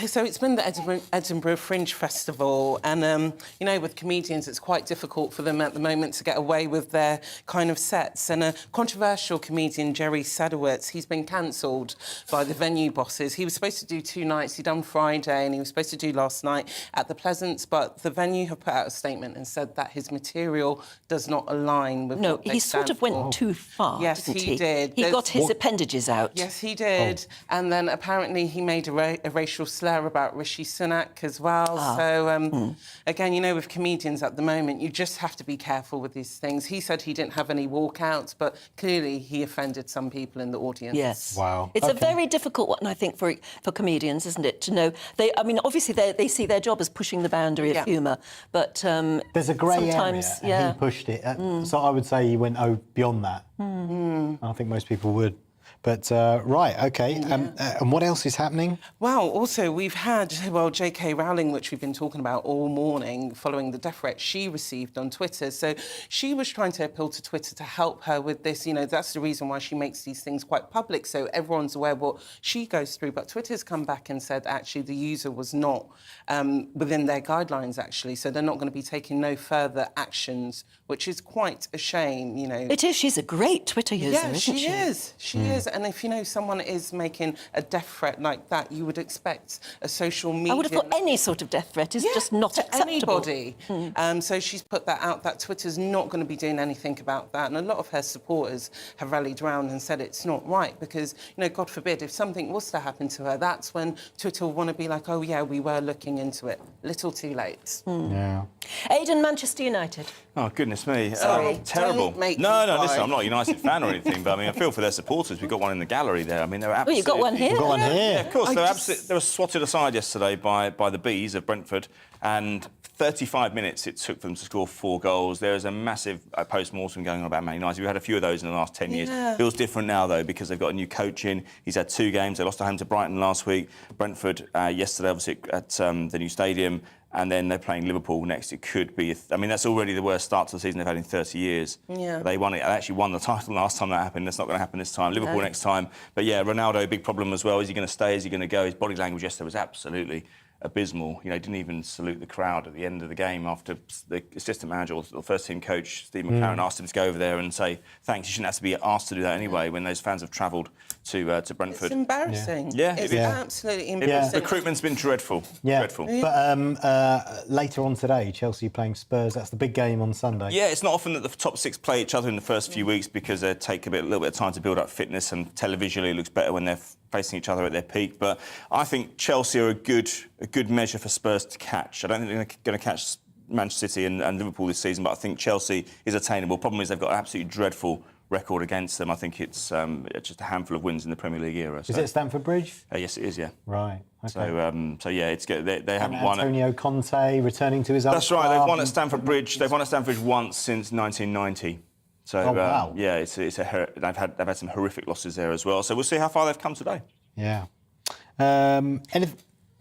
So it's been the Edinburgh Fringe Festival, and you know, with comedians, it's quite difficult for them at the moment to get away with their kind of sets. And a controversial comedian, Jerry Sadowitz, he's been cancelled by the venue bosses. He was supposed to do 2 nights. He'd done Friday, and he was supposed to do last night at the Pleasance, but the venue have put out a statement and said that his material does not align with what they he sort stand of went for. too far. Yes, didn't he did. He got his appendages out. Yes, he did. And then apparently he made a racial slur about Rishi Sunak as well. So, again, you know, with comedians at the moment, you just have to be careful with these things. He said he didn't have any walkouts, but clearly he offended some people in the audience. Yes. Wow. It's a very difficult one, I think, for comedians, isn't it, to know... obviously, they see their job as pushing the boundary of humour, but there's a grey area, sometimes, and he pushed it. So I would say he went beyond that. I think most people would. But, right, OK. And what else is happening? Well, also, we've had, J.K. Rowling, which we've been talking about all morning, following the death threat she received on Twitter. So she was trying to appeal to Twitter to help her with this. You know, that's the reason why she makes these things quite public, so everyone's aware what she goes through. But Twitter's come back and said, actually, the user was not within their guidelines, actually. So they're not going to be taking no further actions, which is quite a shame, you know. It is. She's a great Twitter user, isn't she? She is. She is. And if, you know, someone is making a death threat like that, you would expect a social media... I would have thought any sort of death threat is just not acceptable. Anybody. So she's put that out, that Twitter's not going to be doing anything about that. And a lot of her supporters have rallied round and said it's not right because, you know, God forbid, if something was to happen to her, that's when Twitter will want to be like, oh, yeah, we were looking into it. Little too late. Yeah. Aidan, Manchester United. Oh, goodness me. Sorry. Terrible. Don't make No, me listen, cry. I'm not a United fan or anything, but I mean, I feel for their supporters. We've got one in the gallery there. I mean, they were absolutely... you've got one here. We've got one here. Yeah, of course. They were swatted aside yesterday by the Bees of Brentford, and 35 minutes it took them to score 4 goals. There is a massive post-mortem going on about Man United. We've had a few of those in the last 10 years. Yeah. Feels different now, though, because they've got a new coach in. He's had 2 games. They lost at home to Brighton last week. Brentford yesterday, obviously, at the new stadium. And then they're playing Liverpool next. It could be... I mean, that's already the worst start to the season they've had in 30 years. Yeah. They won it. They actually won the title last time that happened. That's not going to happen this time. Liverpool No. next time. But, yeah, Ronaldo, big problem as well. Is he going to stay? Is he going to go? His body language yesterday was absolutely abysmal. You know, he didn't even salute the crowd at the end of the game after the assistant manager or first-team coach, Steve McLaren, asked him to go over there and say thanks. You shouldn't have to be asked to do that anyway when those fans have travelled to Brentford. It's embarrassing. Yeah. It's Yeah. absolutely embarrassing. Recruitment's been dreadful. Yeah. Dreadful. But later on today, Chelsea playing Spurs. That's the big game on Sunday. Yeah, it's not often that the top 6 play each other in the first few weeks because they take a little bit of time to build up fitness, and televisually it looks better when they're facing each other at their peak. But I think Chelsea are a good measure for Spurs to catch. I don't think they're going to catch Manchester City and Liverpool this season, but I think Chelsea is attainable. Problem is they've got an absolutely dreadful record against them. I think it's just a handful of wins in the Premier League era. Is it Stamford Bridge? Yes, it is, yeah. Right. Okay. So yeah, it's good. They haven't And won it. Antonio Conte returning to his old That's right. club. They've won at Stamford Bridge. They've won at Stamford Bridge once since 1990. So Oh, wow. yeah, they've had some horrific losses there as well. So we'll see how far they've come today. Yeah.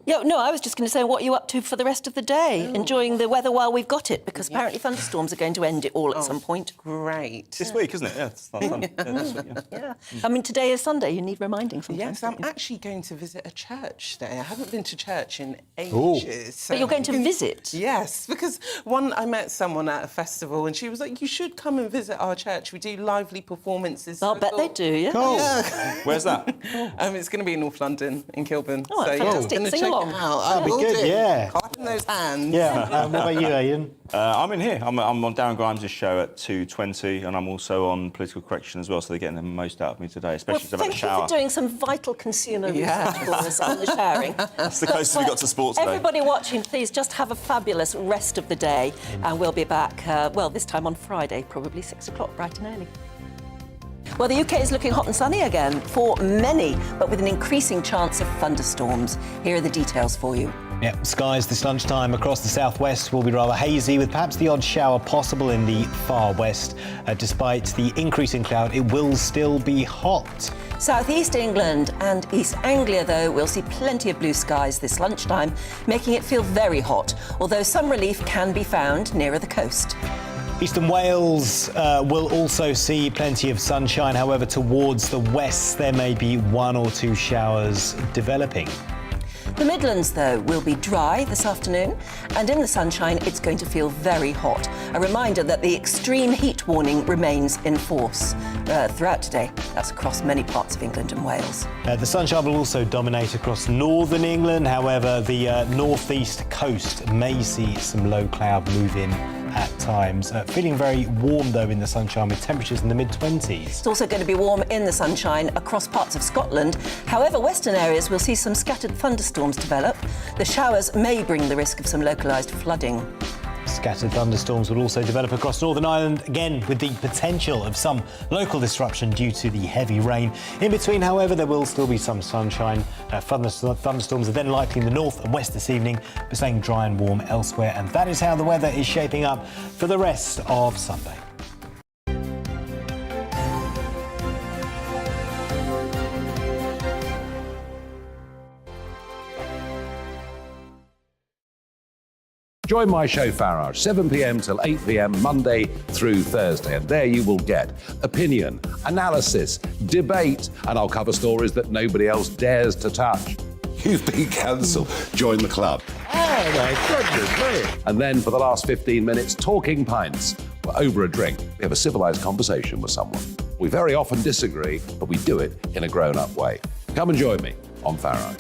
Yeah, no, I was just going to say, what are you up to for the rest of the day? Enjoying the weather while we've got it, because apparently thunderstorms are going to end it all at some point. Great. This week, isn't it? Yeah, it's not fun. This week, Yeah. I mean, today is Sunday. You need reminding from Yes, I'm actually going to visit a church today. I haven't been to church in ages. Ooh. But you're going to visit? Yes, because I met someone at a festival and she was like, you should come and visit our church. We do lively performances. I'll bet they do, yeah. Cool. Yeah. Where's that? It's going to be in North London, in Kilburn. Oh, fantastic. Sing along. That'd be good, yeah. Clapping those hands. Yeah. What about you, Aidan? I'm in here. I'm on Darren Grimes' show at 2:20, and I'm also on Political Correction as well, so they're getting the most out of me today, especially about the shower. Thank you for doing some vital consumer research for us on the showering. That's the closest we got to sports today. Everybody watching, please just have a fabulous rest of the day, and we'll be back, this time on Friday, probably 6 o'clock, bright and early. Well, the UK is looking hot and sunny again for many, but with an increasing chance of thunderstorms. Here are the details for you. Yeah, skies this lunchtime across the southwest will be rather hazy, with perhaps the odd shower possible in the far west. Despite the increase in cloud, it will still be hot. South East England and East Anglia, though, will see plenty of blue skies this lunchtime, making it feel very hot, although some relief can be found nearer the coast. Eastern Wales will also see plenty of sunshine. However, towards the west, there may be 1 or 2 showers developing. The Midlands, though, will be dry this afternoon, and in the sunshine, it's going to feel very hot. A reminder that the extreme heat warning remains in force throughout today. That's across many parts of England and Wales. The sunshine will also dominate across northern England. However, the northeast coast may see some low cloud move in at times. Feeling very warm, though, in the sunshine, with temperatures in the mid-20s. It's also going to be warm in the sunshine across parts of Scotland. However, western areas will see some scattered thunderstorms develop. The showers may bring the risk of some localised flooding. Scattered thunderstorms will also develop across Northern Ireland, again with the potential of some local disruption due to the heavy rain. In between, however, there will still be some sunshine. Thunderstorms are then likely in the north and west this evening, but staying dry and warm elsewhere. And that is how the weather is shaping up for the rest of Sunday. Join my show Farage, 7 p.m. till 8 p.m. Monday through Thursday. And there you will get opinion, analysis, debate, and I'll cover stories that nobody else dares to touch. You've been cancelled. Join the club. Oh, my goodness me. And then for the last 15 minutes, talking pints. We're over a drink. We have a civilised conversation with someone. We very often disagree, but we do it in a grown-up way. Come and join me on Farage.